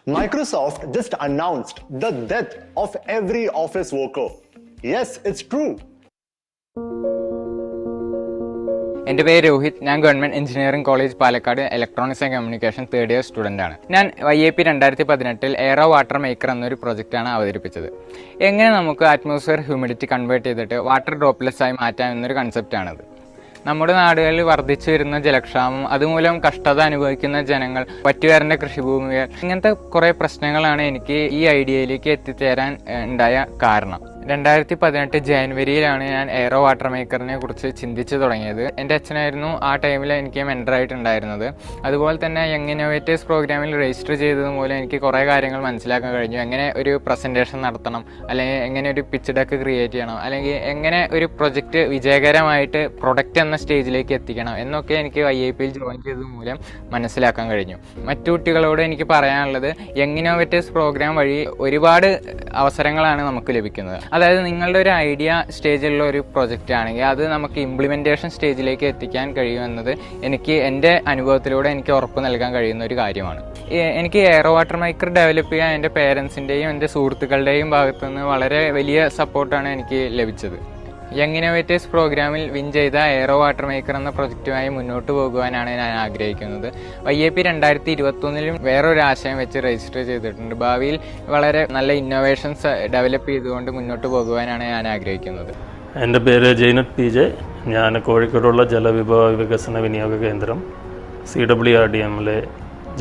Microsoft just announced the death of every office worker. Yes, it's true. എൻ്റെ പേര് രോഹിത്. ഞാൻ government engineering college Palakkad electronics and communication third year സ്റ്റുഡൻ്റാണ്. ഞാൻ YIP 2018 aero water maker എന്നൊരു പ്രൊജക്റ്റാണ് അവതരിപ്പിച്ചത്. എങ്ങനെ നമുക്ക് അറ്റ്മോസ്ഫിയർ ഹ്യൂമിഡിറ്റി കൺവേർട്ട് ചെയ്തിട്ട് വാട്ടർ ഡ്രോപ്ലെറ്റ്സ് ആയി മാറ്റാം എന്നൊരു കൺസെപ്റ്റാണിത്. നമ്മുടെ നാടുകളിൽ വർദ്ധിച്ചു വരുന്ന ജലക്ഷാമം, അതുമൂലം കഷ്ടത അനുഭവിക്കുന്ന ജനങ്ങൾ, വറ്റുവരേണ്ട കൃഷിഭൂമികൾ, ഇങ്ങനത്തെ കുറേ പ്രശ്നങ്ങളാണ് എനിക്ക് ഈ ഐഡിയയിലേക്ക് എത്തിച്ചേരാൻ ഉണ്ടായ കാരണം. 2018 ജനുവരിയിലാണ് ഞാൻ എയറോ വാട്ടർ മേക്കറിനെ കുറിച്ച് ചിന്തിച്ചു തുടങ്ങിയത്. എൻ്റെ അച്ഛനായിരുന്നു ആ ടൈമിൽ എനിക്ക് മെൻറ്ററായിട്ടുണ്ടായിരുന്നത്. അതുപോലെ തന്നെ യങ് ഇന്നോവേറ്റേഴ്സ് പ്രോഗ്രാമിൽ രജിസ്റ്റർ ചെയ്തത് മൂലം എനിക്ക് കുറേ കാര്യങ്ങൾ മനസ്സിലാക്കാൻ കഴിഞ്ഞു. എങ്ങനെ ഒരു പ്രസൻറ്റേഷൻ നടത്തണം, അല്ലെങ്കിൽ എങ്ങനെ ഒരു പിച്ച് ഡെക്ക് ക്രിയേറ്റ് ചെയ്യണം, അല്ലെങ്കിൽ എങ്ങനെ ഒരു പ്രൊജക്റ്റ് വിജയകരമായിട്ട് പ്രൊഡക്റ്റ് എന്ന സ്റ്റേജിലേക്ക് എത്തിക്കണം എന്നൊക്കെ എനിക്ക് YIPയിൽ ജോയിൻ ചെയ്തത് മൂലം മനസ്സിലാക്കാൻ കഴിഞ്ഞു. മറ്റു കുട്ടികളോട് എനിക്ക് പറയാനുള്ളത്, യങ് ഇന്നോവേറ്റേഴ്സ് പ്രോഗ്രാം വഴി ഒരുപാട് അവസരങ്ങളാണ് നമുക്ക് ലഭിക്കുന്നത്. അതായത് നിങ്ങളുടെ ഒരു ഐഡിയ സ്റ്റേജിലുള്ള ഒരു പ്രൊജക്റ്റ് ആണെങ്കിൽ അത് നമുക്ക് ഇംപ്ലിമെൻറ്റേഷൻ സ്റ്റേജിലേക്ക് എത്തിക്കാൻ കഴിയുമെന്നത് എനിക്ക് എൻ്റെ അനുഭവത്തിലൂടെ എനിക്ക് ഉറപ്പ് നൽകാൻ കഴിയുന്ന ഒരു കാര്യമാണ്. എനിക്ക് എയറോ വാട്ടർ മേക്കർ ഡെവലപ്പ് ചെയ്യാൻ എൻ്റെ പേരൻസിൻ്റെയും എൻ്റെ സുഹൃത്തുക്കളുടെയും ഭാഗത്തുനിന്ന് വളരെ വലിയ സപ്പോർട്ടാണ് എനിക്ക് ലഭിച്ചത്. യങ് ഇന്നോവേറ്റേഴ്സ് പ്രോഗ്രാമിൽ വിൻ ചെയ്ത എയറോ വാട്ടർ മേക്കർ എന്ന പ്രൊജക്റ്റുമായി മുന്നോട്ട് പോകുവാനാണ് ഞാൻ ആഗ്രഹിക്കുന്നത്. YIP 2021 വേറൊരു ആശയം വെച്ച് രജിസ്റ്റർ ചെയ്തിട്ടുണ്ട്. ഭാവിയിൽ വളരെ നല്ല ഇന്നോവേഷൻസ് ഡെവലപ്പ് ചെയ്തുകൊണ്ട് മുന്നോട്ട് പോകുവാനാണ് ഞാൻ ആഗ്രഹിക്കുന്നത്. എൻ്റെ പേര് ജൈനത് PJ. ഞാൻ കോഴിക്കോടുള്ള ജലവിഭവ വികസന വിനിയോഗ കേന്ദ്രം CWRDMലെ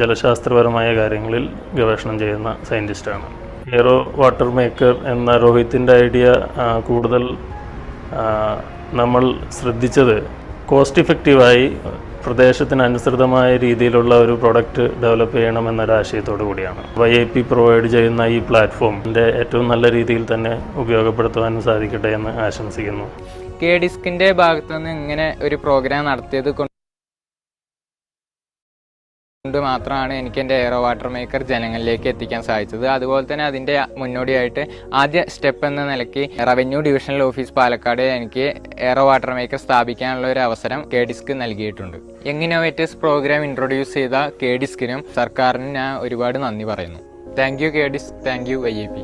ജലശാസ്ത്രപരമായ കാര്യങ്ങളിൽ ഗവേഷണം ചെയ്യുന്ന സയൻറ്റിസ്റ്റാണ്. എയറോ വാട്ടർ മേക്കർ എന്ന രോഹിത്തിൻ്റെ ഐഡിയ കൂടുതൽ നമ്മൾ ശ്രദ്ധിച്ചത് കോസ്റ്റ് ഇഫക്റ്റീവായി പ്രദേശത്തിനനുസൃതമായ രീതിയിലുള്ള ഒരു പ്രൊഡക്റ്റ് ഡെവലപ്പ് ചെയ്യണമെന്നൊരാശയത്തോടു കൂടിയാണ്. YIP പ്രൊവൈഡ് ചെയ്യുന്ന ഈ പ്ലാറ്റ്ഫോമിൻ്റെ ഏറ്റവും നല്ല രീതിയിൽ തന്നെ ഉപയോഗപ്പെടുത്തുവാൻ സാധിക്കട്ടെ എന്ന് ആശംസിക്കുന്നു. KDISCൻ്റെ ഭാഗത്തുനിന്ന് ഇങ്ങനെ ഒരു പ്രോഗ്രാം നടത്തിയത് കൊണ്ട് മാത്രമാണ് എനിക്ക് എൻ്റെ എയറോ വാട്ടർ മേക്കർ ജനങ്ങളിലേക്ക് എത്തിക്കാൻ സാധിച്ചത്. അതുപോലെ തന്നെ അതിൻ്റെ മുന്നോടിയായിട്ട് ആദ്യ സ്റ്റെപ്പ് എന്ന നിലയ്ക്ക് റവന്യൂ ഡിവിഷണൽ ഓഫീസ് പാലക്കാട് എനിക്ക് എയറോ വാട്ടർ മേക്കർ സ്ഥാപിക്കാനുള്ള ഒരു അവസരം KDISC നൽകിയിട്ടുണ്ട്. യങ് ഇന്നോവേറ്റേഴ്സ് പ്രോഗ്രാം ഇൻട്രൊഡ്യൂസ് ചെയ്ത KDISCനും സർക്കാരിനും ഞാൻ ഒരുപാട് നന്ദി പറയുന്നു. Thank you KDISC, thank you YIP.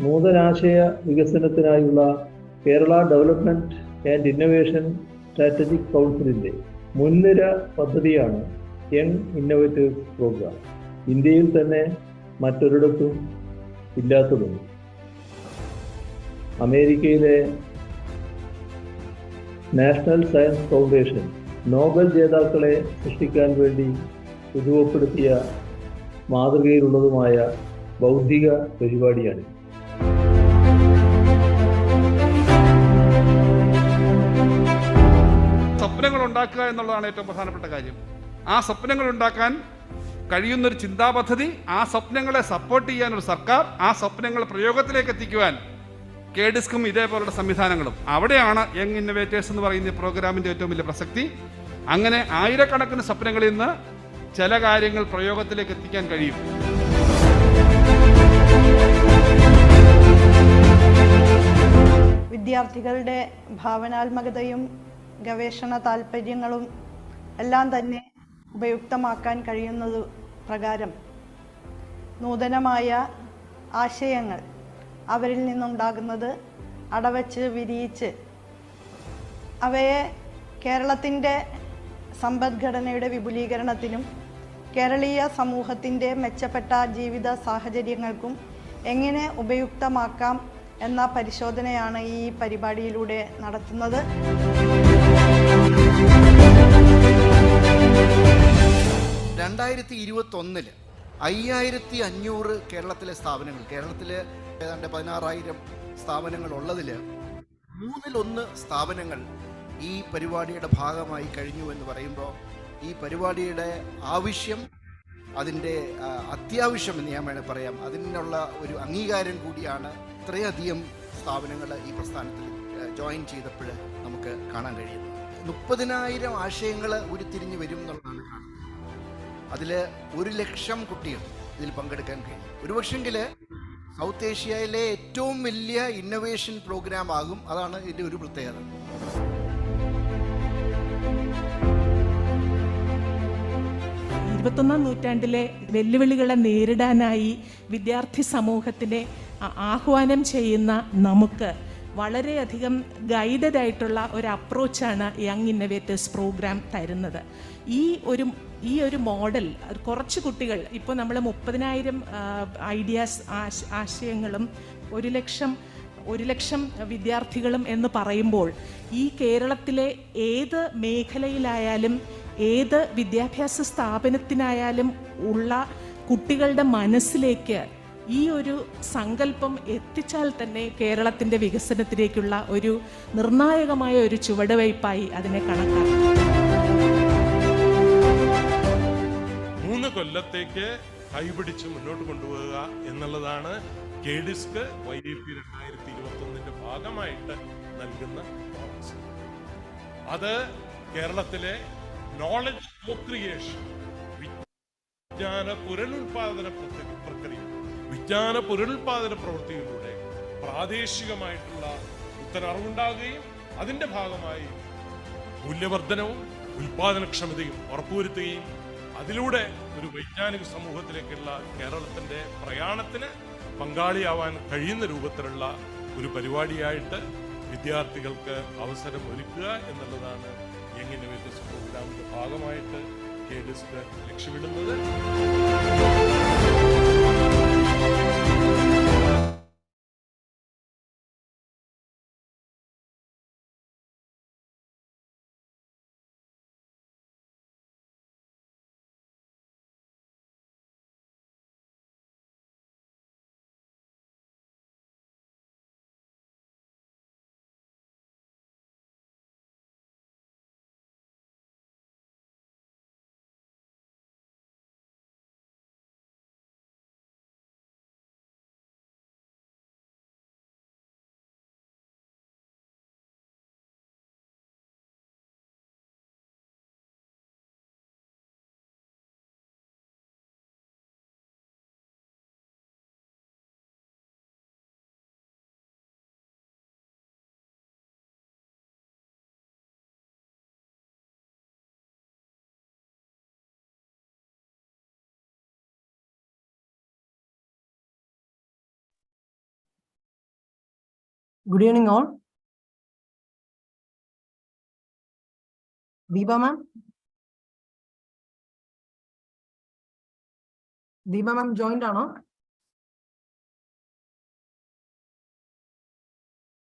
നൂതനാശയ വികസനത്തിനായുള്ള Kerala development and innovation strategic കൗൺസിലിൻ്റെ മുൻനിര പദ്ധതിയാണ് യങ് ഇന്നോവേറ്റേഴ്സ് പ്രോഗ്രാം. ഇന്ത്യയിൽ തന്നെ മറ്റൊരിടത്തും ഇല്ലാത്തതുണ്ട്. അമേരിക്കയിലെ നാഷണൽ സയൻസ് ഫൗണ്ടേഷൻ നോബൽ ജേതാക്കളെ സൃഷ്ടിക്കാൻ വേണ്ടി രൂപപ്പെടുത്തിയ മാതൃകയിലുള്ളതുമായ ബൗദ്ധിക പരിപാടിയാണ്. സ്വപ്നങ്ങൾ ഉണ്ടാക്കുക എന്നുള്ളതാണ് ഏറ്റവും പ്രധാനപ്പെട്ട കാര്യം. ആ സ്വപ്നങ്ങൾ ഉണ്ടാക്കാൻ കഴിയുന്നൊരു ചിന്താപദ്ധതി, ആ സ്വപ്നങ്ങളെ സപ്പോർട്ട് ചെയ്യാൻ ഒരു സർക്കാർ, ആ സ്വപ്നങ്ങൾ പ്രയോഗത്തിലേക്ക് എത്തിക്കുവാൻ KDISCും ഇതേപോലുള്ള സംവിധാനങ്ങളും. അവിടെയാണ് യങ് ഇന്നോവേറ്റേഴ്സ് എന്ന് പറയുന്ന പ്രോഗ്രാമിൻ്റെ ഏറ്റവും വലിയ പ്രസക്തി. അങ്ങനെ ആയിരക്കണക്കിന് സ്വപ്നങ്ങളിൽ നിന്ന് ചില കാര്യങ്ങൾ പ്രയോഗത്തിലേക്ക് എത്തിക്കാൻ കഴിയും. വിദ്യാർത്ഥികളുടെ ഭാവനാത്മകതയും ഗവേഷണ താൽപ്പര്യങ്ങളും എല്ലാം തന്നെ ഉപയുക്തമാക്കാൻ കഴിയുന്നത് പ്രകാരം നൂതനമായ ആശയങ്ങൾ അവരിൽ നിന്നുണ്ടാകുന്നത് അടവച്ച് വിരിയിച്ച് അവയെ കേരളത്തിൻ്റെ സമ്പദ്ഘടനയുടെ വിപുലീകരണത്തിനും കേരളീയ സമൂഹത്തിൻ്റെ മെച്ചപ്പെട്ട ജീവിത സാഹചര്യങ്ങൾക്കും എങ്ങനെ ഉപയുക്തമാക്കാം എന്ന പരിശോധനയാണ് ഈ പരിപാടിയിലൂടെ നടത്തുന്നത്. 2021 5500 കേരളത്തിലെ സ്ഥാപനങ്ങൾ, കേരളത്തിൽ ഏതാണ്ട് 16,000 സ്ഥാപനങ്ങൾ ഉള്ളതിൽ 1/3 സ്ഥാപനങ്ങൾ ഈ പരിപാടിയുടെ ഭാഗമായി കഴിഞ്ഞു എന്ന് പറയുമ്പോൾ ഈ പരിപാടിയുടെ ആവശ്യം, അതിൻ്റെ അത്യാവശ്യം എന്ന് ഞാൻ വേണേൽ പറയാം, അതിനുള്ള ഒരു അംഗീകാരം കൂടിയാണ് ഇത്രയധികം സ്ഥാപനങ്ങൾ ഈ പ്രസ്ഥാനത്തിൽ ജോയിൻ ചെയ്തപ്പോൾ നമുക്ക് കാണാൻ കഴിയുന്നത്. 30,000 ആശയങ്ങൾ ഉരുത്തിരിഞ്ഞ് വരും എന്നുള്ളതാണ് കാണുന്നത്. അതിൽ 1,00,000 കുട്ടികൾ ഇതിൽ പങ്കെടുക്കാൻ കഴിയും. ഒരുപക്ഷെങ്കിൽ സൗത്ത് ഏഷ്യയിലെ ഏറ്റവും വലിയ ഇന്നൊവേഷൻ പ്രോഗ്രാം ആകും. അതാണ് ഇതിൻ്റെ ഒരു പ്രത്യേകത. 21ാം നൂറ്റാണ്ടിലെ വെല്ലുവിളികളെ നേരിടാനായി വിദ്യാർത്ഥി സമൂഹത്തിനെ ആഹ്വാനം ചെയ്യുന്ന നമുക്ക് വളരെയധികം ഗൈഡഡ് ആയിട്ടുള്ള ഒരു അപ്രോച്ചാണ് യങ് ഇന്നവേറ്റേഴ്സ് പ്രോഗ്രാം തരുന്നത്. ഈ ഒരു മോഡൽ കുറച്ച് കുട്ടികൾ, ഇപ്പോൾ നമ്മൾ 30,000 ഐഡിയാസ് ആശയങ്ങളും 1,00,000 വിദ്യാർത്ഥികളും എന്ന് പറയുമ്പോൾ ഈ കേരളത്തിലെ ഏത് മേഖലയിലായാലും ഏത് വിദ്യാഭ്യാസ സ്ഥാപനത്തിനായാലും ഉള്ള കുട്ടികളുടെ മനസ്സിലേക്ക് ഈ ഒരു സങ്കല്പം എത്തിച്ചാൽ തന്നെ കേരളത്തിൻ്റെ വികസനത്തിലേക്കുള്ള ഒരു നിർണായകമായ ഒരു ചുവടുവയ്പായി അതിനെ കണക്കാക്കാം. 3 കൊല്ലത്തേക്ക് കൈപിടിച്ച് മുന്നോട്ട് കൊണ്ടുപോവുക എന്നുള്ളതാണ് KDISC YIP 2021 ഭാഗമായിട്ട് നൽകുന്ന പ്രോമിസ്. അത് കേരളത്തിലെ നോളജ് കോക്രിയേഷൻ, വിജ്ഞാന പുനരുൽപാദന പ്രക്രിയ, വിജ്ഞാന പുനരുൽപാദന പ്രവൃത്തിയിലൂടെ പ്രാദേശികമായിട്ടുള്ള പുത്തനറിവുണ്ടാകുകയും അതിൻ്റെ ഭാഗമായി മൂല്യവർദ്ധനവും ഉൽപാദനക്ഷമതയും ഉറപ്പുവരുത്തുകയും അതിലൂടെ ഒരു വൈജ്ഞാനിക സമൂഹത്തിലേക്കുള്ള കേരളത്തിൻ്റെ പ്രയാണത്തിന് പങ്കാളിയാവാൻ കഴിയുന്ന രൂപത്തിലുള്ള ഒരു പരിപാടിയായിട്ട് വിദ്യാർത്ഥികൾക്ക് അവസരം ഒരുക്കുക എന്നുള്ളതാണ് യങ് ഇന്നോവേറ്റേഴ്സ് പ്രോഗ്രാമിൻ്റെ ഭാഗമായിട്ട് KDISC ലക്ഷ്യമിടുന്നത്. Good evening all. Deepa ma'am? Deepa ma'am joined ആണോ?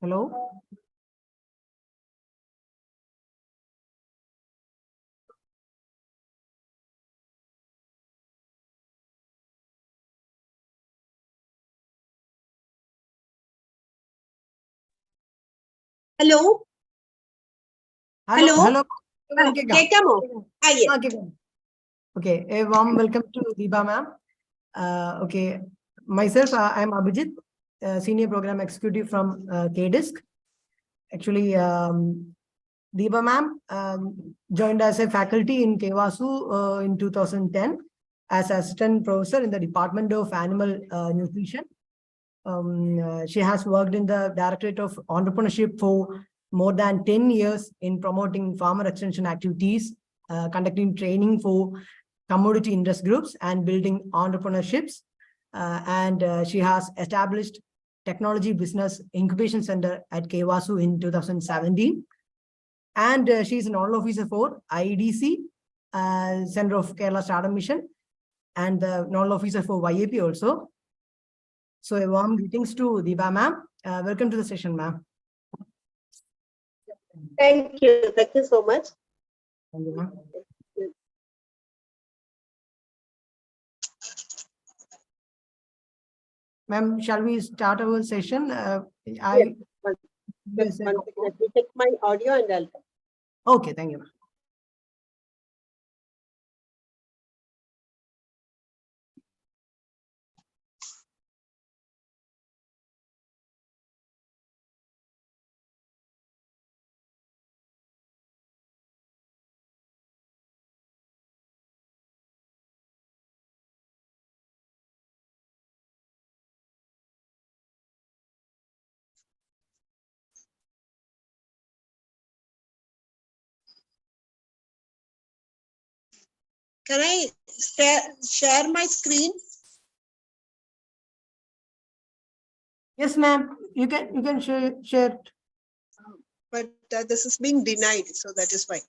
Hello? Hello hello Hello. കേൾക്കാമോ? Okay, a warm welcome to Deepa ma'am. Okay, myself, I am Abhijit, Senior Program Executive from KDISC. Actually, Deepa ma'am joined as a faculty in KWASU in 2010 as Assistant Professor in the Department of Animal Nutrition. She has worked in the Directorate of Entrepreneurship for more than 10 years in promoting farmer extension activities, conducting training for commodity interest groups and building entrepreneurships. and she has established Technology Business Incubation Center at KWASU in 2017. And she is an Nodal Officer for IDC, Center of Kerala Startup Mission, and the Nodal Officer for YIP also. So a warm greetings to Deepa ma'am. Welcome to the session, ma'am. Thank you. Thank you so much. Thank you, ma'am. Ma'am, shall we start our session? Yes, one second. Let me check my audio and I'll. Okay, thank you, ma'am. Can I share my screen? Yes, ma'am. You can share it. But this is being denied, so that is why.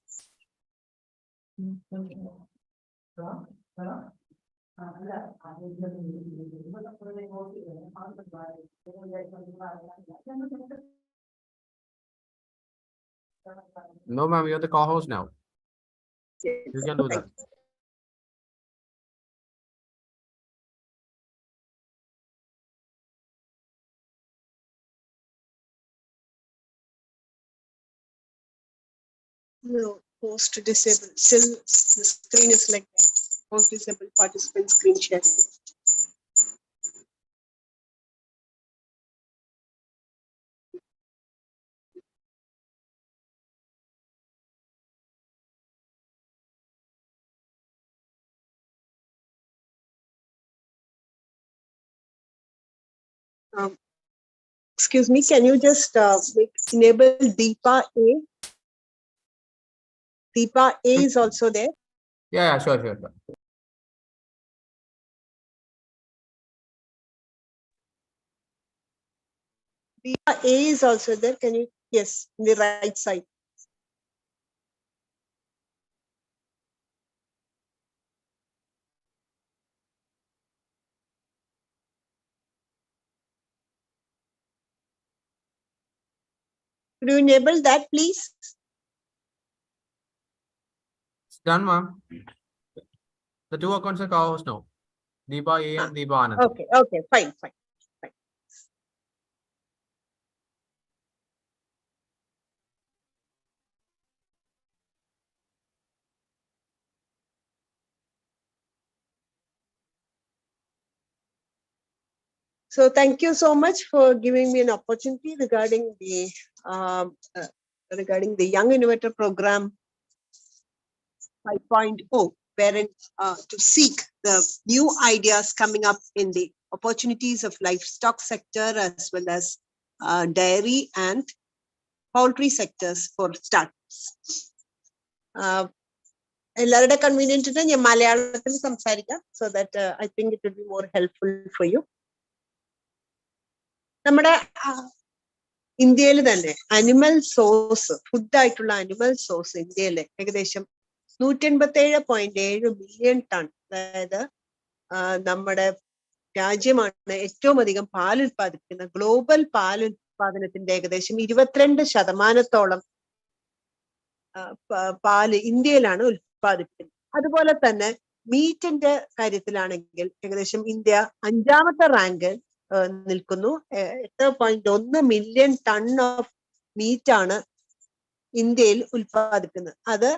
No, ma'am, you're the co-host now. Yes. You can do that. No, post disabled. Still, the screen is like that. Post disabled participant screen sharing. Excuse me, can you just enable Deepa A? Deepa A is also there. Yeah, sure. Deepa A is also there. Can you? Yes, in the right side. Could you enable that, please? It's done, ma'am. The two accounts are co-host now. Deepa A and Deepa Anand. Okay, fine. So thank you so much for giving me an opportunity regarding the Young Innovator Program 5.0, wherein to seek the new ideas coming up in the opportunities of livestock sector as well as dairy and poultry sectors for startups. എല്ലാവരുടെ കൺവീനിയൻറ്റിന് ഞാൻ മലയാളത്തിൽ സംസാരിക്കാം so that I think it will be more helpful for you. നമ്മുടെ ഇന്ത്യയിൽ തന്നെ animal source ഫുഡായിട്ടുള്ള animal source ഇന്ത്യയിൽ ഏകദേശം 187.7 million ton, അതായത് നമ്മുടെ രാജ്യമാണ് ഏറ്റവും അധികം പാൽ ഉൽപ്പാദിപ്പിക്കുന്ന ഗ്ലോബൽ പാൽ ഉൽപാദനത്തിന്റെ ഏകദേശം 22% പാല് ഇന്ത്യയിലാണ് ഉൽപ്പാദിപ്പിക്കുന്നത്. അതുപോലെ തന്നെ മീറ്റിന്റെ കാര്യത്തിലാണെങ്കിൽ ഏകദേശം ഇന്ത്യ 5ാമത്തെ റാങ്ക് നിൽക്കുന്നു. 8.1 മില്യൺ ടൺ ഓഫ് മീറ്റ് ആണ് ഇന്ത്യയിൽ ഉൽപ്പാദിപ്പിക്കുന്നത്. അത്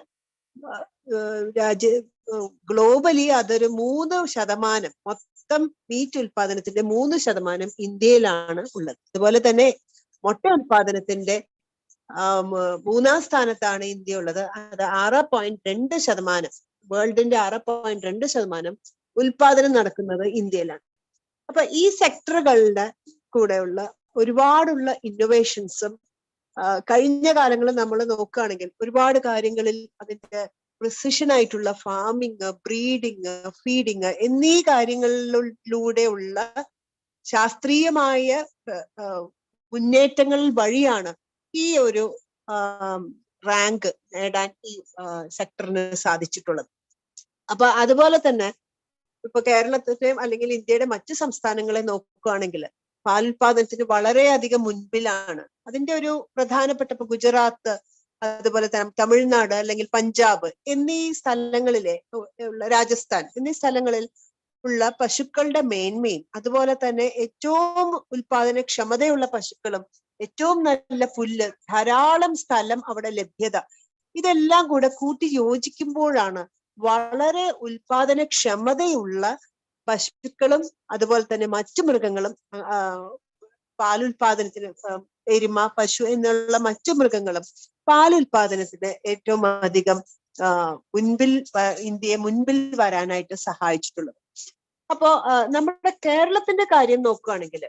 ഗ്ലോബലി അതൊരു 3%, മൊത്തം മീറ്റ് ഉൽപാദനത്തിന്റെ 3% ഇന്ത്യയിലാണ് ഉള്ളത്. അതുപോലെ തന്നെ മുട്ട ഉൽപാദനത്തിന്റെ 3ാം സ്ഥാനത്താണ് ഇന്ത്യ ഉള്ളത്. അത് 6.2%, വേൾഡിന്റെ 6.2% ഉൽപാദനം നടക്കുന്നത് ഇന്ത്യയിലാണ്. അപ്പൊ ഈ സെക്ടറുകളുടെ കൂടെയുള്ള ഒരുപാടുള്ള ഇന്നോവേഷൻസും കഴിഞ്ഞ കാലങ്ങളിൽ നമ്മൾ നോക്കുകയാണെങ്കിൽ ഒരുപാട് കാര്യങ്ങളിൽ അതിന്റെ പ്രിസിഷൻ ആയിട്ടുള്ള ഫാമിങ്, ബ്രീഡിങ്, ഫീഡിങ് എന്നീ കാര്യങ്ങളിലൂടെയുള്ള ശാസ്ത്രീയമായ മുന്നേറ്റങ്ങൾ വഴിയാണ് ഈ ഒരു റാങ്ക് നേടാൻ ഈ സെക്ടറിന് സാധിച്ചിട്ടുള്ളത്. അപ്പൊ അതുപോലെ തന്നെ ഇപ്പൊ കേരളത്തിലെയും അല്ലെങ്കിൽ ഇന്ത്യയുടെ മറ്റു സംസ്ഥാനങ്ങളെ നോക്കുകയാണെങ്കിൽ പാലുൽപാദനത്തിന് വളരെയധികം മുൻപിലാണ്. അതിന്റെ ഒരു പ്രധാനപ്പെട്ട ഇപ്പൊ ഗുജറാത്ത്, അതുപോലെ തന്നെ തമിഴ്നാട് അല്ലെങ്കിൽ പഞ്ചാബ് എന്നീ സ്ഥലങ്ങളിലെ രാജസ്ഥാൻ എന്നീ സ്ഥലങ്ങളിൽ ഉള്ള പശുക്കളുടെ മേന്മയും അതുപോലെ തന്നെ ഏറ്റവും ഉൽപാദനക്ഷമതയുള്ള പശുക്കളും ഏറ്റവും നല്ല പുല്ല്, ധാരാളം സ്ഥലം അവിടെ ലഭ്യത, ഇതെല്ലാം കൂടെ കൂട്ടി യോജിക്കുമ്പോഴാണ് വളരെ ഉൽപാദനക്ഷമതയുള്ള പശുക്കളും അതുപോലെ തന്നെ മറ്റു മൃഗങ്ങളും പാലുൽപാദനത്തിന് എരുമ, പശു എന്നുള്ള മറ്റു മൃഗങ്ങളും പാലുൽപാദനത്തിന് ഏറ്റവും അധികം ഇന്ത്യയെ മുൻപിൽ വരാനായിട്ട് സഹായിച്ചിട്ടുള്ളത്. അപ്പോ നമ്മുടെ കേരളത്തിന്റെ കാര്യം നോക്കുകയാണെങ്കിൽ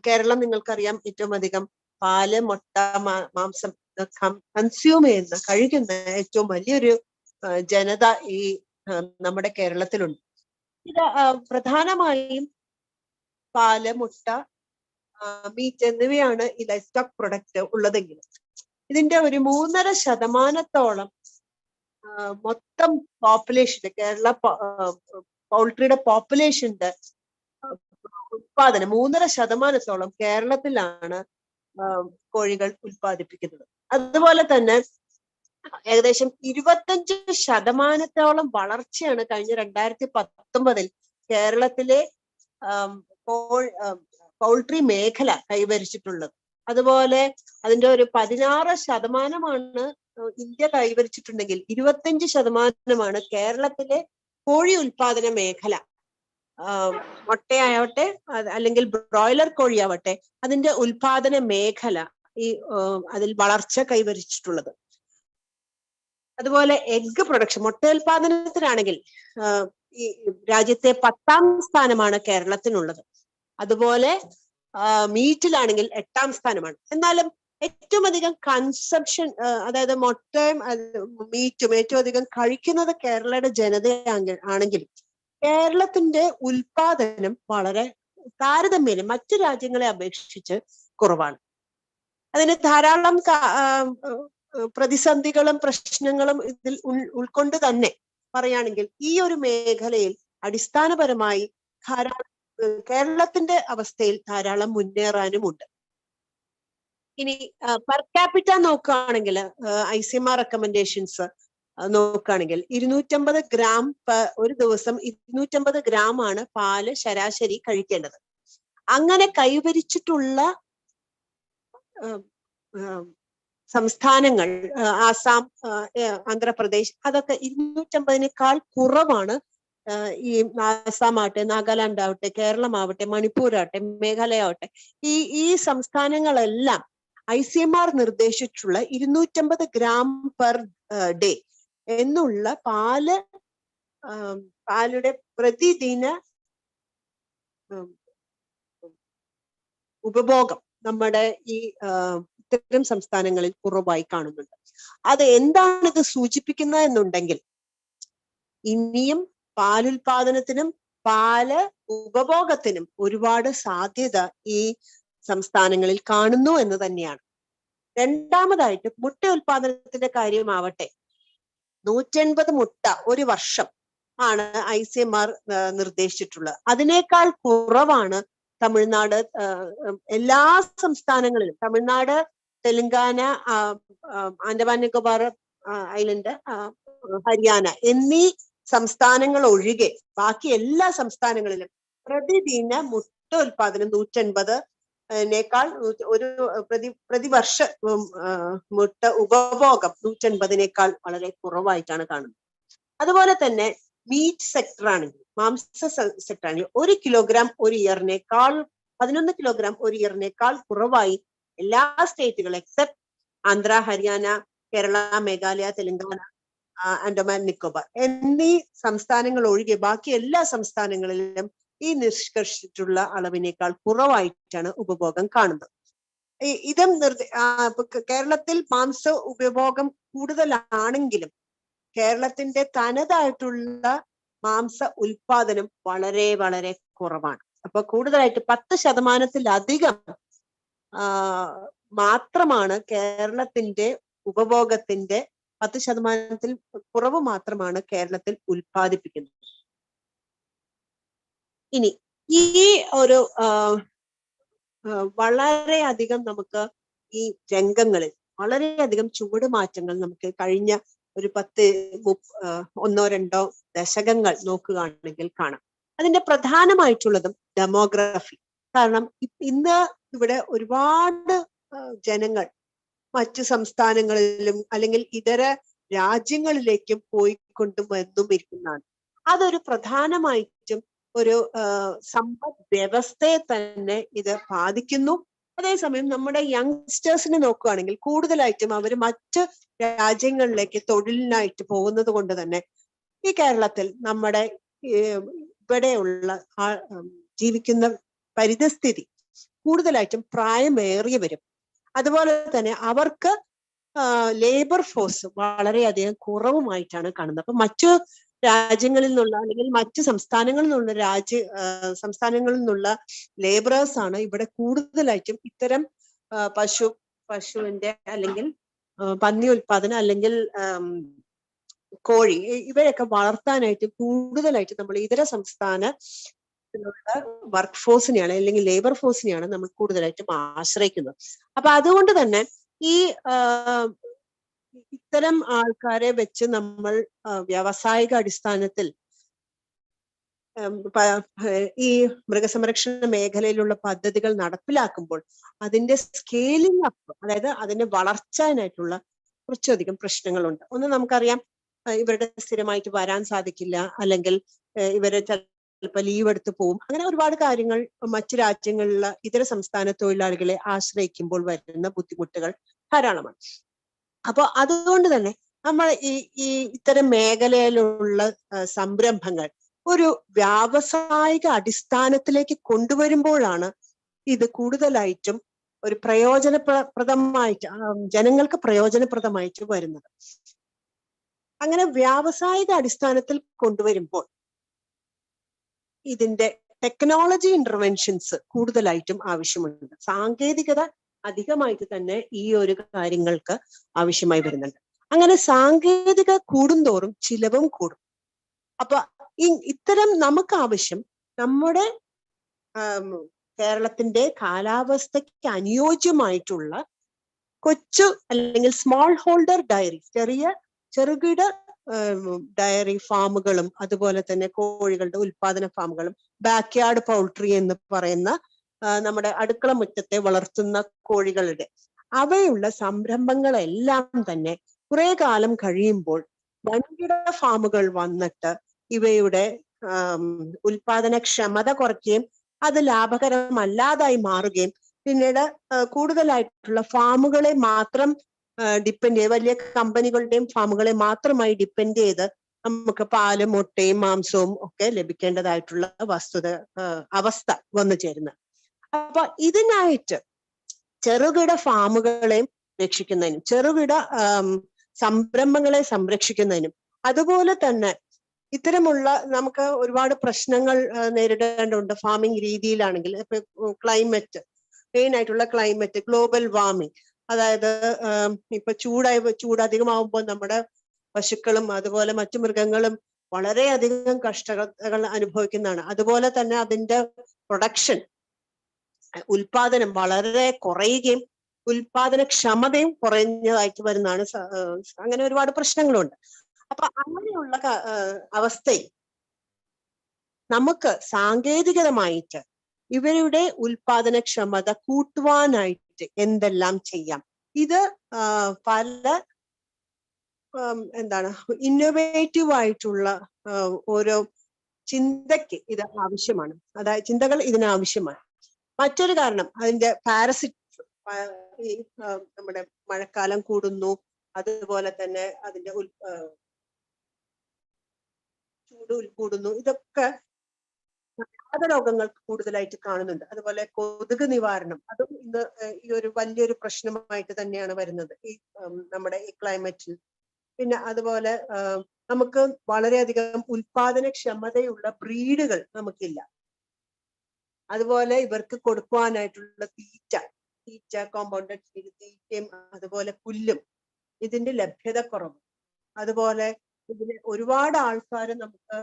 കേരളം നിങ്ങൾക്കറിയാം ഏറ്റവും അധികം പാല്, മുട്ട, മാംസം കൺസ്യൂം ചെയ്യുന്ന, കഴിക്കുന്ന ഏറ്റവും വലിയൊരു ജനത ഈ നമ്മുടെ കേരളത്തിലുണ്ട്. ഇത് പ്രധാനമായും പാല്, മുട്ട, മീറ്റ് എന്നിവയാണ് ഈ ലൈഫ് സ്റ്റോക്ക് പ്രൊഡക്റ്റ് ഉള്ളതെങ്കിലും ഇതിന്റെ ഒരു 3.5% മൊത്തം പോപ്പുലേഷന്റെ കേരള പൗൾട്രിയുടെ പോപ്പുലേഷന്റെ ഉത്പാദനം 3.5% കേരളത്തിലാണ് കോഴികൾ ഉത്പാദിപ്പിക്കുന്നത്. അതുപോലെ തന്നെ ഏകദേശം 25% വളർച്ചയാണ് കഴിഞ്ഞ 2019 കേരളത്തിലെ പൗൾട്രി മേഖല കൈവരിച്ചിട്ടുള്ളത്. അതുപോലെ അതിന്റെ ഒരു 16% ഇന്ത്യ കൈവരിച്ചിട്ടുണ്ടെങ്കിൽ 25% കേരളത്തിലെ കോഴി ഉൽപാദന മേഖല, മുട്ടയാവട്ടെ അല്ലെങ്കിൽ ബ്രോയിലർ കോഴിയാവട്ടെ, അതിന്റെ ഉൽപാദന മേഖല അതിൽ വളർച്ച കൈവരിച്ചിട്ടുള്ളത്. അതുപോലെ എഗ് പ്രൊഡക്ഷൻ, മുട്ട ഉൽപാദനത്തിനാണെങ്കിൽ ഈ രാജ്യത്തെ 10ാം സ്ഥാനമാണ് കേരളത്തിനുള്ളത്. അതുപോലെ മീറ്റിലാണെങ്കിൽ 8ാം സ്ഥാനമാണ്. എന്നാലും ഏറ്റവും അധികം കൺസംഷൻ, അതായത് മുട്ടയും മീറ്റും ഏറ്റവും അധികം കഴിക്കുന്നത് കേരളയുടെ ജനത ആണെങ്കിലും കേരളത്തിന്റെ ഉൽപാദനം വളരെ താരതമ്യേന മറ്റു രാജ്യങ്ങളെ അപേക്ഷിച്ച് കുറവാണ്. അതിന് ധാരാളം പ്രതിസന്ധികളും പ്രശ്നങ്ങളും ഇതിൽ ഉൾക്കൊണ്ട് തന്നെ പറയുകയാണെങ്കിൽ ഈ ഒരു മേഖലയിൽ അടിസ്ഥാനപരമായി കേരളത്തിന്റെ അവസ്ഥയിൽ ധാരാളം മുന്നേറാനുമുണ്ട്. ഇനി പെർ ക്യാപിറ്റ നോക്കുകയാണെങ്കിൽ ICMR റെക്കമെൻഡേഷൻസ് നോക്കുകയാണെങ്കിൽ 250 ഗ്രാം ഒരു ദിവസം 250 ഗ്രാം ആണ് പാല് ശരാശരി കഴിക്കേണ്ടത്. അങ്ങനെ കൈവരിച്ചിട്ടുള്ള സംസ്ഥാനങ്ങൾ ആസാം, ആന്ധ്രാപ്രദേശ്, അതൊക്കെ 250-നേക്കാൾ കുറവാണ്. ഈ ആസാം ആവട്ടെ, നാഗാലാൻഡ് ആവട്ടെ, കേരളമാവട്ടെ, മണിപ്പൂരാവട്ടെ, മേഘാലയ ആവട്ടെ, ഈ സംസ്ഥാനങ്ങളെല്ലാം ICMR നിർദ്ദേശിച്ചിട്ടുള്ള 250 ഗ്രാം പെർ ഡേ എന്നുള്ള പാലുടെ പ്രതിദിന ഉപഭോഗം നമ്മുടെ ഈ ഇത്തരം സംസ്ഥാനങ്ങളിൽ കുറവായി കാണുന്നുണ്ട്. അത് എന്താണ് ഇത് സൂചിപ്പിക്കുന്നത് എന്നുണ്ടെങ്കിൽ ഇനിയും പാലുൽപാദനത്തിനും പാല് ഉപഭോഗത്തിനും ഒരുപാട് സാധ്യത ഈ സംസ്ഥാനങ്ങളിൽ കാണുന്നു എന്ന് തന്നെയാണ്. രണ്ടാമതായിട്ട് മുട്ട ഉൽപാദനത്തിന്റെ കാര്യമാവട്ടെ, 180 മുട്ട ഒരു വർഷം ആണ് ICMR നിർദ്ദേശിച്ചിട്ടുള്ളത്. അതിനേക്കാൾ കുറവാണ് തമിഴ്നാട്, എല്ലാ സംസ്ഥാനങ്ങളിലും തമിഴ്നാട്, തെലങ്കാന, ആൻഡമാൻ നിക്കോബാർ ഐലൻഡ്, ഹരിയാന എന്നീ സംസ്ഥാനങ്ങൾ ഒഴികെ ബാക്കി എല്ലാ സംസ്ഥാനങ്ങളിലും പ്രതിദിന മുട്ട ഉൽപാദനം 180-നേക്കാൾ ഒരു പ്രതിവർഷ മുട്ട ഉപഭോഗം 180-നേക്കാൾ വളരെ കുറവായിട്ടാണ് കാണുന്നത്. അതുപോലെ തന്നെ മീറ്റ് സെക്ടർ ആണെങ്കിൽ, മാംസ സെക്ടർ ആണെങ്കിൽ 1 കിലോഗ്രാം ഒരു ഇയറിനേക്കാൾ 11 കിലോഗ്രാം ഒരു ഇയറിനേക്കാൾ കുറവായി എല്ലാ സ്റ്റേറ്റുകളും എക്സെപ്റ്റ് ആന്ധ്ര, ഹരിയാന, കേരള, മേഘാലയ, തെലങ്കാന, ആൻഡമാൻ നിക്കോബാർ എന്നീ സംസ്ഥാനങ്ങൾ ഒഴികെ ബാക്കി എല്ലാ സംസ്ഥാനങ്ങളിലും ഈ നിഷ്കർഷിച്ചിട്ടുള്ള അളവിനേക്കാൾ കുറവായിട്ടാണ് ഉപഭോഗം കാണുന്നത്. ഇതും കേരളത്തിൽ മാംസ ഉപഭോഗം കൂടുതലാണെങ്കിലും കേരളത്തിന്റെ തനതായിട്ടുള്ള മാംസ ഉൽപാദനം വളരെ വളരെ കുറവാണ്. അപ്പൊ കൂടുതലായിട്ട് 10% മാത്രമാണ് കേരളത്തിന്റെ ഉപഭോഗത്തിന്റെ 10% കുറവ് മാത്രമാണ് കേരളത്തിൽ ഉൽപ്പാദിപ്പിക്കുന്നത്. ഇനി ഈ ഒരു വളരെയധികം നമുക്ക് ഈ രംഗങ്ങളിൽ വളരെയധികം ചുവട് മാറ്റങ്ങൾ നമുക്ക് കഴിഞ്ഞ ഒരു 1-2 ദശകങ്ങൾ നോക്കുകയാണെങ്കിൽ കാണാം. അതിന്റെ പ്രധാനമായിട്ടുള്ളതും ഡെമോഗ്രഫി. കാരണം ഇന്ന് ഇവിടെ ഒരുപാട് ജനങ്ങൾ മറ്റു സംസ്ഥാനങ്ങളിലും അല്ലെങ്കിൽ ഇതര രാജ്യങ്ങളിലേക്കും പോയിക്കൊണ്ടും വന്നുമിരിക്കുന്നതാണ്. അതൊരു പ്രധാനമായിട്ടും ഒരു സമ്പദ് വ്യവസ്ഥയെ തന്നെ ഇത് ബാധിക്കുന്നു. അതേസമയം നമ്മുടെ യങ്സ്റ്റേഴ്സിനെ നോക്കുകയാണെങ്കിൽ കൂടുതലായിട്ടും അവർ മറ്റ് രാജ്യങ്ങളിലേക്ക് തൊഴിലിനായിട്ട് പോകുന്നത് കൊണ്ട് തന്നെ ഈ കേരളത്തിൽ നമ്മുടെ ഇവിടെയുള്ള ജീവിക്കുന്ന പരിതസ്ഥിതി കൂടുതലായിട്ടും പ്രായമേറിയവരും, അതുപോലെ തന്നെ അവർക്ക് ലേബർ ഫോഴ്സ് വളരെയധികം കുറവുമായിട്ടാണ് കാണുന്നത്. അപ്പൊ മറ്റു രാജ്യങ്ങളിൽ നിന്നുള്ള അല്ലെങ്കിൽ മറ്റ് സംസ്ഥാനങ്ങളിൽ നിന്നുള്ള സംസ്ഥാനങ്ങളിൽ നിന്നുള്ള ലേബറേഴ്സ് ആണ് ഇവിടെ കൂടുതലായിട്ടും ഇത്തരം പശുവിന്റെ അല്ലെങ്കിൽ പന്നി ഉൽപാദനം അല്ലെങ്കിൽ കോഴി ഇവയൊക്കെ വളർത്താനായിട്ട് കൂടുതലായിട്ട് നമ്മൾ ഇതര സംസ്ഥാനത്തിലുള്ള വർക്ക് ഫോഴ്സിനെയാണ് അല്ലെങ്കിൽ ലേബർ ഫോഴ്സിനെയാണ് നമ്മൾ കൂടുതലായിട്ടും ആശ്രയിക്കുന്നത്. അപ്പൊ അതുകൊണ്ട് തന്നെ ഈ ഇത്തരം ആൾക്കാരെ വെച്ച് നമ്മൾ വ്യാവസായിക അടിസ്ഥാനത്തിൽ ഈ മൃഗസംരക്ഷണ മേഖലയിലുള്ള പദ്ധതികൾ നടപ്പിലാക്കുമ്പോൾ അതിന്റെ സ്കെയിലിംഗ് അപ്പ്, അതായത് അതിന്റെ വളർച്ചാനായിട്ടുള്ള കുറച്ചധികം പ്രശ്നങ്ങളുണ്ട്. ഒന്ന് നമുക്കറിയാം, ഇവരുടെ സ്ഥിരമായിട്ട് വരാൻ സാധിക്കില്ല, അല്ലെങ്കിൽ ഇവരെ ചിലപ്പോൾ ലീവ് എടുത്ത് പോവും. അങ്ങനെ ഒരുപാട് കാര്യങ്ങൾ മറ്റു രാജ്യങ്ങളിലുള്ള ഇതര സംസ്ഥാന തൊഴിലാളികളെ ആശ്രയിക്കുമ്പോൾ വരുന്ന ബുദ്ധിമുട്ടുകൾ ധാരാളമാണ്. അപ്പൊ അതുകൊണ്ട് തന്നെ നമ്മൾ ഈ ഇത്തരം മേഖലയിലുള്ള സംരംഭങ്ങൾ ഒരു വ്യാവസായിക അടിസ്ഥാനത്തിലേക്ക് കൊണ്ടുവരുമ്പോഴാണ് ഇത് കൂടുതലായിട്ടും ഒരു പ്രയോജനപ്രദമായിട്ട് ജനങ്ങൾക്ക് പ്രയോജനപ്രദമായിട്ട് വരുന്നത്. അങ്ങനെ വ്യാവസായിക അടിസ്ഥാനത്തിൽ കൊണ്ടുവരുമ്പോൾ ഇതിന്റെ ടെക്നോളജി ഇന്റർവെൻഷൻസ് കൂടുതലായിട്ടും ആവശ്യമുണ്ട്. സാങ്കേതികത അധികമായിട്ട് തന്നെ ഈ ഒരു കാര്യങ്ങൾക്ക് ആവശ്യമായി വരുന്നുണ്ട്. അങ്ങനെ സാങ്കേതിക കൂടുന്തോറും ചിലവും കൂടും. അപ്പൊ ഇത്തരം നമുക്ക് ആവശ്യം നമ്മുടെ കേരളത്തിന്റെ കാലാവസ്ഥയ്ക്ക് അനുയോജ്യമായിട്ടുള്ള കൊച്ചു അല്ലെങ്കിൽ സ്മോൾ ഹോൾഡർ ഡയറി, ചെറുകിട ഡയറി ഫാമുകളും അതുപോലെ തന്നെ കോഴികളുടെ ഉൽപാദന ഫാമുകളും ബാക്ക്യാർഡ് പൗൾട്രി എന്ന് പറയുന്ന നമ്മുടെ അടുക്കള മുറ്റത്തെ വളർത്തുന്ന കോഴികളുടെ അവയുള്ള സംരംഭങ്ങളെല്ലാം തന്നെ കുറെ കാലം കഴിയുമ്പോൾ വൻകിട ഫാമുകൾ വന്നിട്ട് ഇവയുടെ ഉൽപാദനക്ഷമത കുറയ്ക്കുകയും അത് ലാഭകരമല്ലാതായി മാറുകയും പിന്നീട് കൂടുതലായിട്ടുള്ള ഫാമുകളെ മാത്രം ഡിപ്പെൻഡ് ചെയ്ത് വലിയ കമ്പനികളുടെയും ഫാമുകളെ മാത്രമായി ഡിപ്പെൻഡ് ചെയ്ത് നമുക്ക് പാലും മുട്ടയും മാംസവും ഒക്കെ ലഭിക്കേണ്ടതായിട്ടുള്ള അവസ്ഥ വന്നു ചേരുന്നത്. അപ്പൊ ഇതിനായിട്ട് ചെറുകിട ഫാമുകളെയും രക്ഷിക്കുന്നതിനും ചെറുകിട സംരംഭങ്ങളെ സംരക്ഷിക്കുന്നതിനും അതുപോലെ തന്നെ ഇത്തരമുള്ള നമുക്ക് ഒരുപാട് പ്രശ്നങ്ങൾ നേരിടേണ്ടതുണ്ട്. ഫാമിംഗ് രീതിയിലാണെങ്കിൽ ക്ലൈമറ്റ്, മെയിൻ ആയിട്ടുള്ള ക്ലൈമറ്റ്, ഗ്ലോബൽ വാർമിംഗ്, അതായത് ഇപ്പൊ ചൂട് അധികമാവുമ്പോൾ നമ്മുടെ പശുക്കളും അതുപോലെ മറ്റു മൃഗങ്ങളും വളരെയധികം കഷ്ടതകൾ അനുഭവിക്കുന്നതാണ്. അതുപോലെ തന്നെ അതിന്റെ പ്രൊഡക്ഷൻ, ഉൽപാദനം വളരെ കുറയുകയും ഉൽപാദനക്ഷമതയും കുറഞ്ഞതായിട്ട് വരുന്നതാണ്. അങ്ങനെ ഒരുപാട് പ്രശ്നങ്ങളുണ്ട്. അപ്പൊ അങ്ങനെയുള്ള അവസ്ഥയിൽ നമുക്ക് സാങ്കേതികമായിട്ട് ഇവരുടെ ഉൽപാദനക്ഷമത കൂട്ടുവാനായിട്ട് എന്തെല്ലാം ചെയ്യാം? ഇത് പല ഇന്നോവേറ്റീവ് ആയിട്ടുള്ള ഓരോ ചിന്തയ്ക്ക് ഇത് ആവശ്യമാണ്. അതായത് ചിന്തകൾ ഇതിനാവശ്യമാണ്. മറ്റൊരു കാരണം അതിന്റെ പാരസിറ്റ്, നമ്മുടെ മഴക്കാലം കൂടുന്നു, അതുപോലെ തന്നെ അതിന്റെ ചൂട് കൂടുന്നു, ഇതൊക്കെ രോഗങ്ങൾ കൂടുതലായിട്ട് കാണുന്നുണ്ട്. അതുപോലെ കൊതുക് നിവാരണം, അതും ഇന്ന് ഈ ഒരു വലിയൊരു പ്രശ്നമായിട്ട് തന്നെയാണ് വരുന്നത് ഈ നമ്മുടെ ഈ ക്ലൈമറ്റിൽ. പിന്നെ അതുപോലെ നമുക്ക് വളരെയധികം ഉൽപാദനക്ഷമതയുള്ള ബ്രീഡുകൾ നമുക്കില്ല. അതുപോലെ ഇവർക്ക് കൊടുക്കുവാനായിട്ടുള്ള തീറ്റ കോമ്പൗണ്ടഡ് തീറ്റയും അതുപോലെ പുല്ലും ഇതിന്റെ ലഭ്യത കുറവ്. അതുപോലെ ഇതിന് ഒരുപാട് ആൾക്കാർ നമുക്ക്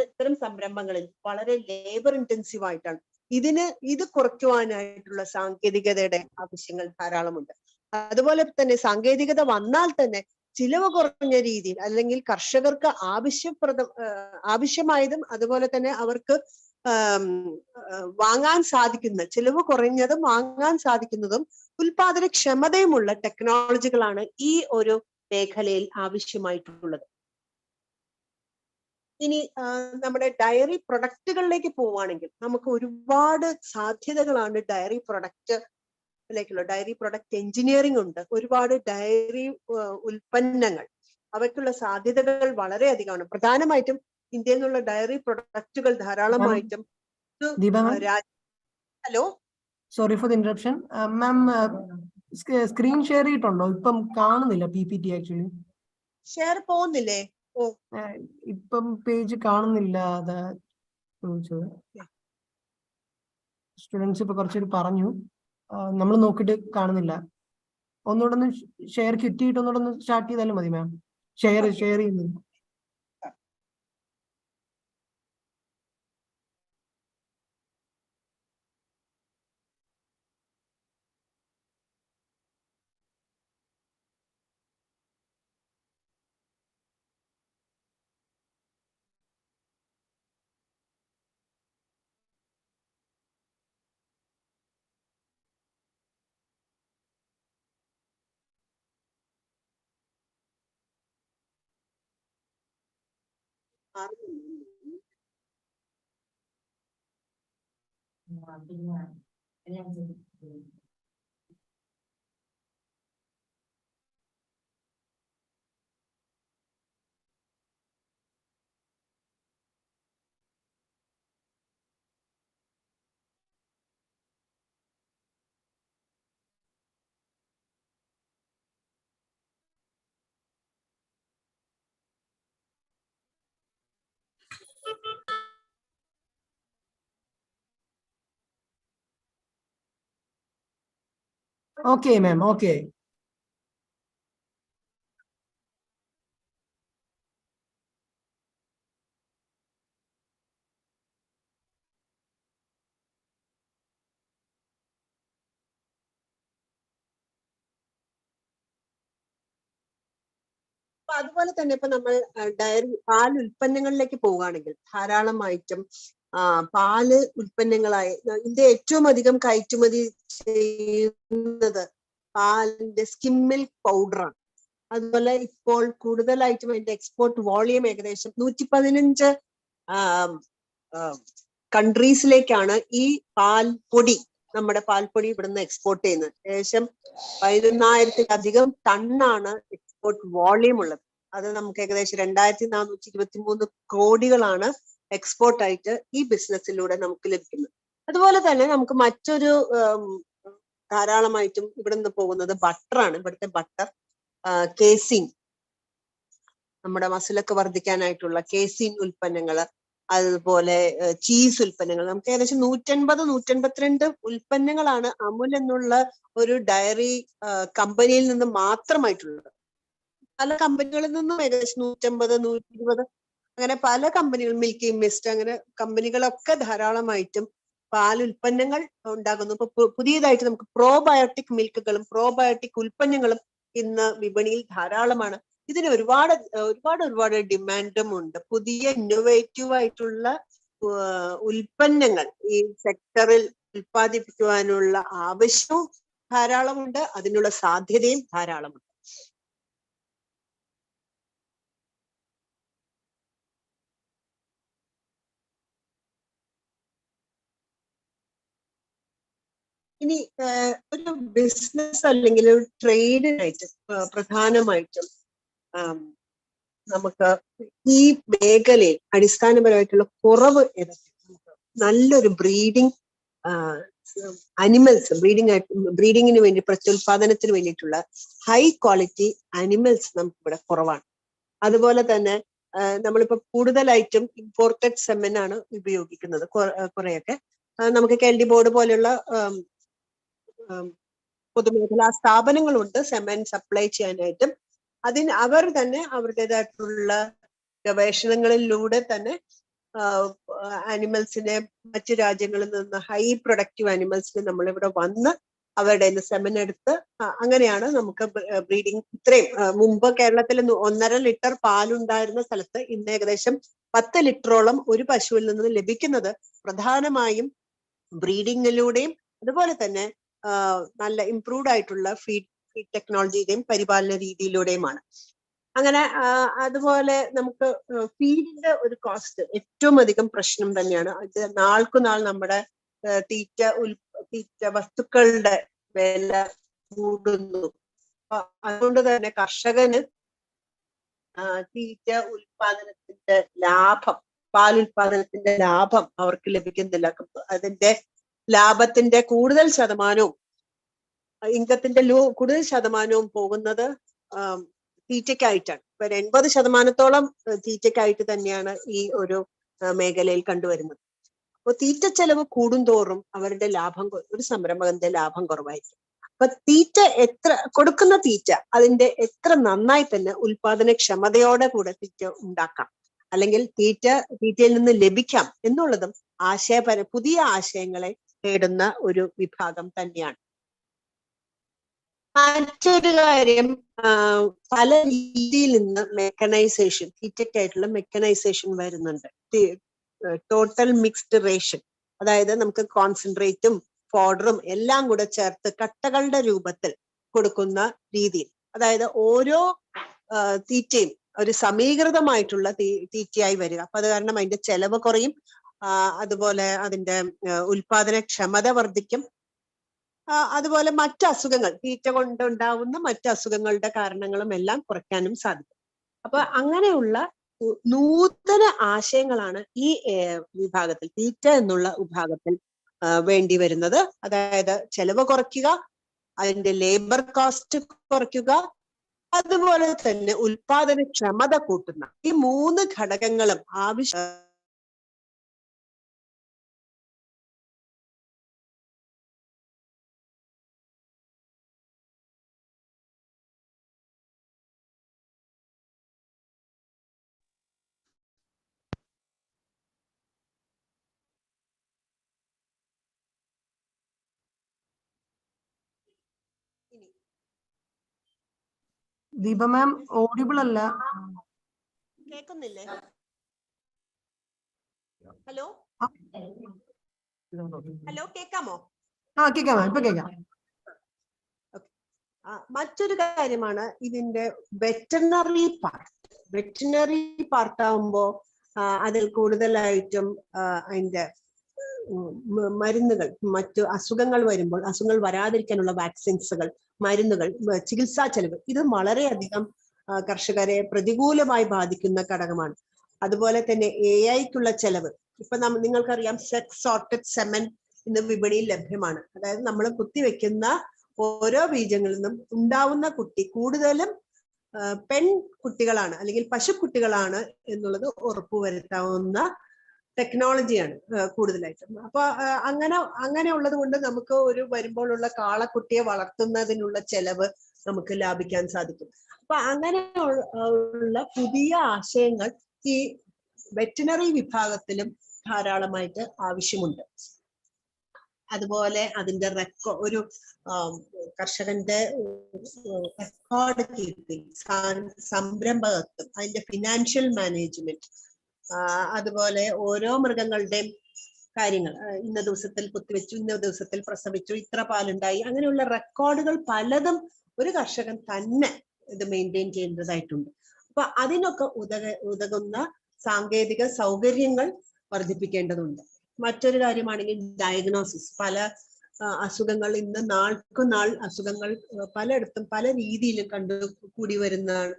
ഇത്തരം സംരംഭങ്ങളിൽ വളരെ ലേബർ ഇന്റൻസീവ് ആയിട്ടാണ്. ഇത് കുറയ്ക്കുവാനായിട്ടുള്ള സാങ്കേതികതയുടെ ആവശ്യങ്ങൾ ധാരാളമുണ്ട്. അതുപോലെ തന്നെ സാങ്കേതികത വന്നാൽ തന്നെ ചിലവ് കുറഞ്ഞ രീതിയിൽ അല്ലെങ്കിൽ കർഷകർക്ക് ആവശ്യമായതും അതുപോലെ തന്നെ അവർക്ക് വാങ്ങാൻ സാധിക്കുന്ന ചിലവ് കുറഞ്ഞതും വാങ്ങാൻ സാധിക്കുന്നതും ഉൽപാദനക്ഷമതയുമുള്ള ടെക്നോളജികളാണ് ഈ ഒരു മേഖലയിൽ ആവശ്യമായിട്ടുള്ളത്. ഇനി നമ്മുടെ ഡയറി പ്രൊഡക്റ്റുകളിലേക്ക് പോവുകയാണെങ്കിൽ നമുക്ക് ഒരുപാട് സാധ്യതകളാണ് ഡയറി പ്രൊഡക്റ്റ് എഞ്ചിനീയറിംഗ് ഉണ്ട്. ഒരുപാട് ഡയറി ഉൽപ്പന്നങ്ങൾ അവയ്ക്കുള്ള സാധ്യതകൾ വളരെയധികമാണ്. പ്രധാനമായിട്ടും ഇന്ത്യയിൽ നിന്നുള്ള ഡയറി പ്രൊഡക്റ്റുകൾ ധാരാളമായിട്ടും hello sorry for the interruption ma'am, screen share ചെയ്തിട്ടുണ്ടോ? ഇപ്പം കാണുന്നില്ല PPT. ആക്ച്വലി ഷെയർ പോകുന്നില്ലേ? ഇപ്പം പേജ് കാണുന്നില്ല. അതാ ചോദിച്ചത്. സ്റ്റുഡൻസ് ഇപ്പൊ കുറച്ചൊരു പറഞ്ഞു, നമ്മൾ നോക്കിയിട്ട് കാണുന്നില്ല. ഒന്നുകൂടെ ഒന്ന് ഷെയർ കിട്ടിയിട്ട് ഒന്നുകൂടെ ഒന്ന് സ്റ്റാർട്ട് ചെയ്താലും മതി മാം. ഷെയർ ചെയ്യുന്നു. Okay, ma'am. Okay. അതുപോലെ തന്നെ ഇപ്പൊ നമ്മൾ പാൽ ഉൽപ്പന്നങ്ങളിലേക്ക് പോവുകയാണെങ്കിൽ ധാരാളമായിട്ടും പാല് ഉൽപ്പന്നങ്ങളായി ഇന്ത്യ ഏറ്റവും അധികം കയറ്റുമതി ചെയ്യുന്നത് പാലിന്റെ സ്കിം മിൽക്ക് പൗഡറാണ്. അതുപോലെ ഇപ്പോൾ കൂടുതലായിട്ടും അതിന്റെ എക്സ്പോർട്ട് വോളിയം ഏകദേശം 115 കൺട്രീസിലേക്കാണ് ഈ പാൽപ്പൊടി, നമ്മുടെ പാൽപ്പൊടി ഇവിടുന്ന് എക്സ്പോർട്ട് ചെയ്യുന്നത്. ഏകദേശം 11,000-ലധികം ടണ്ണാണ് എക്സ്പോർട്ട് വോളിയം ഉള്ളത്. അത് നമുക്ക് ഏകദേശം 2,423 കോടികളാണ് എക്സ്പോർട്ട് ആയിട്ട് ഈ ബിസിനസ്സിലൂടെ നമുക്ക് ലഭിക്കുന്നത്. അതുപോലെ തന്നെ നമുക്ക് മറ്റൊരു ധാരാളമായിട്ടും ഇവിടുന്ന് പോകുന്നത് ബട്ടറാണ്. ഇവിടുത്തെ ബട്ടർ കേസിൻ, നമ്മുടെ മസിലൊക്കെ വർദ്ധിക്കാനായിട്ടുള്ള കേസിൻ ഉൽപ്പന്നങ്ങള്, അതുപോലെ ചീസ് ഉൽപ്പന്നങ്ങൾ, നമുക്ക് ഏകദേശം 150-152 ഉൽപ്പന്നങ്ങളാണ് അമുൽ എന്നുള്ള ഒരു ഡയറി കമ്പനിയിൽ നിന്ന് മാത്രമായിട്ടുള്ളത്. പല കമ്പനികളിൽ നിന്നും ഏകദേശം 150-120 അങ്ങനെ പല കമ്പനികൾ, മിൽക്കി മിസ്റ്റ് അങ്ങനെ കമ്പനികളൊക്കെ ധാരാളമായിട്ടും പാൽ ഉൽപ്പന്നങ്ങൾ ഉണ്ടാകുന്നു. ഇപ്പൊ പുതിയതായിട്ട് നമുക്ക് പ്രോബയോട്ടിക് മിൽക്കുകളും പ്രോബയോട്ടിക് ഉൽപ്പന്നങ്ങളും ഇന്ന് വിപണിയിൽ ധാരാളമാണ്. ഇതിന് ഒരുപാട് ഡിമാൻഡും ഉണ്ട്. പുതിയ ഇന്നോവേറ്റീവ് ആയിട്ടുള്ള ഉൽപ്പന്നങ്ങൾ ഈ സെക്ടറിൽ ഉൽപ്പാദിപ്പിക്കുവാനുള്ള ആവശ്യവും ധാരാളമുണ്ട്, അതിനുള്ള സാധ്യതയും ധാരാളമുണ്ട്. ഇനി ഒരു ബിസിനസ് അല്ലെങ്കിൽ ഒരു ട്രേഡിനായിട്ട് പ്രധാനമായിട്ടും നമുക്ക് ഈ മേഖലയിൽ അടിസ്ഥാനപരമായിട്ടുള്ള കുറവ് ഏതൊക്കെ? നല്ലൊരു ബ്രീഡിംഗ് അനിമൽസ് ബ്രീഡിങ്ങിന് വേണ്ടി പ്രത്യുൽപാദനത്തിന് വേണ്ടിയിട്ടുള്ള ഹൈ ക്വാളിറ്റി അനിമൽസ് നമുക്ക് ഇവിടെ കുറവാണ്. അതുപോലെ തന്നെ നമ്മളിപ്പോ കൂടുതലായിട്ടും ഇമ്പോർട്ടഡ് സെമനാണ് ഉപയോഗിക്കുന്നത്. കുറെയൊക്കെ നമുക്ക് KLD ബോർഡ് പോലെയുള്ള പൊതുമേഖലാ സ്ഥാപനങ്ങളുണ്ട് സെമൻ സപ്ലൈ ചെയ്യാനായിട്ടും. അവർ തന്നെ അവരുടേതായിട്ടുള്ള ഗവേഷണങ്ങളിലൂടെ തന്നെ ആനിമൽസിനെ മറ്റു രാജ്യങ്ങളിൽ നിന്ന് ഹൈ പ്രൊഡക്റ്റീവ് ആനിമൽസിനെ നമ്മളിവിടെ വന്ന് അവരുടെ സെമൻ എടുത്ത് അങ്ങനെയാണ് നമുക്ക് ബ്രീഡിങ് ഇത്രയും മുമ്പ് കേരളത്തിൽ 1.5 ലിറ്റർ പാലുണ്ടായിരുന്ന സ്ഥലത്ത് ഇന്ന് ഏകദേശം 10 ലിറ്ററോളം ഒരു പശുവിൽ നിന്ന് ലഭിക്കുന്നത് പ്രധാനമായും ബ്രീഡിങ്ങിലൂടെയും അതുപോലെ തന്നെ നല്ല ഇംപ്രൂവ്ഡ് ആയിട്ടുള്ള ഫീഡ് ടെക്നോളജിയുടെയും പരിപാലന രീതിയിലൂടെയുമാണ്. അങ്ങനെ അതുപോലെ നമുക്ക് ഫീഡിന്റെ ഒരു കോസ്റ്റ് ഏറ്റവും അധികം പ്രശ്നം തന്നെയാണ്. ഇത് നാൾക്കുനാൾ നമ്മുടെ തീറ്റ വസ്തുക്കളുടെ വില കൂടുന്നു. അതുകൊണ്ട് തന്നെ കർഷകന് തീറ്റ ഉൽപാദനത്തിന്റെ ലാഭം, പാലുൽപാദനത്തിന്റെ ലാഭം അവർക്ക് ലഭിക്കുന്നില്ല. അതിന്റെ ലാഭത്തിന്റെ കൂടുതൽ ശതമാനവും ഇൻകത്തിന്റെ കൂടുതൽ ശതമാനവും പോകുന്നത് തീറ്റയ്ക്കായിട്ടാണ്. ഇപ്പൊ 80% തീറ്റയ്ക്കായിട്ട് തന്നെയാണ് ഈ ഒരു മേഖലയിൽ കണ്ടുവരുന്നത്. അപ്പൊ തീറ്റ ചെലവ് കൂടുന്തോറും അവരുടെ ലാഭം, ഒരു സംരംഭകന്റെ ലാഭം കുറവായിരിക്കും. അപ്പൊ കൊടുക്കുന്ന തീറ്റ അതിന്റെ എത്ര നന്നായി തന്നെ ഉൽപാദനക്ഷമതയോടെ കൂടെ തീറ്റ ഉണ്ടാക്കാം, അല്ലെങ്കിൽ തീറ്റയിൽ നിന്ന് ലഭിക്കാം എന്നുള്ളതും പുതിയ ആശയങ്ങളെ തേടുന്ന ഒരു വിഭാഗം തന്നെയാണ്. മറ്റൊരു കാര്യം, പല രീതിയിൽ നിന്ന് മെക്കനൈസേഷൻ, തീറ്റയ്ക്കായിട്ടുള്ള മെക്കനൈസേഷൻ വരുന്നുണ്ട്. ടോട്ടൽ മിക്സ്ഡ് റേഷൻ, അതായത് നമുക്ക് കോൺസെൻട്രേറ്റും ഫോഡറും എല്ലാം കൂടെ ചേർത്ത് കട്ടകളുടെ രൂപത്തിൽ കൊടുക്കുന്ന രീതിയിൽ, അതായത് ഓരോ തീറ്റയും ഒരു സമീകൃതമായിട്ടുള്ള തീറ്റയായി വരിക. അപ്പൊ അത് കാരണം അതിന്റെ ചെലവ് കുറയും, അതുപോലെ അതിന്റെ ഉൽപാദനക്ഷമത വർദ്ധിക്കും. അതുപോലെ മറ്റ് അസുഖങ്ങൾ, തീറ്റ കൊണ്ടുണ്ടാവുന്ന മറ്റ് അസുഖങ്ങളുടെ കാരണങ്ങളും എല്ലാം കുറയ്ക്കാനും സാധിക്കും. അപ്പൊ അങ്ങനെയുള്ള നൂതന ആശയങ്ങളാണ് ഈ വിഭാഗത്തിൽ, തീറ്റ എന്നുള്ള വിഭാഗത്തിൽ വേണ്ടി വരുന്നത്. അതായത് ചെലവ് കുറയ്ക്കുക, അതിന്റെ ലേബർ കോസ്റ്റ് കുറയ്ക്കുക, അതുപോലെ തന്നെ ഉൽപാദനക്ഷമത കൂട്ടുന്ന ഈ 3 ഘടകങ്ങളും ആവശ്യം. ദീപ മാം ഓഡിബിൾ അല്ല. കേൾക്കുന്നില്ലേ? ഹലോ ഹലോ, കേൾക്കാമോ? കേൾക്കാം, ഇപ്പൊ കേൾക്കാം. മറ്റൊരു കാര്യമാണ് ഇതിന്റെ വെറ്ററിനറി പാർട്ട് ആവുമ്പോ അതിൽ കൂടുതലായിട്ടും അതിന്റെ മരുന്നുകൾ, മറ്റു അസുഖങ്ങൾ വരുമ്പോൾ അസുഖങ്ങൾ വരാതിരിക്കാനുള്ള വാക്സിൻസുകൾ, മരുന്നുകൾ, ചികിത്സാ ചെലവ്, ഇത് വളരെയധികം കർഷകരെ പ്രതികൂലമായി ബാധിക്കുന്ന ഘടകമാണ്. അതുപോലെ തന്നെ AI-ക്കുള്ള ചെലവ്. ഇപ്പൊ നിങ്ങൾക്കറിയാം സെക്സ് സോർട്ടഡ് സെമൻ ഇന്ന് വിപണിയിൽ ലഭ്യമാണ്. അതായത് നമ്മൾ കുത്തിവെക്കുന്ന ഓരോ ബീജങ്ങളിൽ നിന്നും ഉണ്ടാവുന്ന കുട്ടി കൂടുതലും പെൺകുട്ടികളാണ് അല്ലെങ്കിൽ പശുക്കുട്ടികളാണ് എന്നുള്ളത് ഉറപ്പുവരുത്താവുന്ന ടെക്നോളജിയാണ് കൂടുതലായിട്ടും. അപ്പൊ അങ്ങനെ ഉള്ളത് കൊണ്ട് നമുക്ക് വരുമ്പോഴുള്ള കാളക്കുട്ടിയെ വളർത്തുന്നതിനുള്ള ചെലവ് നമുക്ക് ലാഭിക്കാൻ സാധിക്കും. അപ്പൊ അങ്ങനെയുള്ള പുതിയ ആശയങ്ങൾ ഈ വെറ്റിനറി വിഭാഗത്തിലും ധാരാളമായിട്ട് ആവശ്യമുണ്ട്. അതുപോലെ അതിന്റെ ഒരു കർഷകന്റെ റെക്കോർഡ് കീപ്പിംഗ്, സംരംഭകത്വം, അതിന്റെ ഫിനാൻഷ്യൽ മാനേജ്മെന്റ്, അതുപോലെ ഓരോ മൃഗങ്ങളുടെയും കാര്യങ്ങൾ, ഇന്ന ദിവസത്തിൽ കുത്തിവെച്ചു, ഇന്ന ദിവസത്തിൽ പ്രസവിച്ചു, ഇത്ര പാലുണ്ടായി, അങ്ങനെയുള്ള റെക്കോർഡുകൾ പലതും ഒരു കർഷകൻ തന്നെ ഇത് മെയിൻറ്റെയിൻ ചെയ്യേണ്ടതായിട്ടുണ്ട്. അപ്പൊ അതിനൊക്കെ ഉതകുന്ന സാങ്കേതിക സൗകര്യങ്ങൾ വർദ്ധിപ്പിക്കേണ്ടതുണ്ട്. മറ്റൊരു കാര്യമാണെങ്കിൽ ഡയഗ്നോസിസ്. പല അസുഖങ്ങൾ ഇന്ന് നാൾക്കുനാൾ അസുഖങ്ങൾ പലയിടത്തും പല രീതിയിലും കൂടി വരുന്നതാണ്.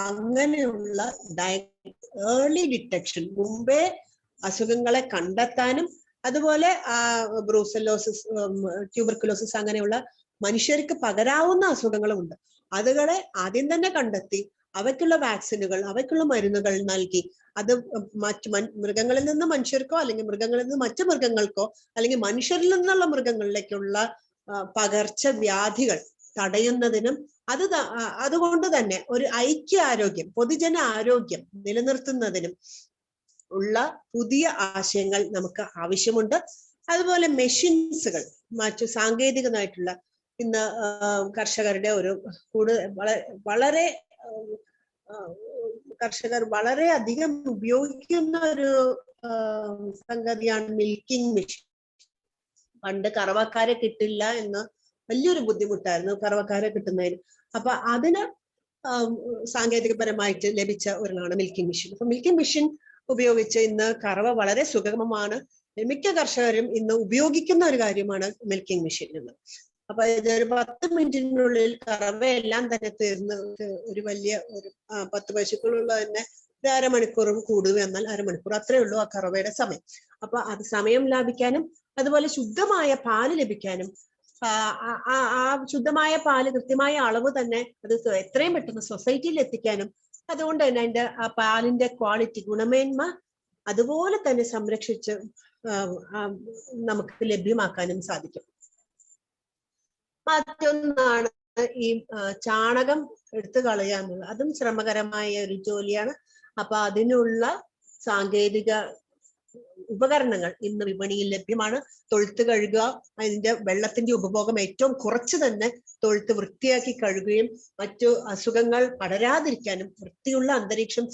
അങ്ങനെയുള്ള ഏർലി ഡിറ്റക്ഷൻ, മുമ്പേ അസുഖങ്ങളെ കണ്ടെത്താനും അതുപോലെ ബ്രൂസലോസിസ്, ട്യൂബർക്കുലോസിസ് അങ്ങനെയുള്ള മനുഷ്യർക്ക് പകരാവുന്ന അസുഖങ്ങളുമുണ്ട്. അതുകളെ ആദ്യം തന്നെ കണ്ടെത്തി അവയ്ക്കുള്ള വാക്സിനുകൾ, അവയ്ക്കുള്ള മരുന്നുകൾ നൽകി അത് മറ്റു മൃഗങ്ങളിൽ നിന്ന് മനുഷ്യർക്കോ അല്ലെങ്കിൽ മൃഗങ്ങളിൽ നിന്ന് മറ്റു മൃഗങ്ങൾക്കോ അല്ലെങ്കിൽ മനുഷ്യരിൽ നിന്നുള്ള മൃഗങ്ങളിലേക്കുള്ള പകർച്ചവ്യാധികൾ തടയുന്നതിനും അതുകൊണ്ട് തന്നെ ഒരു ഐക്യ ആരോഗ്യം, പൊതുജന ആരോഗ്യം നിലനിർത്തുന്നതിനും ഉള്ള പുതിയ ആശയങ്ങൾ നമുക്ക് ആവശ്യമുണ്ട്. അതുപോലെ മെഷീൻസുകൾ, മറ്റു സാങ്കേതികമായിട്ടുള്ള ഇന്ന് കർഷകരുടെ ഒരു വളരെ കർഷകർ വളരെ അധികം ഉപയോഗിക്കുന്ന ഒരു സംഗതിയാണ് മിൽക്കിംഗ് മെഷീൻ. പണ്ട് കറവക്കാരെ കിട്ടില്ല എന്ന് വലിയൊരു ബുദ്ധിമുട്ടായിരുന്നു കറവക്കാരെ കിട്ടുന്നതിന്. അപ്പൊ അതിന് സാങ്കേതികപരമായിട്ട് ലഭിച്ച ഒരെണ്ണമാണ് മിൽക്കിംഗ് മെഷീൻ. അപ്പൊ മിൽക്കിംഗ് മെഷീൻ ഉപയോഗിച്ച് ഇന്ന് കറവ വളരെ സുഗമമാണ്. മിക്ക കർഷകരും ഇന്ന് ഉപയോഗിക്കുന്ന ഒരു കാര്യമാണ് മിൽക്കിംഗ് മെഷീൻ എന്ന്. അപ്പൊ ഇതൊരു 10 മിനിറ്റിനുള്ളിൽ കറവയെല്ലാം തന്നെ തീർന്ന് ഒരു വലിയ 10 പശുക്കളുള്ള തന്നെ ഒരു അരമണിക്കൂറും കൂടുതൽ എന്നാൽ അരമണിക്കൂർ അത്രേ ഉള്ളൂ ആ കറവയുടെ സമയം. അപ്പൊ അത് സമയം ലാഭിക്കാനും അതുപോലെ ശുദ്ധമായ പാല് ലഭിക്കാനും ആ ശുദ്ധമായ പാല് കൃത്യമായ അളവ് തന്നെ അത് എത്രയും പെട്ടെന്ന് സൊസൈറ്റിയിൽ എത്തിക്കാനും അതുകൊണ്ട് തന്നെ അതിന്റെ ആ പാലിന്റെ ക്വാളിറ്റി, ഗുണമേന്മ അതുപോലെ തന്നെ സംരക്ഷിച്ച് നമുക്ക് ലഭ്യമാക്കാനും സാധിക്കും. മറ്റൊന്നാണ് ഈ ചാണകം എടുത്തു കളയുക എന്നുള്ളത്. അതും ശ്രമകരമായ ഒരു ജോലിയാണ്. അപ്പൊ അതിനുള്ള സാങ്കേതിക ഉപകരണങ്ങൾ ഇന്ന് വിപണിയിൽ ലഭ്യമാണ്. തൊഴുത്ത് കഴുകുക, അതിന്റെ വെള്ളത്തിന്റെ ഉപഭോഗം ഏറ്റവും കുറച്ച് തന്നെ തൊഴുത്ത് വൃത്തിയാക്കി കഴുകുകയും മറ്റു അസുഖങ്ങൾ പടരാതിരിക്കാനും വൃത്തിയുള്ള അന്തരീക്ഷം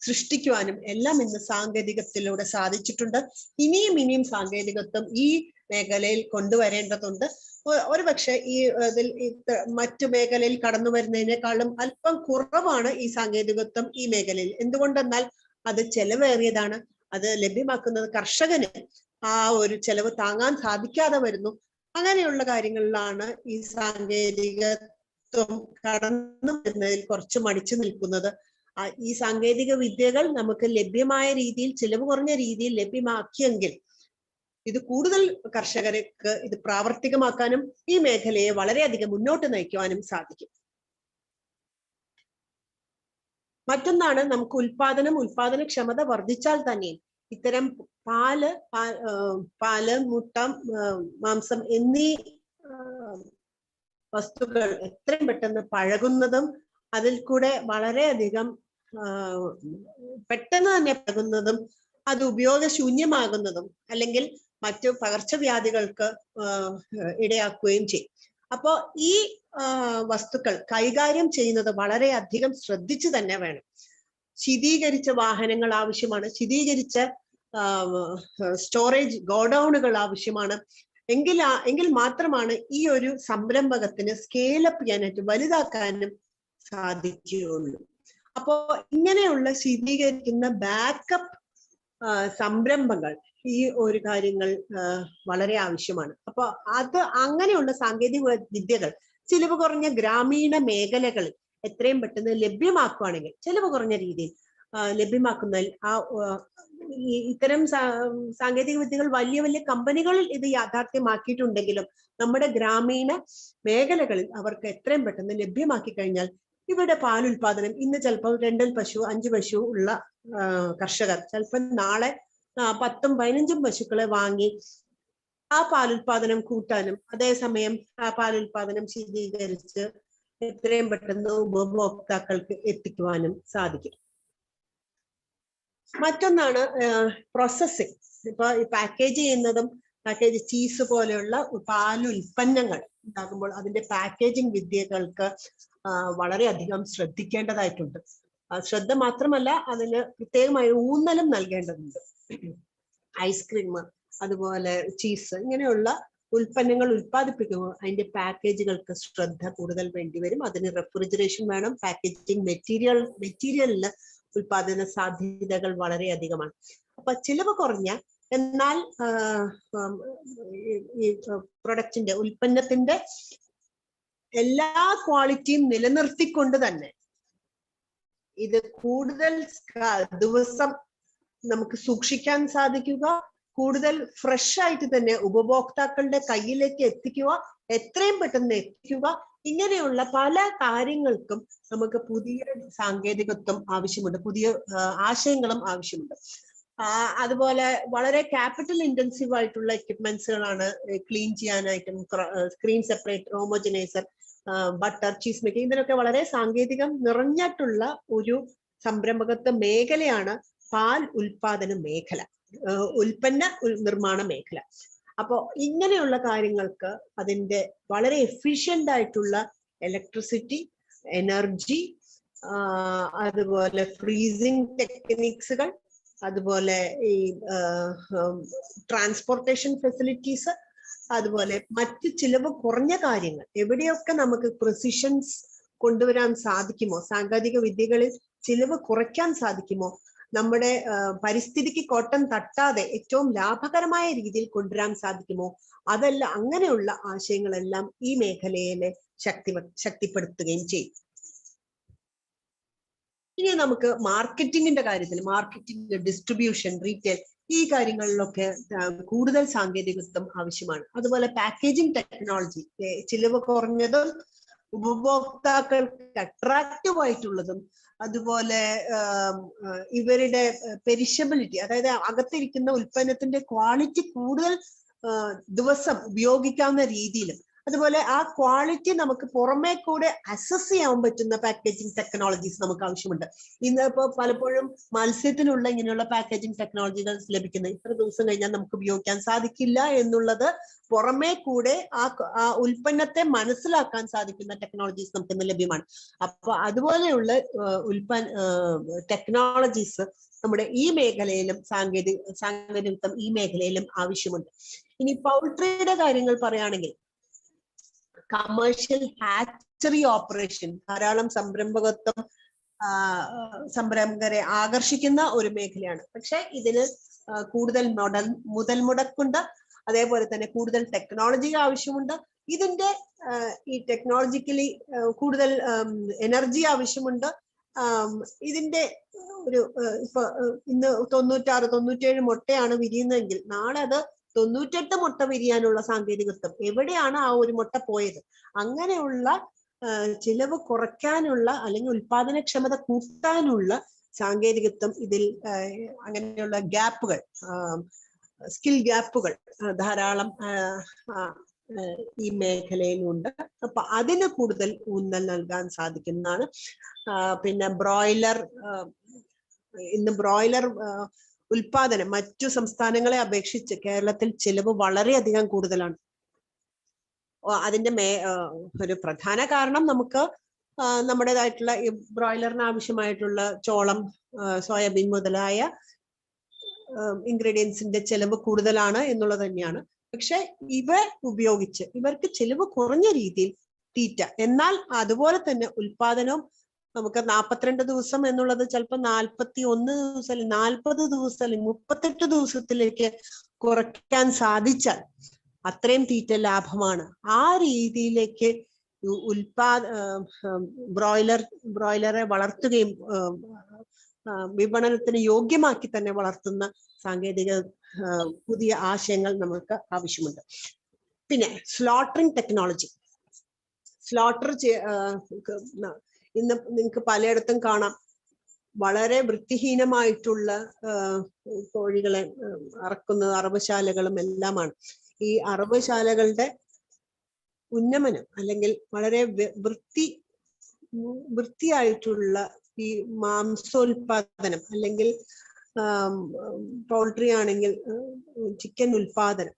സൃഷ്ടിക്കുവാനും എല്ലാം ഇന്ന് സാങ്കേതികത്തിലൂടെ സാധിച്ചിട്ടുണ്ട്. ഇനിയും സാങ്കേതികത്വം ഈ മേഖലയിൽ കൊണ്ടുവരേണ്ടതുണ്ട്. ഒരുപക്ഷെ ഈ മറ്റു മേഖലയിൽ കടന്നു വരുന്നതിനേക്കാളും അല്പം കുറവാണ് ഈ സാങ്കേതികത്വം ഈ മേഖലയിൽ. എന്തുകൊണ്ടെന്നാൽ അത് ചെലവേറിയതാണ്. അത് ലഭ്യമാക്കുന്നത് കർഷകന് ആ ഒരു ചെലവ് താങ്ങാൻ സാധിക്കാതെ വരുന്നു. അങ്ങനെയുള്ള കാര്യങ്ങളിലാണ് ഈ സാങ്കേതികത്വം കടന്നു വരുന്നതിൽ കുറച്ച് മടിച്ചു നിൽക്കുന്നത്. ഈ സാങ്കേതിക വിദ്യകൾ നമുക്ക് ലഭ്യമായ രീതിയിൽ, ചിലവ് കുറഞ്ഞ രീതിയിൽ ലഭ്യമാക്കിയെങ്കിൽ ഇത് കൂടുതൽ കർഷകർക്ക് ഇത് പ്രാവർത്തികമാക്കാനും ഈ മേഖലയെ വളരെയധികം മുന്നോട്ട് നയിക്കുവാനും സാധിക്കും. മറ്റൊന്നാണ് നമുക്ക് ഉൽപാദനക്ഷമത വർദ്ധിച്ചാൽ തന്നെ ഇത്തരം പാല്, മുട്ട, മാംസം എന്നീ വസ്തുക്കൾ എത്രയും പെട്ടെന്ന് പഴകുന്നതും അതിൽ കൂടെ വളരെയധികം പെട്ടെന്ന് തന്നെ പഴകുന്നതും അത് ഉപയോഗശൂന്യമാകുന്നതും അല്ലെങ്കിൽ മറ്റു പകർച്ചവ്യാധികൾക്ക് ഇടയാക്കുകയും ചെയ്യും. അപ്പോ ഈ വസ്തുക്കൾ കൈകാര്യം ചെയ്യുന്നത് വളരെയധികം ശ്രദ്ധിച്ചു തന്നെ വേണം. ശീതീകരിച്ച വാഹനങ്ങൾ ആവശ്യമാണ്. ശീതീകരിച്ച സ്റ്റോറേജ് ഗോഡൌണുകൾ ആവശ്യമാണ്. എങ്കിൽ മാത്രമാണ് ഈ ഒരു സംരംഭകത്തിന് സ്കെയിലപ്പ് ചെയ്യാനായിട്ട്, വലുതാക്കാനും സാധിക്കുകയുള്ളൂ. അപ്പോ ഇങ്ങനെയുള്ള ശീതീകരിക്കുന്ന ബാക്കപ്പ് സംരംഭങ്ങൾ, ഈ ഒരു കാര്യങ്ങൾ വളരെ ആവശ്യമാണ്. അപ്പൊ അങ്ങനെയുള്ള സാങ്കേതിക വിദ്യകൾ ചിലവ് കുറഞ്ഞ ഗ്രാമീണ മേഖലകളിൽ എത്രയും പെട്ടെന്ന് ലഭ്യമാക്കുകയാണെങ്കിൽ, ചിലവ് കുറഞ്ഞ രീതിയിൽ ലഭ്യമാക്കുന്നതിൽ ഇത്തരം സാങ്കേതിക വിദ്യകൾ വലിയ കമ്പനികളിൽ ഇത് യാഥാർത്ഥ്യമാക്കിയിട്ടുണ്ടെങ്കിലും നമ്മുടെ ഗ്രാമീണ മേഖലകളിൽ അവർക്ക് എത്രയും പെട്ടെന്ന് ലഭ്യമാക്കി കഴിഞ്ഞാൽ ഇവിടെ പാലുൽപാദനം ഇന്ന് ചിലപ്പോൾ 2 പശു 5 പശു ഉള്ള കർഷകർ ചിലപ്പോൾ നാളെ 10ഉം 15ഉം പശുക്കളെ വാങ്ങി ആ പാലുൽപാദനം കൂട്ടാനും അതേസമയം ആ പാലുൽപാദനം ശീതീകരിച്ച് എത്രയും പെട്ടെന്ന് ഉപഭോക്താക്കൾക്ക് എത്തിക്കുവാനും സാധിക്കും. മറ്റൊന്നാണ് പ്രോസസ്സിംഗ്. ഇപ്പൊ ഈ പാക്കേജ് ചെയ്യുന്നതും ചീസ് പോലെയുള്ള പാലുൽപ്പന്നങ്ങൾ ഉണ്ടാകുമ്പോൾ അതിന്റെ പാക്കേജിംഗ് വിദ്യകൾക്ക് വളരെയധികം ശ്രദ്ധിക്കേണ്ടതായിട്ടുണ്ട്. ശ്രദ്ധ മാത്രമല്ല, അതിന് പ്രത്യേകമായ ഊന്നലും നൽകേണ്ടതുണ്ട്. ഐസ്ക്രീം, അതുപോലെ ചീസ്, ഇങ്ങനെയുള്ള ഉൽപ്പന്നങ്ങൾ ഉൽപ്പാദിപ്പിക്കുമ്പോൾ അതിന്റെ പാക്കേജുകൾക്ക് ശ്രദ്ധ കൂടുതൽ വേണ്ടിവരും. അതിന് റെഫ്രിജറേഷൻ വേണം. പാക്കേജിംഗ് മെറ്റീരിയലിന് ഉൽപാദന സാധ്യതകൾ വളരെയധികമാണ്. അപ്പൊ ചിലവ് കുറഞ്ഞ എന്നാൽ ഈ പ്രൊഡക്റ്റിന്റെ, ഉൽപ്പന്നത്തിന്റെ എല്ലാ ക്വാളിറ്റിയും നിലനിർത്തിക്കൊണ്ട് തന്നെ ഇത് കൂടുതൽ ദിവസം നമുക്ക് സൂക്ഷിക്കാൻ സാധിക്കുക, കൂടുതൽ ഫ്രഷ് ആയിട്ട് തന്നെ ഉപഭോക്താക്കളുടെ കയ്യിലേക്ക് എത്തിക്കുക, എത്രയും പെട്ടെന്ന് എത്തിക്കുക, ഇങ്ങനെയുള്ള പല കാര്യങ്ങൾക്കും നമുക്ക് പുതിയ സാങ്കേതികത്വം ആവശ്യമുണ്ട്, പുതിയ ആശയങ്ങളും ആവശ്യമുണ്ട്. അതുപോലെ വളരെ ക്യാപിറ്റൽ ഇന്റൻസീവ് ആയിട്ടുള്ള എക്യുപ്മെന്റ്സുകളാണ് ക്ലീൻ ചെയ്യാനായിട്ടും, screen separator, homogeniser, butter, cheese making, ഇതിനൊക്കെ വളരെ സാങ്കേതികം നിറഞ്ഞിട്ടുള്ള ഒരു സംരംഭകത്വ മേഖലയാണ് പാൽ ഉൽപാദന മേഖല, ഉൽപ്പന്ന നിർമ്മാണ മേഖല. അപ്പോ ഇങ്ങനെയുള്ള കാര്യങ്ങൾക്ക് അതിന്റെ വളരെ എഫിഷ്യന്റ് ആയിട്ടുള്ള ഇലക്ട്രിസിറ്റി, എനർജി, അതുപോലെ ഫ്രീസിംഗ് ടെക്നിക്സുകൾ, അതുപോലെ ഈ ട്രാൻസ്പോർട്ടേഷൻ ഫെസിലിറ്റീസ്, അതുപോലെ മറ്റ് ചിലവ് കുറഞ്ഞ കാര്യങ്ങൾ എവിടെയൊക്കെ നമുക്ക് പ്രിസിഷൻസ് കൊണ്ടുവരാൻ സാധിക്കുമോ, സാങ്കേതിക വിദ്യകളിൽ ചിലവ് കുറയ്ക്കാൻ സാധിക്കുമോ, നമ്മുടെ പരിസ്ഥിതിക്ക് കോട്ടം തട്ടാതെ ഏറ്റവും ലാഭകരമായ രീതിയിൽ കൊണ്ടുവരാൻ സാധിക്കുമോ, അതെല്ലാം അങ്ങനെയുള്ള ആശയങ്ങളെല്ലാം ഈ മേഖലയെ ശക്തിപ്പെടുത്തുകയും ചെയ്യും. ഇനി നമുക്ക് മാർക്കറ്റിംഗിന്റെ കാര്യത്തിൽ, മാർക്കറ്റിംഗ്, ഡിസ്ട്രിബ്യൂഷൻ, റീറ്റെയിൽ, ഈ കാര്യങ്ങളിലൊക്കെ കൂടുതൽ സാങ്കേതികത്വം ആവശ്യമാണ്. അതുപോലെ പാക്കേജിംഗ് ടെക്നോളജി, ചിലവ് കുറഞ്ഞതും ഉപഭോക്താക്കൾക്ക് അട്രാക്റ്റീവ് ആയിട്ടുള്ളതും, അതുപോലെ ഇവരുടെ പെരിഷബിലിറ്റി, അതായത് അകത്തിരിക്കുന്ന ഉൽപ്പന്നത്തിന്റെ ക്വാളിറ്റി കൂടുതൽ ദിവസം ഉപയോഗിക്കാവുന്ന രീതിയിലും, അതുപോലെ ആ ക്വാളിറ്റി നമുക്ക് പുറമേ കൂടെ അസസ് ചെയ്യാൻ പറ്റുന്ന പാക്കേജിംഗ് ടെക്നോളജീസ് നമുക്ക് ആവശ്യമുണ്ട്. ഇന്ന് ഇപ്പോൾ പലപ്പോഴും മത്സ്യത്തിനുള്ള ഇങ്ങനെയുള്ള പാക്കേജിംഗ് ടെക്നോളജികൾ ലഭിക്കുന്നത് ഇത്ര ദിവസം കഴിഞ്ഞാൽ നമുക്ക് ഉപയോഗിക്കാൻ സാധിക്കില്ല എന്നുള്ളത് പുറമേ കൂടെ ആ ഉൽപ്പന്നത്തെ മനസ്സിലാക്കാൻ സാധിക്കുന്ന ടെക്നോളജീസ് നമുക്ക് ഇന്ന് ലഭ്യമാണ്. അപ്പൊ അതുപോലെയുള്ള ടെക്നോളജീസ് നമ്മുടെ ഈ മേഖലയിലും സാങ്കേതികത്വം ഈ മേഖലയിലും ആവശ്യമുണ്ട്. ഇനി പൗൾട്രിയുടെ കാര്യങ്ങൾ പറയുകയാണെങ്കിൽ, കമേഴ്ഷ്യൽ ഹാച്ചറി ഓപ്പറേഷൻ ധാരാളം സംരംഭകരെ ആകർഷിക്കുന്ന ഒരു മേഖലയാണ്. പക്ഷെ ഇതിന് കൂടുതൽ മുതൽ മുടക്കുണ്ട്, അതേപോലെ തന്നെ കൂടുതൽ ടെക്നോളജി ആവശ്യമുണ്ട്. ഇതിന്റെ ഈ ടെക്നോളജിക്കലി കൂടുതൽ എനർജി ആവശ്യമുണ്ട്. ഇതിന്റെ ഒരു ഇപ്പൊ ഇന്ന് 96-97 മുട്ടയാണ് വിരിയുന്നതെങ്കിൽ നാളെ അത് 98 മുട്ട വിരിയാനുള്ള സാങ്കേതികത്വം, എവിടെയാണ് ആ ഒരു മുട്ട പോയത്? അങ്ങനെയുള്ള ചിലവ് കുറയ്ക്കാനുള്ള അല്ലെങ്കിൽ ഉൽപാദനക്ഷമത കൂട്ടാനുള്ള സാങ്കേതികത്വം ഇതിൽ, അങ്ങനെയുള്ള ഗ്യാപ്പുകൾ, സ്കിൽ ഗ്യാപ്പുകൾ ധാരാളം ഈ മേഖലയിലുണ്ട്. അപ്പൊ അതിന് കൂടുതൽ ഊന്നൽ നൽകാൻ സാധിക്കുന്നതാണ്. പിന്നെ ഇന്ന് ബ്രോയിലർ ഉൽപാദനം മറ്റു സംസ്ഥാനങ്ങളെ അപേക്ഷിച്ച് കേരളത്തിൽ ചിലവ് വളരെയധികം കൂടുതലാണ്. അതിന്റെ ഒരു പ്രധാന കാരണം നമുക്ക് നമ്മുടേതായിട്ടുള്ള ഈ ബ്രോയിലറിന് ആവശ്യമായിട്ടുള്ള ചോളം, സോയാബീൻ മുതലായ ഇൻഗ്രീഡിയൻസിന്റെ ചെലവ് കൂടുതലാണ് എന്നുള്ളത് തന്നെയാണ്. പക്ഷെ ഇവ ഉപയോഗിച്ച് ഇവർക്ക് ചെലവ് കുറഞ്ഞ രീതിയിൽ തീറ്റ, എന്നാൽ അതുപോലെ തന്നെ ഉൽപാദനവും നമുക്ക് 42 ദിവസം എന്നുള്ളത് ചിലപ്പോൾ 41 ദിവസം, 40 ദിവസം, 38 ദിവസത്തിലേക്ക് കുറയ്ക്കാൻ സാധിച്ചാൽ അത്രയും ലാഭമാണ്. ആ രീതിയിലേക്ക് ബ്രോയിലറെ വളർത്തുകയും വിപണനത്തിന് യോഗ്യമാക്കി തന്നെ വളർത്തുന്ന സാങ്കേതിക പുതിയ ആശയങ്ങൾ നമുക്ക് ആവശ്യമുണ്ട്. പിന്നെ സ്ലോട്ടറിംഗ് ടെക്നോളജി. സ്ലോട്ടർ ഇന്ന് നിങ്ങൾക്ക് പലയിടത്തും കാണാം, വളരെ വൃത്തിഹീനമായിട്ടുള്ള കോഴികളെ അറക്കുന്ന അറവുശാലകളും എല്ലാമാണ്. ഈ അറവുശാലകളുടെ ഉന്നമനം അല്ലെങ്കിൽ വളരെ വൃത്തിയായിട്ടുള്ള ഈ മാംസോൽപാദനം അല്ലെങ്കിൽ പൗൾട്രി ആണെങ്കിൽ ചിക്കൻ ഉൽപാദനം,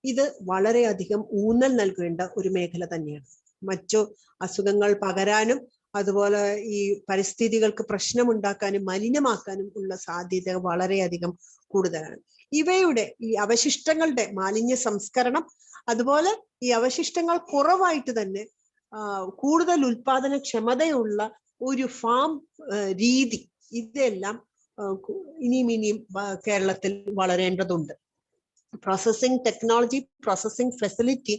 ഇത് വളരെയധികം ഊന്നൽ നൽകേണ്ട ഒരു മേഖല തന്നെയാണ്. മറ്റു അസുഖങ്ങൾ പകരാനും അതുപോലെ ഈ പരിസ്ഥിതികൾക്ക് പ്രശ്നമുണ്ടാക്കാനും മലിനമാക്കാനും ഉള്ള സാധ്യത വളരെയധികം കൂടുതലാണ്. ഇവയുടെ ഈ അവശിഷ്ടങ്ങളുടെ മാലിന്യ സംസ്കരണം, അതുപോലെ ഈ അവശിഷ്ടങ്ങൾ കുറവായിട്ട് തന്നെ കൂടുതൽ ഉൽപാദനക്ഷമതയുള്ള ഒരു ഫാം രീതി, ഇതെല്ലാം ഇനിയും കേരളത്തിൽ വളരേണ്ടതുണ്ട്. പ്രോസസ്സിംഗ് ടെക്നോളജി, പ്രോസസ്സിംഗ് ഫെസിലിറ്റി,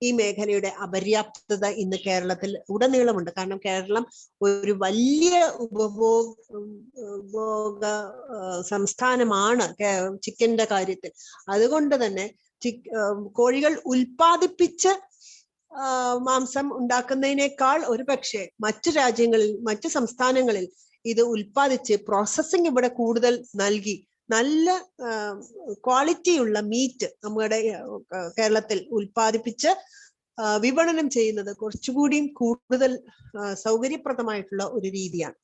ഈ മേഖലയുടെ അപര്യാപ്തത ഇന്ന് കേരളത്തിൽ ഉടനീളമുണ്ട്. കാരണം കേരളം ഒരു വലിയ ഉപഭോഗ സംസ്ഥാനമാണ് ചിക്കന്റെ കാര്യത്തിൽ. അതുകൊണ്ട് തന്നെ കോഴികൾ ഉൽപ്പാദിപ്പിച്ച് മാംസം ഉണ്ടാക്കുന്നതിനേക്കാൾ ഒരു പക്ഷേ മറ്റു രാജ്യങ്ങളിൽ, മറ്റു സംസ്ഥാനങ്ങളിൽ ഇത് ഉൽപ്പാദിച്ച് പ്രോസസ്സിംഗ് ഇവിടെ കൂടുതൽ നൽകി നല്ല ക്വാളിറ്റിയുള്ള മീറ്റ് നമ്മുടെ കേരളത്തിൽ ഉൽപ്പാദിപ്പിച്ച് വിപണനം ചെയ്യുന്നത് കുറച്ചുകൂടിയും കൂടുതൽ സൗകര്യപ്രദമായിട്ടുള്ള ഒരു രീതിയാണ്.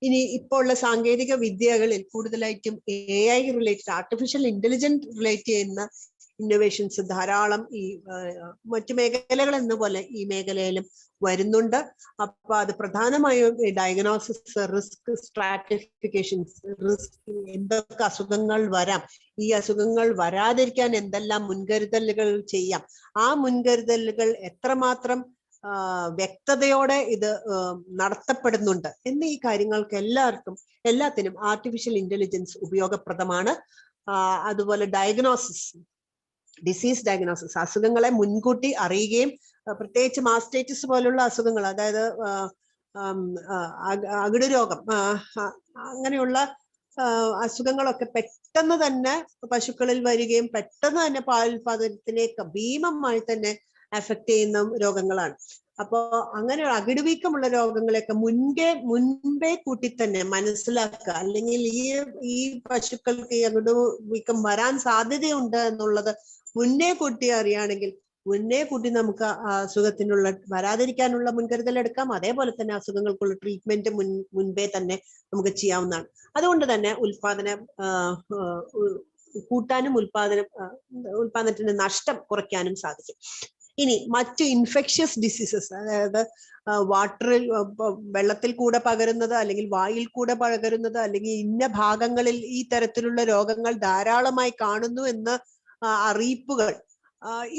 ഇനി ഇപ്പോൾ ഉള്ള സാങ്കേതിക വിദ്യകളിൽ കൂടുതലായിട്ടും AI related, artificial intelligence relate ചെയ്യുന്ന ഇന്നോവേഷൻസ് ധാരാളം ഈ മറ്റു മേഖലകൾ എന്ന പോലെ ഈ മേഖലയിലും വരുന്നുണ്ട്. അപ്പൊ അത് പ്രധാനമായും ഡയഗ്നോസിസ്, റിസ്ക് സ്ട്രാറ്റിഫിക്കേഷൻസ്, റിസ്ക് എന്തൊക്കെ അസുഖങ്ങൾ വരാം, ഈ അസുഖങ്ങൾ വരാതിരിക്കാൻ എന്തെല്ലാം മുൻകരുതലുകൾ ചെയ്യാം, ആ മുൻകരുതലുകൾ എത്രമാത്രം വ്യക്തതയോടെ ഇത് നടത്തപ്പെടുന്നുണ്ട് എന്നീ കാര്യങ്ങൾക്ക് എല്ലാത്തിനും ആർട്ടിഫിഷ്യൽ ഇന്റലിജൻസ് ഉപയോഗപ്രദമാണ്. അതുപോലെ ഡയഗ്നോസിസ്, ഡിസീസ് ഡയഗ്നോസിസ്, അസുഖങ്ങളെ മുൻകൂട്ടി അറിയുകയും പ്രത്യേകിച്ച് മാസ്റ്റൈറ്റിസ് പോലുള്ള അസുഖങ്ങൾ, അതായത് അകിട് രോഗം, അങ്ങനെയുള്ള അസുഖങ്ങളൊക്കെ പെട്ടെന്ന് തന്നെ പശുക്കളിൽ വരികയും പെട്ടെന്ന് തന്നെ പാലുൽപാദനത്തിനെ ഭീമമായി തന്നെ എഫക്ട് ചെയ്യുന്ന രോഗങ്ങളാണ്. അപ്പോ അങ്ങനെ അകിടുവീക്കമുള്ള രോഗങ്ങളെയൊക്കെ മുൻപേ കൂട്ടി തന്നെ മനസ്സിലാക്കുക, അല്ലെങ്കിൽ ഈ പശുക്കൾക്ക് ഈ അകിടുവീക്കം വരാൻ സാധ്യതയുണ്ട് എന്നുള്ളത് മുന്നേ കൂട്ടി അറിയുകയാണെങ്കിൽ മുന്നേ കൂട്ടി നമുക്ക് അസുഖത്തിനുള്ള വരാതിരിക്കാനുള്ള മുൻകരുതൽ എടുക്കാം. അതേപോലെ തന്നെ അസുഖങ്ങൾക്കുള്ള ട്രീറ്റ്മെന്റ് മുൻപേ തന്നെ നമുക്ക് ചെയ്യാവുന്നതാണ്. അതുകൊണ്ട് തന്നെ ഉൽപാദനം കൂട്ടാനും ഉൽപാദനത്തിന്റെ നഷ്ടം കുറയ്ക്കാനും സാധിക്കും. ഇനി മറ്റ് ഇൻഫെക്ഷ്യസ് ഡിസീസസ്, അതായത് വാട്ടറിൽ, വെള്ളത്തിൽ കൂടെ പകരുന്നത്, അല്ലെങ്കിൽ വായിൽ കൂടെ പകരുന്നത്, അല്ലെങ്കിൽ ഇന്ന ഭാഗങ്ങളിൽ ഈ തരത്തിലുള്ള രോഗങ്ങൾ ധാരാളമായി കാണുന്നു എന്ന അറിയിപ്പുകൾ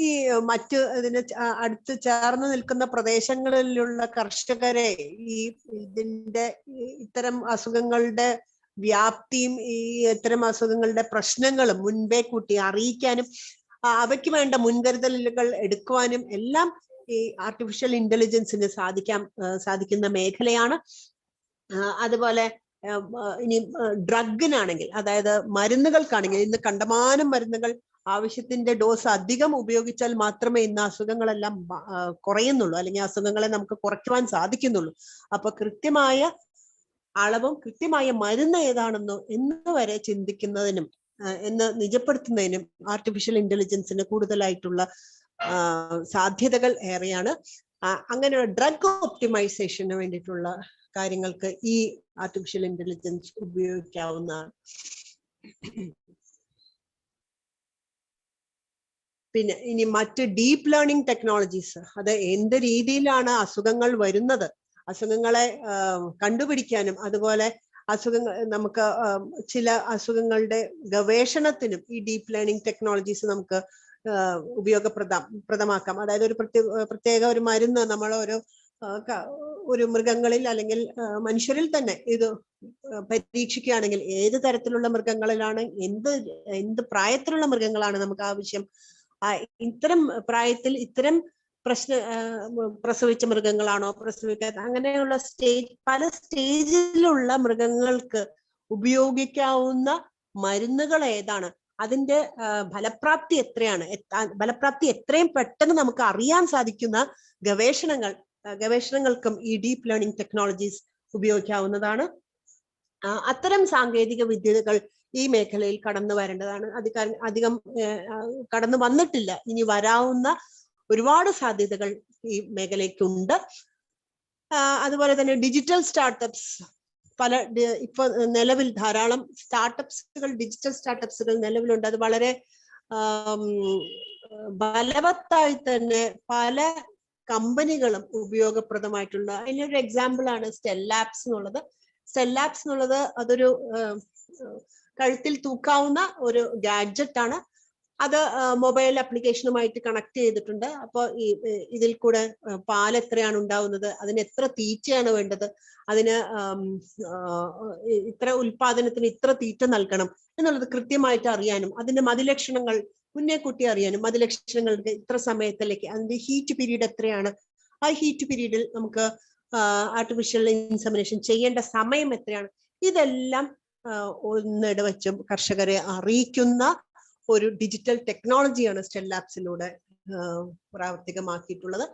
ഈ മറ്റ് ഇതിന് അടുത്ത് ചേർന്ന് നിൽക്കുന്ന പ്രദേശങ്ങളിലുള്ള കർഷകരെ ഇത്തരം അസുഖങ്ങളുടെ വ്യാപ്തിയും ഇത്തരം അസുഖങ്ങളുടെ പ്രശ്നങ്ങളും മുൻപേ കൂട്ടി അറിയിക്കാനും അവയ്ക്ക് വേണ്ട മുൻകരുതലുകൾ എടുക്കുവാനും എല്ലാം ഈ ആർട്ടിഫിഷ്യൽ ഇന്റലിജൻസിന് സാധിക്കുന്ന മേഖലയാണ്. അതുപോലെ ഇനി ഡ്രഗിനാണെങ്കിൽ, അതായത് മരുന്നുകൾക്കാണെങ്കിൽ, ഇന്ന് കണ്ടമാനം മരുന്നുകൾ ആവശ്യത്തിന്റെ ഡോസ് അധികം ഉപയോഗിച്ചാൽ മാത്രമേ ഇന്ന് അസുഖങ്ങളെല്ലാം കുറയുന്നുള്ളൂ, അല്ലെങ്കിൽ അസുഖങ്ങളെ നമുക്ക് കുറയ്ക്കുവാൻ സാധിക്കുന്നുള്ളൂ. അപ്പൊ കൃത്യമായ അളവും കൃത്യമായ മരുന്ന് ഏതാണെന്നോ എന്ന് വരെ ചിന്തിക്കുന്നതിനും എന്ന് നിജപ്പെടുത്തുന്നതിനും ആർട്ടിഫിഷ്യൽ ഇന്റലിജൻസിന് കൂടുതലായിട്ടുള്ള സാധ്യതകൾ ഏറെയാണ്. അങ്ങനെയുള്ള ഡ്രഗ് ഒപ്റ്റിമൈസേഷന് വേണ്ടിയിട്ടുള്ള കാര്യങ്ങൾക്ക് ഈ ആർട്ടിഫിഷ്യൽ ഇന്റലിജൻസ് ഉപയോഗിക്കാവുന്നതാണ്. പിന്നെ ഇനി മറ്റ് ഡീപ്പ് ലേണിംഗ് ടെക്നോളജീസ്, അത് എന്ത് രീതിയിലാണ് അസുഖങ്ങൾ വരുന്നത്, അസുഖങ്ങളെ കണ്ടുപിടിക്കാനും അതുപോലെ നമുക്ക് ചില അസുഖങ്ങളുടെ ഗവേഷണത്തിനും ഈ ഡീപ്പ് ലേണിംഗ് ടെക്നോളജീസ് നമുക്ക് ഉപയോഗപ്രദമാക്കാം. അതായത് ഒരു പ്രത്യേക ഒരു മരുന്ന് നമ്മൾ ഒരു മൃഗങ്ങളിൽ അല്ലെങ്കിൽ മനുഷ്യരിൽ തന്നെ ഇത് പരീക്ഷിക്കുകയാണെങ്കിൽ ഏത് തരത്തിലുള്ള മൃഗങ്ങളിലാണ്, എന്ത് പ്രായത്തിലുള്ള മൃഗങ്ങളാണ് നമുക്ക് ആവശ്യം, ഇത്തരം പ്രായത്തിൽ ഇത്തരം പ്രസവിച്ച മൃഗങ്ങളാണോ, പ്രസവിക്കാത്ത, അങ്ങനെയുള്ള പല സ്റ്റേജിലുള്ള മൃഗങ്ങൾക്ക് ഉപയോഗിക്കാവുന്ന മരുന്നുകൾ ഏതാണ്, അതിന്റെ ഫലപ്രാപ്തി എത്രയാണ്, ഫലപ്രാപ്തി എത്രയും പെട്ടെന്ന് നമുക്ക് അറിയാൻ സാധിക്കുന്ന ഗവേഷണങ്ങൾക്കും ഈ ഡീപ്പ് ലേണിംഗ് ടെക്നോളജീസ് ഉപയോഗിക്കാവുന്നതാണ്. അത്തരം സാങ്കേതിക വിദ്യകൾ ഈ മേഖലയിൽ കടന്നു വരേണ്ടതാണ്. അധികം കടന്നു വന്നിട്ടില്ല, ഇനി വരാവുന്ന ഒരുപാട് സാധ്യതകൾ ഈ മേഖലയ്ക്കുണ്ട്. അതുപോലെ തന്നെ ഡിജിറ്റൽ സ്റ്റാർട്ടപ്സ്, ഇപ്പൊ നിലവിൽ ധാരാളം ഡിജിറ്റൽ സ്റ്റാർട്ടപ്സുകൾ നിലവിലുണ്ട്. അത് വളരെ ബലവത്തായി തന്നെ പല കമ്പനികളും ഉപയോഗപ്രദമായിട്ടുള്ള അതിനൊരു എക്സാമ്പിൾ ആണ് സ്റ്റെല്ലാപ്സ് എന്നുള്ളത്. അതൊരു കഴുത്തിൽ തൂക്കാവുന്ന ഒരു ഗാഡ്ജറ്റ് ആണ്. അത് മൊബൈൽ ആപ്ലിക്കേഷനുമായിട്ട് കണക്ട് ചെയ്തിട്ടുണ്ട്. അപ്പോൾ ഇതിൽ കൂടെ പാൽ എത്രയാണ് ഉണ്ടാവുന്നത്, അതിന് എത്ര തീറ്റയാണ് വേണ്ടത്, അതിന് ഇത്ര ഉൽപാദനത്തിന് ഇത്ര തീറ്റ നൽകണം എന്നുള്ളത് കൃത്യമായിട്ട് അറിയാനും അതിന്റെ മതിലക്ഷണങ്ങൾ മുന്നേ കൂട്ടി അറിയാനും മതലക്ഷണങ്ങൾക്ക് ഇത്ര സമയത്തിലേക്ക് അതിന്റെ ഹീറ്റ് പീരീഡ് എത്രയാണ്, ആ ഹീറ്റ് പീരീഡിൽ നമുക്ക് ആർട്ടിഫിഷ്യൽ ഇൻസെമിനേഷൻ ചെയ്യേണ്ട സമയം എത്രയാണ്, ഇതെല്ലാം ഒന്നിട വെച്ചും കർഷകരെ അറിയിക്കുന്ന ഒരു ഡിജിറ്റൽ ടെക്നോളജിയാണ് സ്റ്റെൽ ലാബ്സിലൂടെ പ്രാവർത്തികമാക്കിയിട്ടുള്ളത്.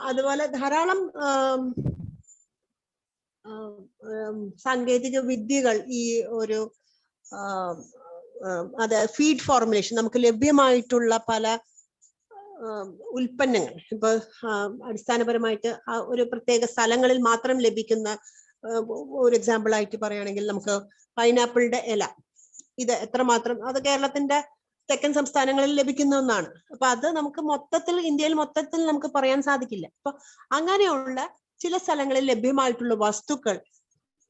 അതുപോലെ ധാരാളം സാങ്കേതിക വിദ്യകൾ ഈ ഒരു അത് ഫീഡ് ഫോർമുലേഷൻ നമുക്ക് ലഭ്യമായിട്ടുള്ള പല ഉൽപ്പന്നങ്ങൾ ഇപ്പൊ അടിസ്ഥാനപരമായിട്ട് ഒരു പ്രത്യേക സ്ഥലങ്ങളിൽ മാത്രം ലഭിക്കുന്ന ഒരു എക്സാമ്പിൾ ആയിട്ട് പറയുകയാണെങ്കിൽ നമുക്ക് പൈനാപ്പിളിന്റെ ഇല, ഇത് എത്രമാത്രം അത് കേരളത്തിന്റെ തെക്കൻ സംസ്ഥാനങ്ങളിൽ ലഭിക്കുന്ന ഒന്നാണ്. അപ്പൊ അത് നമുക്ക് മൊത്തത്തിൽ ഇന്ത്യയിൽ മൊത്തത്തിൽ നമുക്ക് പറയാൻ സാധിക്കില്ല. അപ്പൊ അങ്ങനെയുള്ള ചില സ്ഥലങ്ങളിൽ ലഭ്യമായിട്ടുള്ള വസ്തുക്കൾ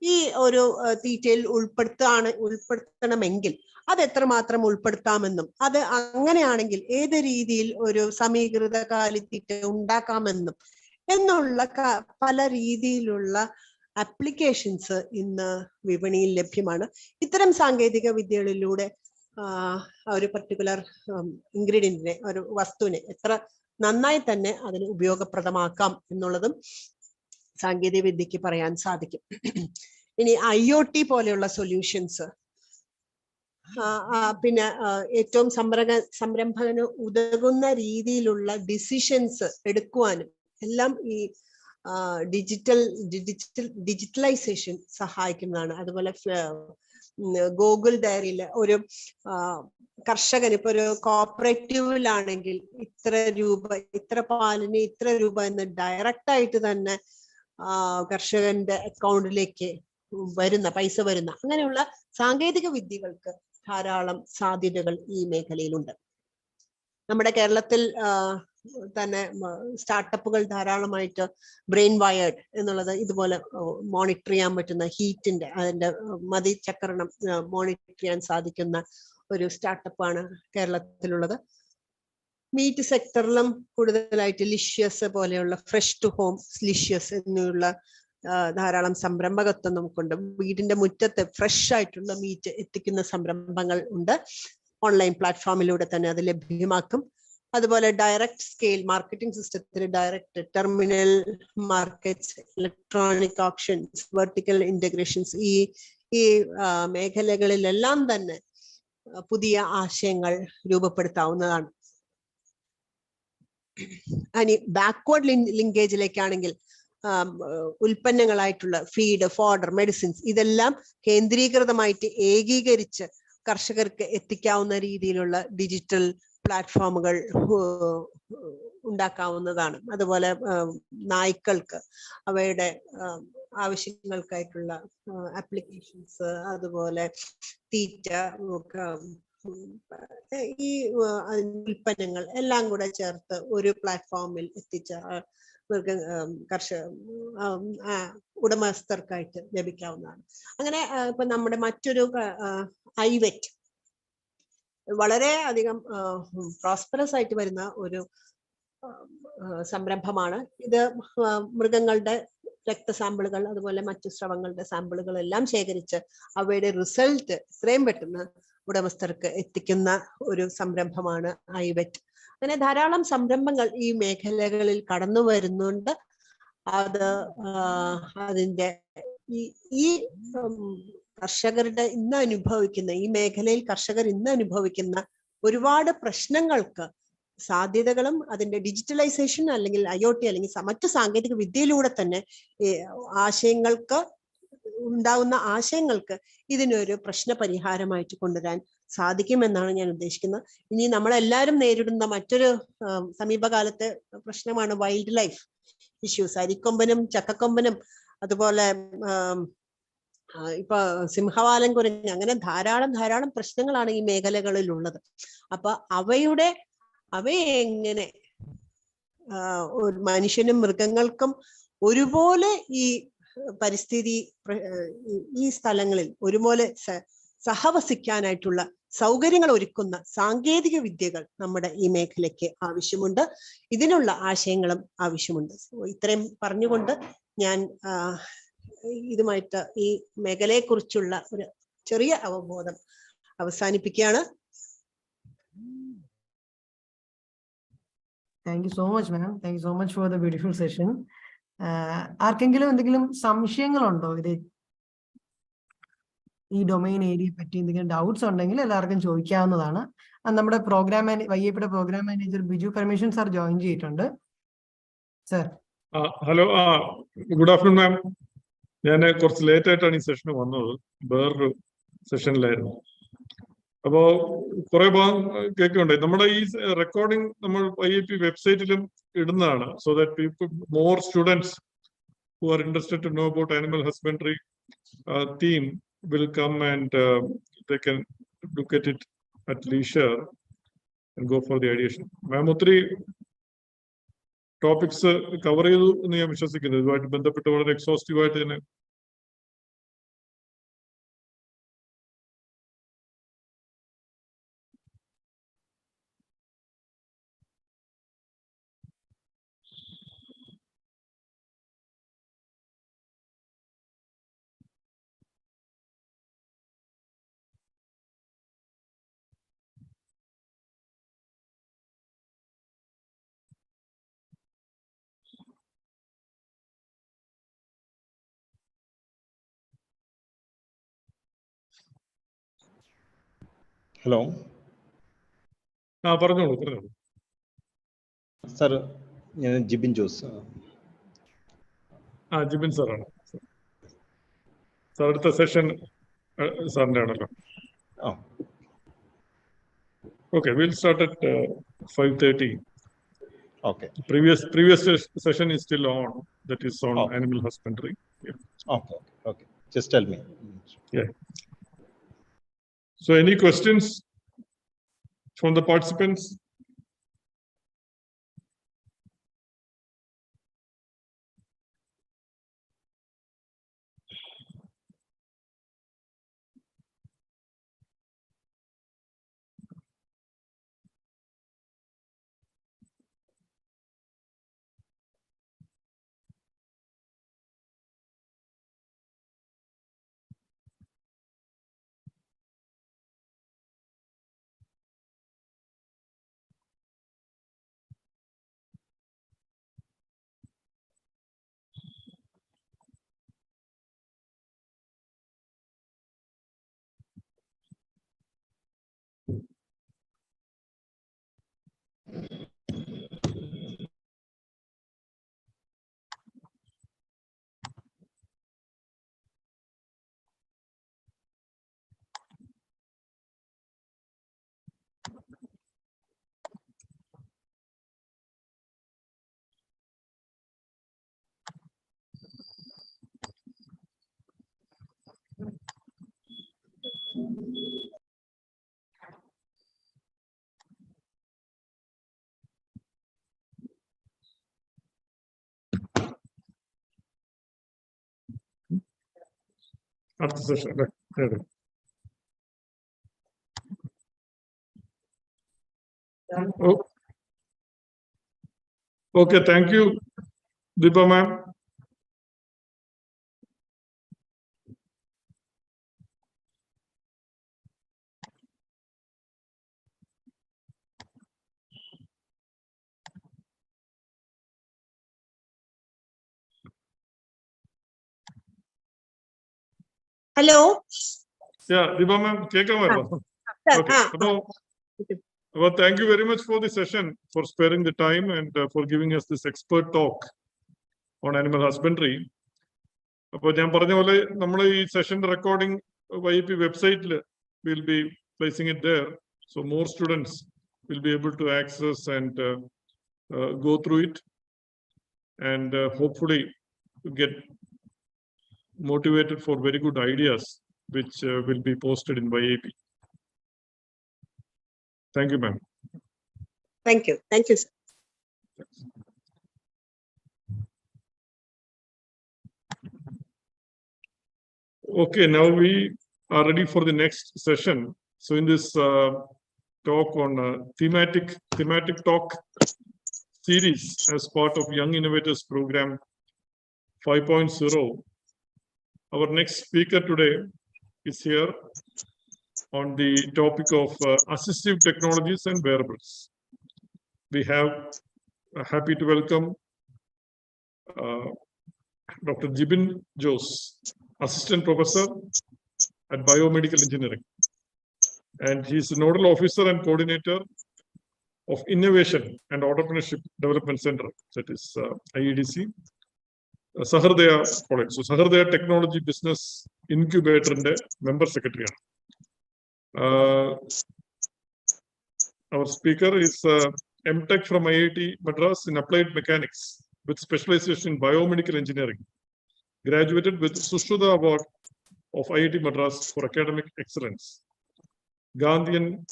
ഈ ഒരു തീറ്റയിൽ ഉൾപ്പെടുത്തണമെങ്കിൽ അത് എത്രമാത്രം ഉൾപ്പെടുത്താമെന്നും അത് അങ്ങനെയാണെങ്കിൽ ഏത് രീതിയിൽ ഒരു സമീകൃത കാലിത്തീറ്റ ഉണ്ടാക്കാമെന്നും എന്നുള്ള പല രീതിയിലുള്ള ആപ്ലിക്കേഷൻസ് ഇന്ന് വിപണിയിൽ ലഭ്യമാണ്. ഇത്തരം സാങ്കേതിക വിദ്യകളിലൂടെ ഒരു പർട്ടിക്കുലർ ഇൻഗ്രീഡിയന്റിനെ, ഒരു വസ്തുവിനെ എത്ര നന്നായി തന്നെ അതിന് ഉപയോഗപ്രദമാക്കാം എന്നുള്ളതും സാങ്കേതിക വിദ്യക്ക് പറയാൻ സാധിക്കും. ഇനി IoT പോലെയുള്ള സൊല്യൂഷൻസ്, പിന്നെ ഏറ്റവും സംരംഭകന് ഉതകുന്ന രീതിയിലുള്ള ഡിസിഷൻസ് എടുക്കുവാനും എല്ലാം ഈ ഡിജിറ്റലൈസേഷൻ സഹായിക്കുന്നതാണ്. അതുപോലെ ഗൂഗിൾ ഡയറിയില് ഒരു കർഷകൻ ഇപ്പൊ ഒരു കോപ്പറേറ്റീവിലാണെങ്കിൽ ഇത്ര പാലിന് ഇത്ര രൂപ എന്ന് ഡയറക്റ്റ് ആയിട്ട് തന്നെ കർഷകന്റെ അക്കൗണ്ടിലേക്ക് പൈസ വരുന്ന അങ്ങനെയുള്ള സാങ്കേതിക വിദ്യകൾക്ക് ധാരാളം സാധ്യതകൾ ഈ മേഖലയിലുണ്ട്. നമ്മുടെ കേരളത്തിൽ തന്നെ സ്റ്റാർട്ടപ്പുകൾ ധാരാളമായിട്ട് ബ്രെയിൻ വയേർഡ് എന്നുള്ളത് ഇതുപോലെ മോണിറ്റർ ചെയ്യാൻ പറ്റുന്ന ഹീറ്റിന്റെ അതിന്റെ മതിചക്രണം മോണിറ്റർ ചെയ്യാൻ സാധിക്കുന്ന ഒരു സ്റ്റാർട്ടപ്പാണ് കേരളത്തിലുള്ളത്. മീറ്റ് സെക്ടറിലും കൂടുതലായിട്ട് ലിഷ്യസ് പോലെയുള്ള ഫ്രഷ് ടു ഹോം ലിഷ്യസ് എന്നുള്ള ധാരാളം സംരംഭകത്വം നമുക്കുണ്ട്. വീടിന്റെ മുറ്റത്ത് ഫ്രഷ് ആയിട്ടുള്ള മീറ്റ് എത്തിക്കുന്ന സംരംഭങ്ങൾ ഉണ്ട്. ഓൺലൈൻ പ്ലാറ്റ്ഫോമിലൂടെ തന്നെ അത് ലഭ്യമാക്കും. അതുപോലെ ഡയറക്റ്റ് സ്കെയിൽ മാർക്കറ്റിംഗ് സിസ്റ്റത്തിൽ direct terminal markets, electronic options, vertical integrations, ഈ മേഖലകളിലെല്ലാം തന്നെ പുതിയ ആശയങ്ങൾ രൂപപ്പെടുത്താവുന്നതാണ്. ഇനി ബാക്ക്വേർഡ് ലിങ്കേജിലേക്കാണെങ്കിൽ ഉൽപ്പന്നങ്ങളായിട്ടുള്ള ഫീഡ്, ഫോഡർ, മെഡിസിൻസ് ഇതെല്ലാം കേന്ദ്രീകൃതമായിട്ട് ഏകീകരിച്ച് കർഷകർക്ക് എത്തിക്കാവുന്ന രീതിയിലുള്ള ഡിജിറ്റൽ പ്ലാറ്റ്ഫോമുകൾ ഉണ്ടാക്കാവുന്നതാണ്. അതുപോലെ നായ്ക്കൾക്ക് അവയുടെ ആവശ്യങ്ങൾക്കായിട്ടുള്ള ആപ്ലിക്കേഷൻസ്, അതുപോലെ തീറ്റ, ഈ ഉൽപ്പന്നങ്ങൾ എല്ലാം കൂടെ ചേർത്ത് ഒരു പ്ലാറ്റ്ഫോമിൽ എത്തിച്ച ഉടമസ്ഥർക്കായിട്ട് ലഭിക്കാവുന്നതാണ്. അങ്ങനെ ഇപ്പൊ നമ്മുടെ മറ്റൊരു YIP വളരെ അധികം പ്രോസ്പെറസ് ആയിട്ട് വരുന്ന ഒരു സംരംഭമാണ്. ഇത് മൃഗങ്ങളുടെ രക്തസാമ്പിളുകൾ അതുപോലെ മറ്റു സ്രവങ്ങളുടെ സാമ്പിളുകൾ എല്ലാം ശേഖരിച്ച് അവയുടെ റിസൾട്ട് എത്രയും പെട്ടെന്ന് ഉടമസ്ഥർക്ക് എത്തിക്കുന്ന ഒരു സംരംഭമാണ് YIP. അങ്ങനെ ധാരാളം സംരംഭങ്ങൾ ഈ മേഖലകളിൽ കടന്നു വരുന്നുണ്ട്. അത് അതിന്റെ ഈ കർഷകരുടെ ഇന്ന് അനുഭവിക്കുന്ന ഈ മേഖലയിൽ കർഷകർ ഇന്ന് അനുഭവിക്കുന്ന ഒരുപാട് പ്രശ്നങ്ങൾക്ക് സാധ്യതകളും അതിന്റെ ഡിജിറ്റലൈസേഷൻ അല്ലെങ്കിൽ IoT അല്ലെങ്കിൽ മറ്റു സാങ്കേതിക വിദ്യയിലൂടെ തന്നെ ആശയങ്ങൾക്ക് ഉണ്ടാകുന്ന ആശയങ്ങൾക്ക് ഇതിനൊരു പ്രശ്ന പരിഹാരമായിട്ട് കൊണ്ടുവരാൻ സാധിക്കുമെന്നാണ് ഞാൻ ഉദ്ദേശിക്കുന്നത്. ഇനി നമ്മളെല്ലാവരും നേരിടുന്ന മറ്റൊരു സമീപകാലത്തെ പ്രശ്നമാണ് വൈൽഡ് ലൈഫ് ഇഷ്യൂസ്. അരിക്കൊമ്പനും ചക്കക്കൊമ്പനും അതുപോലെ ഇപ്പൊ സിംഹവാലൻ കുരങ്ങ്, അങ്ങനെ ധാരാളം പ്രശ്നങ്ങളാണ് ഈ മേഖലകളിൽ ഉള്ളത്. അപ്പൊ അവയെ എങ്ങനെ മനുഷ്യനും മൃഗങ്ങൾക്കും ഒരുപോലെ ഈ പരിസ്ഥിതി ഈ സ്ഥലങ്ങളിൽ ഒരുപോലെ സഹവസിക്കാനായിട്ടുള്ള സൗകര്യങ്ങൾ ഒരുക്കുന്ന സാങ്കേതിക വിദ്യകൾ നമ്മുടെ ഈ മേഖലയ്ക്ക് ആവശ്യമുണ്ട്. ഇതിനുള്ള ആശയങ്ങളും ആവശ്യമുണ്ട്. ഇത്രയും പറഞ്ഞുകൊണ്ട് ഞാൻ ഇതുമായിട്ട് ഈ മേഖലയെക്കുറിച്ചുള്ള ഒരു ചെറിയ അവബോധം അവസാനിപ്പിക്കുകയാണ്. Thank you so much, ma'am. Thank you so much for the beautiful session. ആർക്കെങ്കിലും എന്തെങ്കിലും സംശയങ്ങളുണ്ടോ ഇത് ഈ ഡൊമൈൻ ഏരിയയെ പറ്റി എന്തെങ്കിലും ഡൗട്ട്സ് ഉണ്ടെങ്കിൽ എല്ലാവർക്കും ചോദിക്കാവുന്നതാണ്. നമ്മുടെ പ്രോഗ്രാം YIPയുടെ programme manager Biju Parameswaran sir join ചെയ്തിട്ടുണ്ട്. Sir. Hello, good afternoon ma'am. ഞാൻ കുറച്ച് ലേറ്റ് ആയിട്ടാണ് ഈ സെഷന് വന്നത്, വേറൊരു സെഷനിലായിരുന്നു. അപ്പോ കുറെ ഭാഗം കേൾക്കുന്നുണ്ട്. നമ്മുടെ ഈ റെക്കോർഡിംഗ് നമ്മൾ YIP വെബ്സൈറ്റിലും ഇടുന്നതാണ്, so that people, more students who are interested to know about animal husbandry theme will come and they can look at it at leisure and go for the ideation. മാം ഒത്തിരി topics cover ചെയ്തു എന്ന് ഞാൻ വിശ്വസിക്കുന്നു. ഇതുമായിട്ട് ബന്ധപ്പെട്ട് വളരെ exhaustive ആയിട്ട് തന്നെ. ഹലോ. പറഞ്ഞോളൂ. സാർ, ഞാൻ ജിബിൻ ജോസ്. ജിബിൻ സാറാണ്. സാർ അടുത്ത സെഷൻ സാറിൻ്റെ ആണല്ലോ. Okay, will start at 5:30. Okay. Previous session is still on. That is on animal husbandry. Yeah. Okay. Just tell me. Yeah. So, any questions from the participants? After session. Oh. Okay, thank you, Deepa ma'am. Hello. Yeah, Deepa ma'am, okay. Well, thank you very much for the session, for sparing the time and for giving us this expert talk on animal husbandry. അപ്പോൾ ഞാൻ പറഞ്ഞ പോലെ നമ്മൾ ഈ സെഷന്റെ recording YIP വെബ്സൈറ്റിൽ will be placing it there, so more students will be able to access and go through it and hopefully get motivated for very good ideas which will be posted in YIP. Thank you, ma'am. Thank you, sir. Okay, now we are ready for the next session. So in this talk on thematic talk series as part of Young Innovators Program 5.0, our next speaker today is here on the topic of assistive technologies and wearables. We have happy to welcome Dr. Jibin Jose, Assistant Professor at Biomedical Engineering. And he's the Nodal Officer and Coordinator of Innovation and Entrepreneurship Development Center, that is IEDC, Sahardaya College. So Sahardaya Technology Business Incubator and Member Secretary. Our speaker is MTech from IIT Madras in Applied Mechanics with specialization in Biomedical Engineering. Graduated with Sushruta Award of IIT Madras for Academic Excellence. Gandhian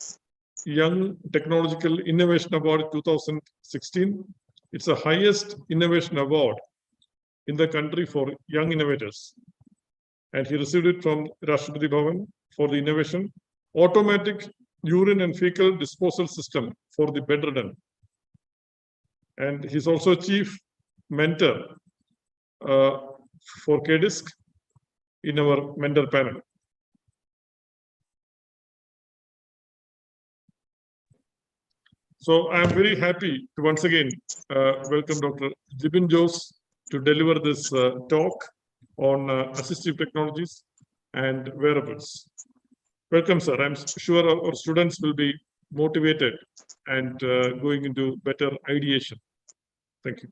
Young Technological Innovation Award 2016. It's the highest innovation award in the country for young innovators. And he received it from Rashtrapati Bhavan for the innovation. Automatic urine and fecal disposal system for the bedridden. And he's also chief mentor for KDISC in our mentor panel. So I'm very happy to once again welcome Dr. Jibin Jose to deliver this talk on assistive technologies and wearables. Welcome, sir. I'm sure our students will be motivated and going into better ideation. Thank you.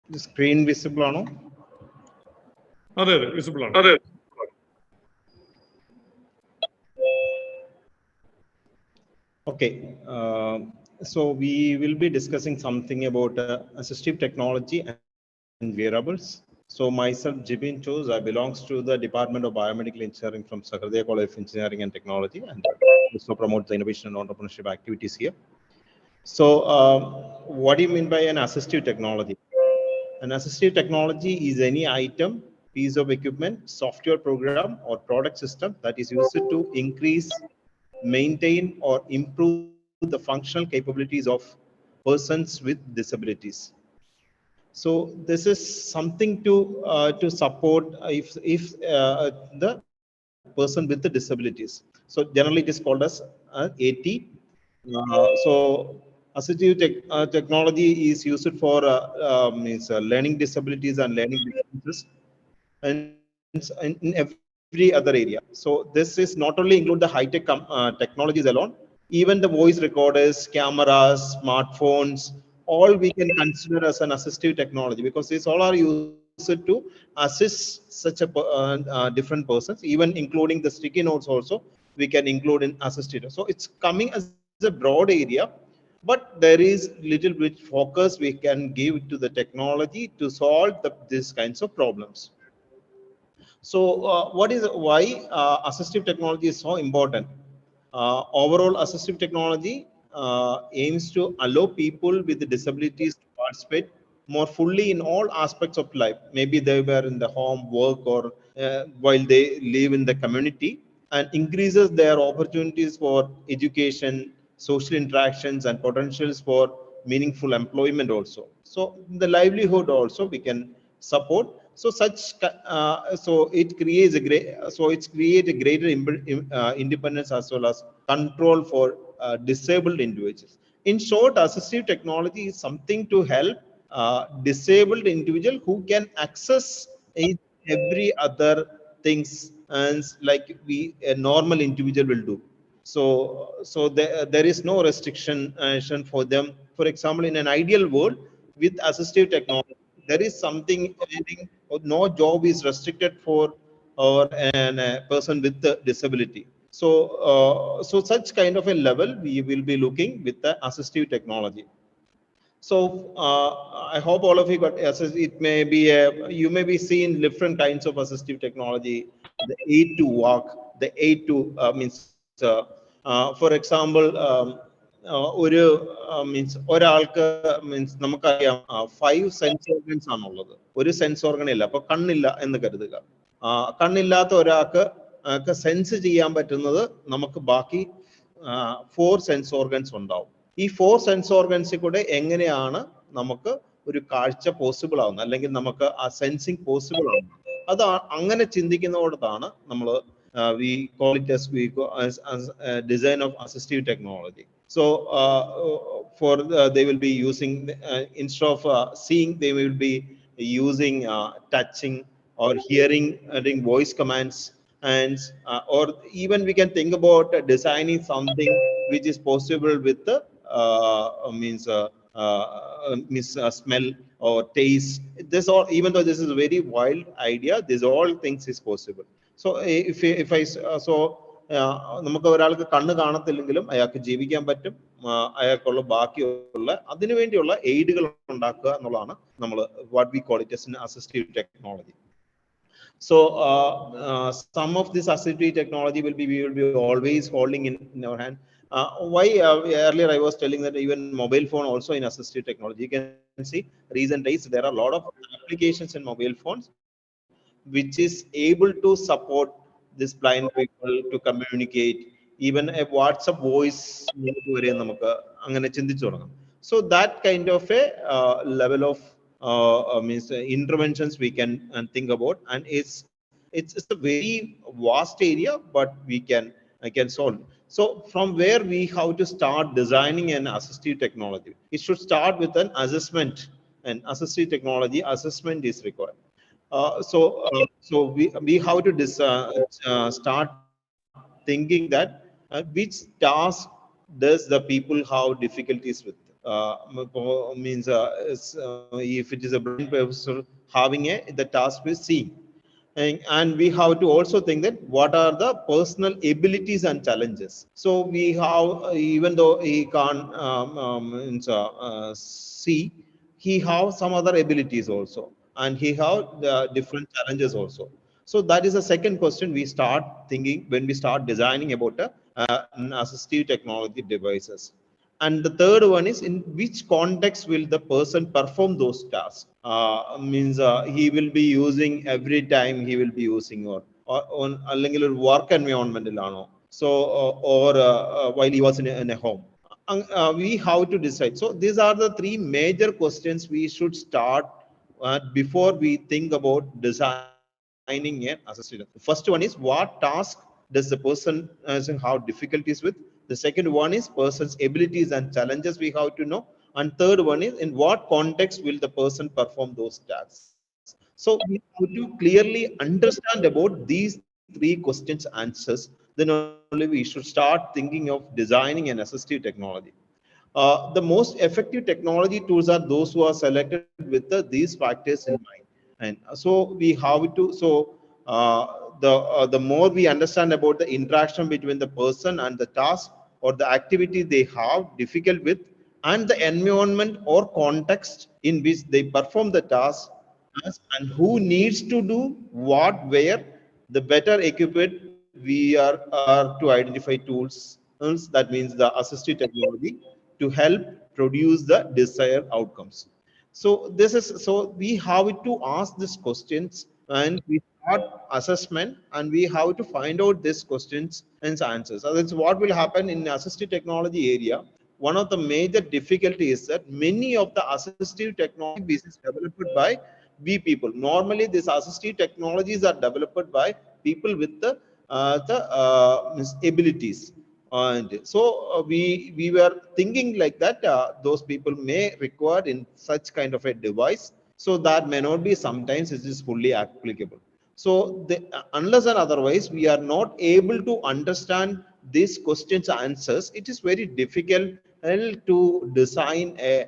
The screen visible or no? Visible. Okay. So we will be discussing something about assistive technology and wearables. So myself, Jibin Jose, I belongs to the Department of Biomedical Engineering from Sahardaya College of Engineering and Technology, and also promote the innovation and entrepreneurship activities here. So what do you mean by an assistive technology? An assistive technology is any item, piece of equipment, software program, or product system that is used to increase, maintain, or improve the functional capabilities of persons with disabilities. So this is something to support the person with the disabilities. So generally it is called as AT. So assistive technology is used for learning disabilities and learning differences, and in every other area. So this is not only include the high-tech technologies alone, even the voice recorders, cameras, smartphones, all we can consider as an assistive technology, because these all are used to assist such a different persons, even including the sticky notes also we can include in assistive. So it's coming as a broad area, but there is little bit focus we can give to the technology to solve these kinds of problems. So why assistive technology is so important? Overall, assistive technology aims to allow people with disabilities to participate more fully in all aspects of life. Maybe they were in the home, work, or while they live in the community, and increases their opportunities for education, social interactions, and potentials for meaningful employment also. So the livelihood also we can support. So it creates a greater independence as well as control for disabled individuals. In short, assistive technology is something to help disabled individual who can access every other things and like a normal individual will do. So there is no restriction for them. For example, in an ideal world with assistive technology, there is something, no job is restricted for or a person with the disability. So such kind of a level we will be looking with the assistive technology. So I hope all of you got it may be you may be seeing different kinds of assistive technology, the aid to walk, the aid to means for example ഒരു means ഒരാൾക്ക് means നമുക്കറിയാം 5 sense organs ആണുള്ളത്, ഒരു sense organ ഇല്ല. അപ്പൊ കണ്ണില്ല എന്ന് കരുതുക. കണ്ണില്ലാത്ത ഒരാൾക്ക് സെൻസ് ചെയ്യാൻ പറ്റുന്നത് നമുക്ക് ബാക്കി 4 സെൻസ് ഓർഗൻസ് ഉണ്ടാവും. ഈ 4 സെൻസ് ഓർഗൻസിൽ കൂടെ എങ്ങനെയാണ് നമുക്ക് ഒരു കാഴ്ച പോസിബിൾ ആവുന്നത്, അല്ലെങ്കിൽ നമുക്ക് ആ സെൻസിങ് പോസിബിൾ ആവുന്നത്, അത് അങ്ങനെ ചിന്തിക്കുന്നതോടത്താണ് നമ്മൾ we call it as design of assistive technology. So they will be using instead of seeing, they will be using touching or hearing voice commands, and or even we can think about designing something which is possible with the smell or taste. This all, even though this is a very wild idea, this all things is possible. So if I നമുക്ക് ഒരാൾക്ക് കണ്ണ് കാണത്തില്ലെങ്കിലും അയാൾക്ക് ജീവിക്കാൻ പറ്റും, അയാൾക്കുള്ള ബാക്കിയുള്ള അതിനു വേണ്ടിയുള്ള എയ്ഡുകൾ ഉണ്ടാക്കുക എന്നുള്ളതാണ് നമ്മൾ what we call it as an assistive technology. So some of this assistive technology we will be always holding in our hand. Why earlier I was telling that even mobile phone also in assistive technology. You can see recent days there are a lot of applications in mobile phones which is able to support this blind people to communicate, even a WhatsApp voice vare namakku angane chindichu thodangam. So that kind of a level of means interventions we can think about, and it's a very vast area, but we can solve. So from where we have to start designing an assistive technology, it should start with an assessment, and assistive technology assessment is required. So we have to start thinking that which task does the people have difficulties with. Means if it is a blind person having the task with seeing, and we have to also think that what are the personal abilities and challenges. So we have, even though he can't see, he have some other abilities also, and he have different challenges also. So that is the second question we start thinking when we start designing about an assistive technology devices. And the third one is, in which context will the person perform those tasks? Means he will be using every time he will be using, or on a work environment, so or while he was in a home. We have to decide. So these are the three major questions we should start before we think about designing an assistant. The first one is, what task does the person have difficulties with? The second one is person's abilities and challenges we have to know. And third one is, in what context will the person perform those tasks? So we have to clearly understand about these three questions answers. Then only we should start thinking of designing an assistive technology. The most effective technology tools are those who are selected with these factors in mind. And so we have to, so the more we understand about the interaction between the person and the task or the activity they have difficult with, and the environment or context in which they perform the task, and who needs to do what where, the better equipped we are to identify tools. That means the assistive technology to help produce the desired outcomes. So this is, so we have to ask these questions, and we start assessment, and we have to find out these questions and answers. So that's what will happen in assistive technology area. One of the major difficulties is that many of the assistive technology is developed by we people. Normally these assistive technologies are developed by people with the abilities. And so we were thinking like that those people may require in such kind of a device, so that may not be, sometimes it is fully applicable. So unless and otherwise we are not able to understand these questions answers, it is very difficult to design a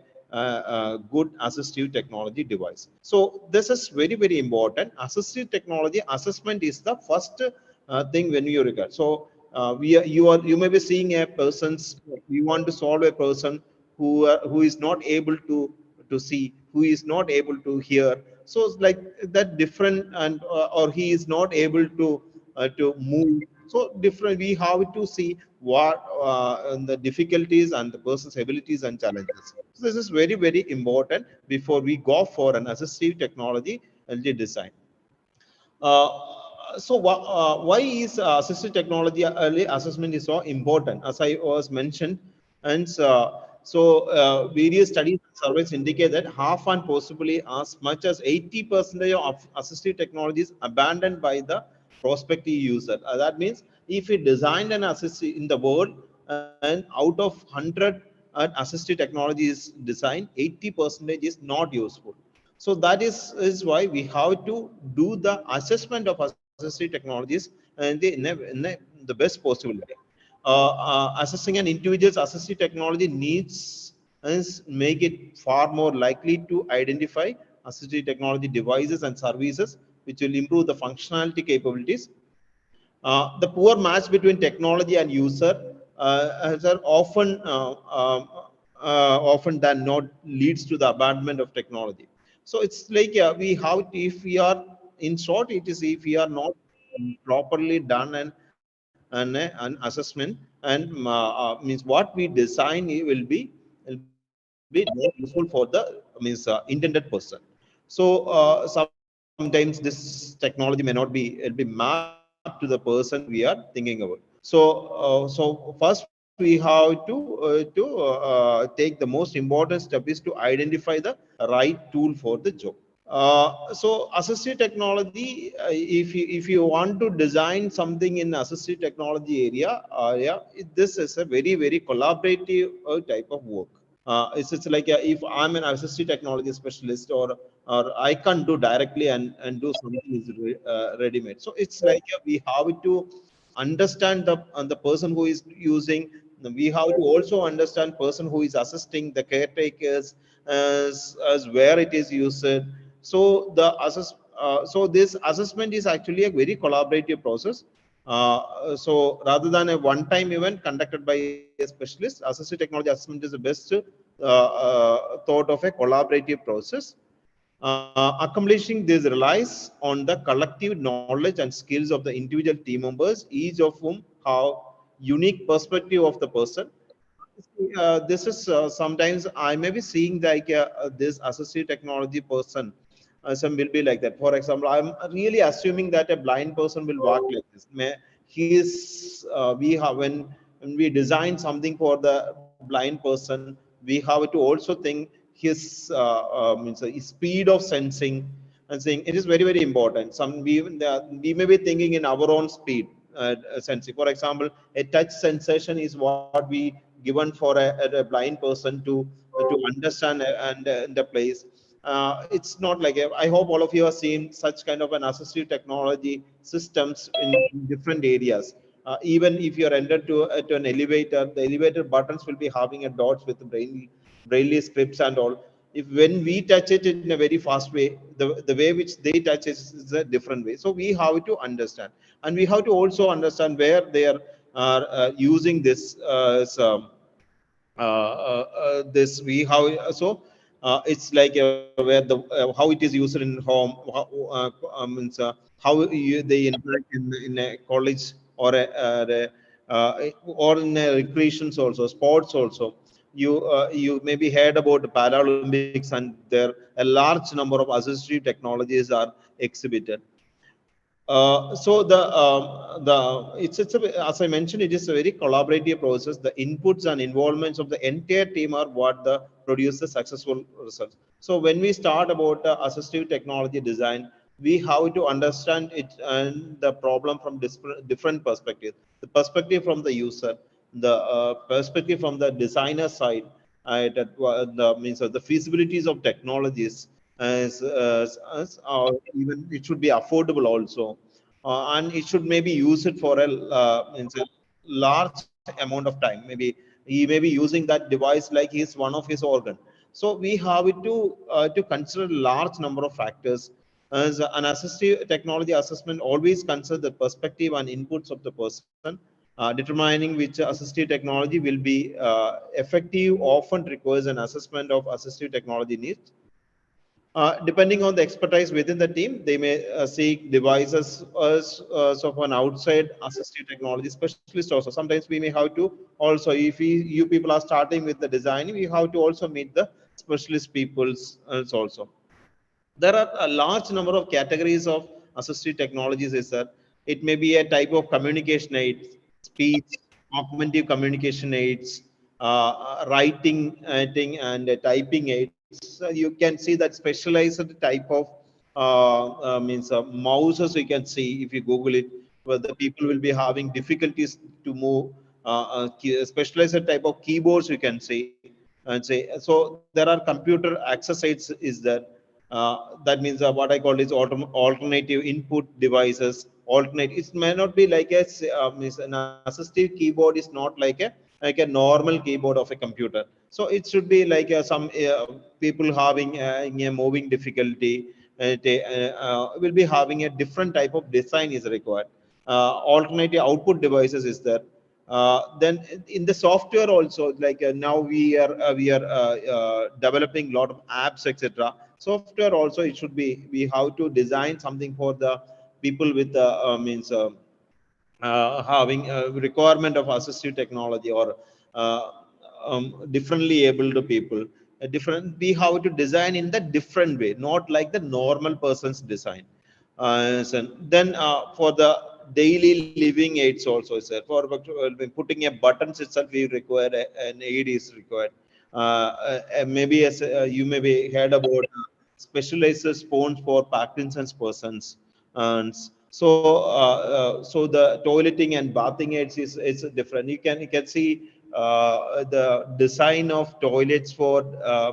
good assistive technology device. So this is very, very important. Assistive technology assessment is the first thing when you regard. So you may be seeing a person's, you want to solve a person who is not able to see, who is not able to hear. So it's like that different, and or he is not able to move. So different, we have to see what the difficulties and the person's abilities and challenges. So this is very, very important before we go for an assistive technology design. Uh, why is assistive technology early assessment is so important? As I was mentioned, and various studies and surveys indicate that half and possibly as much as 80% of assistive technology is abandoned by the prospective user. That means if we designed an assistive in the world, and out of 100 assistive technology is designed, 80% is not useful. So that is why we have to do the assessment of assistive technologies and the best possible way. Assessing an individual's assistive technology needs is make it far more likely to identify assistive technology devices and services which will improve the functionality capabilities. The poor match between technology and user are often than not leads to the abandonment of technology. So it's like we have, if we are, in short, it is if we are not properly done an assessment, and means what we design will be more useful for the intended person. So sometimes this technology may not be, it'll be mapped to the person we are thinking about. So first we have to take the most important step is to identify the right tool for the job. So assistive technology, if you want to design something in assistive technology area, this is a very, very collaborative type of work. It's like if I'm an assistive technology specialist, or I can't do directly and do something is ready made. So it's like we have to understand the person who is using. We have to also understand person who is assisting the caretakers as where it is used. So so this assessment is actually a very collaborative process. So rather than a one-time event conducted by a specialist, assistive technology assessment is the best thought of a collaborative process. Accomplishing this relies on the collective knowledge and skills of the individual team members, each of whom have unique perspective of the person. This is sometimes I may be seeing like this assistive technology person. Some will be like that. For example, I'm really assuming that a blind person will walk like this. He is. We have when we design something for the blind person, we have to also think his his speed of sensing and saying it is very, very important. We may be thinking in our own speed sensing. For example, a touch sensation is what we given for a blind person to understand and the place. It's not like I hope all of you have seen such kind of an assistive technology systems in different areas. Even if you're entered to an elevator, the elevator buttons will be having a dots with braille scripts and all. If when we touch it in a very fast way, the way which they touch it is a different way. So we have to understand, and we have to also understand where they are using this this we have. So it's like where the how it is used in home, means they interact in a college or or in a recreations also, sports also. You maybe heard about the Paralympics, and there a large number of assistive technologies are exhibited. So as I mentioned, it is a very collaborative process. The inputs and involvements of the entire team are what produce the successful results. So when we start about assistive technology design, we have to understand it and the problem from different perspectives. The perspective from the user, the perspective from the designer side, the means of the feasibilities of technologies, even it should be affordable also, and it should maybe use it for means a large amount of time. Maybe he may be using that device like he's one of his organ. So we have to consider large number of factors. As an assistive technology assessment always consider the perspective and inputs of the person, Determining which assistive technology will be effective often requires an assessment of assistive technology needs. Depending on the expertise within the team, they may seek devices of an outside assistive technology specialist also. Sometimes we may have to also, if you people are starting with the design, we have to also meet the specialist peoples also. There are a large number of categories of assistive technologies. Is that it may be a type of communication aids, speech, augmentative communication aids, writing and typing aids. You can see that specialized type of means mouses. You can see if you Google it, where the people will be having difficulties to move. Specialized type of keyboards you can see and say. So there are computer access aids is there. That means what I call is alternative input devices. Alternate. It may not be like means an assistive keyboard is not like a normal keyboard of a computer. So it should be like some people having a moving difficulty. Will be having a different type of design is required. Alternative output devices is there. Then in the software also, like now we are developing a lot of apps, etc. Software also, it should be, we have to design something for the people with means having a requirement of assistive technology or differently abled people. A different, we have to design in the different way, not like the normal person's design. So then for the daily living aids also, sir, for putting a buttons itself, we require an aid is required. Maybe as you may be heard about specialized spoons for Parkinson's persons. And so the toileting and bathing aids is different. You can see the design of toilets for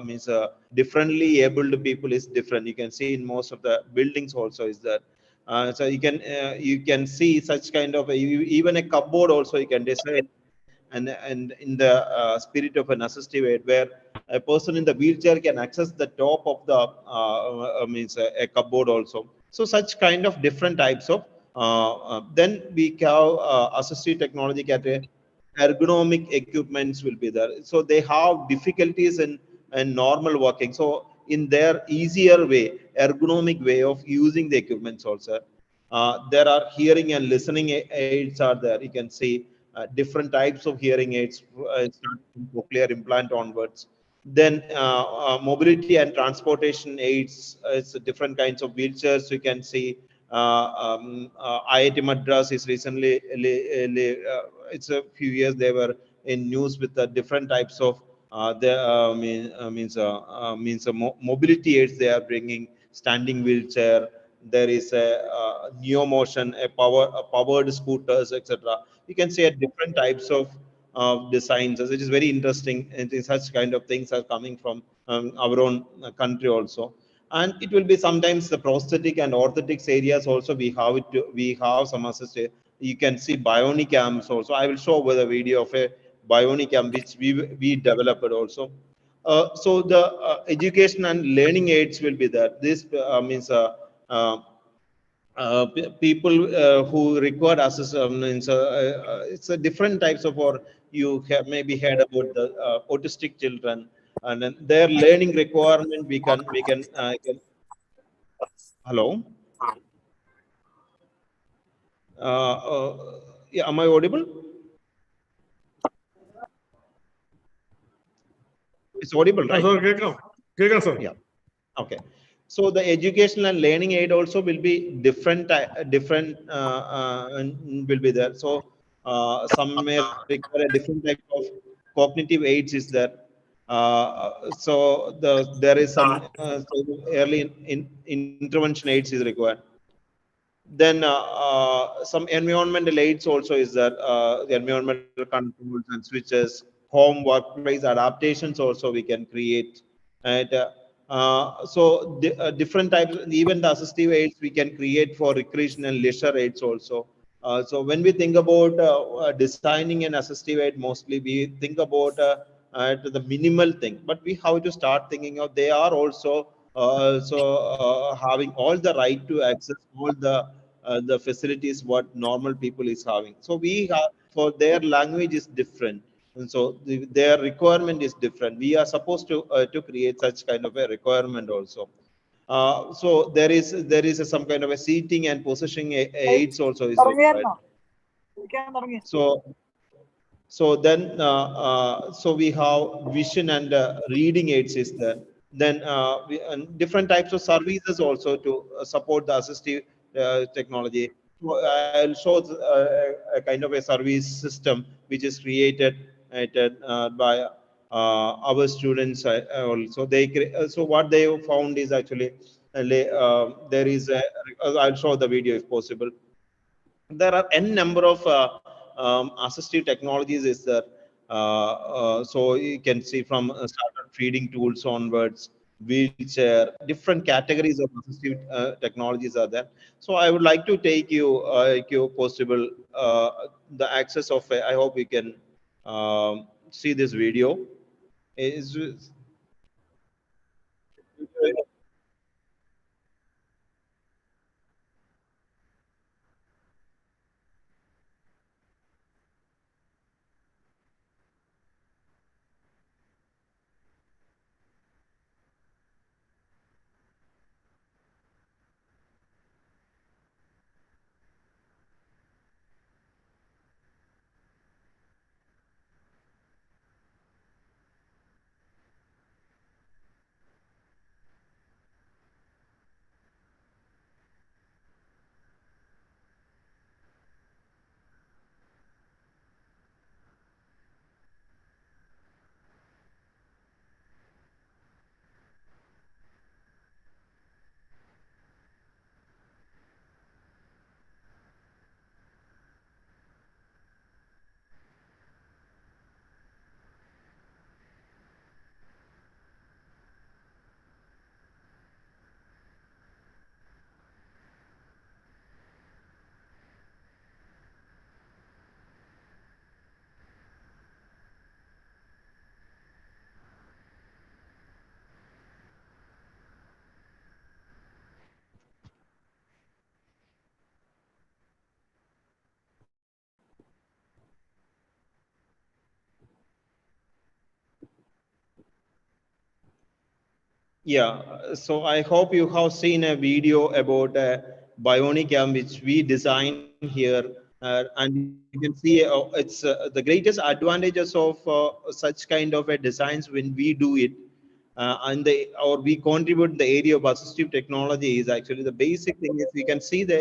means differently abled people is different. You can see in most of the buildings also is that. So you can see such kind of even a cupboard also you can design, and in the spirit of an assistive aid, where a person in the wheelchair can access the top of the means a cupboard also. So such kind of different types of then we have assistive technology category. Ergonomic equipments will be there, so they have difficulties in normal working. So in their easier way, ergonomic way of using the equipments also. There are hearing and listening aids are there. You can see different types of hearing aids, starting from cochlear implant onwards. Then mobility and transportation aids, it's different kinds of wheelchairs. You can see IIT Madras is recently, it's a few years they were in news with the different types of means mobility aids they are bringing, standing wheelchair. There is a neo motion, a powered scooters, etc. You can see at different types of designs. It is very interesting, and such kind of things are coming from our own country also. And it will be sometimes the prosthetic and orthotics areas also. We have some assisted. You can see bionic arms also. I will show with a video of a bionic arm which we developed also. So the education and learning aids will be there. This means uh, people who require assistance. It's a different types of, or you have maybe heard about the autistic children, and then their learning requirement. We can hello. Yeah, am I audible? It's audible, right? Sir. Yeah. Okay. So the educational and learning aid also will be different. Will be there. So some may require a different type of cognitive aids is there. So there is some so early intervention aids is required. Then some environmental aids also is there. The environmental controls and switches, home workplace adaptations also we can create. And so different types, even the assistive aids we can create for recreation and leisure aids also. So when we think about designing an assistive aid, mostly we think about the minimal thing, but we have to start thinking of they are also having all the right to access all the facilities what normal people is having. So we have for their language is different. And so their requirement is different. We are supposed to create such kind of a requirement also. So there is some kind of a seating and positioning aids also is required. So then so we have vision and reading aids is there. Then and different types of services also to support the assistive technology. So I'll show a kind of a service system which is created by our students also. So what they found is actually there is I'll show the video if possible. There are n number of assistive technologies is there. So you can see from started feeding tools onwards, wheelchair, different categories of assistive technologies are there. So I would like to take you, if possible, the access of. I hope you can see this video. Is Yeah, so I hope you have seen a video about bionic arm which we designed here, and you can see it's the greatest advantages of such kind of a designs when we do it, or we contribute the area of assistive technology is actually the basic thing is we can see the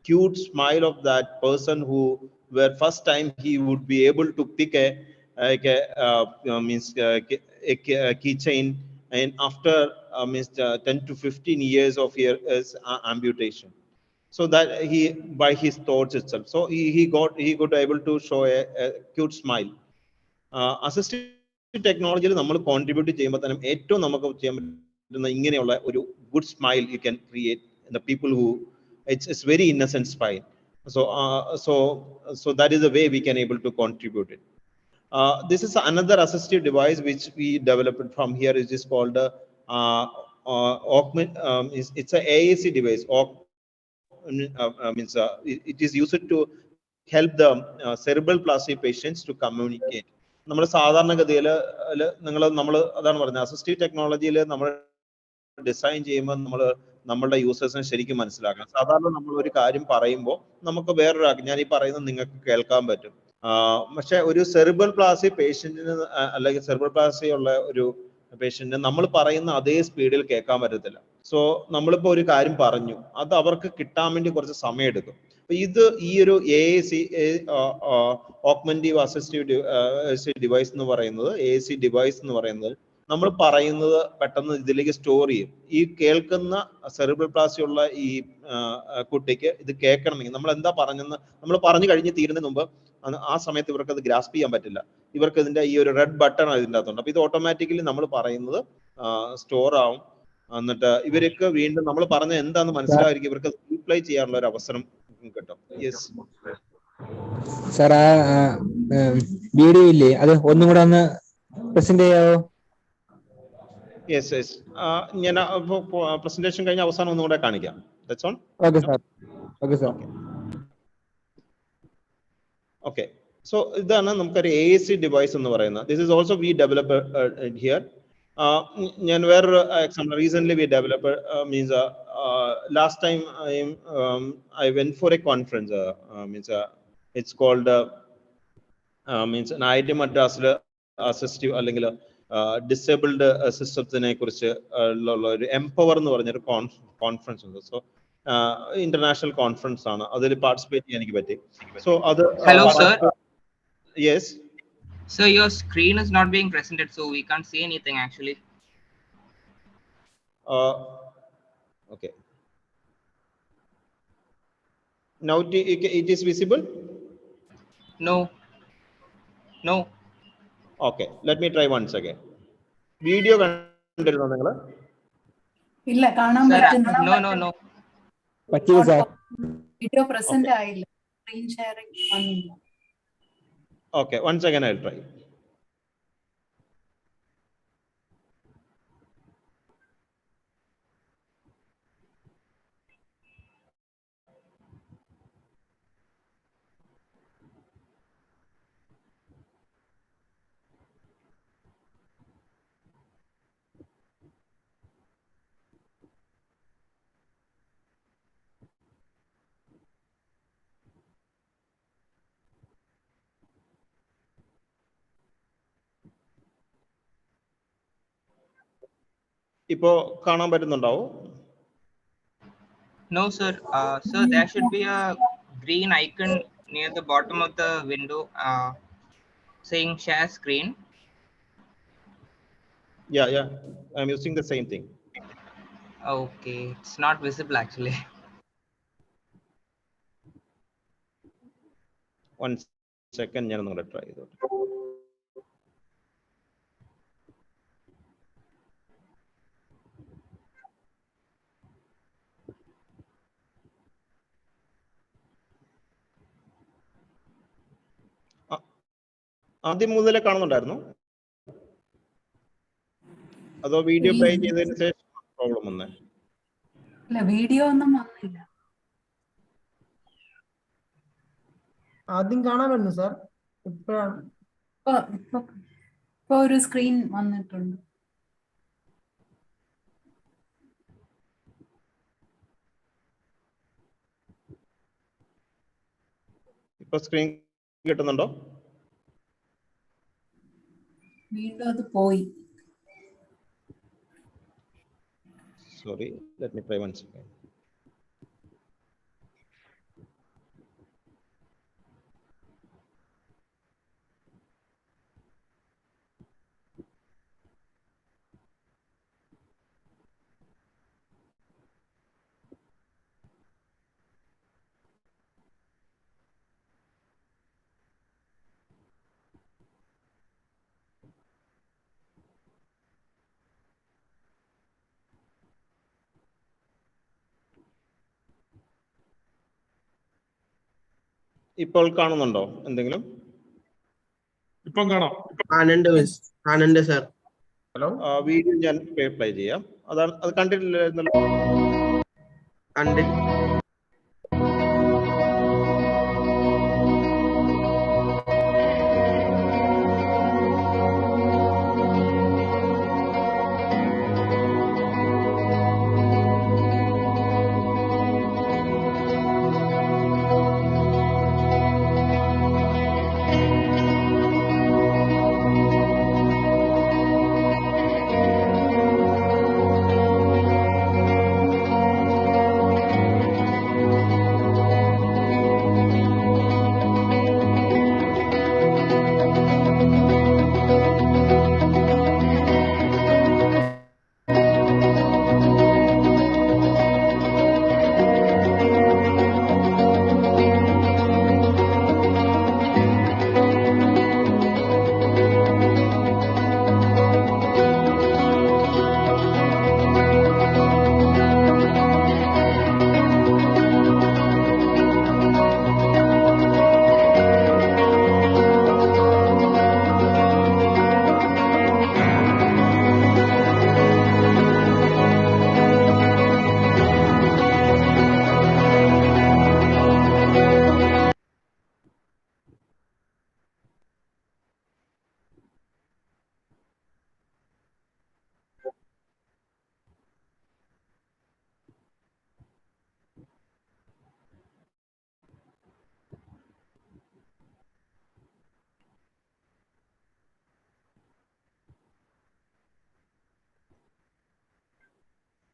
cute smile of that person who where first time he would be able to pick means a keychain, and after means 10 to 15 years of amputation. So that he by his thoughts itself, so he got able to show a cute smile. Assistive ടെക്നോളജിയിൽ നമ്മൾ contribute ചെയ്യുമ്പോൾ തന്നെ ഏറ്റവും നമുക്ക് ചെയ്യാൻ പറ്റുന്ന ഇങ്ങനെയുള്ള ഒരു good smile you can create the people who it's very innocent smile. So that is the way we can able to contribute it. This is another assistive device which we developed from here. It is called augment. It's a AAC device. Means it is used to help the cerebral palsy patients to communicate. നമ്മൾ സാധാരണഗതിയിൽ നമ്മൾ അതാണ് പറഞ്ഞത് assistive ടെക്നോളജിയിൽ നമ്മൾ design ചെയ്യുമ്പോൾ നമ്മളുടെ യൂസേഴ്സിനെ ശരിക്കും മനസ്സിലാക്കണം. സാധാരണ നമ്മൾ ഒരു കാര്യം പറയുമ്പോൾ നമുക്ക് വേറൊരാൾക്ക് ഞാൻ ഈ പറയുന്നത് നിങ്ങൾക്ക് കേൾക്കാൻ പറ്റും. പക്ഷെ ഒരു സെറിബ്രൽ പ്ലാസി പേഷ്യന്റിന് അല്ലെങ്കിൽ സെറിബ്രൽ പ്ലാസി ഉള്ള ഒരു പേഷ്യന്റിന് നമ്മൾ പറയുന്ന അതേ സ്പീഡിൽ കേൾക്കാൻ പറ്റത്തില്ല. സോ നമ്മളിപ്പോൾ ഒരു കാര്യം പറഞ്ഞു, അത് അവർക്ക് കിട്ടാൻ വേണ്ടി കുറച്ച് സമയം എടുക്കും. ഇത് ഈ ഒരു AAC ഓഗ്മെന്റീവ് അസിസ്റ്റീവ് ഡിവൈസ് എന്ന് പറയുന്നത്, AAC ഡിവൈസ് എന്ന് പറയുന്നത് നമ്മൾ പറയുന്നത് പെട്ടെന്ന് ഇതിലേക്ക് സ്റ്റോർ ചെയ്യും. ഈ കേൾക്കുന്ന സെറിബ്രൽ പ്ലാസി ഉള്ള ഈ കുട്ടിക്ക് ഇത് കേൾക്കണമെങ്കിൽ നമ്മൾ എന്താ പറഞ്ഞെന്ന് നമ്മൾ പറഞ്ഞു കഴിഞ്ഞ് തീരുന്നതിന് മുമ്പ് ആ സമയത്ത് ഇവർക്ക് അത് ഗ്രാസ്പ് ചെയ്യാൻ പറ്റില്ല. ഇവർക്ക് ഇതിന്റെ ഈ ഒരു റെഡ് ബട്ടൺ ഇതിൻ്റെ അകത്തുണ്ട്. അപ്പൊ ഇത് ഓട്ടോമാറ്റിക്കലി നമ്മൾ പറയുന്നത് സ്റ്റോർ ആവും. എന്നിട്ട് ഇവർക്ക് വീണ്ടും നമ്മൾ പറഞ്ഞ എന്താന്ന് മനസ്സിലായിരിക്കും, ഇവർക്ക് റീപ്ലൈ ചെയ്യാനുള്ള ഒരു അവസരം കിട്ടും. യെസ് സാർ, ആ വീഡിയോ ഇല്ലേ, അത് ഒന്നും കൂടെ ഒന്ന് പ്രസന്റ് ചെയ്യാവോ? യെസ് യെസ്, ഞാൻ പ്രസന്റേഷൻ കഴിഞ്ഞ അവസാനം ഒന്നും കൂടെ കാണിക്കാം. That's on. Okay sir. Okay sir. Okay. So ഇതാണ് നമുക്കൊരു AAC ഡിവൈസ് എന്ന് പറയുന്നത്. This is also we develop here. ഞാൻ വേറൊരു example, recent we develop means last time I went for a conference, it's called means an IIT Madras assistive അല്ലെങ്കിൽ disabled സിസ്റ്റത്തിനെ കുറിച്ച് ഉള്ള ഒരു എംപവർ എന്ന് പറഞ്ഞൊരു കോൺഫറൻസ് ഉണ്ട്. സോ ഇന്റർനാഷണൽ കോൺഫറൻസ് ആണ്, അതിൽ പാർട്ടിസിപ്പേറ്റ് ചെയ്യാൻ എനിക്ക് പറ്റി. സോ അത് Hello, sir. Yes. Sir, your screen is not being presented, so we can't see anything actually. Okay. Now it is visible? No. No. Okay, let me try once again. Video കണ്ടിരുന്നോ നിങ്ങൾ? ഇല്ല, കാണാൻ പറ്റുന്നില്ല. No, no, no. പറ്റില്ല sir. Video present ആയില്ല, screen sharing വന്നില്ല. Okay, once again I'll try. ഇപ്പോ കാണാൻ പറ്റുന്നുണ്ടാവും? No, sir. Sir, there should be a green icon near the bottom of the window saying share screen. Yeah, I'm using the same thing. Okay, it's not visible actually. One second, ഞാൻ ഒന്നുകൂടെ try ചെയ്തോട്ടെ. ആദ്യം മുതലേ കാണുന്നുണ്ടായിരുന്നു അതോ video play ചെയ്തതിന് ശേഷം problem വന്നേ? ഇല്ല, വീഡിയോ ഒന്നും വന്നില്ല. ആദ്യം കാണാൻ പറ്റുന്നു സാർ, ഇപ്പോഴാണ് ഇപ്പൊ ഒരു സ്ക്രീൻ വന്നിട്ടുണ്ട്. ഇപ്പൊ സ്ക്രീൻ കിട്ടുന്നുണ്ടോ? വീണ്ടും അത് പോയി. Sorry, let me try once again. ഇപ്പോൾ കാണുന്നുണ്ടോ എന്തെങ്കിലും? ഇപ്പം കാണാം. ആനന്ദ് സർ. ഹലോ, വീഡിയോ ഞാൻ പ്ലേ ചെയ്യാം. അതാണ്, അത് കണ്ടിട്ടില്ല? കണ്ടില്ല.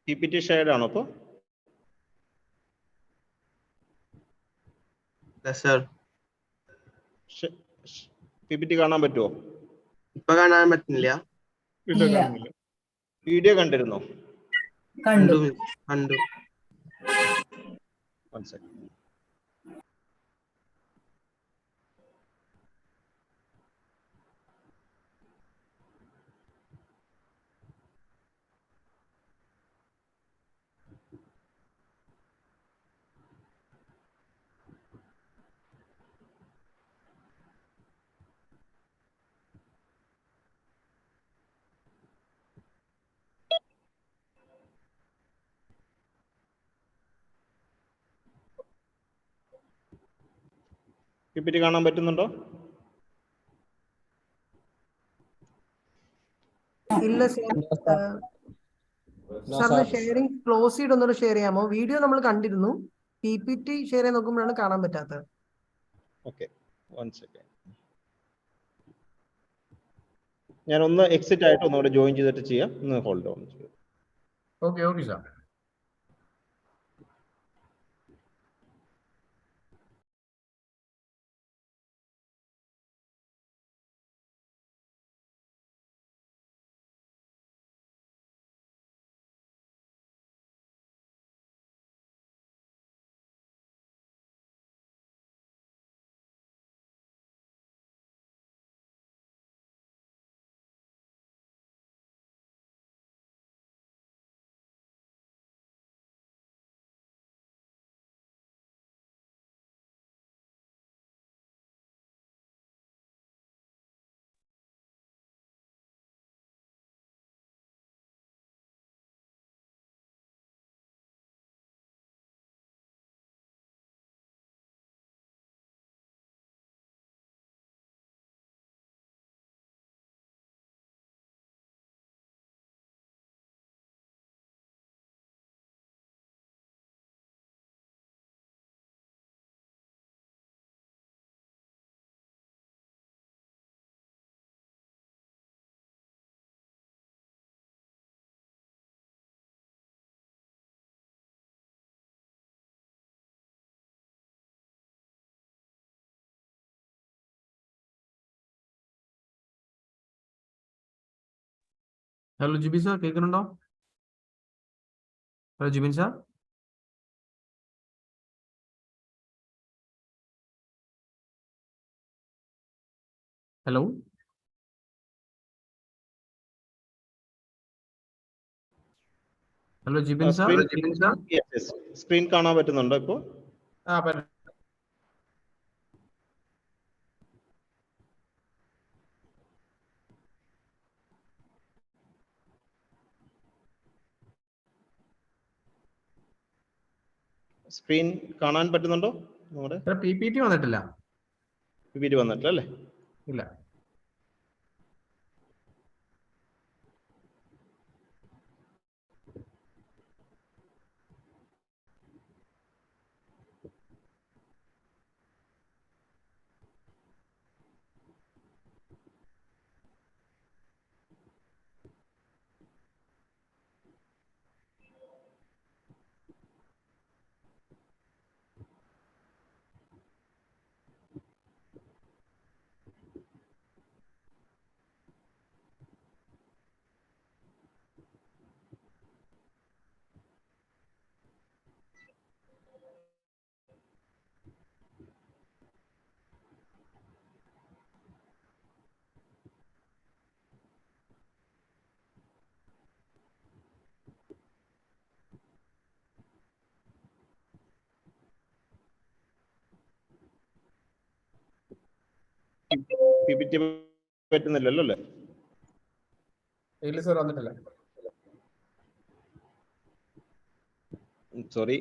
PPT ഷെയർഡ് ആണോ അപ്പോൾ? PPT കാണാൻ പറ്റുമോ? ഇപ്പൊ കാണാൻ പറ്റുന്നില്ല. ഇല്ല, കാണുന്നില്ല. വീഡിയോ കണ്ടിരുന്നോ? കണ്ടു. One second. PPT കാണാൻ പറ്റുന്നുണ്ടോ? ഇല്ല സാറിന് ഷെയറിംഗ് ക്ലോസ് ചെയ്ത് ഒന്നുകൂടെ ഷെയർ ചെയ്യാമോ? വീഡിയോ നമ്മൾ കണ്ടിരുന്നു, PPT ഷെയർ ചെയ്യാൻ നോക്കുമ്പോഴാണ് കാണാൻ പറ്റാത്തത്. Okay, 1 second. ഞാൻ ഒന്ന് എക്സിറ്റ് ആയിട്ട് ഒന്നുകൂടെ ജോയിൻ ചെയ്തിട്ട് ചെയ്യാം. ഒന്ന് ഹോൾഡ് ഓൺ ചെയ്യാം. Okay sir. Hello Jibin sir, കേൾക്കുന്നുണ്ടോ? Hello Jibin sir. Hello Jibin sir. Screen കാണാൻ പറ്റുന്നുണ്ടോ ഇപ്പോൾ? സ്ക്രീൻ കാണാൻ പറ്റുന്നുണ്ടോ? നമ്മുടെ PPT വന്നിട്ടില്ല. PPT വന്നിട്ടില്ല അല്ലേ? ഇല്ല. PPT പറ്റുന്നില്ലല്ലോ അല്ലേ? ഇല്ല സാർ, വന്നിട്ടില്ല. സോറി.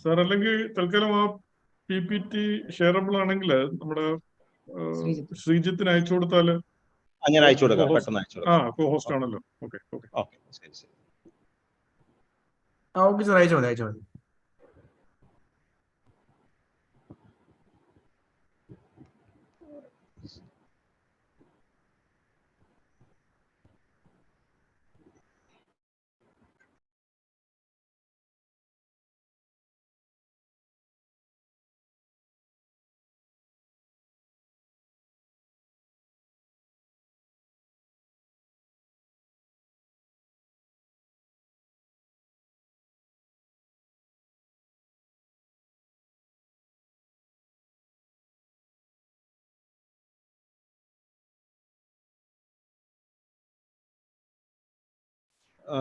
സാർ അല്ലെങ്കിൽ തൽക്കാലം ആ PPT ഷെയറബിൾ ആണെങ്കിൽ നമ്മുടെ ശ്രീജിത്തിന് അയച്ചു കൊടുത്താല് അങ്ങനെ അയച്ചു കൊടുക്കാം, പെട്ടെന്ന് അയച്ചു കൊടുക്കാം. കോ ഹോസ്റ്റ് ആണല്ലോ. ഓക്കെ. ഓക്കെ, ശരി. ഓക്കെ സാർ, അയച്ചു മതി.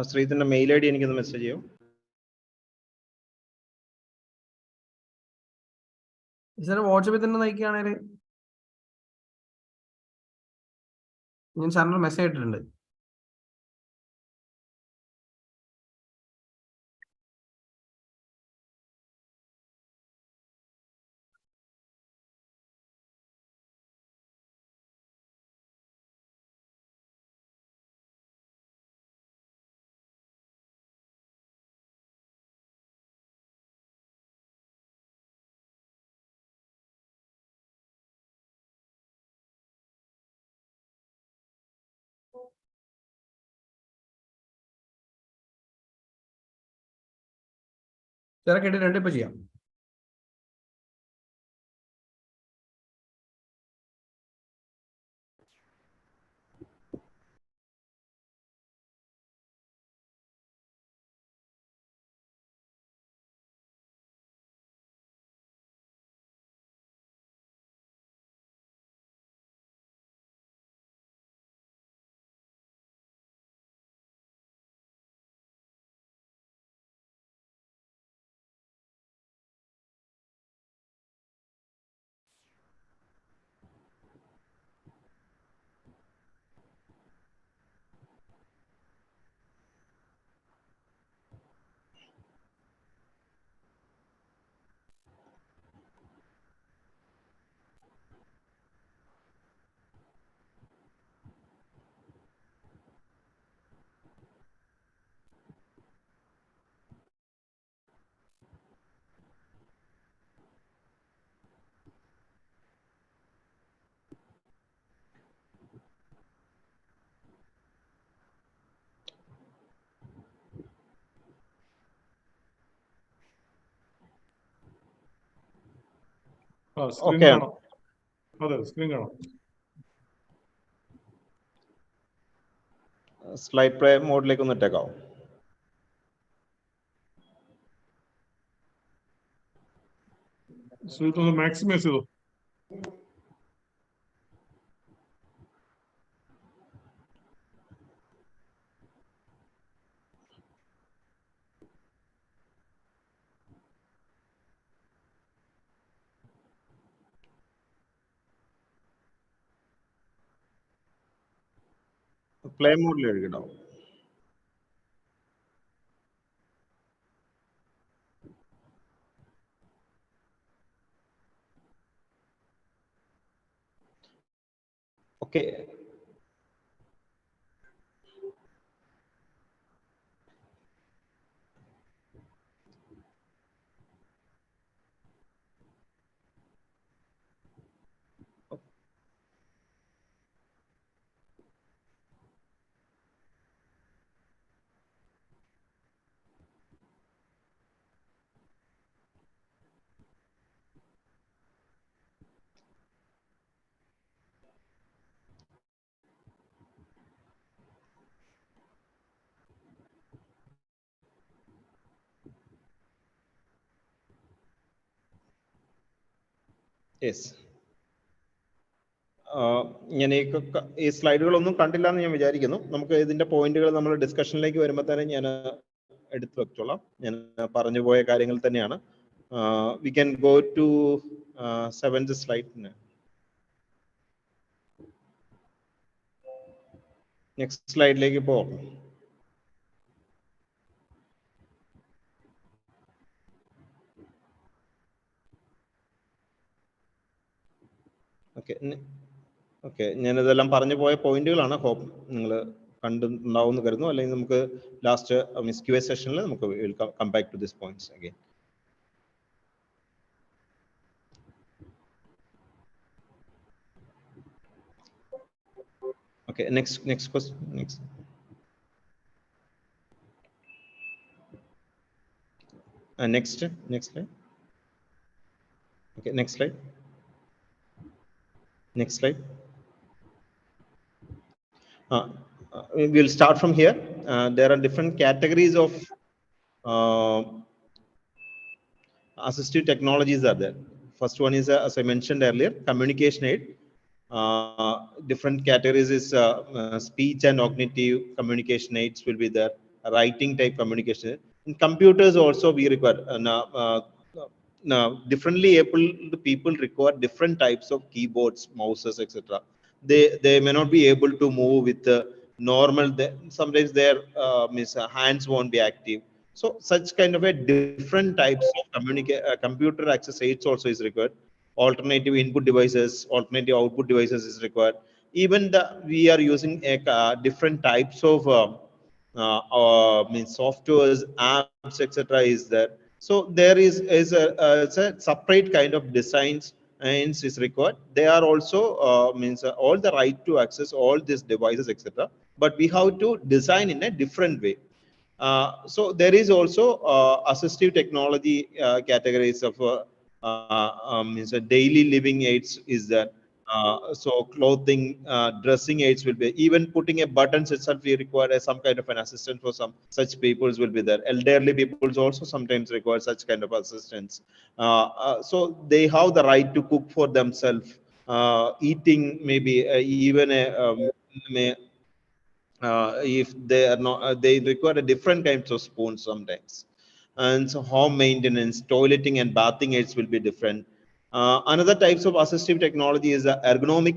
ശ്രീധരന്റെ മെയിൽ ID എനിക്കൊന്ന് മെസ്സേജ് ചെയ്യും. സാർ വാട്സപ്പിൽ തന്നെ നയിക്കുകയാണെങ്കിൽ ഞാൻ സാറിന് മെസ്സേജ് ഇട്ടിട്ടുണ്ട്. സാറെ കേട്ടിട്ടുണ്ട്, ഇപ്പൊ ചെയ്യാം. Screen Okay. കാണാം. അതെ, സ്ക്രീൻ കാണാം. സ്ലൈഡ് പ്ലേ മോഡിലേക്ക് ഒന്ന് ഇട്ടേക്കാവോ? ശ്രീധർ ഒന്ന് മാക്സിമൈസ് ചെയ്തോ. പ്ലേ മോഡിൽ എഴുതിയിടാവും. ഓക്കെ. യെസ്. ഞാൻ ഈ സ്ലൈഡുകളൊന്നും കണ്ടില്ല എന്ന് ഞാൻ വിചാരിക്കുന്നു. നമുക്ക് ഇതിന്റെ പോയിന്റുകൾ നമ്മൾ ഡിസ്കഷനിലേക്ക് വരുമ്പോൾ തന്നെ ഞാൻ എടുത്തു വെച്ചോളാം. ഞാൻ പറഞ്ഞു പോയ കാര്യങ്ങൾ തന്നെയാണ്. We can go to 7th slide. Next സ്ലൈഡിലേക്ക് പോകാം. ഓക്കെ, ഞാനിതെല്ലാം പറഞ്ഞു പോയ പോയിന്റുകളാണ്. ഹോപ്പ് നിങ്ങൾ കണ്ടുണ്ടാവുമെന്ന് കരുതുന്നു. അല്ലെങ്കിൽ നമുക്ക് ലാസ്റ്റ് മീൻസ് Q&A സെഷനിൽ നമുക്ക് come back to this points again. Okay, next question. Next. Next slide. Okay, next slide. Next slide. We'll start from here. There are different categories of assistive technologies are there. First one is, as I mentioned earlier, communication aid. Different categories is speech and cognitive communication aids will be there. Writing type communication. In computers also we require now differently able people require different types of keyboards, mouses, etc. They may not be able to move with the normal. Sometimes their hands won't be active. So such kind of a different types of computer access aids also is required. Alternative input devices, alternative output devices is required. Even we are using different types of softwares, apps, etc. is there. So there is a separate kind of designs and is required. They are also all the right to access all these devices, etc. But we have to design in a different way. So there is also assistive technology categories of daily living aids is that. So clothing, dressing aids will be, even putting a buttons itself we require some kind of an assistant for some such peoples will be there. Elderly peoples also sometimes require such kind of assistance. So they have the right to cook for themselves, eating maybe even if they are not they require a different kinds of spoons sometimes. And so home maintenance, toileting and bathing aids will be different. Another types of assistive technology is ergonomic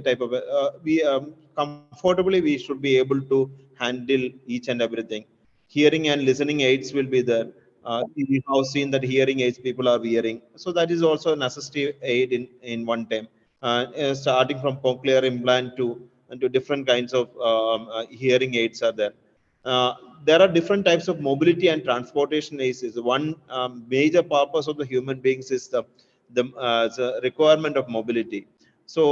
type of we comfortably we should be able to handle each and everything. Hearing and listening aids will be there. We have seen that hearing aids people are wearing, so that is also an assistive aid in one time. Starting from cochlear implant to different kinds of hearing aids are there. There are different types of mobility and transportation aids. One major purpose of the human beings is the requirement of mobility. So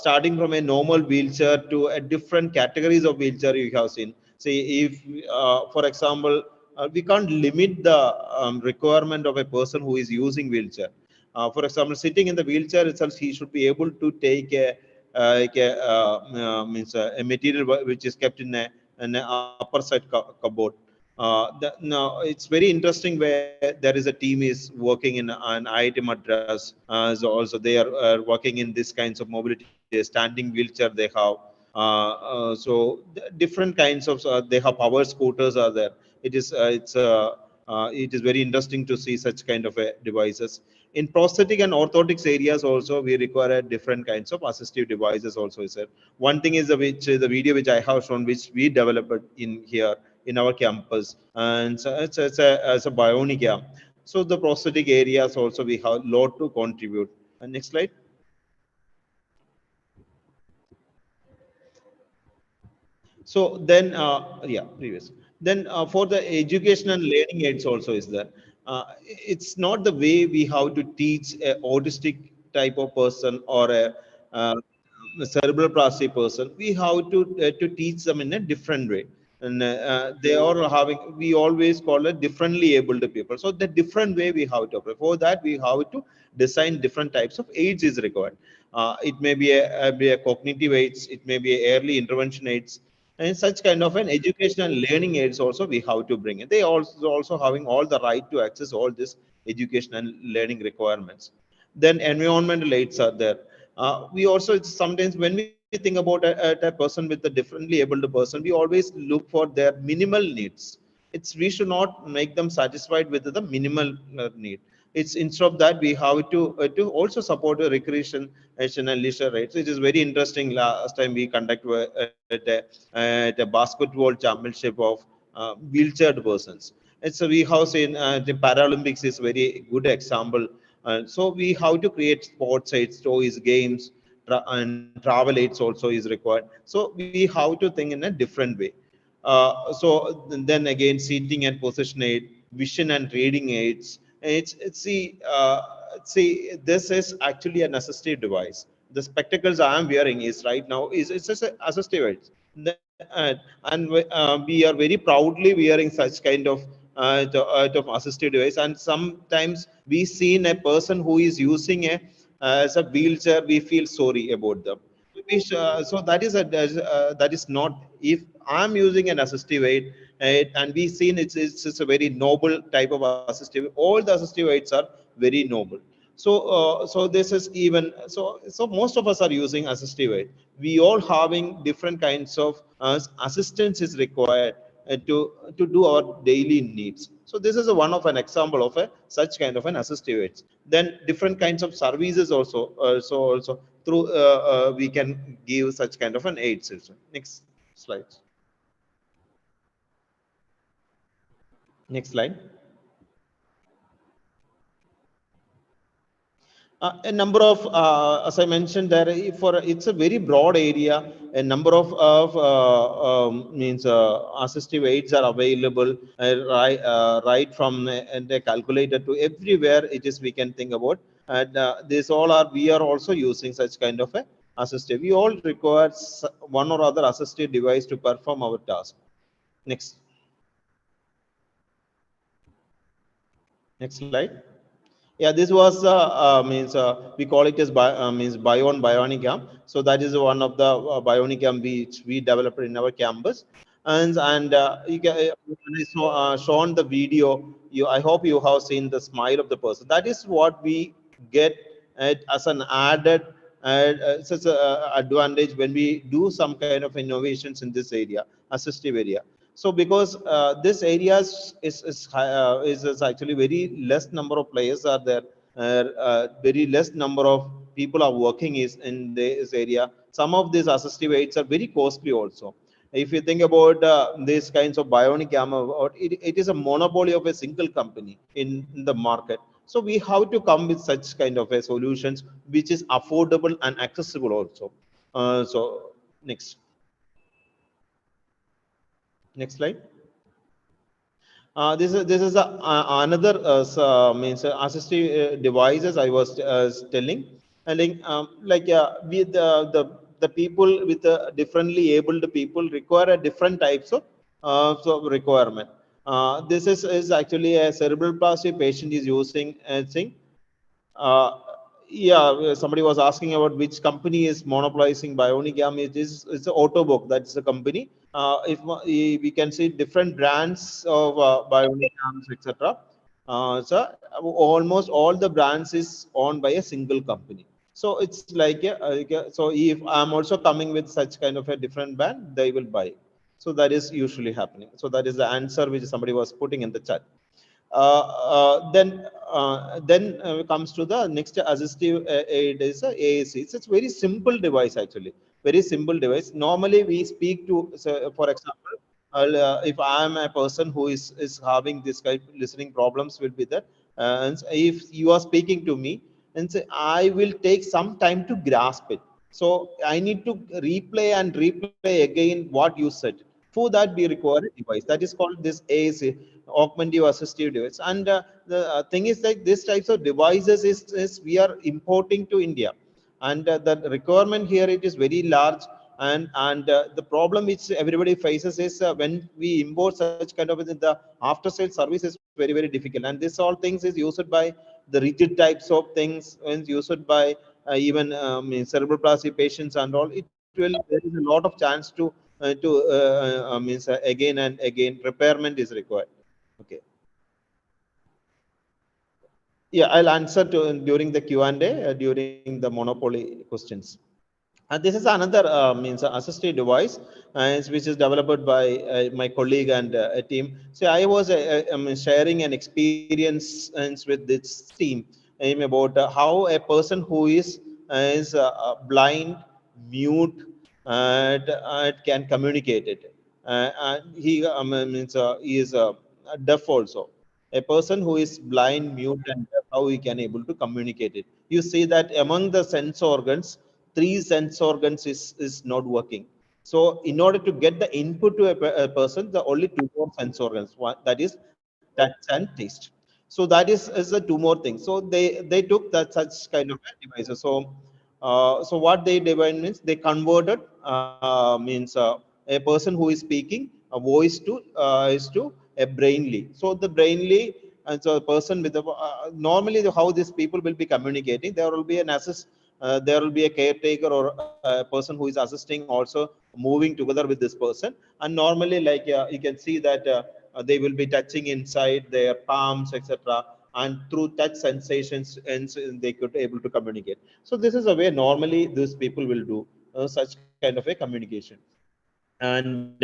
starting from a normal wheelchair to a different categories of wheelchair you have seen. Say if, for example, we can't limit the requirement of a person who is using wheelchair. For example, sitting in the wheelchair itself, he should be able to take a material which is kept in an upper side cupboard. Now it's very interesting where there is a team is working in an IIT Madras. So also they are working in this kinds of mobility, standing wheelchair they have. So different kinds of they have power scooters are there. It is it is very interesting to see such kind of devices. In prosthetic and orthotics areas also we require different kinds of assistive devices also is there. One thing is the video which I have shown, which we developed in here in our campus, and so it's a bionic arm. So the prosthetic areas also we have a lot to contribute. And next slide. So then, previous. Then for the education and learning aids also is there. It's not the way we have to teach a autistic type of person or a cerebral palsy person. We have to teach them in a different way. And they are having, we always call it differently abled people. So the different way we have to operate. For that, we have to design different types of aids is required. It may be a cognitive aids, it may be a early intervention aids, and such kind of an educational learning aids also we have to bring in. They also having all the right to access all this education and learning requirements. Then environmental aids are there. We also sometimes when we think about a person with a differently abled person, we always look for their minimal needs. We should not make them satisfied with the minimal need. It's instead of that we have to also support a recreation and leisure rights. It is very interesting. Last time we conducted at a basketball championship of wheelchaired persons. And so we have seen the Paralympics is very good example. So we have to create sports aids, toys, games, and travel aids also is required. So we have to think in a different way. So then again, seating and position aid, vision and reading aids. See, this is actually an assistive device. The spectacles I am wearing is right now is it's just an assistive aid. And we are very proudly wearing such kind of of assistive device. And sometimes we seen a person who is using a as a wheelchair, we feel sorry about them. So that is not, if I'm using an assistive aid, and we seen it's a very noble type of assistive. All the assistive aids are very noble. So this is even so most of us are using assistive aid. We all having different kinds of assistance is required to do our daily needs. So this is one of an example of a such kind of an assistive aids. Then different kinds of services also through we can give such kind of an aid system. Next slide. Next slide. A number of, as I mentioned, there for it's a very broad area. A number of means assistive aids are available right from the calculator to everywhere. It is we can think about, and this all are we are also using such kind of a assistive. We all require one or other assistive device to perform our task. Next. Next slide. Yeah, this was means we call it as means Bionicam. So that is one of the Bionicam which we developed in our campus. And you can when I shown the video. I hope you have seen the smile of the person. That is what we get as an added such a advantage when we do some kind of innovations in this area, assistive area. So because this area is actually very less number of players are there, very less number of people are working is in this area. Some of these assistive aids are very costly also. If you think about these kinds of bionic armor, it is a monopoly of a single company in the market. So we have to come with such kind of a solutions which is affordable and accessible also. So next. Next slide. This is another means assistive devices I was telling, and we the people with differently abled people require a different types of requirement. This is actually a cerebral palsy patient is using a thing. Yeah, somebody was asking about which company is monopolizing Bionicam. It's Autobook. That's the company. If we can see different brands of Bionicams, etc. So almost all the brands is owned by a single company. So it's so if I'm also coming with such kind of a different brand, they will buy. So that is usually happening. So that is the answer which somebody was putting in the chat. Then comes to the next assistive aid is AAC. It's a very simple device actually, very simple device. Normally we speak to, so for example, if I am a person who is having this kind of listening problems, will be that, and if you are speaking to me, and say I will take some time to grasp it. So I need to replay again what you said. For that, we require a device that is called this AAC, augmentative assistive device. And the thing is like this types of devices is we are importing to India, and the requirement here it is very large. And the problem which everybody faces is when we import such kind of the after sales service is very difficult. And this all things is used by the rigid types of things, and used by even cerebral palsy patients and all. It will there is a lot of chance to means again and again repairment is required. Okay. Yeah, I'll answer during the Q&A during the monopoly questions. This is another means assistive device, which is developed by my colleague and a team. So I was sharing an experience with this team about how a person who is blind, mute, can communicate it. He means he is deaf also. A person who is blind, mute, and deaf, how he can able to communicate it. You see that among the sense organs, 3 sense organs is not working. So in order to get the input to a person, the only 2 more sense organs, one that is touch and taste. So that is the 2 more things. So they took that such kind of devices. So what they did means they converted means a person who is speaking a voice to is to a brainly. So the brainly, and so a person with normally how these people will be communicating, there will be an assist, there will be a caretaker or a person who is assisting also moving together with this person. And normally like you can see that they will be touching inside their palms, etc., and through touch sensations and they could able to communicate. So this is a way normally these people will do such kind of a communication. And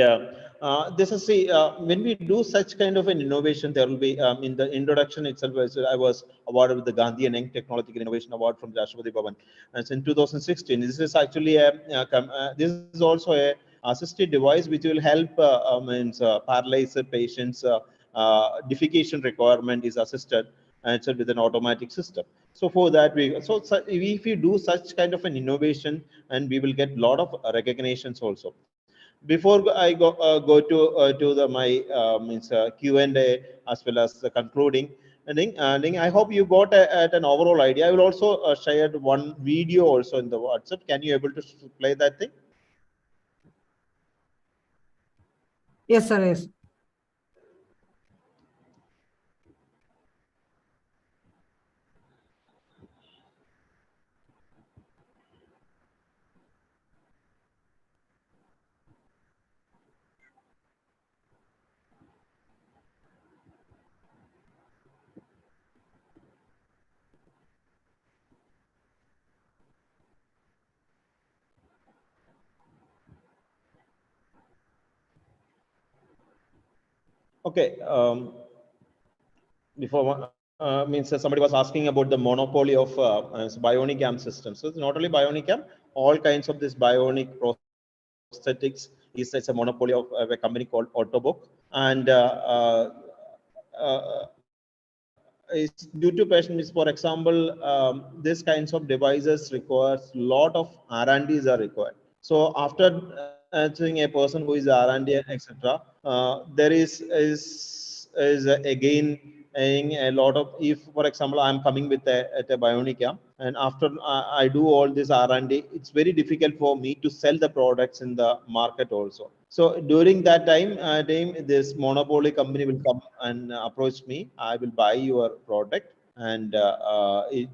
this is when we do such kind of an innovation, there will be in the introduction itself, I was awarded with the Gandhi and Young Technological Innovation Award from Rashtrapati Bhavan. And in 2016, this is actually this is also a assistive device which will help means paralyzed patients defecation requirement is assisted and with an automatic system. So for that so if you do such kind of an innovation, and we will get a lot of recognitions also. Before I go to my means Q&A as well as the concluding ending, I hope you got at an overall idea. I will also share one video also in the WhatsApp. Can you able to play that thing? Yes, sir. Yes. Okay. Before means somebody was asking about the monopoly of bionic arm systems. So it's not only bionic arm, all kinds of this bionic prosthetics is a monopoly of a company called Autobook. And is due to patients, for example, these kinds of devices requires lot of R&Ds are required. So after seeing a person who is R&D, etc., there is again a lot of, if for example I'm coming with a bionic arm, and after I do all this R&D, it's very difficult for me to sell the products in the market also. So during that time, this monopoly company will come and approach me. I will buy your product, and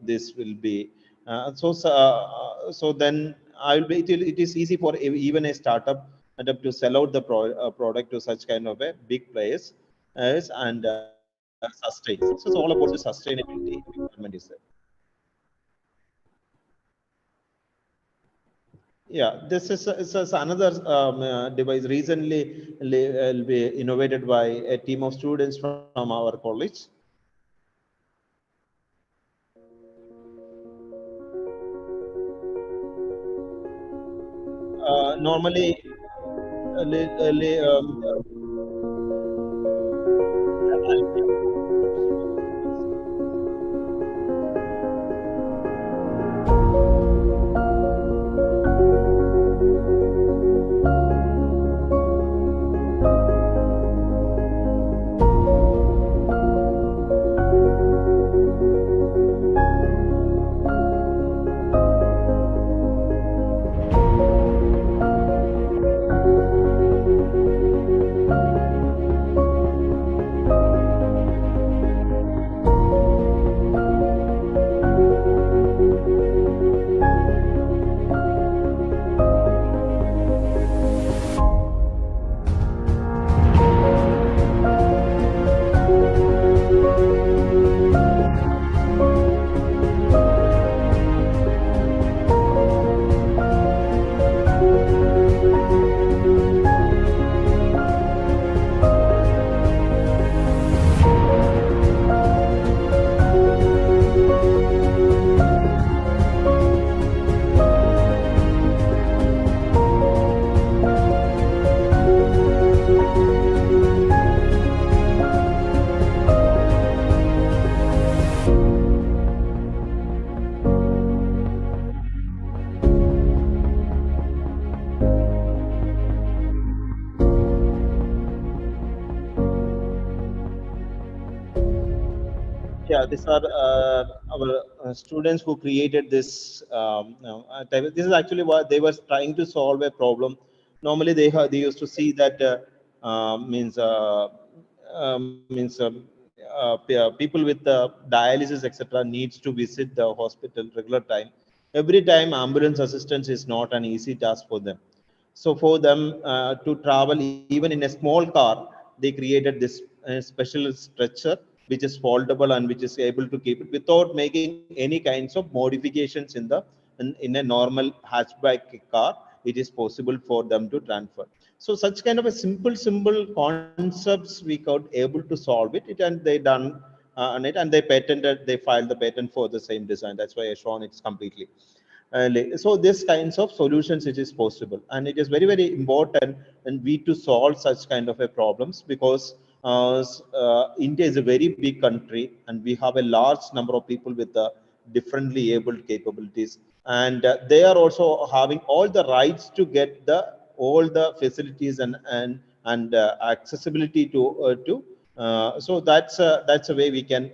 this will be so then I will be. It is easy for even a startup to sell out the product to such kind of a big players, and sustain. So it's all about the sustainability requirement is there. Yeah, this is another device recently innovated by a team of students from our college. Normally, Yeah, these are our students who created this. This is actually what they were trying to solve a problem. Normally, they used to see that people with dialysis etc. needs to visit the hospital regular time. Every time ambulance assistance is not an easy task for them. So for them to travel even in a small car, they created this special stretcher which is foldable and which is able to keep it without making any kinds of modifications in a normal hatchback car. It is possible for them to transfer. So such kind of a simple concepts we could able to solve it and they done on it and they filed the patent for the same design. That's why I shown it's completely. So this kinds of solutions it is possible and it is very important and we to solve such kind of a problems because India is a very big country and we have a large number of people with differently abled capabilities and they are also having all the rights to get all the facilities and accessibility to so that's a way we can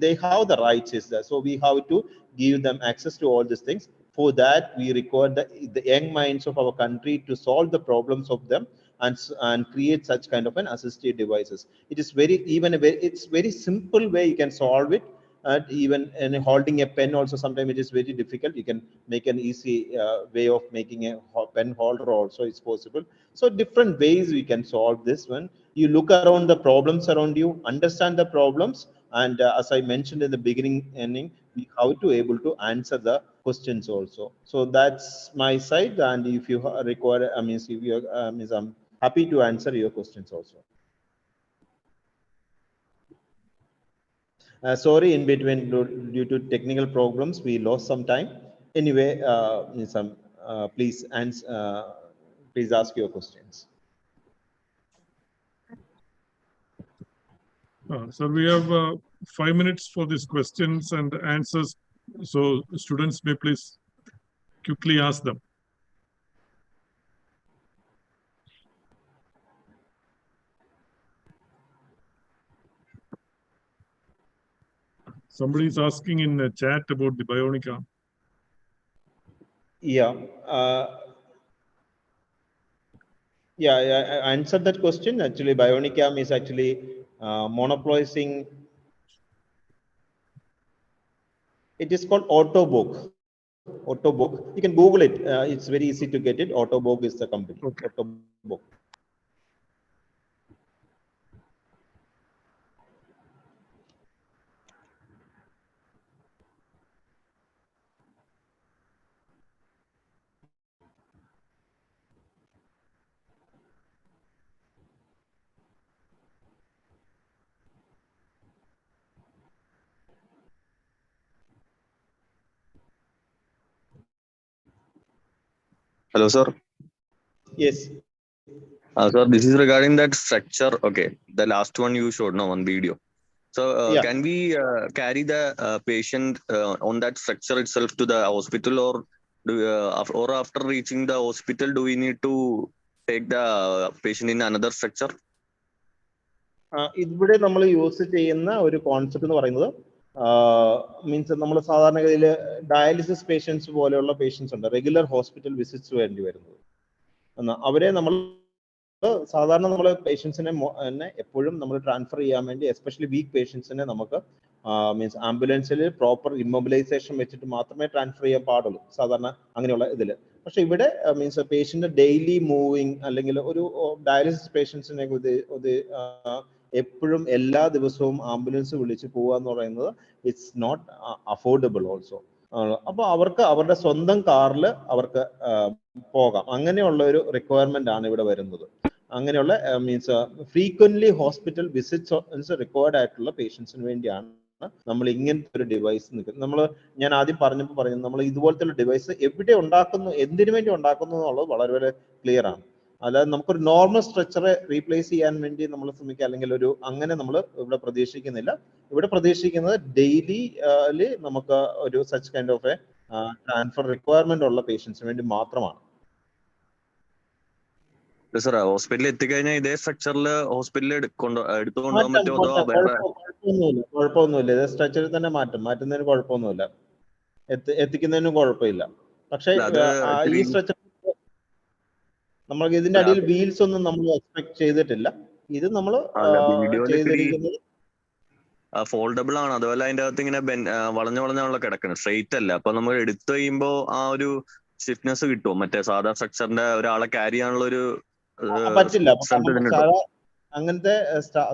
they have the rights is there, so we have to give them access to all these things. For that we require the young minds of our country to solve the problems of them and create such kind of an assistive devices. It is it's very simple way you can solve it. Even in holding a pen also sometimes it is very difficult. You can make an easy way of making a pen holder also is possible. So different ways we can solve this one. You look around the problems around you, understand the problems, and as I mentioned in the beginning, we have to able to answer the questions also. So that's my side, and if you require, if you I'm happy to answer your questions also. Sorry, in between due to technical problems, we lost some time. Anyway, please answer. Please ask your questions. So we have 5 minutes for these questions and answers. So students may please quickly ask them. Somebody is asking in the chat about the Bionica. Yeah. I answered that question. Actually, Bionicam is actually monopolizing. It is called Autobook. Autobook. You can Google it. It's very easy to get it. Autobook is the company. Okay. Autobook. Hello, sir. Yes. Sir, this is regarding that structure. Okay, the last one you showed now on video. So, Yeah. can we carry the patient on that structure itself to the hospital, or after reaching the hospital, do we need to take the patient in another structure? ഇവിടെ നമ്മൾ use ചെയ്യുന്ന ഒരു concept എന്ന് പറയുന്നത് means നമ്മൾ സാധാരണഗതിയിൽ dialysis patients പോലെയുള്ള patients ഉണ്ട് റെഗുലർ ഹോസ്പിറ്റൽ വിസിറ്റ്സ് വേണ്ടി വരുന്നത് അവരെ നമ്മൾ സാധാരണ നമ്മൾ പേഷ്യൻസിനെ തന്നെ എപ്പോഴും നമ്മൾ ട്രാൻസ്ഫർ ചെയ്യാൻ വേണ്ടി എസ്പെഷ്യലി വീക്ക് പേഷ്യൻസിനെ നമുക്ക് മീൻസ് ആംബുലൻസിൽ പ്രോപ്പർ ഇമ്മൊബിലൈസേഷൻ വെച്ചിട്ട് മാത്രമേ ട്രാൻസ്ഫർ ചെയ്യാൻ പാടുള്ളൂ സാധാരണ അങ്ങനെയുള്ള ഇതിൽ. പക്ഷെ ഇവിടെ മീൻസ് പേഷ്യന്റ് ഡെയിലി മൂവിങ് അല്ലെങ്കിൽ ഒരു ഡയാലിസിസ് പേഷ്യൻസിനെ എപ്പോഴും എല്ലാ ദിവസവും ആംബുലൻസ് വിളിച്ച് പോവുക എന്ന് പറയുന്നത് ഇറ്റ്സ് നോട്ട് അഫോർഡബിൾ ഓൾസോ. അപ്പൊ അവർക്ക് അവരുടെ സ്വന്തം കാറിൽ അവർക്ക് പോകാം. അങ്ങനെയുള്ള ഒരു റിക്വയർമെന്റ് ആണ് ഇവിടെ വരുന്നത്. അങ്ങനെയുള്ള means frequently hospital visits required ആയിട്ടുള്ള പേഷ്യൻസിന് വേണ്ടിയാണ് നമ്മൾ ഇങ്ങനത്തെ ഒരു ഡിവൈസ് നിൽക്കുന്നത്. ഞാൻ ആദ്യം പറഞ്ഞപ്പോൾ നമ്മൾ ഇതുപോലത്തെ ഒരു ഡിവൈസ് എവിടെ ഉണ്ടാക്കുന്നു, എന്തിനു വേണ്ടി ഉണ്ടാക്കുന്നു എന്നുള്ളത് വളരെ ക്ലിയർ ആണ്. അല്ലാതെ നമുക്കൊരു നോർമൽ സ്ട്രെച്ചറെ റീപ്ലേസ് ചെയ്യാൻ വേണ്ടി നമ്മൾ ശ്രമിക്കുക അല്ലെങ്കിൽ അങ്ങനെ നമ്മൾ ഇവിടെ പ്രതീക്ഷിക്കുന്നില്ല. ഇവിടെ പ്രതീക്ഷിക്കുന്നത് ഡെയിലി നമുക്ക് ഒരു such kind of A transfer requirement ഉള്ള പേഷ്യൻസിന് വേണ്ടി മാത്രമാണ്. സർ, ഹോസ്പിറ്റലിൽ എത്തിക്കഴിഞ്ഞാൽ ഇതേ സ്ട്രക്ചറിൽ ഹോസ്പിറ്റലിൽ എടുത്തുകൊണ്ടുപോകാൻ പറ്റുമോ? കുഴപ്പമൊന്നുമില്ല. ഇത് സ്ട്രെച്ചറിൽ തന്നെ മാറ്റുന്നതിന് കുഴപ്പമൊന്നുമില്ല. എത്തിക്കുന്നതിനും കുഴപ്പമില്ല. പക്ഷേ ഈ സ്ട്രെച്ചർ നമ്മൾക്ക് ഇതിന്റെ അടിയിൽ വീൽസ് ഒന്നും നമ്മൾ എക്സ്പെക്ട് ചെയ്തിട്ടില്ല. ഇത് നമ്മൾ ചെയ്തിരിക്കുന്നത് ഫോൾഡബിൾ ആണ്. അതുപോലെ അതിന്റെ അകത്ത് ഇങ്ങനെ വളഞ്ഞാണല്ലോ കിടക്കുന്നത്, സ്ട്രെയിറ്റ് അല്ല. അപ്പൊ നമ്മൾ എടുത്തു കഴിയുമ്പോ ആ ഒരു സ്റ്റിഫ്നെസ് കിട്ടുമോ? മറ്റേ സാധാ സ്ട്രക്ചറിന്റെ ഒരാളെ ക്യാരി ചെയ്യാനുള്ള ഒരു പറ്റില്ല. അങ്ങനത്തെ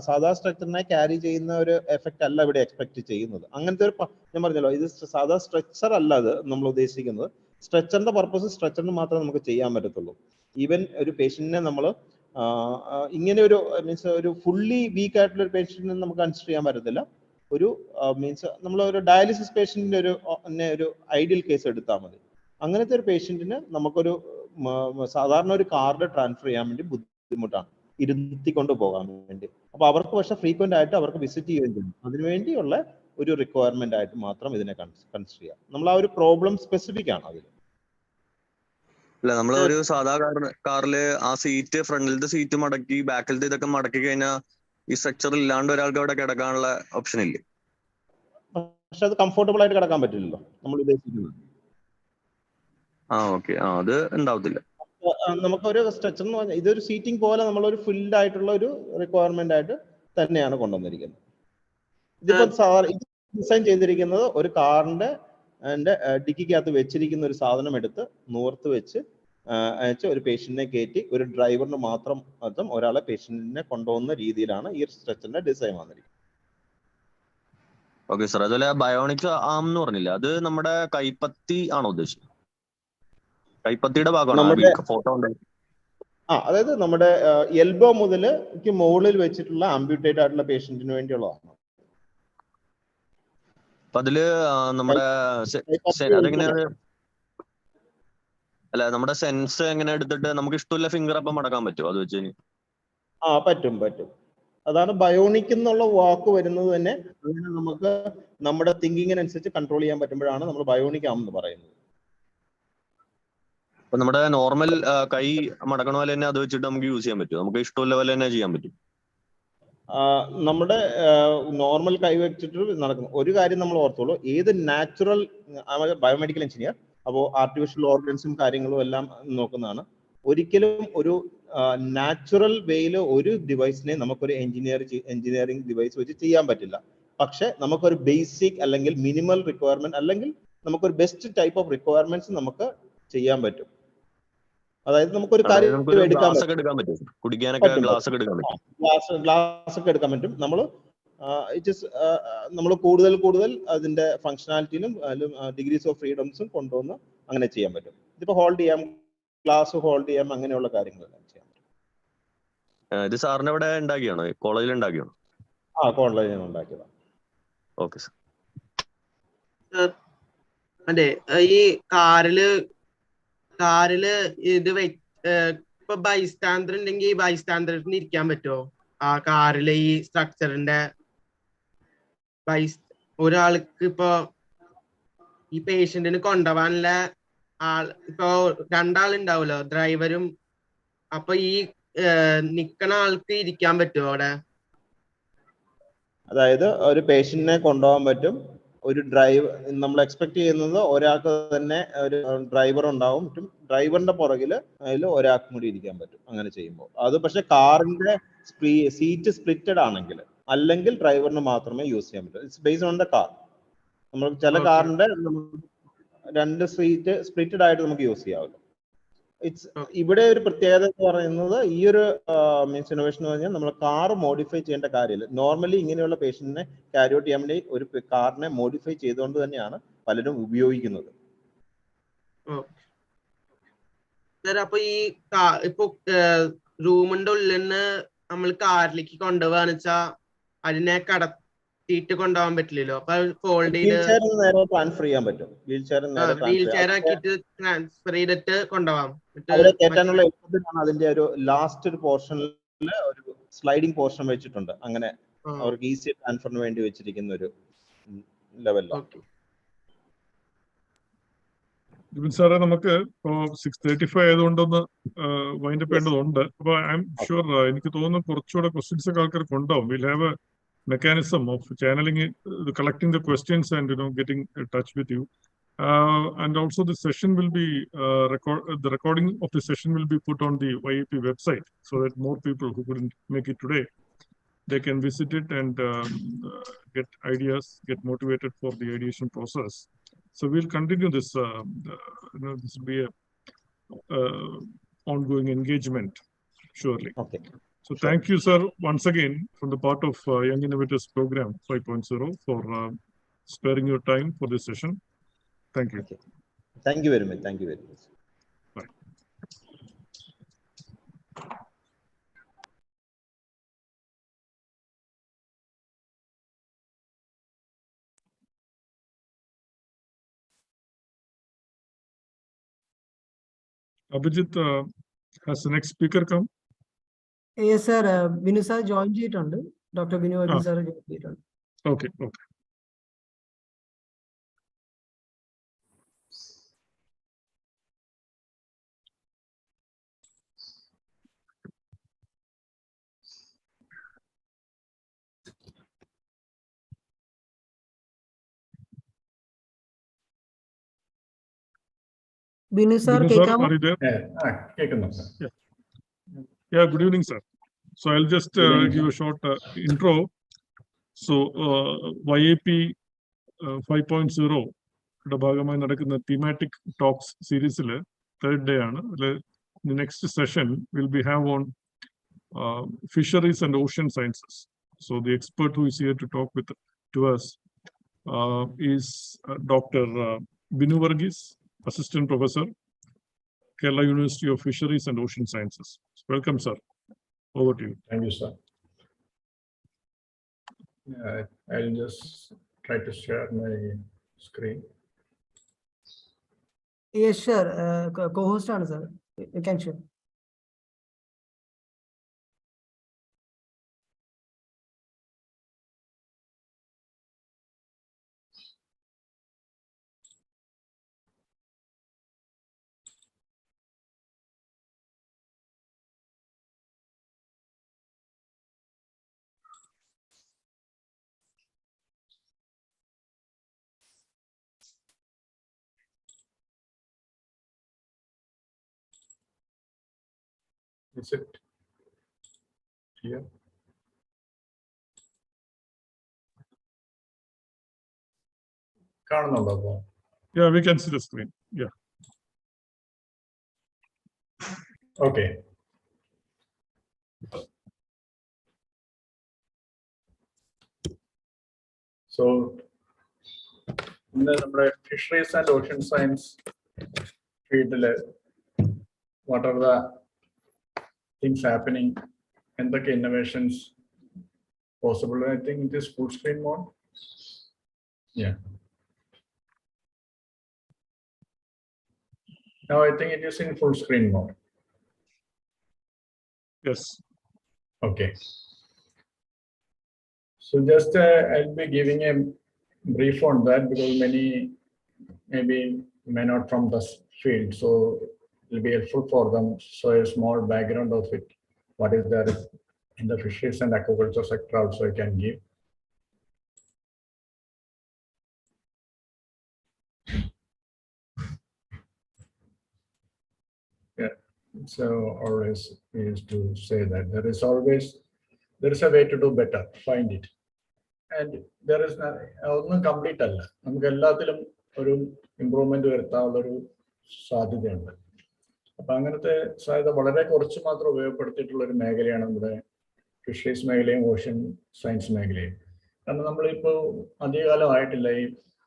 സാധാ സ്ട്രക്ചറിനെ ക്യാരി ചെയ്യുന്ന ഒരു എഫക്റ്റ് അല്ല ഇവിടെ എക്സ്പെക്ട് ചെയ്യുന്നത്. അങ്ങനത്തെ ഒരു ഞാൻ പറഞ്ഞല്ലോ, ഇത് സാധാ സ്ട്രക്ചർ അല്ല അത് നമ്മൾ ഉദ്ദേശിക്കുന്നത്. സ്ട്രെച്ചറിന്റെ പർപ്പസ് സ്ട്രെച്ചറിന് മാത്രമേ നമുക്ക് ചെയ്യാൻ പറ്റത്തുള്ളൂ. ഈവൻ ഒരു പേഷ്യന്റിനെ നമ്മൾ ഇങ്ങനെ ഒരു മീൻസ് ഒരു ഫുള്ളി വീക്ക് ആയിട്ടുള്ള ഒരു പേഷ്യന്റിനെ നമുക്ക് കൺസിഡർ ചെയ്യാൻ പറ്റത്തില്ല. ഒരു മീൻസ് നമ്മൾ ഒരു ഡയാലിസിസ് പേഷ്യന്റിന്റെ ഒരു ഐഡിയൽ കേസ് എടുത്താൽ മതി. അങ്ങനത്തെ ഒരു പേഷ്യന്റിന് നമുക്കൊരു സാധാരണ ഒരു കാർഡ് ട്രാൻസ്ഫർ ചെയ്യാൻ വേണ്ടി ബുദ്ധിമുട്ടാണ്, ഇരുത്തിക്കൊണ്ട് പോകാൻ വേണ്ടി. അപ്പൊ അവർക്ക് പക്ഷെ ഫ്രീക്വന്റ് ആയിട്ട് അവർക്ക് വിസിറ്റ് ചെയ്യുകയും ചെയ്യും. അതിനുവേണ്ടിയുള്ള ഒരു റിക്വയർമെന്റ് ആയിട്ട് മാത്രം ഇതിനെ കൺസിഡർ ചെയ്യാം. നമ്മൾ ആ ഒരു പ്രോബ്ലം സ്പെസിഫിക് ആണ് അതിൽ. അല്ല, നമ്മൾ ഒരു സാധാ കാറില് ആ സീറ്റ്, ഫ്രണ്ടിലത്തെ സീറ്റ് മടക്കി ബാക്കിലത്തെ ഇതൊക്കെ മടക്കി കഴിഞ്ഞാൽ ഈ സ്ട്രക്ചർ ഇല്ലാണ്ട് ഒരാൾക്ക് അവിടെ കിടക്കാനുള്ള ഓപ്ഷൻ ഇല്ലേ? പക്ഷെ അത് കംഫർട്ടബിൾ ആയിട്ട് കിടക്കാൻ പറ്റില്ലല്ലോ നമ്മൾ ഉദ്ദേശിക്കുന്നത്. ഓക്കെ, അത് ഉണ്ടാവത്തില്ല. നമുക്കൊരു സ്ട്രെച്ചർ എന്ന് പറഞ്ഞാൽ ഇതൊരു സീറ്റിംഗ് പോലെ നമ്മളൊരു ഫിൽഡ് ആയിട്ടുള്ള ഒരു റിക്വയർമെന്റ് ആയിട്ട് തന്നെയാണ് കൊണ്ടുവന്നിരിക്കുന്നത്. ഇതിപ്പോ ഇത് ഡിസൈൻ ചെയ്തിരിക്കുന്നത് ഒരു കാറിന്റെ ഡിക്കിക്കകത്ത് വെച്ചിരിക്കുന്ന ഒരു സാധനം എടുത്ത് നൂർത്ത് വെച്ച് അയച്ച് ഒരു പേഷ്യന്റിനെ കയറ്റി ഒരു ഡ്രൈവറിന് മാത്രം ഒരാളെ പേഷ്യന്റിനെ കൊണ്ടുപോകുന്ന രീതിയിലാണ് ഈ സ്ട്രെച്ചറിന്റെ ഡിസൈൻ വന്നിരിക്കുന്നത്. Okay sir. അതുപോലെ ബയോണിക് ആം എന്ന് പറഞ്ഞില്ല, അത് നമ്മുടെ കൈപ്പത്തി ആണോ ഉദ്ദേശിച്ചത്? കൈപ്പത്തിയുടെ ഭാഗമാണോ ഫോട്ടോ ഉണ്ട്? അതായത് നമ്മുടെ എൽബോ മുതൽ മുകളിൽ വെച്ചിട്ടുള്ള ആംബ്യൂട്ടേറ്റ് ആയിട്ടുള്ള പേഷ്യന്റിന് വേണ്ടിയുള്ളതാണ്. അപ്പൊ അതില് നമ്മുടെ അതെങ്ങനെയാണ്? അല്ല, നമ്മുടെ സെൻസ് എങ്ങനെ എടുത്തിട്ട് നമുക്ക് ഇഷ്ടമുള്ള ഫിംഗർ അപ്പം മടക്കാൻ പറ്റുമോ അത് വെച്ച്? പറ്റും. അതാണ് ബയോണിക് എന്നുള്ള വാക്ക് വരുന്നത് തന്നെ. അങ്ങനെ നമുക്ക് നമ്മുടെ തിങ്കിങ്ങിനനുസരിച്ച് കൺട്രോൾ ചെയ്യാൻ പറ്റുമ്പോഴാണ് നമ്മൾ ബയോണിക് ആമെന്ന് പറയുന്നത്. അപ്പൊ നമ്മുടെ നോർമൽ കൈ മടക്കണ പോലെ തന്നെ അത് വെച്ചിട്ട് നമുക്ക് യൂസ് ചെയ്യാൻ പറ്റും? നമുക്ക് ഇഷ്ടമുള്ള പോലെ തന്നെ ചെയ്യാൻ പറ്റും? നമ്മുടെ നോർമൽ കൈ വെച്ചിട്ട് നടക്കുന്നു. ഒരു കാര്യം നമ്മൾ ഓർത്തോളൂ, ഏത് നാച്ചുറൽ ബയോമെഡിക്കൽ എഞ്ചിനീയർ, അപ്പോൾ ആർട്ടിഫിഷ്യൽ ഓർഗൻസും കാര്യങ്ങളും എല്ലാം നോക്കുന്നതാണ്. ഒരിക്കലും ഒരു നാച്ചുറൽ വേയിൽ ഒരു ഡിവൈസിനെ നമുക്കൊരു എഞ്ചിനീയറിംഗ് ഡിവൈസ് വെച്ച് ചെയ്യാൻ പറ്റില്ല. പക്ഷെ നമുക്കൊരു ബേസിക് അല്ലെങ്കിൽ മിനിമൽ റിക്വയർമെന്റ് അല്ലെങ്കിൽ നമുക്കൊരു ബെസ്റ്റ് ടൈപ്പ് ഓഫ് റിക്വയർമെന്റ്സ് നമുക്ക് ചെയ്യാൻ പറ്റും. അതായത് നമുക്കൊരു കാര്യം എടുക്കാൻ പറ്റും, ഗ്ലാസ് ഒക്കെ എടുക്കാൻ പറ്റും. നമ്മൾ കൂടുതൽ അതിന്റെ ഫങ്ഷനാലിറ്റിയിലും ഡിഗ്രീസ് ഓഫ് ഫ്രീഡംസും കൊണ്ടുവന്ന് അങ്ങനെ ചെയ്യാൻ പറ്റും. ഇതിപ്പോ ഹോൾഡ് ചെയ്യാം, ഗ്ലാസ് ഹോൾഡ് ചെയ്യാം, അങ്ങനെയുള്ള കാര്യങ്ങളെല്ലാം ചെയ്യാൻ പറ്റും. ഇത് സാറിന് ഇവിടെ ഉണ്ടാക്കിയാണോ? കോളേജിൽ ഉണ്ടാക്കിയാണോ? കോളേജിൽ ഉണ്ടാക്കിയതാണ്. Okay sir. അതെ, ഈ കാറില് ഇത് ഇപ്പൊ ബൈസ്റ്റാൻഡർ ഉണ്ടെങ്കിൽ ഈ ബൈസ്റ്റാൻഡറിന് ഇരിക്കാൻ പറ്റുമോ ആ കാറിലെ ഈ സ്ട്രക്ചറിന്റെ? ഒരാൾക്ക് ഇപ്പൊ ഈ പേഷ്യന്റിന് കൊണ്ടുപോകാനുള്ള ഇപ്പൊ രണ്ടാളുണ്ടാവുമല്ലോ, ഡ്രൈവരും. അപ്പൊ ഈ നിക്കണ ആൾക്ക് ഇരിക്കാൻ പറ്റുമോ അവിടെ? അതായത് ഒരു പേഷ്യന്റിനെ കൊണ്ടുപോകാൻ പറ്റും. ഒരു നമ്മൾ എക്സ്പെക്ട് ചെയ്യുന്നത് ഒരാൾക്ക് തന്നെ ഒരു ഡ്രൈവർ ഉണ്ടാവും. ഡ്രൈവറിന്റെ പുറകിൽ അതിൽ ഒരാൾക്കും കൂടി ഇരിക്കാൻ പറ്റും അങ്ങനെ ചെയ്യുമ്പോൾ. അത് പക്ഷെ കാറിന്റെ സീറ്റ് സ്പ്ലിറ്റഡ് ആണെങ്കിൽ, അല്ലെങ്കിൽ ഡ്രൈവറിന് മാത്രമേ യൂസ് ചെയ്യാൻ പറ്റൂ. It's based on the car. നമ്മൾ ചില കാറിന്റെ 2 സീറ്റ് സ്പ്ലിറ്റഡ് ആയിട്ട് നമുക്ക് യൂസ് ചെയ്യാമല്ലോ. ഇവിടെ ഒരു പ്രത്യേകത എന്ന് പറയുന്നത്, ഈ ഒരു മീൻസ് ഇന്നോവേഷൻ എന്ന് പറഞ്ഞാൽ നമ്മൾ കാർ മോഡിഫൈ ചെയ്യേണ്ട കാര്യമില്ല. നോർമലി ഇങ്ങനെയുള്ള പേഷ്യന്റിനെ ക്യാരി ഔട്ട് ചെയ്യാൻ വേണ്ടി ഒരു കാറിനെ മോഡിഫൈ ചെയ്തുകൊണ്ട് തന്നെയാണ് പലരും ഉപയോഗിക്കുന്നത്. അപ്പൊ ഈ ഇപ്പൊ റൂമിന്റെ ഉള്ളിൽ നിന്ന് നമ്മൾ കാറിലേക്ക് കൊണ്ടുപോകാന്ന് വെച്ചാ അതിനെ കടത്തിയിട്ട് കൊണ്ടുപോകാൻ പറ്റില്ലല്ലോ. അപ്പൊ ഫോൾഡ് ചെയ്ത് നേരെ ട്രാൻസ്ഫർ ചെയ്യാൻ പറ്റും. വീൽ ചെയർ ആക്കിയിട്ട് ട്രാൻസ്ഫർ ചെയ്തിട്ട് കൊണ്ടുപോകാം. കയറ്റാനുള്ള എളുപ്പത്തിനാണ് അതിന്റെ ഒരു ലാസ്റ്റ് ഒരു പോർഷനിൽ ഒരു സ്ലൈഡിംഗ് പോർഷൻ വെച്ചിട്ടുണ്ട്. അങ്ങനെ അവർക്ക് ഈസി ട്രാൻസ്ഫറിന് വേണ്ടി വെച്ചിരിക്കുന്ന ഒരു ലെവലിലാണ്. സാറേ, നമുക്ക് 6:35 ആയതുകൊണ്ടൊന്ന് വൈൻഡ് അപ്പ് ചെയ്യേണ്ടതുണ്ട്. അപ്പൊ ഐ എം ഷുവർ, എനിക്ക് തോന്നുന്നു കുറച്ചുകൂടെ ക്വസ്റ്റ്യൻസ് ഒക്കെ ആൾക്കാർക്ക് ഉണ്ടാവും. Will have mechanism of channeling it, collecting the questions and getting in touch with you. And also the session will be the recording of the session will be put on the YIP website, so that more people who couldn't make it today, they can visit it and get ideas, get motivated for the ideation process. So we'll continue this. This will be a ongoing engagement, surely. Okay. So thank you, sir, once again, from the part of Young Innovators Program 5.0 for sparing your time for this session. Thank you. Okay. Thank you very much. Thank you very much. Bye. Abhijit, has the next speaker come? Yes, sir. Binu sir joined it on Dr. Binu sir joined it on. Okay, okay. Binu sir, Binu sir, are you there? Yeah, good evening, sir. So I'll just give a short intro. So YIP 5.0 ഭാഗമായി നടക്കുന്ന Thematic Talks series third day ആണ്. The next session will be have on fisheries and ocean sciences. So the expert who is here to talk to us is Dr. Binu Varghese, Assistant Professor, Kerala University of Fisheries and Ocean Sciences. Welcome, sir. Over to you. Thank you, sir. I'll just try to share my screen. Yes, sure. Co-host on, sir. You can share. Is it here? Yeah, we can see the screen. Yeah. Okay. So, in the fisheries and ocean science field, what are the things happening and the innovations possible? I think it is full screen mode. Yeah. Now I think it is in full screen mode. Yes. Okay. So just I'll be giving a brief on that because many maybe may not from the field, so it will be helpful for them. So a small background of it, what is there in the fisheries and aquaculture sector also I can give. Yeah, so always we used to say that there is a way to do better, find it. And there is ഒന്നും complete അല്ല, നമുക്ക് എല്ലാത്തിലും ഒരു improvement വരുത്താനുള്ള ഒരു സാധ്യതയുണ്ട്. അപ്പൊ അങ്ങനത്തെ സാധ്യത വളരെ കുറച്ച് മാത്രം ഉപയോഗപ്പെടുത്തിയിട്ടുള്ള ഒരു മേഖലയാണ് നമ്മുടെ ഫിഷറീസ് മേഖലയും ഓഷ്യൻ സയൻസ് മേഖലയും. കാരണം നമ്മളിപ്പോൾ അധികകാലമായിട്ടില്ല ഈ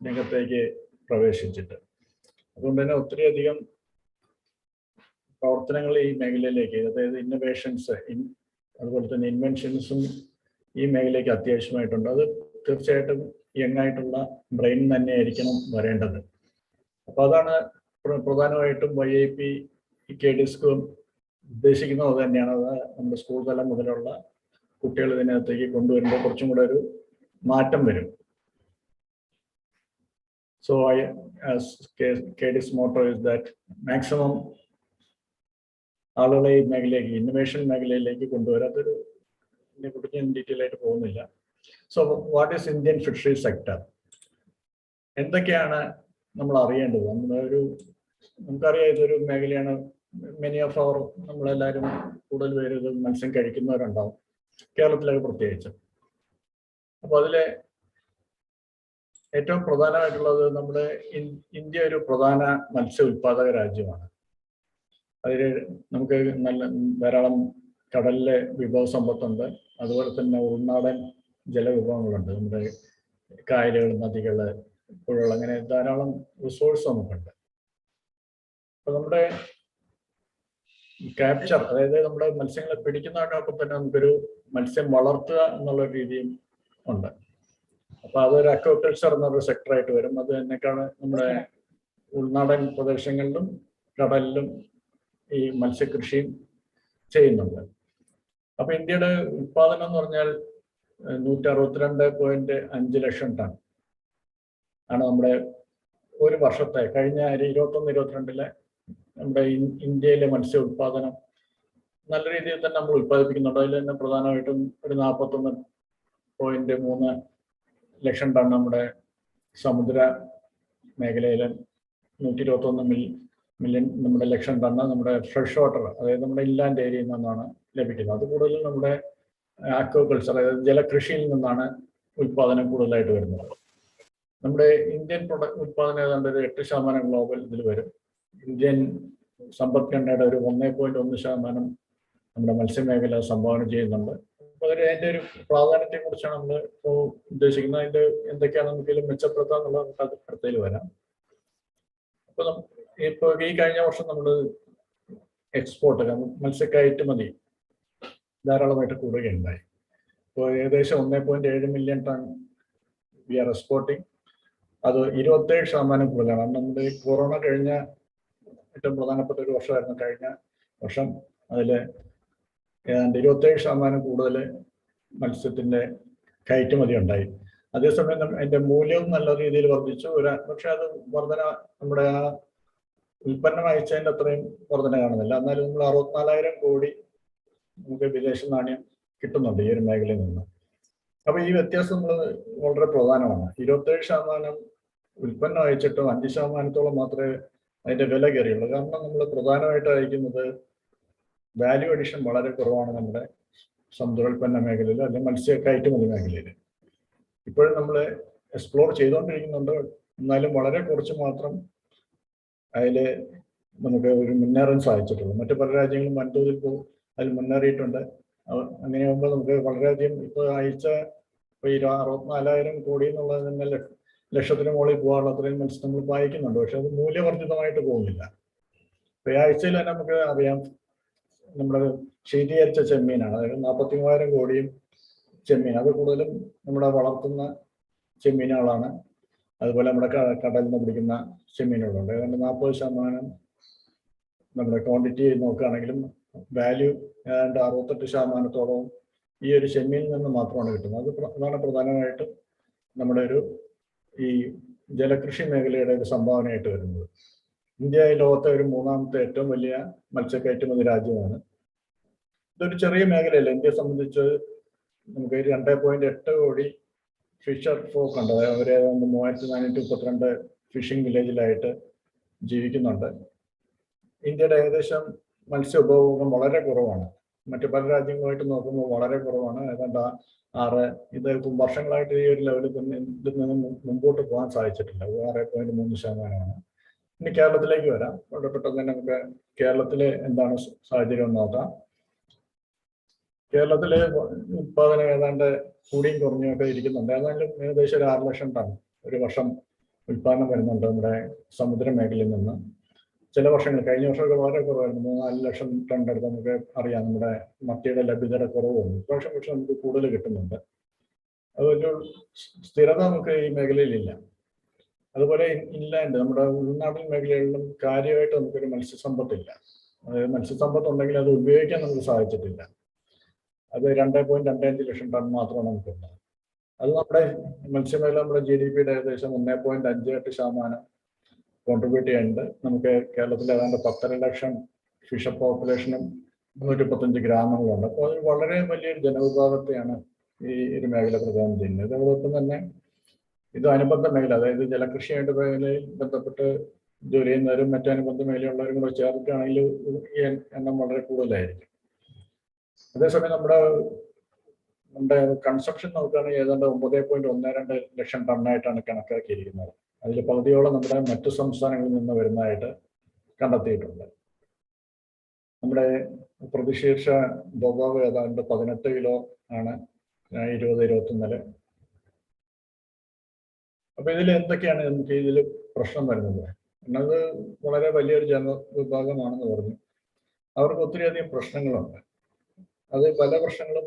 രംഗത്തേക്ക് പ്രവേശിച്ചിട്ട്, അതുകൊണ്ട് തന്നെ ഒത്തിരിയധികം പ്രവർത്തനങ്ങൾ ഈ മേഖലയിലേക്ക്, അതായത് ഇന്നോവേഷൻസ് അതുപോലെ തന്നെ ഇൻവെൻഷൻസും ഈ മേഖലയ്ക്ക് അത്യാവശ്യമായിട്ടുണ്ട്. അത് തീർച്ചയായിട്ടും യങ് ആയിട്ടുള്ള ബ്രെയിൻ തന്നെയായിരിക്കണം വരേണ്ടത്. അപ്പൊ അതാണ് പ്രധാനമായിട്ടും YIP KDISC ഉദ്ദേശിക്കുന്നത്. അത് തന്നെയാണ്. അത് നമ്മുടെ സ്കൂൾ തലം മുതലുള്ള കുട്ടികൾ ഇതിനകത്തേക്ക് കൊണ്ടുവരുമ്പോൾ കുറച്ചും കൂടെ ഒരു മാറ്റം വരും. So as KDISC motto is that maximum ആളുകളെ ഈ മേഖലയിലേക്ക്, ഇന്നോവേഷൻ മേഖലയിലേക്ക് കൊണ്ടുവരാൻ. അതൊരു ഇതിനെക്കുറിച്ച് ഞാൻ ഡീറ്റെയിൽ ആയിട്ട് പോകുന്നില്ല. So what is Indian fishery sector? എന്തൊക്കെയാണ് നമ്മൾ അറിയേണ്ടത്? നമുക്കറിയാം ഇതൊരു മേഖലയാണ്. മെനി ഓഫ് അവർ നമ്മളെല്ലാവരും കൂടുതൽ പേര് ഇത് മത്സ്യം കഴിക്കുന്നവരുണ്ടാവും, കേരളത്തിലൊക്കെ പ്രത്യേകിച്ച്. അപ്പോൾ അതിലെ ഏറ്റവും പ്രധാനമായിട്ടുള്ളത് നമ്മുടെ ഇന്ത്യ ഒരു പ്രധാന മത്സ്യ ഉൽപാദക രാജ്യമാണ്. അതിൽ നമുക്ക് ധാരാളം കടലിലെ വിഭവ സമ്പത്തുണ്ട്. അതുപോലെ തന്നെ ഉൾനാടൻ ജലവിഭവങ്ങളുണ്ട്. നമ്മുടെ കായലുകൾ, നദികൾ, പുഴകൾ, അങ്ങനെ ധാരാളം റിസോഴ്സ് നമുക്കുണ്ട്. അപ്പൊ നമ്മുടെ ക്യാപ്ചർ, അതായത് നമ്മുടെ മത്സ്യങ്ങളെ പിടിക്കുന്നതിനൊപ്പം തന്നെ നമുക്കൊരു മത്സ്യം വളർത്തുക എന്നുള്ള രീതിയും ഉണ്ട്. അപ്പൊ അതൊരു അക്വാകൾച്ചർ എന്നൊരു സെക്ടറായിട്ട് വരും. അത് തന്നെക്കാണ് നമ്മുടെ ഉൾനാടൻ പ്രദേശങ്ങളിലും കടലിലും ഈ മത്സ്യകൃഷിയും ചെയ്യുന്നുണ്ട്. അപ്പൊ ഇന്ത്യയുടെ ഉത്പാദനം എന്ന് പറഞ്ഞാൽ 162.5 ലക്ഷം ടൺ ആണ് നമ്മുടെ ഒരു വർഷത്തെ കഴിഞ്ഞ 21-22 നമ്മുടെ ഇന്ത്യയിലെ മത്സ്യ ഉത്പാദനം നല്ല രീതിയിൽ തന്നെ നമ്മൾ ഉത്പാദിപ്പിക്കുന്നുണ്ട്. അതിൽ തന്നെ പ്രധാനമായിട്ടും ഒരു 41.3 ലക്ഷം ടൺ നമ്മുടെ സമുദ്ര മേഖലയിലെ 121 മില്യൺ നമ്മുടെ ലക്ഷം ടണ്ണ് നമ്മുടെ ഫ്രഷ് വാട്ടർ, അതായത് നമ്മുടെ ഇൻലാൻഡ് ഏരിയയിൽ നിന്നാണ് ലഭിക്കുന്നത്. അത് കൂടുതലും നമ്മുടെ ആക്വാകൾച്ചർ, അതായത് ജലകൃഷിയിൽ നിന്നാണ് ഉത്പാദനം കൂടുതലായിട്ട് വരുന്നത്. നമ്മുടെ ഇന്ത്യൻ ഉത്പാദനം ഏതാണ്ട് ഒരു 8% ഗ്ലോബൽ ഇതിൽ വരും. ഇന്ത്യൻ സമ്പദ്ഘടനയുടെ ഒരു 1.1% നമ്മുടെ മത്സ്യമേഖല സംഭാവന ചെയ്യുന്നുണ്ട്. അപ്പോൾ അതിൻ്റെ ഒരു പ്രാധാന്യത്തെ കുറിച്ചാണ് നമ്മൾ ഇപ്പോൾ ഉദ്ദേശിക്കുന്നത്. അതിൻ്റെ എന്തൊക്കെയാണ് നമുക്കിതിൽ മെച്ചപ്പെടുത്താം എന്നുള്ളത് അടുത്തതിൽ വരാം. അപ്പോൾ ഇപ്പോൾ ഈ കഴിഞ്ഞ വർഷം നമ്മൾ എക്സ്പോർട്ട്, മത്സ്യ കയറ്റുമതി ധാരാളമായിട്ട് കൂടുകയുണ്ടായി. ഇപ്പോൾ ഏകദേശം 1.7 million ton we are exporting. അത് 27% കൂടുതലാണ്. കാരണം നമ്മുടെ കൊറോണ കഴിഞ്ഞ ഏറ്റവും പ്രധാനപ്പെട്ട ഒരു വർഷമായിരുന്നു കഴിഞ്ഞ വർഷം. അതിൽ ഏതാണ്ട് 27% കൂടുതൽ മത്സ്യത്തിൻ്റെ കയറ്റുമതി ഉണ്ടായി. അതേസമയം അതിൻ്റെ മൂല്യവും നല്ല രീതിയിൽ വർദ്ധിച്ചു. പക്ഷെ അത് വർധന നമ്മുടെ ആ ഉൽപ്പന്നം അയച്ചതിൻ്റെ അത്രയും വർധന കാണുന്നില്ല. എന്നാലും നമ്മൾ 64,000 കോടി നമുക്ക് വിദേശ നാണ്യം കിട്ടുന്നുണ്ട് ഈ ഒരു മേഖലയിൽ നിന്ന്. അപ്പൊ ഈ വ്യത്യാസം നമ്മൾ വളരെ പ്രധാനമാണ്. 27% ഉൽപ്പന്നം അയച്ചിട്ടും 5% മാത്രമേ അതിന്റെ വില കയറിയുള്ളൂ. കാരണം നമ്മൾ പ്രധാനമായിട്ട് അയക്കുന്നത് വാല്യൂ അഡീഷൻ വളരെ കുറവാണ് നമ്മുടെ സമുദ്രോൽപ്പന്ന മേഖലയിൽ അല്ലെങ്കിൽ മത്സ്യ കയറ്റുമതി മേഖലയിൽ. ഇപ്പോഴും നമ്മൾ എക്സ്പ്ലോർ ചെയ്തുകൊണ്ടിരിക്കുന്നുണ്ട്. എന്നാലും വളരെ കുറച്ച് മാത്രം അതിൽ നമുക്ക് ഒരു മുന്നേറാൻ സാധിച്ചിട്ടുള്ളൂ. മറ്റു പല രാജ്യങ്ങളും വൻതോതിൽ അതിൽ മുന്നേറിയിട്ടുണ്ട്. അങ്ങനെയാകുമ്പോൾ നമുക്ക് വളരെയധികം ഇപ്പോൾ അയച്ച ഇപ്പോൾ 64,000 കോടി എന്നുള്ളത് തന്നെ ലക്ഷത്തിന് മുകളിൽ പോകാനുള്ള അത്രയും മത്സ്യം നമ്മൾ വായിക്കുന്നുണ്ട്. പക്ഷെ അത് മൂല്യവർദ്ധിതമായിട്ട് പോകുന്നില്ല. ഇപ്പോൾ ഈ ആഴ്ചയിൽ തന്നെ നമുക്ക് അറിയാം നമ്മുടെ ശീതീകരിച്ച ചെമ്മീനാണ്. അതായത് 43,000 കോടിയും ചെമ്മീൻ. അത് കൂടുതലും നമ്മുടെ വളർത്തുന്ന ചെമ്മീനുകളാണ്. അതുപോലെ നമ്മുടെ കടലിൽ നിന്ന് പിടിക്കുന്ന ചെമ്മീനുകളുണ്ട്. ഏതാണ്ട് 40% നമ്മുടെ ക്വാണ്ടിറ്റി നോക്കുകയാണെങ്കിലും വാല്യൂ ഏതാണ്ട് 68% ഈ ഒരു ചെമ്മീനിൽ നിന്ന് മാത്രമാണ് കിട്ടുന്നത്. അതാണ് പ്രധാനമായിട്ടും നമ്മുടെ ഈ ജലകൃഷി മേഖലയുടെ ഒരു സംഭാവനയായിട്ട് വരുന്നത്. ഇന്ത്യ ലോകത്തെ ഒരു 3ാമത്തെ ഏറ്റവും വലിയ മത്സ്യക്കയറ്റുമതി രാജ്യമാണ്. ഇതൊരു ചെറിയ മേഖലയല്ല. ഇന്ത്യയെ സംബന്ധിച്ച് നമുക്ക് 2.8 കോടി ഫിഷർ ഫോക്ക് ഉണ്ട്. അവർ 3,432 ഫിഷിംഗ് വില്ലേജിലായിട്ട് ജീവിക്കുന്നുണ്ട്. ഇന്ത്യയുടെ ഏകദേശം മത്സ്യ ഉപഭോഗം വളരെ കുറവാണ്. മറ്റു പല രാജ്യങ്ങളുമായിട്ട് നോക്കുമ്പോൾ വളരെ കുറവാണ്. ഏതാണ്ട് 6 ഇത് വർഷങ്ങളായിട്ട് ഈ ഒരു ലെവലിൽ തന്നെ ഇതിൽ നിന്ന് മുമ്പോട്ട് പോകാൻ സാധിച്ചിട്ടില്ല. 6.3%. ഇനി കേരളത്തിലേക്ക് വരാം. വളരെ പെട്ടെന്ന് തന്നെ നമുക്ക് കേരളത്തിലെ എന്താണ് സാഹചര്യം എന്ന് നോക്കാം. കേരളത്തിലെ ഉത്പാദനം ഏതാണ്ട് കൂടിയും കുറഞ്ഞൊക്കെ ഇരിക്കുന്നുണ്ട്. ഏതായാലും ഏകദേശം ഒരു 6 ലക്ഷം ടൺ ഒരു വർഷം ഉത്പാദനം വരുന്നുണ്ട് നമ്മുടെ സമുദ്ര മേഖലയിൽ നിന്ന്. ചില വർഷങ്ങൾ കഴിഞ്ഞ വർഷമൊക്കെ വളരെ കുറവായിരുന്നു. 4 ലക്ഷം ടൺ അടുത്ത് നമുക്ക് അറിയാം. നമ്മുടെ മത്തിയുടെ ലഭ്യതയുടെ കുറവുണ്ട്. ഇപ്രാവശ്യം പക്ഷെ നമുക്ക് കൂടുതൽ കിട്ടുന്നുണ്ട്. അതൊരു സ്ഥിരത നമുക്ക് ഈ മേഖലയിലില്ല. അതുപോലെ ഇൻലാൻഡ് നമ്മുടെ ഉൾനാടൻ മേഖലകളിലും കാര്യമായിട്ട് നമുക്കൊരു മത്സ്യസമ്പത്തില്ല. അതായത് മത്സ്യസമ്പത്ത് ഉണ്ടെങ്കിൽ അത് ഉപയോഗിക്കാൻ നമുക്ക് സാധിച്ചിട്ടില്ല. അത് 2.25 ലക്ഷം ടൺ മാത്രമാണ് നമുക്കുള്ളത്. അത് നമ്മുടെ മത്സ്യമേഖല നമ്മുടെ GDP-യുടെ ഏകദേശം 1.58% കോൺട്രിബ്യൂട്ട് ചെയ്യുന്നുണ്ട്. നമുക്ക് കേരളത്തിൽ ഏതാണ്ട് 10.5 ലക്ഷം ഫിഷർ പോപ്പുലേഷനും 335 ഗ്രാമങ്ങളുണ്ട്. അപ്പോൾ അത് വളരെ വലിയൊരു ജനവിഭാഗത്തെയാണ് ഈ ഒരു മേഖല പ്രദാനം ചെയ്യുന്നത്. അതോടൊപ്പം തന്നെ ഇത് അനുബന്ധ മേഖല, അതായത് ജലകൃഷിയായിട്ട് മേഖലയിൽ ബന്ധപ്പെട്ട് ജോലി ചെയ്യുന്നവരും മറ്റു അനുബന്ധ മേഖലയുള്ളവരും കൂടെ ചേർക്കുകയാണെങ്കിൽ ഈ എണ്ണം വളരെ കൂടുതലായിരിക്കും. അതേസമയം നമ്മുടെ കൺസംഷൻ നോക്കുകയാണെങ്കിൽ ഏതാണ്ട് 9.12 ലക്ഷം ടണ്ണായിട്ടാണ് കണക്കാക്കിയിരിക്കുന്നത്. അതിൽ പകുതിയോളം നമ്മുടെ മറ്റു സംസ്ഥാനങ്ങളിൽ നിന്ന് വരുന്നതായിട്ട് കണ്ടെത്തിയിട്ടുണ്ട്. നമ്മുടെ പ്രതിശീർഷ ഉപഭോഗം ഏതാണ്ട് 18 കിലോ ആണ് 2021. അപ്പൊ ഇതിൽ എന്തൊക്കെയാണ് നമുക്ക് ഇതിൽ പ്രശ്നം വരുന്നത്? എന്നത് വളരെ വലിയൊരു ജനവിഭാഗമാണെന്ന് പറഞ്ഞു. അവർക്ക് ഒത്തിരിയധികം പ്രശ്നങ്ങളുണ്ട്. അത് പല പ്രശ്നങ്ങളും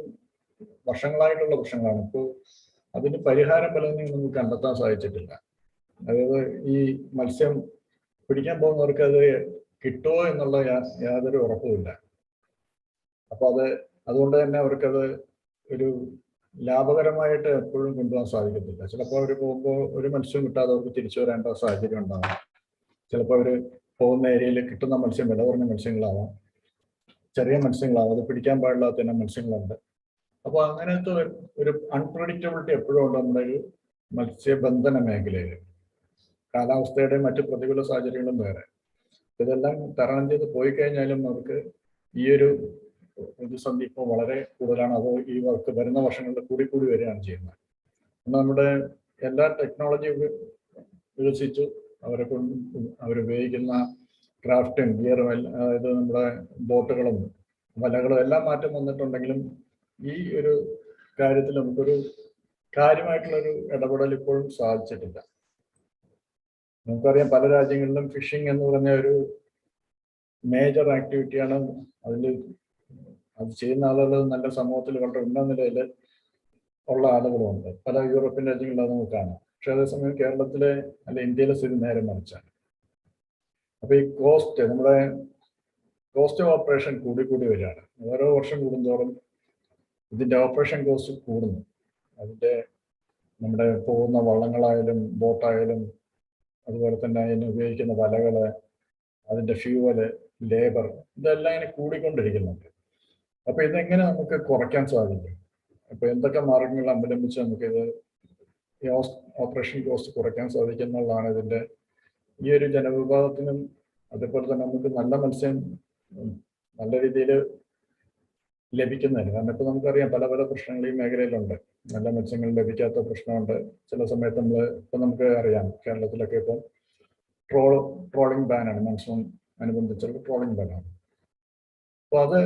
വർഷങ്ങളായിട്ടുള്ള പ്രശ്നങ്ങളാണ്. ഇപ്പോൾ അതിന് പരിഹാരം പലതിനും നമുക്ക് കണ്ടെത്താൻ സാധിച്ചിട്ടില്ല. അതായത് ഈ മത്സ്യം പിടിക്കാൻ പോകുന്നവർക്ക് അത് കിട്ടുമോ എന്നുള്ള യാതൊരു ഉറപ്പുമില്ല. അപ്പൊ അതുകൊണ്ട് തന്നെ അവർക്കത് ഒരു ലാഭകരമായിട്ട് എപ്പോഴും കൊണ്ടുപോകാൻ സാധിക്കത്തില്ല. ചിലപ്പോൾ അവർ പോകുമ്പോൾ ഒരു മത്സ്യം കിട്ടാതെ അവർക്ക് തിരിച്ചു വരേണ്ട സാഹചര്യം ഉണ്ടാകും. ചിലപ്പോൾ അവർ പോകുന്ന ഏരിയയിൽ കിട്ടുന്ന മത്സ്യം വില കുറഞ്ഞ മത്സ്യങ്ങളാവാം, ചെറിയ മത്സ്യങ്ങളാവാം, അത് പിടിക്കാൻ പാടില്ലാത്ത തന്നെ മത്സ്യങ്ങളുണ്ട്. അപ്പോൾ അങ്ങനത്തെ ഒരു അൺപ്രഡിക്റ്റബിലിറ്റി എപ്പോഴും ഉണ്ട് നമ്മുടെ ഒരു മത്സ്യബന്ധന മേഖലയിൽ. കാലാവസ്ഥയുടെയും മറ്റു പ്രതികൂല സാഹചര്യങ്ങളും വേറെ. ഇതെല്ലാം തരണം ചെയ്ത് പോയി കഴിഞ്ഞാലും നമുക്ക് ഈ ഒരു പ്രതിസന്ധി ഇപ്പോൾ വളരെ കൂടുതലാണ്. അത് ഈ വർക്ക് വരുന്ന വർഷങ്ങളിൽ കൂടി വരികയാണ് ചെയ്യുന്നത്. നമ്മുടെ എല്ലാ ടെക്നോളജി വികസിച്ചു, അവരുപയോഗിക്കുന്ന ക്രാഫ്റ്റും ഗിയറും അതായത് നമ്മുടെ ബോട്ടുകളും വലകളും എല്ലാം മാറ്റം വന്നിട്ടുണ്ടെങ്കിലും ഈ ഒരു കാര്യത്തിൽ നമുക്കൊരു കാര്യമായിട്ടുള്ളൊരു ഇടപെടൽ ഇപ്പോഴും സാധിച്ചിട്ടില്ല. നമുക്കറിയാം പല രാജ്യങ്ങളിലും ഫിഷിംഗ് എന്ന് പറഞ്ഞ ഒരു മേജർ ആക്ടിവിറ്റിയാണ്. അത് ചെയ്യുന്ന ആളുകൾ നല്ല സമൂഹത്തിൽ വളരെ ഉന്നത നിലയിൽ ഉള്ള ആളുകളുമുണ്ട്. പല യൂറോപ്യൻ രാജ്യങ്ങളിൽ അത് നമുക്ക് കാണാം. പക്ഷെ അതേസമയം കേരളത്തിലെ ഇന്ത്യയിലെ സ്ഥിതി നേരെ മറിച്ചാണ്. അപ്പൊ ഈ നമ്മുടെ കോസ്റ്റ് ഓഫ് ഓപ്പറേഷൻ കൂടി വരികയാണ്. ഓരോ വർഷം കൂടുന്തോറും ഇതിന്റെ ഓപ്പറേഷൻ കോസ്റ്റ് കൂടുന്നു. അതിന്റെ നമ്മുടെ പോകുന്ന വള്ളങ്ങളായാലും ബോട്ടായാലും അതുപോലെ തന്നെ അതിന് ഉപയോഗിക്കുന്ന വലകള്, അതിന്റെ ഫ്യൂവല്, ലേബർ, ഇതെല്ലാം ഇങ്ങനെ കൂടിക്കൊണ്ടിരിക്കുന്നുണ്ട്. അപ്പൊ ഇതെങ്ങനെ നമുക്ക് കുറയ്ക്കാൻ സാധിക്കും? അപ്പൊ എന്തൊക്കെ മാർഗങ്ങൾ അവലംബിച്ച് നമുക്കിത് ഈ ഓപ്പറേഷൻ കോസ്റ്റ് കുറയ്ക്കാൻ സാധിക്കും എന്നുള്ളതാണ് ഇതിന്റെ ഈ ഒരു ജനവിഭാഗത്തിനും. അതേപോലെ തന്നെ നമുക്ക് നല്ല മത്സ്യം നല്ല രീതിയിൽ ലഭിക്കുന്നതിന്, കാരണം ഇപ്പൊ നമുക്കറിയാം പല പ്രശ്നങ്ങൾ ഈ മേഖലയിലുണ്ട്. നല്ല മത്സ്യങ്ങൾ ലഭിക്കാത്ത പ്രശ്നമുണ്ട്. ചില സമയത്ത് നമുക്ക് അറിയാം കേരളത്തിലൊക്കെ ഇപ്പം ട്രോളിംഗ് ബാനാണ്, മൺസൂൺ അനുബന്ധിച്ചുള്ള ട്രോളിംഗ് ബാനാണ്. അപ്പൊ അത്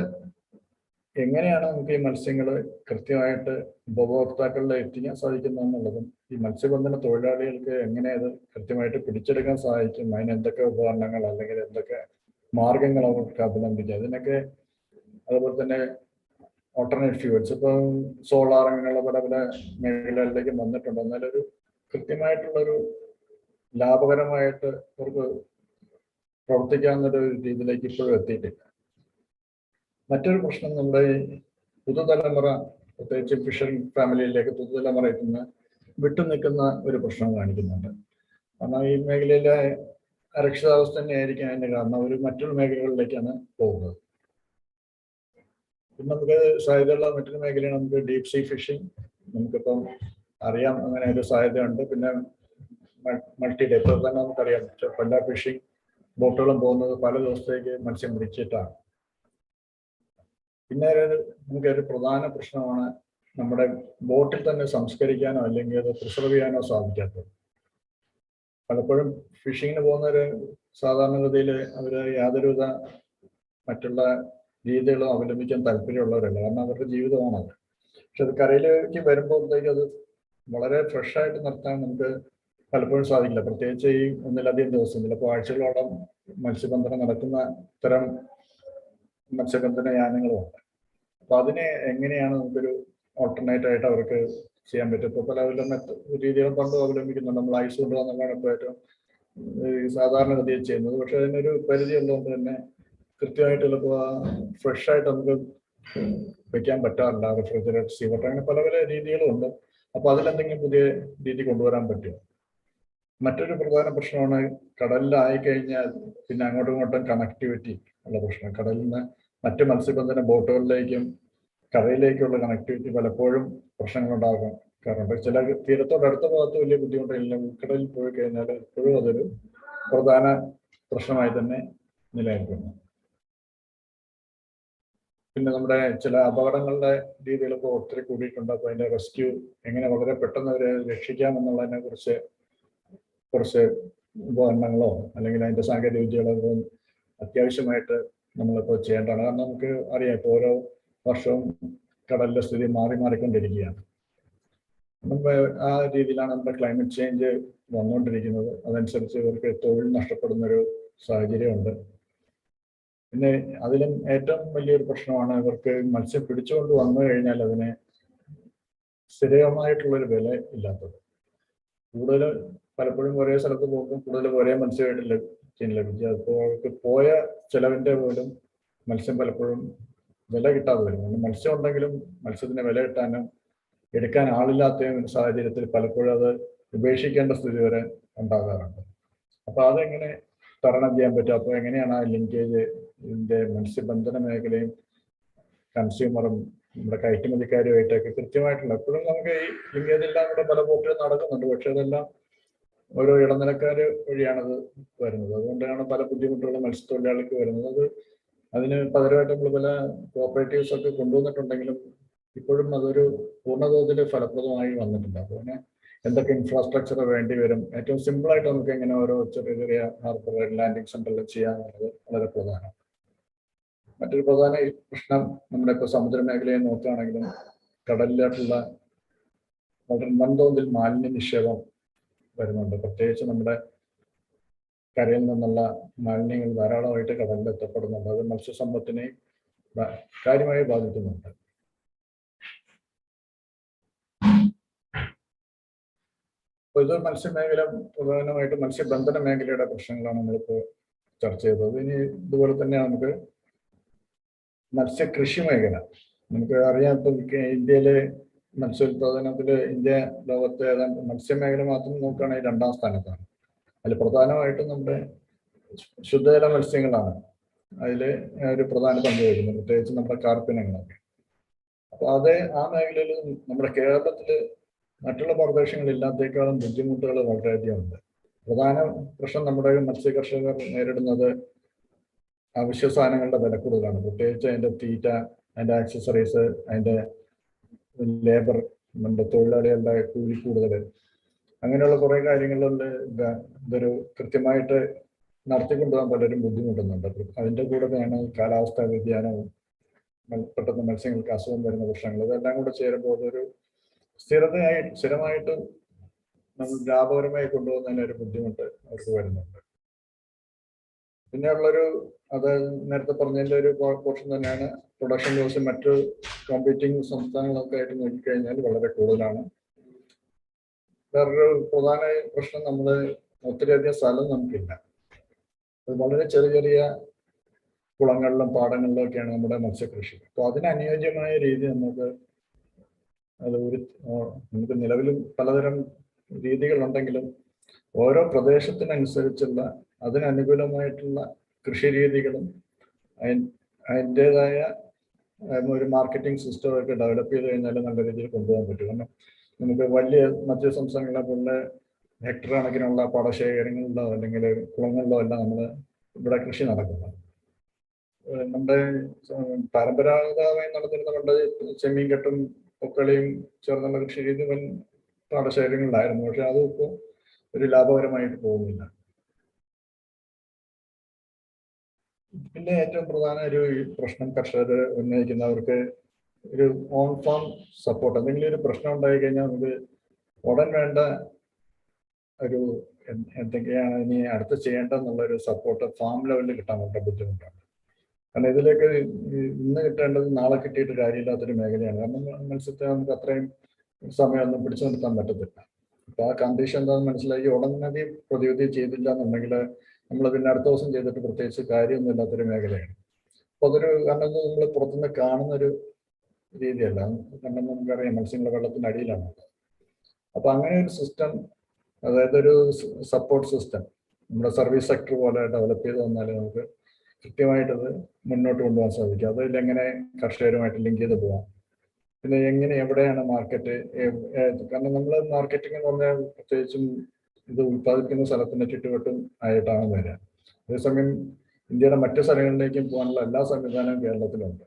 എങ്ങനെയാണ് നമുക്ക് ഈ മത്സ്യങ്ങൾ കൃത്യമായിട്ട് ഉപഭോക്താക്കളിൽ എത്തിക്കാൻ സാധിക്കുന്നത് എന്നുള്ളതും, ഈ മത്സ്യബന്ധന തൊഴിലാളികൾക്ക് എങ്ങനെ അത് കൃത്യമായിട്ട് പിടിച്ചെടുക്കാൻ സാധിക്കും, അതിന് എന്തൊക്കെ ഉപകരണങ്ങൾ അല്ലെങ്കിൽ എന്തൊക്കെ മാർഗങ്ങൾ അവർക്ക് അവലംബിക്കാം, ഇതിനൊക്കെ. അതുപോലെ തന്നെ ഓൾട്ടർനേറ്റ് ഫ്യൂവൽസ്, ഇപ്പം സോളാർ അങ്ങനെയുള്ള പല മേഖലകളിലേക്ക് വന്നിട്ടുണ്ട്. എന്നാലൊരു കൃത്യമായിട്ടുള്ളൊരു ലാഭകരമായിട്ട് അവർക്ക് പ്രവർത്തിക്കാവുന്നൊരു രീതിയിലേക്ക് ഇപ്പോഴും എത്തിയിട്ടില്ല. മറ്റൊരു പ്രശ്നം നമ്മുടെ പുതുതലമുറ, പ്രത്യേകിച്ച് ഫിഷറിംഗ് ഫാമിലിയിലേക്ക് പുതുതലമുറ വിട്ടുനിൽക്കുന്ന ഒരു പ്രശ്നം കാണിക്കുന്നുണ്ട്. കാരണം ഈ മേഖലയിലെ അരക്ഷിതാവസ്ഥ തന്നെയായിരിക്കും അതിൻ്റെ കാരണം. അവർ മറ്റൊരു മേഖലകളിലേക്കാണ് പോകുന്നത്. പിന്നെ നമുക്ക് സാധ്യതയുള്ള മറ്റൊരു മേഖലയാണ് നമുക്ക് ഡീപ് സീ ഫിഷിംഗ്. നമുക്കിപ്പം അറിയാം അങ്ങനെ ഒരു സാധ്യതയുണ്ട്. പിന്നെ മൾട്ടി ഡേ, ഇപ്പോൾ തന്നെ നമുക്കറിയാം എല്ലാ ഫിഷിംഗ് ബോട്ടുകളും പോകുന്നത് പല ദിവസത്തേക്ക് മത്സ്യം പിടിച്ചിട്ടാണ്. പിന്നെ നമുക്കൊരു പ്രധാന പ്രശ്നമാണ് നമ്മുടെ ബോട്ടിൽ തന്നെ സംസ്കരിക്കാനോ അല്ലെങ്കിൽ അത് പ്രിസർവ് ചെയ്യാനോ സാധിക്കാത്തത്. പലപ്പോഴും ഫിഷിങ്ങിന് പോകുന്നവർ സാധാരണഗതിയിൽ അവർ യാതൊരുവിധ മറ്റുള്ള രീതികളും അവലംബിക്കാൻ താല്പര്യമുള്ളവരല്ല, കാരണം അവരുടെ ജീവിതമാണത്. പക്ഷെ അത് കരയിലേക്ക് വരുമ്പോഴത്തേക്ക് അത് വളരെ ഫ്രഷായിട്ട് നിർത്താൻ നമുക്ക് പലപ്പോഴും സാധിക്കില്ല. പ്രത്യേകിച്ച് ഈ ഒന്നിലധികം ദിവസം, ചിലപ്പോൾ ആഴ്ചകളോളം മത്സ്യബന്ധനം നടക്കുന്ന ഇത്തരം മത്സ്യബന്ധന യാനങ്ങളുമുണ്ട്. അപ്പൊ അതിനെ എങ്ങനെയാണ് നമുക്കൊരു ഓൾട്ടർനേറ്റ് ആയിട്ട് അവർക്ക് ചെയ്യാൻ പറ്റും? ഇപ്പോൾ പല രീതികളും പണ്ടും അവലംബിക്കുന്നുണ്ട്. നമ്മൾ ഐസ് കൊണ്ടുവന്നാണ് ഇപ്പോൾ ഏറ്റവും സാധാരണഗതിയിൽ ചെയ്യുന്നത്. പക്ഷെ അതിനൊരു പരിധി ഉള്ളതുകൊണ്ട് തന്നെ കൃത്യമായിട്ട് ചിലപ്പോൾ ഫ്രഷായിട്ട് നമുക്ക് വെക്കാൻ പറ്റാറില്ല. റെഫ്രിജറേറ്റ് സീവർ, അങ്ങനെ പല രീതികളും ഉണ്ട്. അപ്പൊ അതിലെന്തെങ്കിലും പുതിയ രീതി കൊണ്ടുവരാൻ പറ്റും. മറ്റൊരു പ്രധാന പ്രശ്നമാണ് കടലിലായി കഴിഞ്ഞാൽ പിന്നെ അങ്ങോട്ടും ഇങ്ങോട്ടും കണക്ടിവിറ്റി ഉള്ള പ്രശ്നം. കടലിൽ നിന്ന് മറ്റ് മത്സ്യബന്ധന ബോട്ടുകളിലേക്കും കരയിലേക്കുള്ള കണക്ടിവിറ്റി പലപ്പോഴും പ്രശ്നങ്ങളുണ്ടാകാറുണ്ട്. ചില തീരത്തോടടുത്ത ഭാഗത്ത് വലിയ ബുദ്ധിമുട്ടില്ല, ഉൾക്കടലിൽ പോയി കഴിഞ്ഞാൽ ഇപ്പോഴും അതൊരു പ്രധാന പ്രശ്നമായി തന്നെ നിലനിൽക്കുന്നു. പിന്നെ നമ്മുടെ ചില അപകടങ്ങളുടെ രീതികളൊക്കെ ഒത്തിരി കൂടിയിട്ടുണ്ട്. അപ്പോൾ അതിൻ്റെ റെസ്ക്യൂ എങ്ങനെ വളരെ പെട്ടെന്ന് അവരെ രക്ഷിക്കാം എന്നുള്ളതിനെ കുറിച്ച് കുറച്ച് ഉപകരണങ്ങളോ അല്ലെങ്കിൽ അതിൻ്റെ സാങ്കേതിക വിദ്യകളോ അത്യാവശ്യമായിട്ട് നമ്മളിപ്പോൾ ചെയ്യേണ്ടതാണ്. കാരണം നമുക്ക് അറിയാം, ഇപ്പോൾ ഓരോ വർഷവും കടലിലെ സ്ഥിതി മാറിക്കൊണ്ടിരിക്കുകയാണ്. ആ രീതിയിലാണ് നമ്മുടെ ക്ലൈമറ്റ് ചേഞ്ച് വന്നുകൊണ്ടിരിക്കുന്നത്. അതനുസരിച്ച് ഇവർക്ക് തൊഴിൽ നഷ്ടപ്പെടുന്നൊരു സാഹചര്യമുണ്ട്. പിന്നെ അതിലും ഏറ്റവും വലിയൊരു പ്രശ്നമാണ് ഇവർക്ക് മത്സ്യം പിടിച്ചുകൊണ്ട് വന്നു കഴിഞ്ഞാൽ അതിന് സ്ഥിരമായിട്ടുള്ളൊരു വില ഇല്ലാത്തത്. കൂടുതൽ പലപ്പോഴും ഒരേ സ്ഥലത്ത് പോകുമ്പോൾ കൂടുതൽ ഒരേ മത്സ്യമായിട്ട് ലഭിക്കുക. അപ്പോൾ അവർക്ക് പോയ ചെലവിൻ്റെ പോലും മത്സ്യം പലപ്പോഴും വില കിട്ടാതെ വരും. മത്സ്യം ഉണ്ടെങ്കിലും മത്സ്യത്തിന് വില കിട്ടാനും എടുക്കാൻ ആളില്ലാത്ത ഒരു സാഹചര്യത്തിൽ പലപ്പോഴും അത് ഉപേക്ഷിക്കേണ്ട സ്ഥിതി വരെ ഉണ്ടാകാറുണ്ട്. അപ്പോൾ അതെങ്ങനെ തരണം ചെയ്യാൻ പറ്റും? അപ്പോൾ എങ്ങനെയാണ് ആ ലിങ്കേജ് ഇതിൻ്റെ മത്സ്യബന്ധന മേഖലയും കൺസ്യൂമറും നമ്മുടെ കയറ്റുമതിക്കാരുമായിട്ടൊക്കെ കൃത്യമായിട്ടുള്ള, എപ്പോഴും നമുക്ക് ഈ ലിങ്കേജ് എല്ലാം കൂടെ പല പോർട്ടിലും നടക്കുന്നുണ്ട്. പക്ഷെ അതെല്ലാം ഓരോ ഇടനിലക്കാർ വഴിയാണത് വരുന്നത്. അതുകൊണ്ടാണ് പല ബുദ്ധിമുട്ടുകളും മത്സ്യത്തൊഴിലാളികൾക്ക് വരുന്നത്. അതിന് പകരമായിട്ട് നമ്മൾ പല കോപ്പറേറ്റീവ്സ് ഒക്കെ കൊണ്ടുവന്നിട്ടുണ്ടെങ്കിലും ഇപ്പോഴും അതൊരു പൂർണ്ണതോതിൽ ഫലപ്രദമായി വന്നിട്ടില്ല. അപ്പോൾ അതിന് എന്തൊക്കെ ഇൻഫ്രാസ്ട്രക്ചർ വേണ്ടി വരും? ഏറ്റവും സിമ്പിളായിട്ട് നമുക്ക് എങ്ങനെ ഓരോ ചെറിയ ചെറിയ ഹാർബർ ലാൻഡിംഗ് സെന്ററിൽ ചെയ്യാന്നുള്ളത് വളരെ പ്രധാനമാണ്. മറ്റൊരു പ്രധാന പ്രശ്നം നമ്മുടെ ഇപ്പോൾ സമുദ്ര മേഖലയെ നോക്കുകയാണെങ്കിലും കടലിലോട്ടുള്ള വളരെ വൻതോതിൽ മാലിന്യ നിക്ഷേപം വരുന്നുണ്ട്. പ്രത്യേകിച്ച് നമ്മുടെ കരയിൽ നിന്നുള്ള മാലിന്യങ്ങൾ ധാരാളമായിട്ട് കടലിൽ എത്തപ്പെടുന്നുണ്ട്. അത് മത്സ്യസമ്പത്തിനെ കാര്യമായി ബാധിക്കുന്നുണ്ട്. അപ്പോൾ ഇത് മത്സ്യമേഖല പ്രധാനമായിട്ടും മത്സ്യബന്ധന മേഖലയുടെ പ്രശ്നങ്ങളാണ് നമ്മളിപ്പോൾ ചർച്ച ചെയ്തത്. ഇനി ഇതുപോലെ തന്നെ നമുക്ക് മത്സ്യകൃഷി മേഖല നമുക്ക് അറിയാം. ഇപ്പം ഇന്ത്യയിലെ മത്സ്യോത്പാദനത്തിൽ ഇന്ത്യ ലോകത്തെ ഏതാണ്ട് മത്സ്യമേഖല മാത്രം നോക്കുകയാണെങ്കിൽ 2ാം സ്ഥാനത്താണ്. അതിൽ പ്രധാനമായിട്ടും നമ്മുടെ ശുദ്ധജല മത്സ്യങ്ങളാണ് അതിൽ ഒരു പ്രധാന പങ്ക് വഹിക്കുന്നത്, പ്രത്യേകിച്ച് നമ്മുടെ കാർപ്പിനങ്ങളൊക്കെ. അപ്പോൾ അത് ആ മേഖലയിൽ നമ്മുടെ കേരളത്തിൽ മറ്റുള്ള പ്രദേശങ്ങളില്ലാത്തേക്കാളും ബുദ്ധിമുട്ടുകൾ വളരെയധികം ഉണ്ട്. പ്രധാന പ്രശ്നം നമ്മുടെ മത്സ്യകർഷകർ നേരിടുന്നത് അവശ്യ സാധനങ്ങളുടെ വില കൂടുതലാണ്. പ്രത്യേകിച്ച് അതിൻ്റെ തീറ്റ, അതിൻ്റെ ആക്സസറീസ്, അതിൻ്റെ ലേബർ, നമ്മുടെ തൊഴിലാളികളുടെ കൂലി കൂടുതൽ, അങ്ങനെയുള്ള കുറേ കാര്യങ്ങളിൽ ഇതൊരു കൃത്യമായിട്ട് നടത്തിക്കൊണ്ടുപോകാൻ പലരും ബുദ്ധിമുട്ടുന്നുണ്ട്. അതിൻ്റെ കൂടെ തന്നെയാണ് കാലാവസ്ഥാ വ്യതിയാനവും പെട്ടെന്ന് മത്സ്യങ്ങൾക്ക് അസുഖം വരുന്ന പ്രശ്നങ്ങൾ, ഇതെല്ലാം കൂടെ ചേരുമ്പോൾ അതൊരു സ്ഥിരമായിട്ട് നമ്മൾ ലാഭകരമായി കൊണ്ടുപോകുന്നതിനൊരു ബുദ്ധിമുട്ട് അവർക്ക് വരുന്നുണ്ട്. പിന്നെയുള്ളൊരു അത് നേരത്തെ പറഞ്ഞതിൻ്റെ ഒരു പോർഷൻ തന്നെയാണ് പ്രൊഡക്ഷൻ ലോസ്. മറ്റ് കോമ്പീറ്റിംഗ് സംസ്ഥാനങ്ങളൊക്കെ ആയിട്ട് നോക്കിക്കഴിഞ്ഞാൽ വളരെ കൂടുതലാണ്. വേറൊരു പ്രധാന പ്രശ്നം, നമ്മൾ ഒത്തിരിയധികം സ്ഥലം നമുക്കില്ല. അത് വളരെ ചെറിയ ചെറിയ കുളങ്ങളിലും പാടങ്ങളിലും ഒക്കെയാണ് നമ്മുടെ മത്സ്യകൃഷി. അപ്പോൾ അതിന് അനുയോജ്യമായ രീതി നമുക്ക് നിലവിലും പലതരം രീതികളുണ്ടെങ്കിലും ഓരോ പ്രദേശത്തിനനുസരിച്ചുള്ള അതിനനുകൂലമായിട്ടുള്ള കൃഷി രീതികളും അതിൻ്റെതായ ഒരു മാർക്കറ്റിംഗ് സിസ്റ്റമൊക്കെ ഡെവലപ്പ് ചെയ്ത് കഴിഞ്ഞാൽ നല്ല രീതിയിൽ കൊണ്ടുപോകാൻ പറ്റും. കാരണം നമുക്ക് വലിയ മത്സ്യ സംസ്ഥാനങ്ങളെ പോലെ ഹെക്ടർ കണക്കിനുള്ള പാടശേഖരങ്ങളിലോ അല്ലെങ്കിൽ കുളങ്ങളിലോ എല്ലാം നമ്മൾ ഇവിടെ കൃഷി നടക്കുന്നത്. നമ്മുടെ പരമ്പരാഗതമായി നടന്നിരുന്ന പണ്ട് ചെമ്മീൻ കെട്ടും പൊക്കളിയും ചേർന്നുള്ള കൃഷി രീതി പാടശേഖരങ്ങളിലായിരുന്നു. പക്ഷെ അതും ഇപ്പോൾ ഒരു ലാഭകരമായിട്ട് പോകുന്നില്ല. പിന്നെ ഏറ്റവും പ്രധാന ഒരു പ്രശ്നം കർഷകർ ഉന്നയിക്കുന്നവർക്ക് ഒരു ഓൺ ഫാം സപ്പോർട്ട്, എന്തെങ്കിലും ഒരു പ്രശ്നം ഉണ്ടായി കഴിഞ്ഞാൽ നമുക്ക് ഉടൻ വേണ്ട ഒരു എന്തൊക്കെയാണ് ഇനി അടുത്ത് ചെയ്യേണ്ടതെന്നുള്ളൊരു സപ്പോർട്ട് ഫാം ലെവലിൽ കിട്ടാൻ വളരെ ബുദ്ധിമുട്ടാണ്. കാരണം ഇതിലേക്ക് ഇന്ന് കിട്ടേണ്ടത് നാളെ കിട്ടിയിട്ട് കാര്യമില്ലാത്തൊരു മേഖലയാണ്. കാരണം മത്സ്യത്തെ നമുക്ക് അത്രയും സമയമൊന്നും പിടിച്ചു നിർത്താൻ പറ്റത്തില്ല. അപ്പോൾ ആ കണ്ടീഷൻ എന്താണെന്ന് മനസ്സിലാക്കി ഉടനടി പ്രതിവിധി ചെയ്തില്ല എന്നുണ്ടെങ്കിൽ നമ്മൾ പിന്നെ അടുത്ത ദിവസം ചെയ്തിട്ട് പ്രത്യേകിച്ച് കാര്യമൊന്നും ഇല്ലാത്തൊരു മേഖലയാണ്. അപ്പോൾ അതൊരു കാരണം നമ്മൾ പുറത്തുനിന്ന് കാണുന്നൊരു രീതിയല്ല. കാരണം നമുക്കറിയാം മത്സ്യങ്ങളുടെ വെള്ളത്തിനടിയിലാണ്. അപ്പോൾ അങ്ങനെ ഒരു സിസ്റ്റം, അതായത് ഒരു സപ്പോർട്ട് സിസ്റ്റം നമ്മുടെ സർവീസ് സെക്ടർ പോലെ ഡെവലപ്പ് ചെയ്ത് വന്നാൽ നമുക്ക് കൃത്യമായിട്ടത് മുന്നോട്ട് കൊണ്ടുപോകാൻ സാധിക്കും. അതിലെങ്ങനെ കർഷകരുമായിട്ട് ലിങ്ക് ചെയ്ത് പോകാം, പിന്നെ എങ്ങനെ എവിടെയാണ് മാർക്കറ്റ്, കാരണം നമ്മൾ മാർക്കറ്റിംഗ് എന്ന് പറഞ്ഞാൽ പ്രത്യേകിച്ചും ഇത് ഉൽപ്പാദിപ്പിക്കുന്ന സ്ഥലത്തിന്റെ ചുറ്റുവട്ടം ആയിട്ടാണ് വരിക. അതേസമയം ഇന്ത്യയുടെ മറ്റു സ്ഥലങ്ങളിലേക്കും പോകാനുള്ള എല്ലാ സംവിധാനവും കേരളത്തിലുണ്ട്.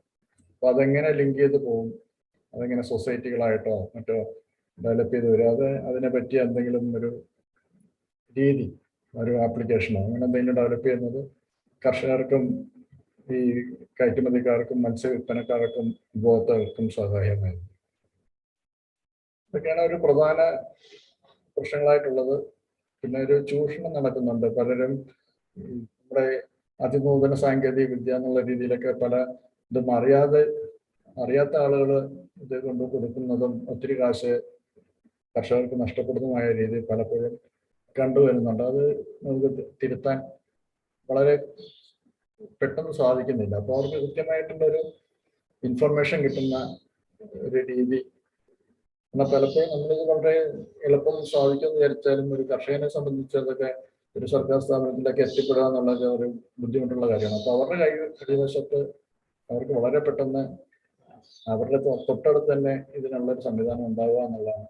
അപ്പോൾ അതെങ്ങനെ ലിങ്ക് ചെയ്ത് പോകും, അതെങ്ങനെ സൊസൈറ്റികളായിട്ടോ മറ്റോ ഡെവലപ്പ് ചെയ്ത് വരും, അതിനെ പറ്റി എന്തെങ്കിലും ഒരു രീതി, ഒരു ആപ്ലിക്കേഷനോ അങ്ങനെ എന്തെങ്കിലും ഡെവലപ്പ് ചെയ്യുന്നത് കർഷകർക്കും ഈ കയറ്റുമതിക്കാർക്കും മത്സ്യവിൽപ്പനക്കാർക്കും ഉപഭോക്താക്കൾക്കും സഹായമായിരുന്നു. ഇതൊക്കെയാണ് ഒരു പ്രധാന പ്രശ്നങ്ങളായിട്ടുള്ളത്. പിന്നെ ഒരു ചൂഷണം നടക്കുന്നുണ്ട്. പലരും നമ്മുടെ അതിനൂതന സാങ്കേതിക വിദ്യ എന്നുള്ള രീതിയിലൊക്കെ പല ഇതും അറിയാത്ത ആളുകൾ ഇത് കൊണ്ട് കൊടുക്കുന്നതും ഒത്തിരി കാശ് കർഷകർക്ക് നഷ്ടപ്പെടുന്നതുമായ രീതി പലപ്പോഴും കണ്ടുവരുന്നുണ്ട്. അത് നമുക്ക് തിരുത്താൻ വളരെ പെട്ടെന്ന് സാധിക്കുന്നില്ല. അപ്പോൾ അവർക്ക് കൃത്യമായിട്ടുള്ളൊരു ഇൻഫർമേഷൻ കിട്ടുന്ന ഒരു രീതി, എന്നാൽ പലപ്പോഴും നമ്മളിത് വളരെ എളുപ്പം സാധിക്കുമെന്ന് വിചാരിച്ചാലും ഒരു കർഷകനെ സംബന്ധിച്ച് അതൊക്കെ ഒരു സർക്കാർ സ്ഥാപനത്തിലേക്ക് എത്തിപ്പെടുക എന്നുള്ളത് ഒരു ബുദ്ധിമുട്ടുള്ള കാര്യമാണ്. അപ്പോൾ അവരുടെ കൈവശത്ത് അവർക്ക് വളരെ പെട്ടെന്ന് അവരുടെ തൊട്ടടുത്ത് തന്നെ ഇതിനുള്ളൊരു സംവിധാനം ഉണ്ടാവുക എന്നുള്ളതാണ്.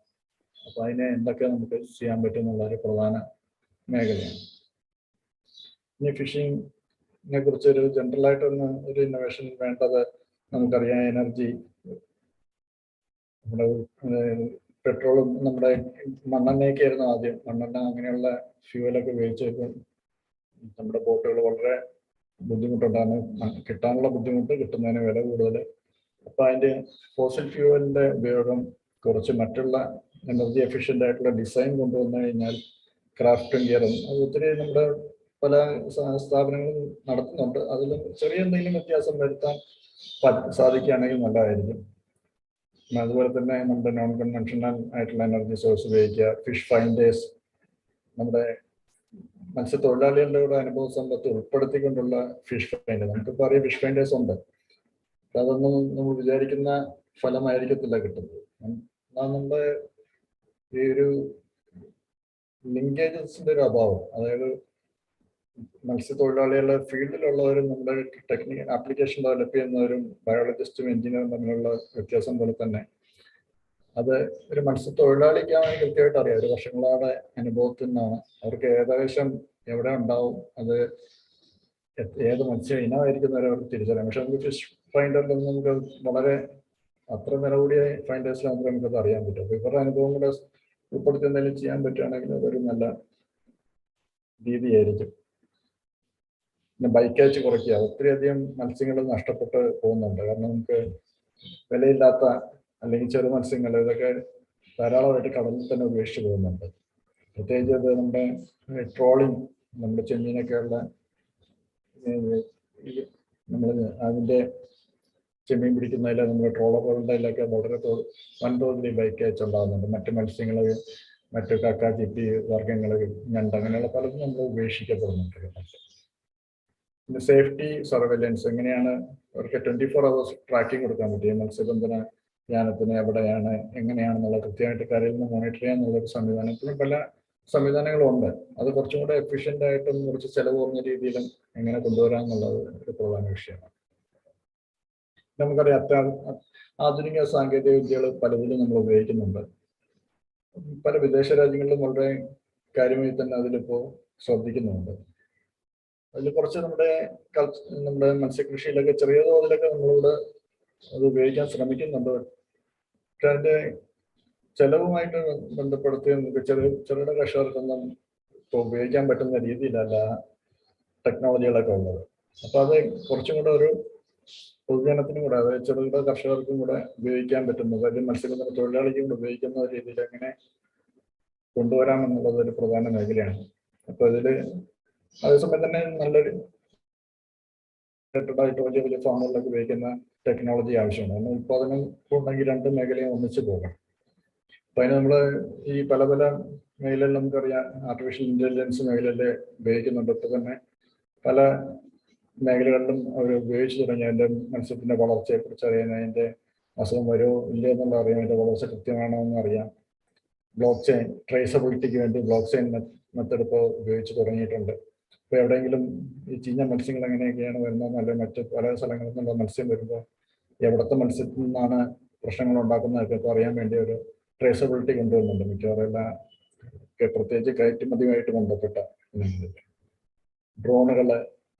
അപ്പോൾ അതിനെ എന്തൊക്കെ നമുക്ക് ചെയ്യാൻ പറ്റും എന്നുള്ള ഒരു പ്രധാന മേഖലയാണ്. ഇനി ഫിഷിങ്ങിനെ കുറിച്ച് ഒരു ജനറലായിട്ടൊന്ന് ഒരു ഇന്നോവേഷൻ വേണ്ടത് നമുക്കറിയാം. എനർജി, നമ്മുടെ പെട്രോളും നമ്മുടെ മണ്ണെണ്ണയൊക്കെ ആയിരുന്നു ആദ്യം. മണ്ണെണ്ണ അങ്ങനെയുള്ള ഫ്യൂവലൊക്കെ ഉപയോഗിച്ചപ്പോൾ നമ്മുടെ ബോട്ടുകൾ വളരെ ബുദ്ധിമുട്ടുണ്ടാണ്. കിട്ടാനുള്ള ബുദ്ധിമുട്ട്, കിട്ടുന്നതിന് വില കൂടുതൽ. അപ്പം അതിൻ്റെ ഫോസിൽ ഫ്യൂവലിൻ്റെ ഉപയോഗം കുറച്ച് മറ്റുള്ള എനർജി എഫിഷ്യൻ്റ് ആയിട്ടുള്ള ഡിസൈൻ കൊണ്ടുവന്നു കഴിഞ്ഞാൽ ക്രാഫ്റ്റും ഗിയറും അത് ഒത്തിരി നമ്മുടെ പല സ്ഥാപനങ്ങളും നടത്തുന്നുണ്ട്. അതിൽ ചെറിയ എന്തെങ്കിലും വ്യത്യാസം വരുത്താൻ സാധിക്കുകയാണെങ്കിൽ നല്ലതായിരിക്കും. അതുപോലെ തന്നെ നമ്മുടെ നോൺ കൺവെൻഷണൽ ആയിട്ടുള്ള എനർജി സോഴ്സ് ഉപയോഗിക്കുക. ഫിഷ് ഫൈൻഡേഴ്സ്, നമ്മുടെ മത്സ്യത്തൊഴിലാളികളുടെ കൂടെ അനുഭവ സമ്പത്ത് ഉൾപ്പെടുത്തിക്കൊണ്ടുള്ള ഫിഷ് ഫൈൻഡേഴ്സ്, നമുക്കിപ്പോൾ അറിയാം ഫിഷ് ഫൈൻഡേഴ്സ് ഉണ്ട്. അതൊന്നും നമ്മൾ വിചാരിക്കുന്ന ഫലമായിരിക്കത്തില്ല കിട്ടുന്നത്. നമ്മുടെ ഈ ഒരു ലിങ്കേജസിന്റെ ഒരു അഭാവം, അതായത് മത്സ്യത്തൊഴിലാളികളുടെ ഫീൽഡിലുള്ളവരും നമ്മുടെ ടെക്നിക്കൽ ആപ്ലിക്കേഷൻ ഡെവലപ്പ് ചെയ്യുന്നവരും ബയോളജിസ്റ്റും എഞ്ചിനീയറും തമ്മിലുള്ള വ്യത്യാസം പോലെ തന്നെ അത് ഒരു മത്സ്യത്തൊഴിലാളിക്കാണെങ്കിൽ കൃത്യമായിട്ട് അറിയാം. ഒരു വർഷങ്ങളുടെ അനുഭവത്തിൽ നിന്നാണ് അവർക്ക് ഏകദേശം എവിടെ ഉണ്ടാവും, അത് ഏത് മത്സ്യം ഇനമായിരിക്കുന്നവരെ അവർക്ക് തിരിച്ചറിയാം. പക്ഷെ നമുക്ക് ഫിഷ് ഫൈൻഡറിൽ നമുക്ക് വളരെ അത്ര വില കൂടിയ ഫൈൻഡേഴ്സിൽ മാത്രമേ നമുക്കത് അറിയാൻ പറ്റും. അപ്പോൾ ഇവരുടെ അനുഭവം കൂടെ ഉൾപ്പെടുത്തി എന്തെങ്കിലും ചെയ്യാൻ പറ്റുകയാണെങ്കിൽ അതൊരു നല്ല രീതിയായിരിക്കും. പിന്നെ ബൈക്കാച്ച് കുറയ്ക്കുക, ഒത്തിരിയധികം മത്സ്യങ്ങൾ നഷ്ടപ്പെട്ട് പോകുന്നുണ്ട്. കാരണം നമുക്ക് വിലയില്ലാത്ത അല്ലെങ്കിൽ ചെറു മത്സ്യങ്ങൾ ഇതൊക്കെ ധാരാളമായിട്ട് കടലിൽ തന്നെ ഉപേക്ഷിച്ച് പോകുന്നുണ്ട്. പ്രത്യേകിച്ച് അത് നമ്മുടെ ട്രോളിങ്, നമ്മുടെ ചെമ്മീനൊക്കെയുള്ള നമ്മൾ അതിൻ്റെ ചെമ്മീൻ പിടിക്കുന്നതിൽ നമ്മുടെ ട്രോളറുകളുടെയിലൊക്കെ വളരെ വൻതോതിൽ ബൈക്കാച്ച് ഉണ്ടാകുന്നുണ്ട്. മറ്റ് മത്സ്യങ്ങൾ, മറ്റു കക്ക, ചിപ്പി വർഗ്ഗങ്ങൾ, ഞണ്ട് അങ്ങനെയുള്ള പലതും നമ്മൾ ഉപേക്ഷിക്കപ്പെടുന്നുണ്ട്. പിന്നെ സേഫ്റ്റി സർവൈലൻസ്, എങ്ങനെയാണ് അവർക്ക് 24 hours ട്രാക്കിംഗ് കൊടുക്കാൻ പറ്റും. മത്സ്യബന്ധന യാനത്തിന് എവിടെയാണ്, എങ്ങനെയാണെന്നുള്ള കൃത്യമായിട്ട് കരയിൽ നിന്ന് മോണിറ്റർ ചെയ്യാന്നുള്ളൊരു സംവിധാനത്തിലും പല സംവിധാനങ്ങളും ഉണ്ട്. അത് കുറച്ചും കൂടെ എഫിഷ്യൻ്റ് ആയിട്ടും കുറച്ച് ചെലവ് കുറഞ്ഞ രീതിയിലും എങ്ങനെ കൊണ്ടുവരാമെന്നുള്ളത് ഒരു പ്രധാന വിഷയമാണ്. നമുക്കറിയാം ആധുനിക സാങ്കേതിക വിദ്യകൾ പലതിലും നമ്മൾ ഉപയോഗിക്കുന്നുണ്ട്. പല വിദേശ രാജ്യങ്ങളിലും വളരെ കാര്യമായി തന്നെ അതിലിപ്പോൾ ശ്രദ്ധിക്കുന്നുണ്ട്. അതിൽ കുറച്ച് നമ്മുടെ മത്സ്യകൃഷിയിലൊക്കെ ചെറിയ തോതിലൊക്കെ നമ്മളിവിടെ അത് ഉപയോഗിക്കാൻ ശ്രമിക്കുന്നുണ്ട്. പക്ഷെ അതിൻ്റെ ചെലവുമായിട്ട് ബന്ധപ്പെടുത്തി നമുക്ക് ചെറുകിട കർഷകർക്കൊന്നും ഇപ്പോൾ ഉപയോഗിക്കാൻ പറ്റുന്ന രീതിയിലല്ല ടെക്നോളജികളൊക്കെ ഉള്ളത്. അപ്പോൾ അത് കുറച്ചും കൂടെ ഒരു പൊതുജനത്തിനും കൂടെ, അതായത് ചെറുകിട കർഷകർക്കും കൂടെ ഉപയോഗിക്കാൻ പറ്റുന്നത്, അല്ലെങ്കിൽ മത്സ്യബന്ധന തൊഴിലാളിക്കും കൂടെ ഉപയോഗിക്കുന്ന രീതിയിൽ എങ്ങനെ കൊണ്ടുവരാമെന്നുള്ളത് ഒരു പ്രധാന മേഖലയാണ്. അപ്പോൾ ഇതിൽ അതേസമയം തന്നെ നല്ലൊരു ആയിട്ട് വലിയ വലിയ ഫാമുകളിലൊക്കെ ഉപയോഗിക്കുന്ന ടെക്നോളജി ആവശ്യമാണ്. കാരണം ഉൽപ്പാദനം ഉണ്ടെങ്കിൽ രണ്ട് മേഖലയും ഒന്നിച്ച് പോകണം. അപ്പം അതിന് നമ്മൾ ഈ പല പല മേഖലകളിൽ നമുക്കറിയാം ആർട്ടിഫിഷ്യൽ ഇൻ്റലിജൻസ് മേഖലയിൽ ഉപയോഗിക്കുന്നുണ്ട്. ഇപ്പോൾ തന്നെ പല മേഖലകളിലും അവർ ഉപയോഗിച്ച് തുടങ്ങി. അതിൻ്റെ മത്സ്യത്തിൻ്റെ വളർച്ചയെക്കുറിച്ച് അറിയാൻ, അതിൻ്റെ അസുഖം വരുമോ ഇല്ലയോ എന്നുള്ള അറിയാം, അതിൻ്റെ വളർച്ച കൃത്യമാണോ എന്ന് അറിയാം. ബ്ലോക്ക് ചെയിൻ ട്രേസബിലിറ്റിക്ക് വേണ്ടി ബ്ലോക്ക് ചെയിൻ മെത്തഡ് ഇപ്പോൾ ഉപയോഗിച്ച് തുടങ്ങിയിട്ടുണ്ട്. ഇപ്പോൾ എവിടെയെങ്കിലും ഈ ചീഞ്ഞ മത്സ്യങ്ങൾ എങ്ങനെയൊക്കെയാണ് വരുന്നത്, അല്ലെങ്കിൽ മറ്റ് പല സ്ഥലങ്ങളിൽ നിന്നുള്ള മത്സ്യം വരുമ്പോൾ എവിടുത്തെ മത്സ്യത്തിൽ നിന്നാണ് പ്രശ്നങ്ങൾ ഉണ്ടാക്കുന്നതൊക്കെ ഇപ്പോൾ അറിയാൻ വേണ്ടി ഒരു ട്രേസബിലിറ്റി കൊണ്ടുവരുന്നുണ്ട് മിക്കവാറും എല്ലാം, പ്രത്യേകിച്ച് കയറ്റുമതിയുമായിട്ട് ബന്ധപ്പെട്ട ഇനങ്ങളിൽ. ഡ്രോണുകൾ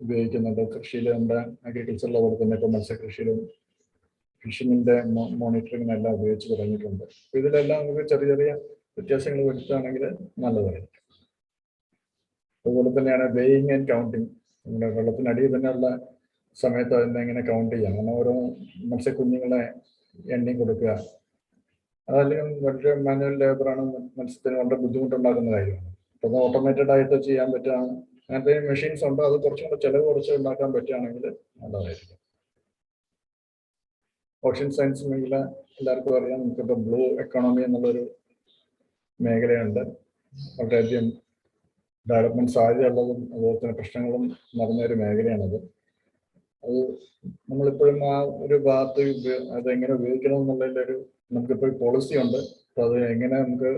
ഉപയോഗിക്കുന്നുണ്ട് കൃഷിയിൽ, നമ്മുടെ അഗ്രികൾച്ചറിലെ പോലെ തന്നെ ഇപ്പോൾ മത്സ്യകൃഷിയിലും ഫിഷിങ്ങിൻ്റെ മോണിറ്ററിങ്ങിനെല്ലാം ഉപയോഗിച്ച് തുടങ്ങിയിട്ടുണ്ട്. അപ്പോൾ ഇതിലെല്ലാം നമുക്ക് ചെറിയ ചെറിയ വ്യത്യാസങ്ങൾ വരുത്തുകയാണെങ്കിൽ നല്ലതായിരിക്കും. അതുപോലെ തന്നെയാണ് വെയിങ് ആൻഡ് കൗണ്ടിങ്. നമ്മുടെ വെള്ളത്തിനടിയിൽ തന്നെയുള്ള സമയത്ത് അതിനെ എങ്ങനെ കൗണ്ട് ചെയ്യാം, അങ്ങനെ ഓരോ മത്സ്യക്കുഞ്ഞുങ്ങളെ എണ്ണി കൊടുക്കുക, അതല്ലെങ്കിൽ വളരെ മാനുവൽ ലേബറാണ്, മത്സ്യത്തിന് വളരെ ബുദ്ധിമുട്ടുണ്ടാക്കുന്ന കാര്യമാണ്. അപ്പോൾ അത് ഓട്ടോമേറ്റഡ് ആയിട്ട് ചെയ്യാൻ പറ്റുകയാണ്. അങ്ങനത്തെ മെഷീൻസ് ഉണ്ട്, അത് കുറച്ചും കൂടെ ചിലവ് കുറച്ച് ഉണ്ടാക്കാൻ പറ്റുകയാണെങ്കിൽ നല്ലതായിരിക്കും. ഓഷ്യൻ സയൻസ് മേഖല എല്ലാവർക്കും അറിയാം. നമുക്കിപ്പോൾ ബ്ലൂ എക്കോണമി എന്നുള്ളൊരു മേഖലയുണ്ട്. വളരെയധികം ഡെവലപ്മെന്റ് സാധ്യതയുള്ളതും അതുപോലെ തന്നെ പ്രശ്നങ്ങളും നടന്നൊരു മേഖലയാണത്. അത് നമ്മളിപ്പോഴും ആ ഒരു ഭാഗത്ത് അതെങ്ങനെ ഉപയോഗിക്കണം എന്നുള്ളതിലൊരു നമുക്കിപ്പോൾ പോളിസി ഉണ്ട്. അപ്പോൾ അത് എങ്ങനെ നമുക്ക്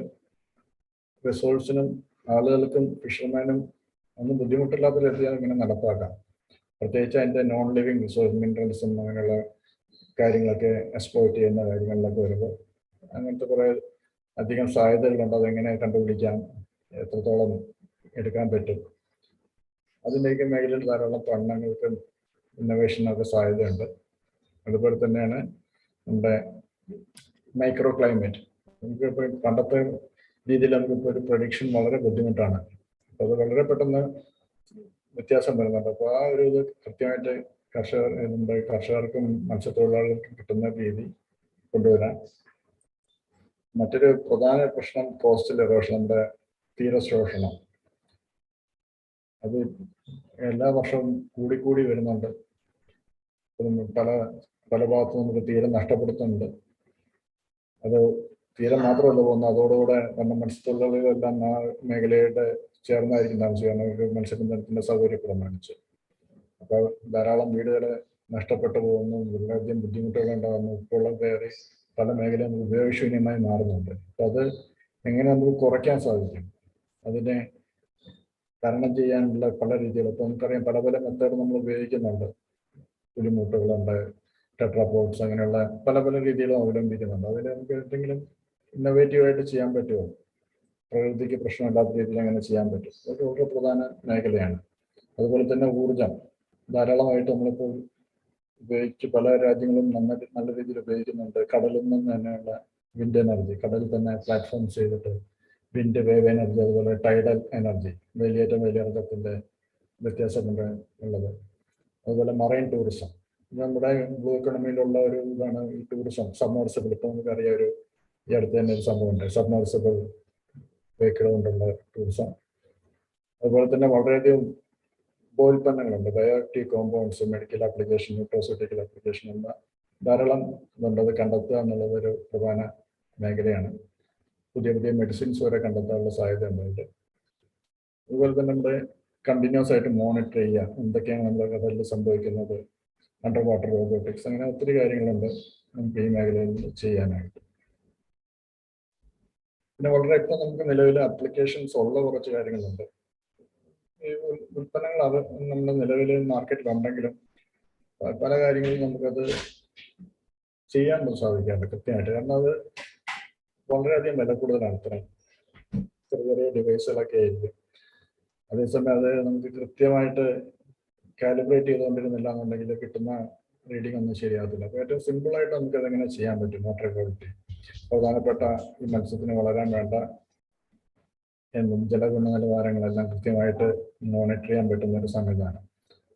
റിസോഴ്സിനും ആളുകൾക്കും ഫിഷർമാനും ഒന്നും ബുദ്ധിമുട്ടില്ലാത്ത രീതിയിൽ ഇങ്ങനെ നടപ്പാക്കാം. പ്രത്യേകിച്ച് അതിൻ്റെ നോൺ ലിവിങ് റിസോഴ്സ് മിനറൽസും അങ്ങനെയുള്ള കാര്യങ്ങളൊക്കെ എക്സ്പ്ലോയിറ്റ് ചെയ്യുന്ന കാര്യങ്ങളിലൊക്കെ വരുമ്പോൾ അങ്ങനത്തെ കുറേ അധികം സാധ്യതകളുണ്ട്. അതെങ്ങനെ കണ്ടുപിടിക്കാം, എത്രത്തോളം എടുക്കാൻ പറ്റും, അതിൻ്റെയൊക്കെ മേഖലയിൽ ധാരാളം പഠനങ്ങൾക്കും ഇന്നോവേഷനൊക്കെ സാധ്യതയുണ്ട്. അതുപോലെ തന്നെയാണ് നമ്മുടെ മൈക്രോ ക്ലൈമറ്റ്. നമുക്കിപ്പോൾ പണ്ടത്തെ രീതിയിൽ നമുക്കിപ്പോൾ ഒരു പ്രൊഡിക്ഷൻ വളരെ ബുദ്ധിമുട്ടാണ്. അപ്പോൾ അത് വളരെ പെട്ടെന്ന് വ്യത്യാസം വരുന്നുണ്ട്. അപ്പോൾ ആ ഒരു ഇത് കൃത്യമായിട്ട് കർഷകർക്കും മത്സ്യത്തൊഴിലാളികൾക്കും കിട്ടുന്ന രീതി കൊണ്ടുവരാൻ. മറ്റൊരു പ്രധാന പ്രശ്നം കോസ്റ്റൽ എറോഷൻ, നമ്മുടെ തീരശോഷണം. അത് എല്ലാ വർഷവും കൂടിക്കൂടി വരുന്നുണ്ട്. പല ഭാഗത്തും നമുക്ക് തീരം നഷ്ടപ്പെടുത്തുന്നുണ്ട്. അത് തീരം മാത്രമല്ല പോകുന്നത്, അതോടുകൂടെ നമ്മുടെ മത്സ്യത്തൊഴിലാളികളെല്ലാം ആ മേഖലയുടെ ചേർന്നായിരിക്കും താമസിക്കുന്നത്, ഒരു മത്സ്യബന്ധനത്തിൻ്റെ സൗകര്യപ്രമാണിച്ച്. അപ്പോൾ ധാരാളം വീടുകൾ നഷ്ടപ്പെട്ടു പോകുന്നു, വളരെയധികം ബുദ്ധിമുട്ടുകൾ ഉണ്ടാകുന്നു, ഉപ്പുവെള്ളം കയറി പല മേഖലയും ഉപയോഗശൂന്യമായി മാറുന്നുണ്ട്. അപ്പോൾ അത് എങ്ങനെ നമുക്ക് കുറയ്ക്കാൻ സാധിക്കും, അതിനെ തരണം ചെയ്യാനുള്ള പല രീതികൾ. ഇപ്പോൾ നമുക്കറിയാം പല പല മെത്തേഡ് നമ്മൾ ഉപയോഗിക്കുന്നുണ്ട്. പുലിമുട്ടുകളുണ്ട്, ടെട്രാപോഡ്സ്, അങ്ങനെയുള്ള പല പല രീതികളും അവലംബിക്കുന്നുണ്ട്. അതിൽ നമുക്ക് എന്തെങ്കിലും ഇന്നോവേറ്റീവായിട്ട് ചെയ്യാൻ പറ്റുമോ, പ്രകൃതിക്ക് പ്രശ്നമില്ലാത്ത രീതിയിൽ അങ്ങനെ ചെയ്യാൻ പറ്റും. അതൊക്കെ വളരെ പ്രധാന മേഖലയാണ്. അതുപോലെ തന്നെ ഊർജം ധാരാളമായിട്ട് നമ്മളിപ്പോൾ ഉപയോഗിച്ച് പല രാജ്യങ്ങളും നല്ല രീതിയിൽ ഉപയോഗിക്കുന്നുണ്ട്. കടലിൽ നിന്ന് തന്നെയുള്ള വിൻഡ് എനർജി, കടലിൽ തന്നെ പ്ലാറ്റ്ഫോം ചെയ്തിട്ട് വിൻഡ്, വേവ് എനർജി, അതുപോലെ ടൈഡൽ എനർജി, വേലിയേറ്റം വേലിയിറക്കത്തിൻ്റെ വ്യത്യാസമുണ്ട് ഉള്ളത്. അതുപോലെ മറൈൻ ടൂറിസം, നമ്മുടെ ബ്ലൂ എക്കണമിയിലുള്ള ഒരു ഇതാണ് ഈ ടൂറിസം. സബ്മേർസിബിൾ, ഇപ്പോൾ നമുക്കറിയാം ഒരു ഈ അടുത്ത് തന്നെ ഒരു സംഭവമുണ്ട്, സബ്മേർസിബിൾ വെഹിക്കിൾ കൊണ്ടുള്ള ടൂറിസം. അതുപോലെ തന്നെ വളരെയധികം ഉപോൽപ്പന്നങ്ങളുണ്ട്, bioactive compounds, medical application, nutraceutical application എന്ന ധാരാളം ഇതുണ്ട്. അത് കണ്ടെത്തുക എന്നുള്ളത് ഒരു പ്രധാന മേഖലയാണ്. പുതിയ പുതിയ മെഡിസിൻസ് വരെ കണ്ടെത്താനുള്ള സാധ്യത ഉണ്ട്. അതുപോലെ തന്നെ നമ്മുടെ കണ്ടിന്യൂസ് ആയിട്ട് മോണിറ്റർ ചെയ്യുക, എന്തൊക്കെയാണ് നമ്മുടെ കടലിൽ സംഭവിക്കുന്നത്, അണ്ടർ വാട്ടർ റോബോട്ടിക്സ്, അങ്ങനെ ഒത്തിരി കാര്യങ്ങളുണ്ട് നമുക്ക് ഈ മേഖലയിൽ ചെയ്യാനായിട്ട്. പിന്നെ വളരെ ഇപ്പം നമുക്ക് നിലവിൽ ആപ്ലിക്കേഷൻസ് ഉള്ള കുറച്ച് കാര്യങ്ങളുണ്ട്. ഈ ഉൽപ്പന്നങ്ങൾ അത് നമ്മുടെ നിലവിൽ മാർക്കറ്റിലുണ്ടെങ്കിലും പല കാര്യങ്ങളും നമുക്കത് ചെയ്യാൻ സാധിക്കാറുണ്ട് കൃത്യമായിട്ട്. കാരണം അത് വളരെയധികം വില കൂടുതലാണ്. ഇത്രയും ചെറിയ ചെറിയ ഡിവൈസുകളൊക്കെ ആയിരിക്കും. അതേസമയം അത് നമുക്ക് കൃത്യമായിട്ട് കാലിബ്രേറ്റ് ചെയ്തുകൊണ്ടിരുന്നില്ല എന്നുണ്ടെങ്കിൽ കിട്ടുന്ന റീഡിംഗ് ഒന്നും ശരിയാകത്തില്ല. അപ്പോൾ ഏറ്റവും സിമ്പിളായിട്ട് നമുക്ക് അതെങ്ങനെ ചെയ്യാൻ പറ്റും, വാട്ടർ ക്വാളിറ്റി, പ്രധാനപ്പെട്ട ഈ മത്സ്യത്തിന് വളരാൻ വേണ്ട ജലഗുണനിലവാരങ്ങളെല്ലാം കൃത്യമായിട്ട് മോണിറ്റർ ചെയ്യാൻ പറ്റുന്ന ഒരു സംവിധാനം,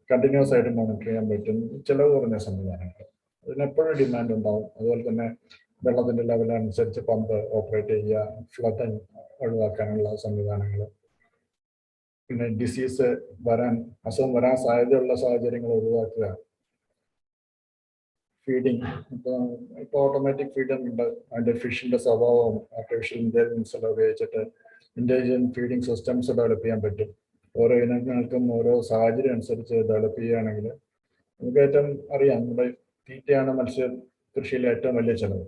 കണ്ടിന്യൂസ് ആയിട്ട് മോണിറ്റർ ചെയ്യാൻ പറ്റും, ചിലവ് കുറഞ്ഞ സംവിധാനങ്ങൾ. അതിനെപ്പോഴും ഡിമാൻഡ് ഉണ്ടാവും. അതുപോലെ തന്നെ വെള്ളത്തിൻ്റെ ലെവലനുസരിച്ച് പമ്പ് ഓപ്പറേറ്റ് ചെയ്യുക, ഫ്ലഡ് ഒഴിവാക്കാനുള്ള സംവിധാനങ്ങൾ, പിന്നെ ഡിസീസ് അസുഖം വരാൻ സാധ്യതയുള്ള സാഹചര്യങ്ങൾ ഒഴിവാക്കുക, ഫീഡിങ്. ഇപ്പോൾ ഓട്ടോമാറ്റിക് ഫീഡിംഗ് ഉണ്ട്. അതിൻ്റെ ഫിഷിൻ്റെ സ്വഭാവം ആർട്ടിഫിഷ്യൽ ഇൻ്റലിജൻസ് എല്ലാം ഉപയോഗിച്ചിട്ട് ഇൻ്റലിജൻറ്റ് ഫീഡിംഗ് സിസ്റ്റംസ് ഡെവലപ്പ് ചെയ്യാൻ പറ്റും. ഓരോ ഇനങ്ങൾക്കും ഓരോ സാഹചര്യം അനുസരിച്ച് ഡെവലപ്പ് ചെയ്യുകയാണെങ്കിൽ നമുക്ക് ഏറ്റവും അറിയാം, നമ്മുടെ തീറ്റയാണ് മത്സ്യ കൃഷിയിലെ ഏറ്റവും വലിയ ചിലവ്.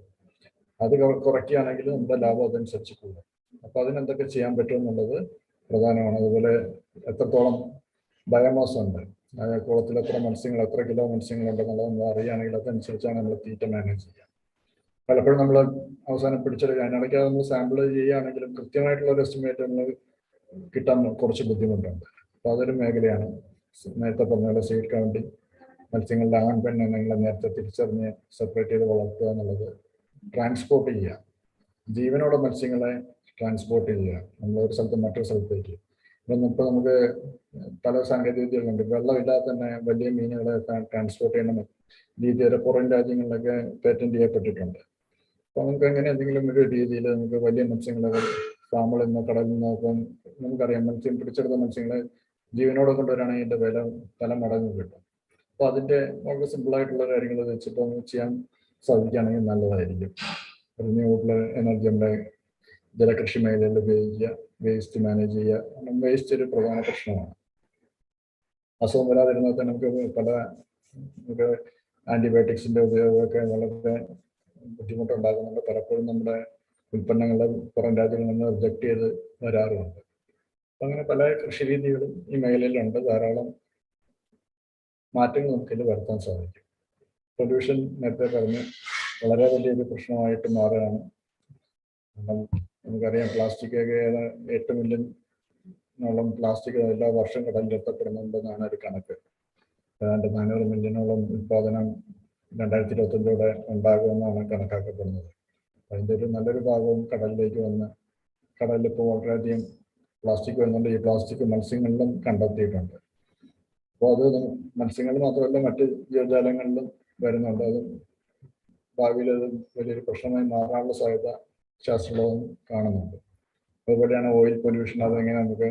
അത് കുറയ്ക്കുകയാണെങ്കിൽ നമ്മുടെ ലാഭം അതനുസരിച്ച് കൂടും. അപ്പോൾ അതിനെന്തൊക്കെ ചെയ്യാൻ പറ്റും എന്നുള്ളത് പ്രധാനമാണ്. അതുപോലെ എത്രത്തോളം ബയോമാസ് ഉണ്ട്, കുളത്തിൽ എത്ര മത്സ്യങ്ങൾ, എത്ര കിലോ മത്സ്യങ്ങളുണ്ടെന്നുള്ളത് നമ്മൾ അറിയുകയാണെങ്കിൽ അതനുസരിച്ചാണ് നമ്മൾ തീറ്റ മാനേജ് ചെയ്യുക. പലപ്പോഴും നമ്മൾ അവസാനം പിടിച്ചെടുക്കുക, അതിനിടയ്ക്ക് നമ്മൾ സാമ്പിൾ ചെയ്യുകയാണെങ്കിലും കൃത്യമായിട്ടുള്ള ഒരു എസ്റ്റിമേറ്റ് നമ്മൾ കിട്ടാൻ കുറച്ച് ബുദ്ധിമുട്ടുണ്ട്. അപ്പോൾ അതൊരു മേഖലയാണ്. നേരത്തെ പറഞ്ഞ പോലെ സീഡ് കൗണ്ടിങ്, മത്സ്യങ്ങളുടെ ആൺ പെൺ എണ്ണങ്ങളെ നേരത്തെ തിരിച്ചറിഞ്ഞ് സെപ്പറേറ്റ് ചെയ്ത് വളർത്തുക എന്നുള്ളത്, ട്രാൻസ്പോർട്ട് ചെയ്യുക, ജീവനോടെ മത്സ്യങ്ങളെ ട്രാൻസ്പോർട്ട് ചെയ്യുക നമ്മളൊരു സ്ഥലത്ത് മറ്റൊരു സ്ഥലത്തേക്ക്. ഇപ്പോൾ നമുക്ക് പല സാങ്കേതിക വിദ്യകളുണ്ട്. വെള്ളമില്ലാതെ തന്നെ വലിയ മീനുകളെ ട്രാൻസ്പോർട്ട് ചെയ്യുന്ന രീതി വരെ പുറം രാജ്യങ്ങളിലൊക്കെ പേറ്റന്റ് ചെയ്യപ്പെട്ടിട്ടുണ്ട്. അപ്പോൾ നമുക്ക് അങ്ങനെ എന്തെങ്കിലും ഒരു രീതിയിൽ നമുക്ക് വലിയ മത്സ്യങ്ങളെ ഫാമിൽ നിന്ന് കടലിൽ നിന്ന്, ഇപ്പം നമുക്കറിയാം മത്സ്യം പിടിച്ചെടുത്ത മത്സ്യങ്ങളെ ജീവനോടെ കൊണ്ടുവരാണെങ്കിൽ അതിൻ്റെ വില പല മടങ്ങ് കിട്ടും. അപ്പോൾ അതിൻ്റെ വളരെ സിമ്പിളായിട്ടുള്ള കാര്യങ്ങൾ വെച്ചിട്ട് നമുക്ക് ചെയ്യാൻ സാധിക്കുകയാണെങ്കിൽ നല്ലതായിരിക്കും. റിന്യൂവബിൾ എനർജി നമ്മുടെ ജലകൃഷി മേഖലയിൽ ഉപയോഗിക്കുക, വേസ്റ്റ് മാനേജ് ചെയ്യുക. കാരണം വേസ്റ്റ് ഒരു പ്രധാന പ്രശ്നമാണ്. അസുഖം വരാതിരുന്നാൽ തന്നെ നമുക്ക് ആൻറ്റിബയോട്ടിക്സിൻ്റെ ഉപയോഗമൊക്കെ വളരെ ബുദ്ധിമുട്ടുണ്ടാകുന്നുണ്ട്. പലപ്പോഴും നമ്മുടെ ഉൽപ്പന്നങ്ങളെ പുറം രാജ്യങ്ങളിൽ നിന്ന് റിജക്ട് ചെയ്ത് വരാറുമുണ്ട്. അപ്പം അങ്ങനെ പല കൃഷി രീതികളും ഈ മേഖലയിലുണ്ട്. ധാരാളം മാറ്റങ്ങൾ നമുക്കിത് വരുത്താൻ സാധിക്കും. പൊല്യൂഷൻ നേരത്തെ പറഞ്ഞ് വളരെ വലിയൊരു പ്രശ്നമായിട്ട് മാറുകയാണ്. നമുക്കറിയാം പ്ലാസ്റ്റിക് 8 മില്യണോളം പ്ലാസ്റ്റിക് എല്ലാ വർഷം കടലിൽ എത്തപ്പെടുന്നുണ്ടെന്നാണ് ഒരു കണക്ക്. ഏതാണ്ട് 400 മില്യണോളം ഉൽപ്പാദനം 2025 ഉണ്ടാകുമെന്നാണ് കണക്കാക്കപ്പെടുന്നത്. അതിൻ്റെ ഒരു നല്ലൊരു ഭാഗവും കടലിലേക്ക് വന്ന് കടലിൽ ഇപ്പോൾ വളരെയധികം പ്ലാസ്റ്റിക് വരുന്നുണ്ട്. ഈ പ്ലാസ്റ്റിക് മത്സ്യങ്ങളിലും കണ്ടെത്തിയിട്ടുണ്ട്. അപ്പോൾ അത് മത്സ്യങ്ങൾ മാത്രമല്ല മറ്റ് ജീവജാലങ്ങളിലും വരുന്നുണ്ട്. അത് ഭാവിയിൽ അത് വലിയൊരു പ്രശ്നമായി മാറാനുള്ള സാധ്യത ശാസ്ത്രലോകം കാണുന്നുണ്ട്. അതുപോലെയാണ് ഓയിൽ പൊല്യൂഷൻ. അതെങ്ങനെ നമുക്ക്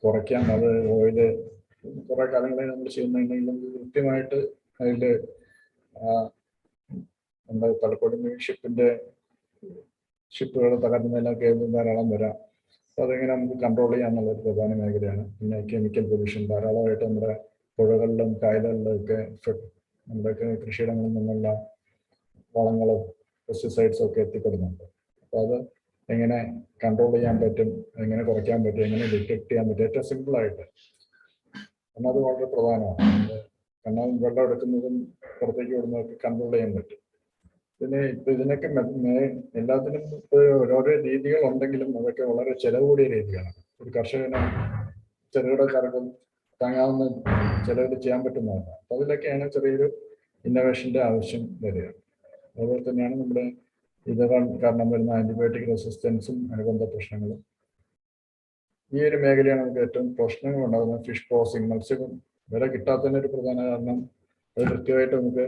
കുറയ്ക്കാം? അത് ഓയില് കുറേ കാലങ്ങളായി നമ്മൾ ചെയ്യുന്നുണ്ടെങ്കിലും കൃത്യമായിട്ട് അതിൽ നമ്മുടെ പലപ്പോഴും ഷിപ്പുകൾ തകർന്നതിനൊക്കെ ധാരാളം വരാം. അപ്പോൾ അതെങ്ങനെ നമുക്ക് കൺട്രോൾ ചെയ്യാന്നുള്ളൊരു പ്രധാന മേഖലയാണ്. പിന്നെ കെമിക്കൽ പൊല്യൂഷൻ ധാരാളമായിട്ട് നമ്മുടെ പുഴകളിലും കായലുകളിലും ഒക്കെ നമ്മുടെ കൃഷിയിടങ്ങളിൽ നിന്നുള്ള വളങ്ങളും പെസ്റ്റിസൈഡ്സും ഒക്കെ എത്തിപ്പെടുന്നുണ്ട്. അപ്പോൾ അത് എങ്ങനെ കൺട്രോൾ ചെയ്യാൻ പറ്റും, എങ്ങനെ കുറയ്ക്കാൻ പറ്റും, എങ്ങനെ ഡിറ്റക്ട് ചെയ്യാൻ പറ്റും, ഏറ്റവും സിമ്പിളായിട്ട്. കാരണം അത് വളരെ പ്രധാനമാണ്. കാരണം വെള്ളം എടുക്കുന്നതും പുറത്തേക്ക് വിടുന്നതൊക്കെ കൺട്രോൾ ചെയ്യാൻ പറ്റും. പിന്നെ ഇപ്പം ഇതിനൊക്കെ എല്ലാത്തിനും ഓരോരോ രീതികൾ ഉണ്ടെങ്കിലും അതൊക്കെ വളരെ ചിലവ് കൂടിയ രീതികളാണ്. ഒരു കർഷകന് ചെറുകിടക്കാർക്കും താങ്ങാവുന്ന ചിലവിൽ ചെയ്യാൻ പറ്റുന്നതാണ്. അപ്പോൾ അതിലൊക്കെയാണ് ചെറിയൊരു ഇന്നോവേഷൻ്റെ ആവശ്യം വരിക. അതുപോലെ തന്നെയാണ് നമ്മുടെ ഇത് കാരണം വരുന്ന ആൻറ്റിബയോട്ടിക് റെസിസ്റ്റൻസും അനുബന്ധ പ്രശ്നങ്ങളും. ഈ ഒരു മേഖലയാണ് നമുക്ക് ഏറ്റവും പ്രശ്നങ്ങൾ ഉണ്ടാകുന്നത്. ഫിഷ് പ്രോസസിങ്, മത്സ്യം വില കിട്ടാത്തതിന് ഒരു പ്രധാന കാരണം അത് കൃത്യമായിട്ട് നമുക്ക്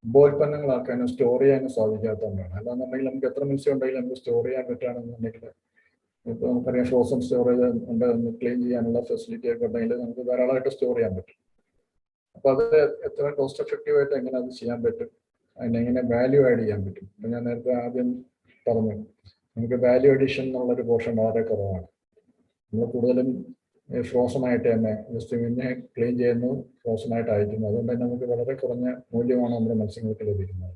ഉപോൽപ്പന്നങ്ങളാക്കാനും സ്റ്റോർ ചെയ്യാനും സാധിക്കാത്തതുകൊണ്ടാണ്. അല്ലാന്നുണ്ടെങ്കിൽ നമുക്ക് എത്ര മത്സ്യം ഉണ്ടെങ്കിലും നമുക്ക് സ്റ്റോർ ചെയ്യാൻ പറ്റുകയാണെന്നുണ്ടെങ്കിൽ, ഇപ്പോൾ നമുക്കറിയാം ഫ്രോസൺ സ്റ്റോറേജ് ഉണ്ട്, ക്ലീൻ ചെയ്യാനുള്ള ഫെസിലിറ്റി ഒക്കെ ഉണ്ടെങ്കിൽ നമുക്ക് ധാരാളമായിട്ട് സ്റ്റോർ ചെയ്യാൻ പറ്റും. അപ്പോൾ അത് എത്ര കോസ്റ്റ് എഫക്റ്റീവായിട്ട് എങ്ങനെ അത് ചെയ്യാൻ പറ്റും, അതിനെങ്ങനെ വാല്യൂ ആഡ് ചെയ്യാൻ പറ്റും. ഇപ്പം ഞാൻ നേരത്തെ ആദ്യം പറഞ്ഞു, നമുക്ക് വാല്യൂ അഡീഷൻ എന്നുള്ളൊരു പോർഷൻ വളരെ കുറവാണ്. നമ്മൾ കൂടുതലും ഫ്രോസൺ ആയിട്ട് തന്നെ ജസ്റ്റ് പിന്നെ ക്ലീൻ ചെയ്യുന്നു, ഫ്രോസൺ ആയിട്ട് അയക്കുന്നു. അതുകൊണ്ട് തന്നെ നമുക്ക് വളരെ കുറഞ്ഞ മൂല്യമാണ് നമ്മുടെ മത്സ്യങ്ങൾക്ക് ലഭിക്കുന്നത്.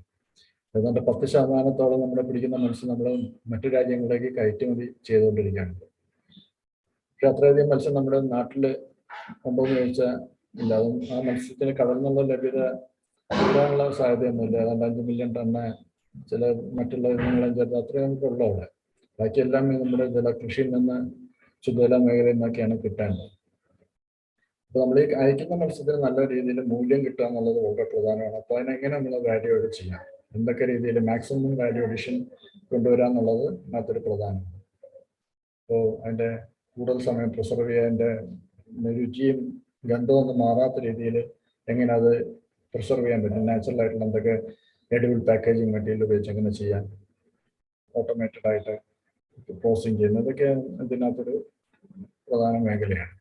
ഏതാണ്ട് 10% നമ്മുടെ പിടിക്കുന്ന മത്സ്യം നമ്മൾ മറ്റു രാജ്യങ്ങളിലേക്ക് കയറ്റുമതി ചെയ്തുകൊണ്ടിരിക്കുകയാണ്. പക്ഷെ അത്രയധികം മത്സ്യം നമ്മുടെ നാട്ടിൽ ഉണ്ടോ എന്ന് ചോദിച്ചാൽ ഇല്ല. അതും ആ മത്സ്യത്തിന് കടലിൽ നിന്നുള്ള ലഭ്യത കൂടാനുള്ള സാധ്യതയൊന്നുമില്ല. ഏതാണ്ട് 5 മില്യൺ ടണ്ണ് ചില മറ്റുള്ള ഇനങ്ങളും ചേർത്ത് അത്രയും നമുക്കുള്ള അവിടെ. ബാക്കിയെല്ലാം നമ്മുടെ ജലകൃഷിയിൽ നിന്ന് ശുദ്ധജല മേഖലയിൽ നിന്നൊക്കെയാണ് കിട്ടേണ്ടത്. അപ്പോൾ നമ്മൾ ഈ അയക്കുന്ന മത്സ്യത്തിന് നല്ല രീതിയിൽ മൂല്യം കിട്ടുക എന്നുള്ളത് വളരെ പ്രധാനമാണ്. അപ്പോൾ അതിനെങ്ങനെ നമ്മൾ വാല്യൂ അഡ് ചെയ്യാം, എന്തൊക്കെ രീതിയിൽ മാക്സിമം വാല്യൂ അഡീഷൻ കൊണ്ടുവരിക എന്നുള്ളത് അതിനകത്തൊരു പ്രധാനമാണ്. അപ്പോൾ അതിൻ്റെ കൂടുതൽ സമയം പ്രിസർവ് ചെയ്യാൻ, അതിൻ്റെ രുചിയും ഗന്ധമൊന്നും മാറാത്ത രീതിയിൽ എങ്ങനെ അത് പ്രിസർവ് ചെയ്യാൻ പറ്റും, നാച്ചുറൽ ആയിട്ടുള്ള എന്തൊക്കെ എഡിബിൾ പാക്കേജിങ് മെറ്റീരിയൽ ഉപയോഗിച്ച് എങ്ങനെ ചെയ്യാൻ, ഓട്ടോമേറ്റഡ് ആയിട്ട് പ്രോസസിങ് ചെയ്യുന്നത്, ഇതൊക്കെ ഇതിനകത്തൊരു പ്രധാന മേഖലയാണ്.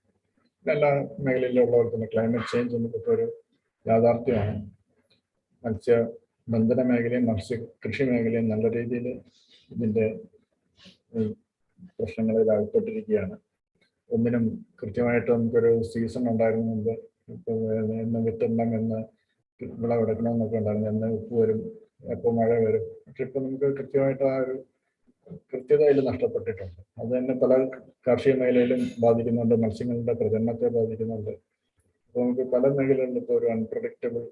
എല്ലാ മേഖലയിലുള്ളവർക്ക് തന്നെ ക്ലൈമറ്റ് ചേഞ്ച് എന്നിപ്പോൾ ഒരു യാഥാർത്ഥ്യമാണ്. മത്സ്യബന്ധന മേഖലയും കൃഷി മേഖലയും നല്ല രീതിയിൽ ഇതിൻ്റെ പ്രശ്നങ്ങളിൽ അകപ്പെട്ടിരിക്കുകയാണ്. ഒന്നിനും കൃത്യമായിട്ട് നമുക്കൊരു സീസൺ ഉണ്ടായിരുന്നുണ്ട്. ഇപ്പോൾ എന്ന് വിത്തിടണം, എന്ന് വിളവെടുക്കണമെന്നൊക്കെ ഉണ്ടായിരുന്നു, എന്ന് ഉപ്പ് വരും, എപ്പോൾ മഴ വരും. പക്ഷെ ഇപ്പം നമുക്ക് കൃത്യമായിട്ട് ആ ഒരു കൃത്യത അതിൽ നഷ്ടപ്പെട്ടിട്ടുണ്ട്. അത് തന്നെ പല കാർഷിക മേഖലയിലും ബാധിക്കുന്നുണ്ട്, മത്സ്യങ്ങളുടെ പ്രജനനത്തെ ബാധിക്കുന്നുണ്ട്. അപ്പോൾ നമുക്ക് പല മേഖലകളിലും ഇപ്പോൾ ഒരു അൺപ്രഡിക്റ്റബിൾ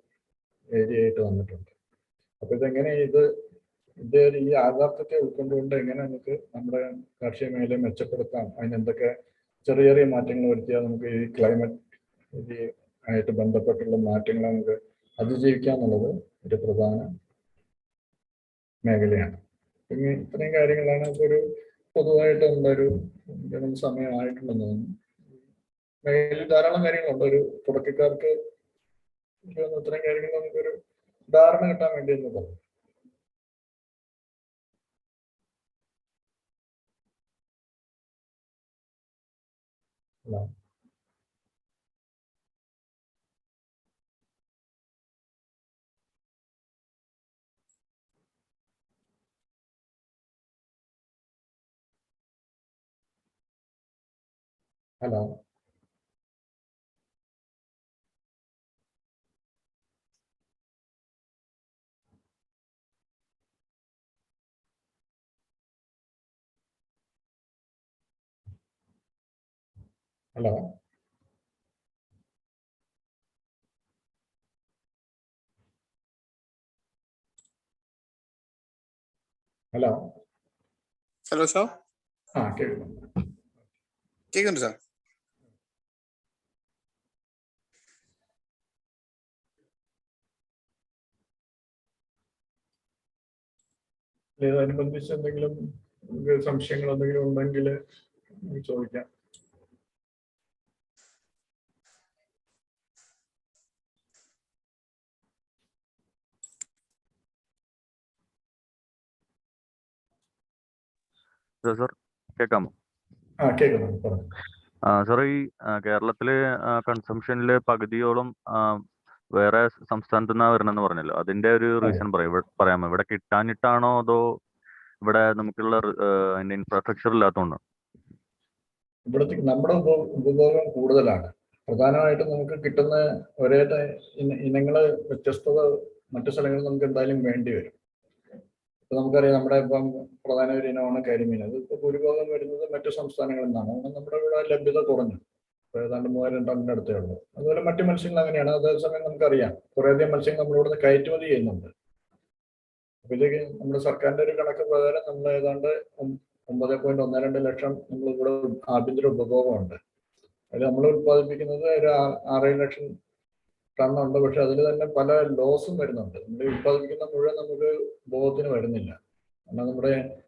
ഏരിയ ആയിട്ട് വന്നിട്ടുണ്ട്. അപ്പോൾ ഇതെങ്ങനെ ഇത് ഈ യാഥാർത്ഥ്യത്തെ ഉൾക്കൊണ്ടുകൊണ്ട് എങ്ങനെ നമുക്ക് നമ്മുടെ കാർഷിക മേഖലയെ മെച്ചപ്പെടുത്താം, അതിനെന്തൊക്കെ ചെറിയ ചെറിയ മാറ്റങ്ങൾ വരുത്തിയാൽ നമുക്ക് ഈ ക്ലൈമറ്റ് ആയിട്ട് ബന്ധപ്പെട്ടുള്ള മാറ്റങ്ങളെ നമുക്ക് അതിജീവിക്കുക എന്നുള്ളത് ഒരു പ്രധാന മേഖലയാണ്. പിന്നെ ഇത്രയും കാര്യങ്ങളാണ് ഒരു പൊതുവായിട്ട് നമ്മളൊരു സമയമായിട്ടുണ്ടെന്ന് തോന്നുന്നു. മേഖലയിൽ ധാരാളം കാര്യങ്ങളുണ്ട്. ഒരു തുടക്കക്കാർക്ക് ഇത്രയും കാര്യങ്ങൾ നമുക്കൊരു ധാരണ കിട്ടാൻ വേണ്ടി എന്ന് പറഞ്ഞു. Hello. Hello. Hello. Hello sir. കേൾക്കുന്നുണ്ട് സാർ. ഇതനുബന്ധിച്ച് എന്തെങ്കിലും സംശയങ്ങൾ എന്തെങ്കിലും ഉണ്ടെങ്കിൽ ചോദിക്കാം. സാർ കേൾക്കാമോ? കേൾക്കുന്നുണ്ട്, പറഞ്ഞു. സാർ, ഈ കേരളത്തില് കൺസംഷനില് പകുതിയോളം വേറെ സംസ്ഥാനത്തു നിന്നാണ് വരണമെന്ന് പറഞ്ഞല്ലോ. അതിന്റെ ഒരു റീസൺ പറയാമോ? ഇവിടെ കിട്ടാനിട്ടാണോ അതോ ഇവിടെ നമുക്കുള്ള അതിന്റെ ഇൻഫ്രാസ്ട്രക്ചർ ഇല്ലാത്തതുകൊണ്ടോ? ഇവിടുത്തെ നമ്മുടെ ഉപഭോഗം കൂടുതലാണ്. പ്രധാനമായിട്ടും നമുക്ക് കിട്ടുന്ന ഒരേ ഇനങ്ങൾ വ്യത്യസ്തത മറ്റു സ്ഥലങ്ങളിൽ നമുക്ക് എന്തായാലും വേണ്ടി വരും. ഇപ്പൊ നമുക്കറിയാം, നമ്മുടെ ഇപ്പം പ്രധാന ഒരു ഇനമാണ് കരിമീൻ. അത് ഇപ്പൊ ഭൂരിഭാഗം വരുന്നത് മറ്റു സംസ്ഥാനങ്ങളിൽ നിന്നാണ്. നമ്മുടെ ഇവിടെ ലഭ്യത കുറഞ്ഞു. ഇപ്പൊ ഏതാണ്ട് 3000 ടണ്ണിന്റെ അടുത്തേ ഉള്ളൂ. അതുപോലെ മറ്റു മത്സ്യങ്ങൾ അങ്ങനെയാണ്. അതേസമയം നമുക്കറിയാം കുറേയധികം മത്സ്യങ്ങൾ നമ്മളിവിടുന്ന് കയറ്റുമതി ചെയ്യുന്നുണ്ട്. അപ്പൊ ഇത് നമ്മുടെ സർക്കാരിന്റെ ഒരു കണക്ക് പ്രകാരം നമ്മൾ ഏതാണ്ട് 9.12 ലക്ഷം നമ്മളിവിടെ ആഭ്യന്തര ഉപഭോഗമുണ്ട്. അതിൽ നമ്മൾ ഉത്പാദിപ്പിക്കുന്നത് ഒരു 6-7 ലക്ഷം ടണ്ണുണ്ട്. പക്ഷെ അതിൽ തന്നെ പല ലോസും വരുന്നുണ്ട്. നമ്മൾ ഉത്പാദിപ്പിക്കുന്ന മുഴുവൻ നമുക്ക് ഉപഭോഗത്തിന് വരുന്നില്ല. കാരണം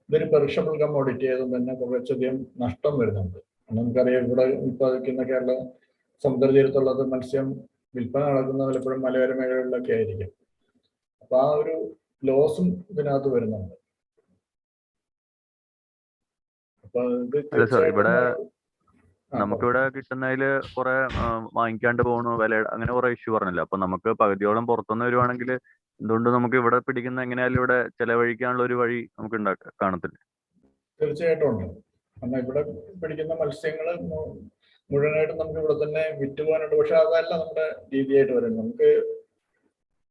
ഇതൊരു പെറിഷബിൾ കമ്മോഡിറ്റി ആയതുകൊണ്ട് തന്നെ കുറച്ചധികം നഷ്ടം വരുന്നുണ്ട്. നമുക്കറിയാം, ഇവിടെ ഉത്പാദിപ്പിക്കുന്ന കേരള സമുദ്രതീരത്തുള്ളത് മത്സ്യം വിൽപ്പന നടക്കുന്ന പലപ്പോഴും മലയോര മേഖലകളിലൊക്കെ ആയിരിക്കും. അപ്പൊ ആ ഒരു ലോസും ഇതിനകത്ത് വരുന്നുണ്ട്. അപ്പൊ ഇവിടെ നമുക്കിവിടെ കിട്ടുന്നതില് കുറെ വാങ്ങിക്കാണ്ട് പോകണു, വില അങ്ങനെ കുറെ ഇഷ്യൂ പറഞ്ഞല്ലോ. അപ്പൊ നമുക്ക് പകുതിയോളം പുറത്തുനിന്ന് വരുവാണെങ്കിൽ എന്തുകൊണ്ട് നമുക്ക് ഇവിടെ പിടിക്കുന്ന എങ്ങനെയാലും ഇവിടെ ചെലവഴിക്കാനുള്ള ഒരു വഴി നമുക്ക് കാണത്തില്ല? തീർച്ചയായിട്ടും ഉണ്ട്. കാരണം ഇവിടെ പിടിക്കുന്ന മത്സ്യങ്ങൾ മുഴുവനായിട്ടും നമുക്ക് ഇവിടെ തന്നെ വിറ്റുപോകാനുണ്ട്. പക്ഷെ അതല്ല നമ്മുടെ രീതിയായിട്ട് വരുന്നത്. നമുക്ക്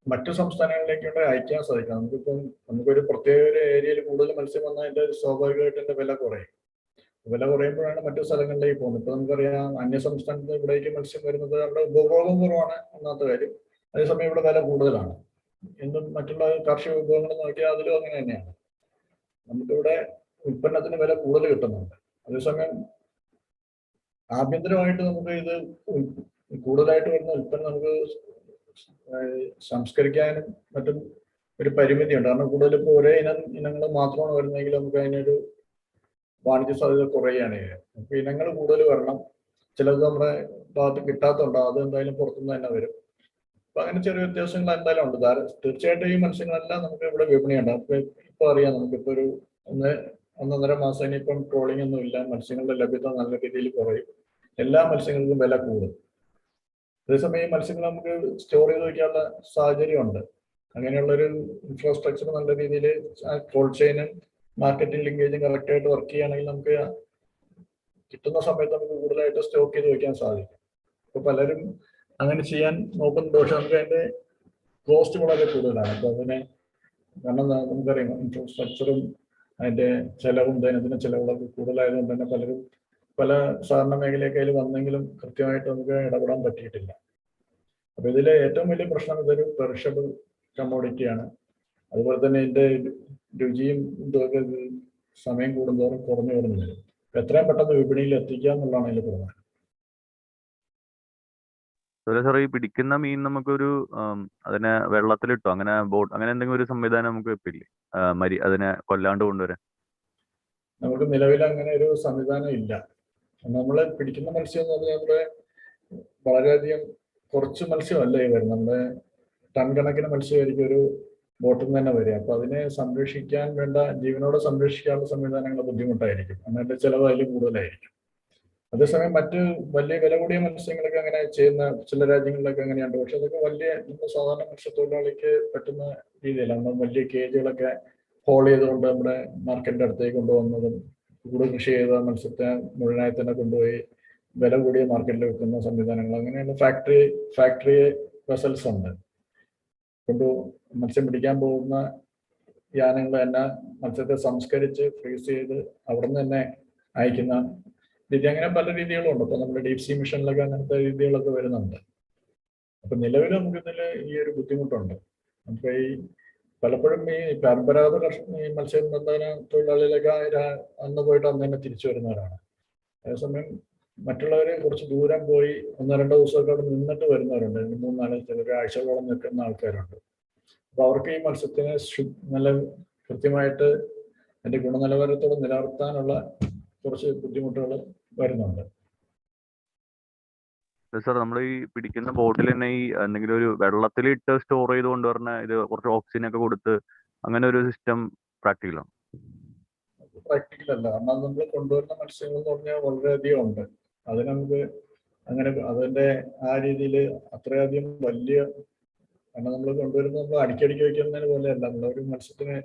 മറ്റു സംസ്ഥാനങ്ങളിലേക്ക് അയക്കാൻ സാധിക്കാം. നമുക്കൊരു പ്രത്യേക ഒരു ഏരിയയിൽ കൂടുതൽ മത്സ്യം വന്നാൽ അതിന്റെ സ്വാഭാവികമായിട്ട് അതിന്റെ വില കുറയും. വില കുറയുമ്പോഴാണ് മറ്റു സ്ഥലങ്ങളിലേക്ക് പോകുന്നത്. ഇപ്പൊ നമുക്കറിയാം, അന്യ സംസ്ഥാനത്ത് ഇവിടേക്ക് മത്സ്യം വരുന്നത് അവിടെ ഉപഭോഗം കുറവാണ് ഒന്നാമത്തെ കാര്യം. അതേസമയം ഇവിടെ വില കൂടുതലാണ്. എന്തും മറ്റുള്ള കാർഷിക വിഭവങ്ങൾ നോക്കിയാൽ അതിലും അങ്ങനെ തന്നെയാണ്. നമുക്കിവിടെ ഉൽപ്പന്നത്തിന് വില കൂടുതൽ കിട്ടുന്നുണ്ട്. അതേസമയം ആഭ്യന്തരമായിട്ട് നമുക്ക് ഇത് കൂടുതലായിട്ട് വരുന്ന ഉൽപ്പന്നം നമുക്ക് സംസ്കരിക്കാനും മറ്റും ഒരു പരിമിതിയുണ്ട്. കാരണം കൂടുതൽ ഇപ്പോൾ ഒരേ ഇനങ്ങൾ മാത്രമാണ് വരുന്നതെങ്കിൽ നമുക്ക് അതിനൊരു വാണിജ്യ സാധ്യത കുറയുകയാണ് ചെയ്യുക. നമുക്ക് ഇനങ്ങൾ കൂടുതൽ വരണം. ചിലത് നമ്മുടെ ഭാഗത്ത് കിട്ടാത്തതുണ്ട്, അത് എന്തായാലും പുറത്തുനിന്ന് തന്നെ വരും. അപ്പൊ അങ്ങനെ ചെറിയ വ്യത്യാസങ്ങൾ എന്തായാലും ഉണ്ട്. തീർച്ചയായിട്ടും ഈ മത്സ്യങ്ങളെല്ലാം നമുക്ക് ഇവിടെ വിപണിയുണ്ട്. അപ്പൊ ഇപ്പൊ അറിയാം, നമുക്കിപ്പോ ഒരു 1-1.5 മാസം ഇനിയിപ്പം ട്രോളിംഗ് ഒന്നും ഇല്ല. മത്സ്യങ്ങളുടെ ലഭ്യത നല്ല രീതിയിൽ കുറയും. എല്ലാ മത്സ്യങ്ങൾക്കും വില കൂടും. അതേസമയം ഈ മത്സ്യങ്ങൾ നമുക്ക് സ്റ്റോർ ചെയ്ത് വയ്ക്കാനുള്ള സാഹചര്യമുണ്ട്. അങ്ങനെയുള്ളൊരു ഇൻഫ്രാസ്ട്രക്ചർ നല്ല രീതിയിൽ കോൾഡ് ചെയിനും മാർക്കറ്റിംഗ് ലിങ്കേജും കറക്റ്റായിട്ട് വർക്ക് ചെയ്യുകയാണെങ്കിൽ നമുക്ക് കിട്ടുന്ന സമയത്ത് നമുക്ക് കൂടുതലായിട്ട് സ്റ്റോക്ക് ചെയ്ത് വയ്ക്കാൻ സാധിക്കും. അപ്പൊ പലരും അങ്ങനെ ചെയ്യാൻ നോക്കുന്നുണ്ട്. പക്ഷെ നമുക്ക് അതിന്റെ കോസ്റ്റ് വളരെ കൂടുതലാണ്. അപ്പൊ അതിനെ കാരണം നമുക്കറിയാം, ഇൻഫ്രാസ്ട്രക്ചറും അതിന്റെ ചെലവും ദൈനംദിന ചെലവുകളൊക്കെ കൂടുതലായതുകൊണ്ട് തന്നെ പലരും പല സഹകരണ മേഖലയൊക്കെ അതിൽ വന്നെങ്കിലും കൃത്യമായിട്ട് നമുക്ക് ഇടപെടാൻ പറ്റിയിട്ടില്ല. അപ്പൊ ഇതിലെ ഏറ്റവും വലിയ പ്രശ്നം ഇതൊരു പെറിഷബിൾ കമ്മോഡിറ്റിയാണ്. അതുപോലെ തന്നെ ഇതിന്റെ രുചിയും ഇതൊക്കെ സമയം കൂടുന്തോറും കുറഞ്ഞു കുറഞ്ഞു വരും. എത്രയും പെട്ടെന്ന് വിപണിയിൽ എത്തിക്കുക എന്നുള്ളതാണ് അതിൽ പ്രധാനം. അതുപോലെ സാർ ഈ പിടിക്കുന്ന മീൻ നമുക്കൊരു അതിനെ വെള്ളത്തിലിട്ടോ അങ്ങനെ അങ്ങനെ എന്തെങ്കിലും ഒരു സംവിധാനം നമുക്ക് വെപ്പില്ലേ, അതിനെ കൊല്ലാണ്ട് കൊണ്ടുവരാൻ? നമുക്ക് നിലവിൽ അങ്ങനെ ഒരു സംവിധാനം ഇല്ല. നമ്മൾ പിടിക്കുന്ന മത്സ്യം എന്ന് പറഞ്ഞാൽ നമ്മുടെ വളരെയധികം കുറച്ച് മത്സ്യമല്ല ഈ വരുന്നത്. നമ്മുടെ ടൺ കണക്കിന് മത്സ്യമായിരിക്കും ഒരു ബോട്ടിൽ നിന്ന് തന്നെ വരിക. അപ്പൊ അതിനെ സംരക്ഷിക്കാൻ വേണ്ട, ജീവനോടെ സംരക്ഷിക്കാനുള്ള സംവിധാനങ്ങൾ ബുദ്ധിമുട്ടായിരിക്കും. അതിന്റെ ചെലവ് അതിൽ കൂടുതലായിരിക്കും. അതേസമയം മറ്റ് വലിയ വില കൂടിയ മത്സ്യങ്ങളൊക്കെ അങ്ങനെ ചെയ്യുന്ന ചില രാജ്യങ്ങളിലൊക്കെ അങ്ങനെയുണ്ട്. പക്ഷെ അതൊക്കെ വലിയ നമ്മൾ സാധാരണ മത്സ്യത്തൊഴിലാളിക്ക് പറ്റുന്ന രീതിയല്ല. നമ്മൾ വലിയ കേജുകളൊക്കെ ഹോൾ ചെയ്തുകൊണ്ട് നമ്മുടെ മാർക്കറ്റിന്റെ അടുത്തേക്ക് കൊണ്ടുവന്നതും കൂടെ കൃഷി ചെയ്ത മത്സ്യത്തെ മുഴുവനായി തന്നെ കൊണ്ടുപോയി വില കൂടിയ മാർക്കറ്റിൽ വെക്കുന്ന സംവിധാനങ്ങൾ, അങ്ങനെയുള്ള ഫാക്ടറി വെസൽസ് ഉണ്ട്. മത്സ്യം പിടിക്കാൻ പോകുന്ന യാനങ്ങൾ തന്നെ മത്സ്യത്തെ സംസ്കരിച്ച് ഫ്രീസ് ചെയ്ത് അവിടെ നിന്ന് തന്നെ അയക്കുന്ന രീതി, അങ്ങനെ പല രീതികളും ഉണ്ട്. അപ്പൊ നമ്മുടെ ഡീപ് സീ മിഷനിലൊക്കെ അങ്ങനത്തെ രീതികളൊക്കെ വരുന്നുണ്ട്. അപ്പൊ നിലവിൽ നമുക്കിതിൽ ഈ ഒരു ബുദ്ധിമുട്ടുണ്ട്. നമുക്ക് ഈ പലപ്പോഴും ഈ പരമ്പരാഗത ഈ മത്സ്യബന്ധന തൊഴിലാളികളൊക്കെ അന്ന് പോയിട്ട് അന്ന് തന്നെ തിരിച്ചു വരുന്നവരാണ്. അതേസമയം മറ്റുള്ളവരെ കുറച്ച് ദൂരം പോയി 1-2 ദിവസമൊക്കെ അവിടെ നിന്നിട്ട് വരുന്നവരുണ്ട്. 3-4 ചിലർ ആഴ്ചകളോളം നിൽക്കുന്ന ആൾക്കാരുണ്ട്. അപ്പൊ അവർക്ക് ഈ മത്സ്യത്തിനെ നല്ല കൃത്യമായിട്ട് അതിന്റെ ഗുണനിലവാരത്തോടെ നിലനിർത്താനുള്ള കുറച്ച് ബുദ്ധിമുട്ടുകൾ വരുന്നുണ്ട്. സാർ, നമ്മൾ ഈ പിടിക്കുന്ന ബോട്ടിൽ തന്നെ ഈ എന്തെങ്കിലും ഒരു വെള്ളത്തിലിട്ട് സ്റ്റോർ ചെയ്ത് കൊണ്ടുവരണ ഇത് കുറച്ച് ഓക്സിജൻ ഒക്കെ കൊടുത്ത് അങ്ങനെ ഒരു സിസ്റ്റം പ്രാക്ടിക്കലാണ്? പ്രാക്ടിക്കൽ അല്ല. കാരണം നമ്മൾ കൊണ്ടുവരുന്ന മത്സ്യങ്ങൾ എന്ന് പറഞ്ഞാൽ വളരെയധികം ഉണ്ട്. അത് നമുക്ക് അങ്ങനെ അതിന്റെ ആ രീതിയിൽ അത്രയധികം വലിയ, കാരണം നമ്മൾ കൊണ്ടുവരുന്നത് നമ്മൾ അടിക്കടിക്ക് വയ്ക്കുന്നതിന് പോലെയല്ല. നമ്മളൊരു മത്സ്യത്തിന്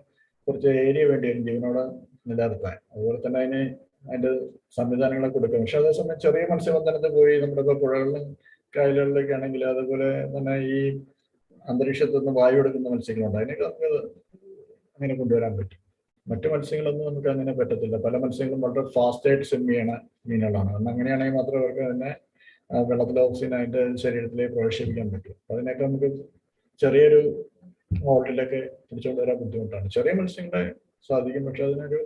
കുറച്ച് ഏരിയ വേണ്ടി വരും ജീവനോടെ നിലനിർത്താൻ. അതുപോലെ തന്നെ അതിന്റെ സംവിധാനങ്ങളൊക്കെ കൊടുക്കും. പക്ഷെ അതേസമയം ചെറിയ മത്സ്യബന്ധനത്തിൽ പോയി നമ്മുടെ ഇപ്പോൾ പുഴകളിലും കായലുകളിലൊക്കെ ആണെങ്കിൽ അതുപോലെ തന്നെ ഈ അന്തരീക്ഷത്തിൽ നിന്ന് വായു എടുക്കുന്ന മത്സ്യങ്ങളുണ്ട്. അതിനൊക്കെ നമുക്ക് അങ്ങനെ കൊണ്ടുവരാൻ പറ്റും. മറ്റു മത്സ്യങ്ങളൊന്നും നമുക്ക് അങ്ങനെ പറ്റത്തില്ല. പല മത്സ്യങ്ങളും വളരെ ഫാസ്റ്റായിട്ട് സ്വിം ചെയ്യണ മീനുകളാണ്. കാരണം അങ്ങനെയാണെങ്കിൽ മാത്രമേ അവർക്ക് തന്നെ വെള്ളത്തിലെ ഓക്സിജൻ അതിന്റെ ശരീരത്തിലേക്ക് പ്രവേശിപ്പിക്കാൻ പറ്റും. അതിനൊക്കെ നമുക്ക് ചെറിയൊരു ഹോട്ടലിലൊക്കെ പിടിച്ചുകൊണ്ട് വരാൻ ബുദ്ധിമുട്ടാണ്. ചെറിയ മത്സ്യങ്ങളെ സാധിക്കും, പക്ഷെ അതിനൊരു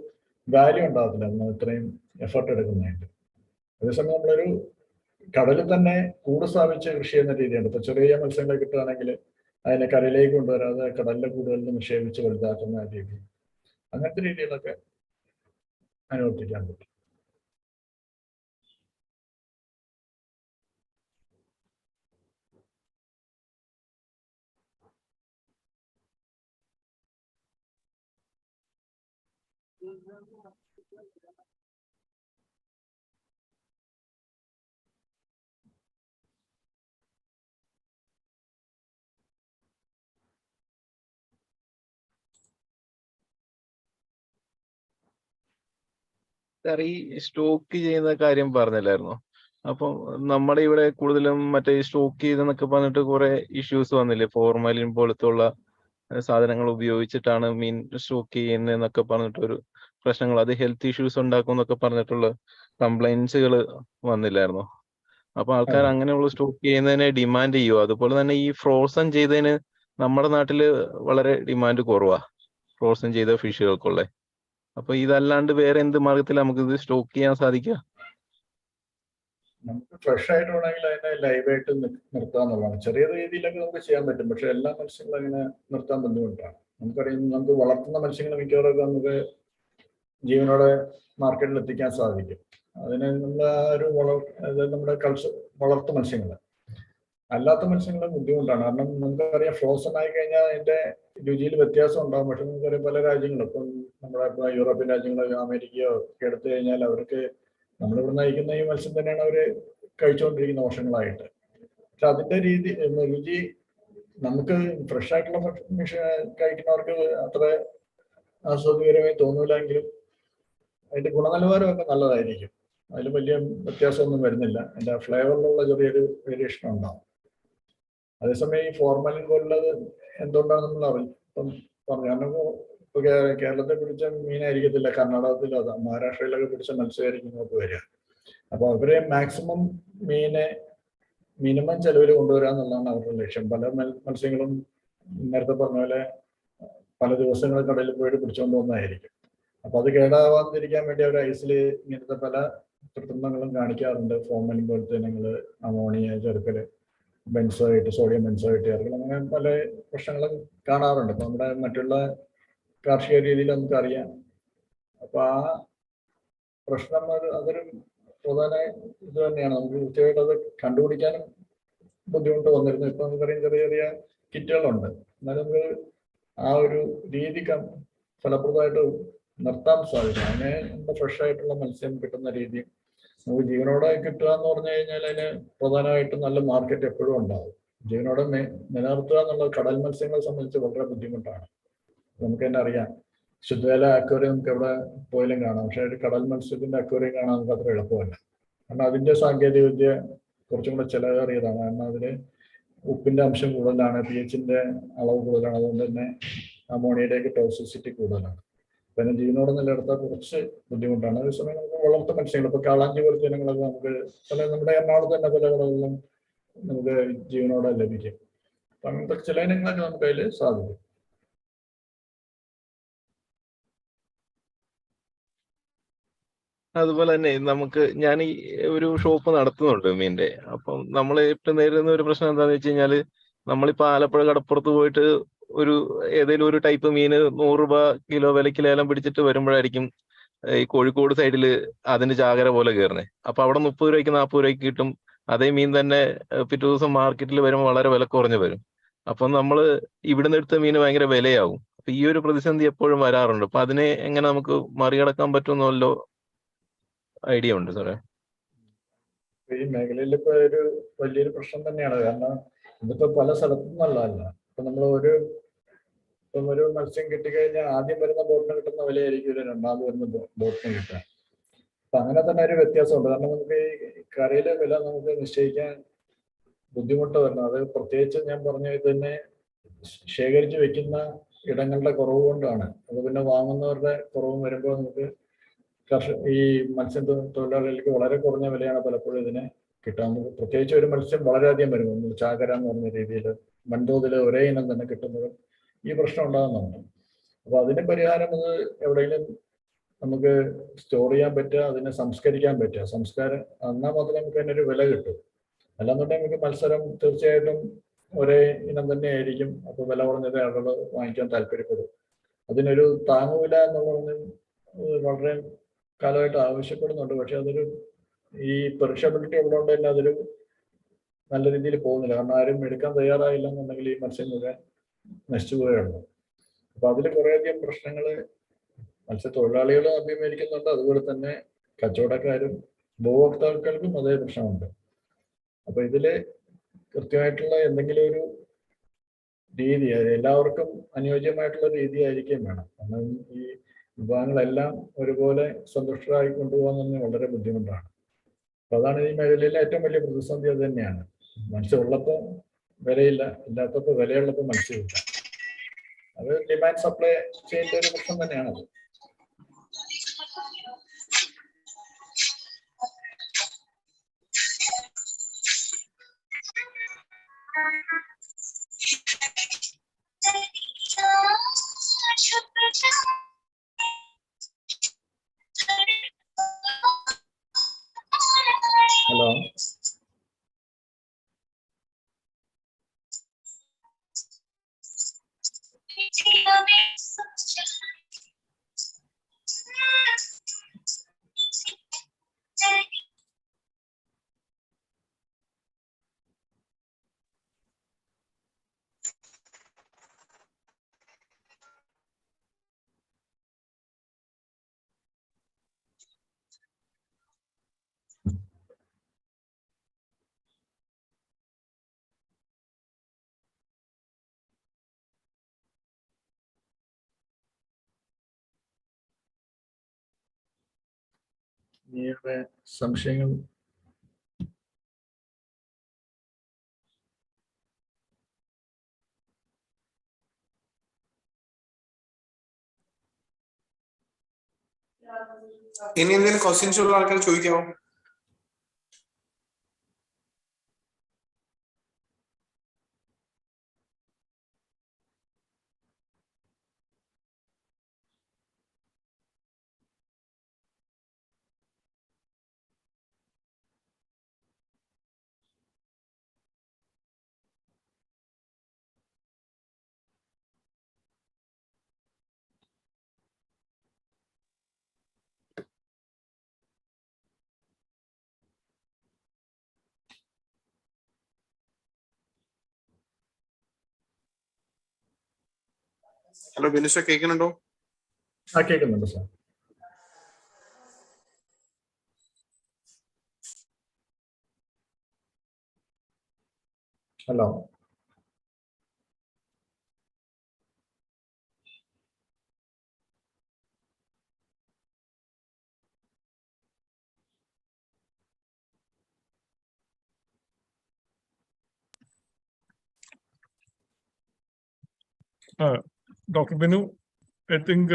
വാല്യൂ ഉണ്ടാകത്തില്ല നമ്മൾ ഇത്രയും എഫർട്ട് എടുക്കുന്നതായിട്ട്. അതേസമയം നമ്മളൊരു കടലിൽ തന്നെ കൂട് സ്ഥാപിച്ച് കൃഷി ചെയ്യുന്ന രീതിയുണ്ട്. ഇപ്പൊ ചെറിയ മത്സ്യങ്ങളെ കിട്ടുകയാണെങ്കിൽ അതിനെ കരയിലേക്ക് കൊണ്ടുവരാതെ കടലിലെ കൂടുതൽ നിക്ഷേപിച്ച് വലുതാക്കുന്ന രീതി, അങ്ങനത്തെ രീതികളൊക്കെ അനുവർത്തിക്കാൻ പറ്റും. സാർ, ഈ സ്റ്റോക്ക് ചെയ്യുന്ന കാര്യം പറഞ്ഞില്ലായിരുന്നോ? അപ്പം നമ്മുടെ ഇവിടെ കൂടുതലും മറ്റേ സ്റ്റോക്ക് ചെയ്തെന്നൊക്കെ പറഞ്ഞിട്ട് കുറെ ഇഷ്യൂസ് വന്നില്ലേ? ഫോർമാലിൻ പോലത്തുള്ള സാധനങ്ങൾ ഉപയോഗിച്ചിട്ടാണ് മീൻ സ്റ്റോക്ക് ചെയ്യുന്നതെന്നൊക്കെ പറഞ്ഞിട്ടൊരു പ്രശ്നങ്ങൾ, അത് ഹെൽത്ത് ഇഷ്യൂസ് ഉണ്ടാക്കും എന്നൊക്കെ പറഞ്ഞിട്ടുള്ള കംപ്ലൈൻസുകൾ വന്നില്ലായിരുന്നോ? അപ്പൊ ആൾക്കാർ അങ്ങനെയുള്ള സ്റ്റോക്ക് ചെയ്യുന്നതിനെ ഡിമാൻഡ് ചെയ്യുമോ? അതുപോലെ തന്നെ ഈ ഫ്രോസൺ ചെയ്തതിന് നമ്മുടെ നാട്ടില് വളരെ ഡിമാൻഡ് കുറവാ, ഫ്രോസൺ ചെയ്ത ഫിഷുകൾക്കുള്ള. അപ്പൊ ഇതല്ലാണ്ട് വേറെ എന്ത് മാർഗത്തിൽ നമുക്ക് ഇത് സ്റ്റോക്ക് ചെയ്യാൻ സാധിക്കുക? നമുക്ക് ഫ്രഷ് ആയിട്ട് വേണമെങ്കിൽ അതിനെ ലൈവായിട്ട് നിർത്താന്നുള്ളതാണ്. ചെറിയ രീതിയിലൊക്കെ നമുക്ക് ചെയ്യാൻ പറ്റും, പക്ഷെ എല്ലാ മത്സ്യങ്ങളും അങ്ങനെ നിർത്താൻ ബുദ്ധിമുട്ടാണ്. നമുക്കറിയാം, നമുക്ക് വളർത്തുന്ന മത്സ്യങ്ങൾ മിക്കവാറൊക്കെ നമുക്ക് ജീവനോടെ മാർക്കറ്റിൽ എത്തിക്കാൻ സാധിക്കും. അതിന് നമ്മൾ ആ ഒരു നമ്മുടെ വളർത്തു മത്സ്യങ്ങൾ, അല്ലാത്ത മത്സ്യങ്ങൾ ബുദ്ധിമുട്ടാണ്. കാരണം നമുക്കറിയാം ഫ്രോസൺ ആയി കഴിഞ്ഞാൽ അതിന്റെ രുചിയിൽ വ്യത്യാസം ഉണ്ടാകും. പക്ഷെ നമുക്കറിയാം പല രാജ്യങ്ങളും, ഇപ്പം നമ്മുടെ ഇപ്പോൾ യൂറോപ്യൻ രാജ്യങ്ങളോ അമേരിക്കയോ ഒക്കെ എടുത്തു കഴിഞ്ഞാൽ അവർക്ക് നമ്മളിവിടെ നയിക്കുന്ന ഈ മത്സ്യം തന്നെയാണ് അവർ കഴിച്ചുകൊണ്ടിരിക്കുന്ന വർഷങ്ങളായിട്ട്. പക്ഷെ അതിന്റെ രുചി നമുക്ക് ഫ്രഷ് ആയിട്ടുള്ള കഴിക്കുന്നവർക്ക് അത്ര ആസ്വാദ്യകരമായി തോന്നൂലെങ്കിലും അതിന്റെ ഗുണനിലവാരമൊക്കെ നല്ലതായിരിക്കും. അതിൽ വലിയ വ്യത്യാസമൊന്നും വരുന്നില്ല. അതിന്റെ ഫ്ലേവറിലുള്ള ചെറിയൊരു വേരിയേഷൻ ഉണ്ടാവും. അതേസമയം ഈ ഫോർമാലിൻ പോലുള്ളത് എന്തുകൊണ്ടാണ് നമ്മൾ ഇപ്പം പറഞ്ഞു. ഇപ്പൊ കേരളത്തെ പിടിച്ച മീനായിരിക്കത്തില്ല കർണാടകത്തിലോ മഹാരാഷ്ട്രയിലൊക്കെ പിടിച്ച മത്സ്യമായിരിക്കും നമുക്ക് വരിക. അപ്പൊ അവരെ മാക്സിമം മീനെ മിനിമം ചെലവിൽ കൊണ്ടുവരിക എന്നുള്ളതാണ് അവരുടെ ലക്ഷ്യം. പല മത്സ്യങ്ങളും നേരത്തെ പറഞ്ഞ പോലെ പല ദിവസങ്ങൾക്കിടയിൽ പോയിട്ട് പിടിച്ചുകൊണ്ട് വന്നതായിരിക്കും. അപ്പൊ അത് കേടാവാതിരിക്കാൻ വേണ്ടി അവർ ഐസിൽ ഇങ്ങനത്തെ പല കൃത്രിമങ്ങളും കാണിക്കാറുണ്ട്. ഫോർമലിൻ പോലത്തെ ഇനങ്ങൾ, അമോണിയ ചേർക്കൽ, ബെൻസോയേറ്റ്, സോഡിയം ബെൻസോയേറ്റ് ചേർക്കൽ, അങ്ങനെ പല പ്രശ്നങ്ങളും കാണാറുണ്ട്. അപ്പൊ നമ്മുടെ മറ്റുള്ള കാർഷിക രീതിയിൽ നമുക്കറിയാം. അപ്പൊ ആ പ്രശ്നം അതൊരു പ്രധാന ഇത് തന്നെയാണ്. നമുക്ക് കൃത്യമായിട്ട് അത് കണ്ടുപിടിക്കാനും ബുദ്ധിമുട്ട് വന്നിരുന്നു. ഇപ്പൊ നമുക്കറിയാം ചെറിയ ചെറിയ കിറ്റുകളുണ്ട്. എന്നാലും നമുക്ക് ആ ഒരു രീതി ഫലപ്രദമായിട്ട് നിർത്താൻ സാധിക്കും. അതിന് നമ്മുടെ ഫ്രഷ് ആയിട്ടുള്ള മത്സ്യം കിട്ടുന്ന രീതി നമുക്ക് ജീവനോടെ കിട്ടുക എന്ന് പറഞ്ഞു കഴിഞ്ഞാൽ അതിന് പ്രധാനമായിട്ടും നല്ല മാർക്കറ്റ് എപ്പോഴും ഉണ്ടാവും. ജീവനോടെ നിലനിർത്തുക എന്നുള്ളത് കടൽ മത്സ്യങ്ങളെ സംബന്ധിച്ച് വളരെ ബുദ്ധിമുട്ടാണ്. നമുക്ക് തന്നെ അറിയാം, ശുദ്ധജല അക്വേറിയം നമുക്ക് എവിടെ പോയാലും കാണാം. പക്ഷെ ഒരു കടൽ മത്സ്യത്തിന്റെ അക്വേറിയം കാണാൻ നമുക്ക് അത്ര എളുപ്പമല്ല. കാരണം അതിന്റെ സാങ്കേതിക വിദ്യ കുറച്ചും കൂടെ ചിലവേറിയതാണ്. കാരണം അതിന് ഉപ്പിന്റെ അംശം കൂടുതലാണ്, pH-ന്റെ അളവ് കൂടുതലാണ്. അതുകൊണ്ട് തന്നെ അമോണിയയുടെയൊക്കെ ടോക്സിസിറ്റി കൂടുതലാണ്. പിന്നെ ജീവനോടെ നിലനിർത്താൻ കുറച്ച് ബുദ്ധിമുട്ടാണ്. അതേസമയം നമുക്ക് വളർത്തു മത്സ്യങ്ങൾ, ഇപ്പൊ കാളാഞ്ചി പോലത്തെ ഇനങ്ങളൊക്കെ നമുക്ക് നമ്മുടെ എറണാകുളത്ത് തന്നെ പല കടകളിലും നമുക്ക് ജീവനോടെ ലഭിക്കും. അപ്പൊ അങ്ങനത്തെ ചില ഇനങ്ങളൊക്കെ നമുക്ക് അതിൽ സാധിക്കും. അതുപോലെ തന്നെ ഞാൻ ഈ ഒരു ഷോപ്പ് നടത്തുന്നുണ്ട് മീനിന്റെ. അപ്പം നമ്മൾ ഏറ്റവും നേരിടുന്ന ഒരു പ്രശ്നം എന്താണെന്ന് വെച്ച് കഴിഞ്ഞാൽ, നമ്മളിപ്പോൾ ആലപ്പുഴ കടപ്പുറത്ത് പോയിട്ട് ഏതെങ്കിലും ഒരു ടൈപ്പ് മീന് 100 രൂപ കിലോ വിലയ്ക്ക് ലേലം പിടിച്ചിട്ട് വരുമ്പോഴായിരിക്കും ഈ കോഴിക്കോട് സൈഡിൽ അതിന് ചാകര പോലെ കയറുന്നത്. അപ്പൊ അവിടെ 30 രൂപയ്ക്ക് 40 രൂപയ്ക്ക് കിട്ടും. അതേ മീൻ തന്നെ പിറ്റേ ദിവസം മാർക്കറ്റിൽ വരുമ്പോൾ വളരെ വില കുറഞ്ഞ് വരും. അപ്പം നമ്മൾ ഇവിടുന്ന് എടുത്ത മീന് ഭയങ്കര വിലയാവും. അപ്പൊ ഈ ഒരു പ്രതിസന്ധി എപ്പോഴും വരാറുണ്ട്. അപ്പൊ അതിനെ എങ്ങനെ നമുക്ക് മറികടക്കാൻ പറ്റുമെന്നല്ലോ ഐഡിയ ഉണ്ട് സാറേ? ഈ മേഖലയിൽ ഇപ്പൊ ഒരു വലിയൊരു പ്രശ്നം തന്നെയാണ്. കാരണം ഇതിപ്പോ പല സ്ഥലത്തു നിന്നുള്ളതല്ല. ഇപ്പൊ നമ്മൾ ഒരു മത്സ്യം കിട്ടിക്കഴിഞ്ഞാൽ ആദ്യം വരുന്ന ബോട്ടിന് കിട്ടുന്ന വിലയായിരിക്കും രണ്ടാമത് വരുന്ന ബോട്ടിന് കിട്ടുക. അപ്പൊ അങ്ങനെ തന്നെ ഒരു വ്യത്യാസമുണ്ട്. കാരണം നമുക്ക് ഈ കരയിലെ വില നമുക്ക് നിശ്ചയിക്കാൻ ബുദ്ധിമുട്ട് വരുന്നത്, അത് പ്രത്യേകിച്ച് ഞാൻ പറഞ്ഞ ഇത് തന്നെ ശേഖരിച്ച് വെക്കുന്ന ഇടങ്ങളുടെ കുറവ് കൊണ്ടാണ്. അത് പിന്നെ വാങ്ങുന്നവരുടെ കുറവും വരുമ്പോൾ നമുക്ക് ഈ മത്സ്യത്തൊഴിലാളികൾക്ക് വളരെ കുറഞ്ഞ വിലയാണ് പലപ്പോഴും ഇതിന് കിട്ടാൻ. പ്രത്യേകിച്ച് ഒരു മത്സ്യം വളരെയധികം വരുമ്പോൾ ചാകര എന്ന് പറഞ്ഞ രീതിയിൽ വൻതോതിൽ ഒരേ ഇനം തന്നെ കിട്ടുന്നത് ഈ പ്രശ്നം ഉണ്ടാകുന്നുണ്ട്. അപ്പൊ അതിന് പരിഹാരം അത് എവിടെയെങ്കിലും നമുക്ക് സ്റ്റോർ ചെയ്യാൻ പറ്റുക, അതിനെ സംസ്കരിക്കാൻ പറ്റുക. സംസ്കാരം എന്നാൽ മാത്രമേ നമുക്ക് അതിനൊരു വില കിട്ടും. അല്ലാന്നുണ്ടെങ്കിൽ നമുക്ക് മത്സരം തീർച്ചയായിട്ടും ഒരേ ഇനം തന്നെ ആയിരിക്കും. അപ്പൊ വില കുറഞ്ഞത് ആളുകൾ വാങ്ങിക്കാൻ താല്പര്യപ്പെടും. അതിനൊരു താങ്ങുവില എന്ന് പറഞ്ഞ് വളരെ കാലമായിട്ട് ആവശ്യപ്പെടുന്നുണ്ട്. പക്ഷെ അതൊരു ഈ പെർഷബിലിറ്റി ഉള്ളതുകൊണ്ട് തന്നെ അതൊരു നല്ല രീതിയിൽ പോകുന്നില്ല. കാരണം ആരും എടുക്കാൻ തയ്യാറായില്ല എന്നുണ്ടെങ്കിൽ ഈ മത്സ്യം മുഴുവൻ നശിച്ചു പോയുള്ളൂ. അപ്പൊ അതിൽ കുറേയധികം പ്രശ്നങ്ങൾ മത്സ്യത്തൊഴിലാളികളും അഭിമുഖീകരിക്കുന്നുണ്ട്. അതുപോലെ തന്നെ കച്ചവടക്കാരും ഉപഭോക്താക്കൾക്കും അതേ പ്രശ്നമുണ്ട്. അപ്പൊ ഇതില് കൃത്യമായിട്ടുള്ള എന്തെങ്കിലും ഒരു രീതി, എല്ലാവർക്കും അനുയോജ്യമായിട്ടുള്ള രീതി ആയിരിക്കും വേണം. കാരണം ഈ വിഭാഗങ്ങളെല്ലാം ഒരുപോലെ സന്തുഷ്ടരായി കൊണ്ടുപോകാൻ തന്നെ വളരെ ബുദ്ധിമുട്ടാണ്. അപ്പൊ അതാണ് ഈ മേഖലയിലെ ഏറ്റവും വലിയ പ്രതിസന്ധി. അത് തന്നെയാണ്. മത്സ്യം ഉള്ളപ്പോൾ വിലയില്ല, ഇല്ലാത്തപ്പോൾ വിലയുള്ളപ്പോൾ മത്സ്യമില്ല. അത് ഡിമാൻഡ് സപ്ലൈ ചെയിൻ്റെ ഒരു പ്രശ്നം തന്നെയാണത്. ഹലോ, നിങ്ങളുടെ സംശയങ്ങൾ ഇനി എന്തെങ്കിലും ക്വസ്റ്റ്യൻസ് ഉള്ള ആൾക്കാർ ചോദിക്കാമോ? ഹലോ ബിനു സർ, കേൾക്കുന്നുണ്ടോ? കേൾക്കുന്നുണ്ട് sir. Hello. Dr. Binu, I think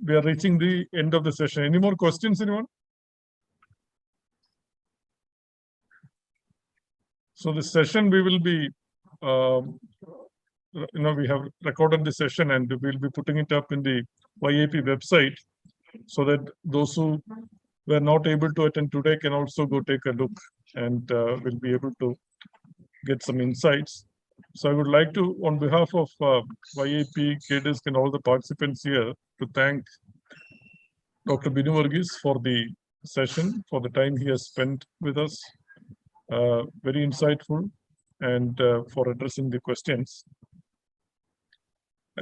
we are reaching the end of the session. Any more questions, anyone? So the session we will be, we have recorded the session and we'll be putting it up in the YIP website so that those who were not able to attend today can also go take a look and will be able to get some insights. So I would like to, on behalf of YIP, KDISC and all the participants here, to thank Dr. Binu Varghese for the session, for the time he has spent with us. Very insightful and for addressing the questions.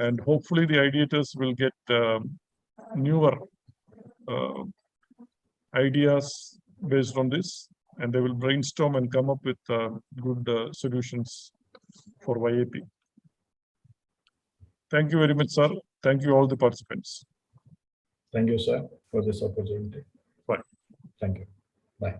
And hopefully the ideators will get newer ideas based on this, and they will brainstorm and come up with good solutions for YIP. Thank you very much, sir. Thank you all the participants. Thank you, sir, for this opportunity. Bye. Thank you. Bye.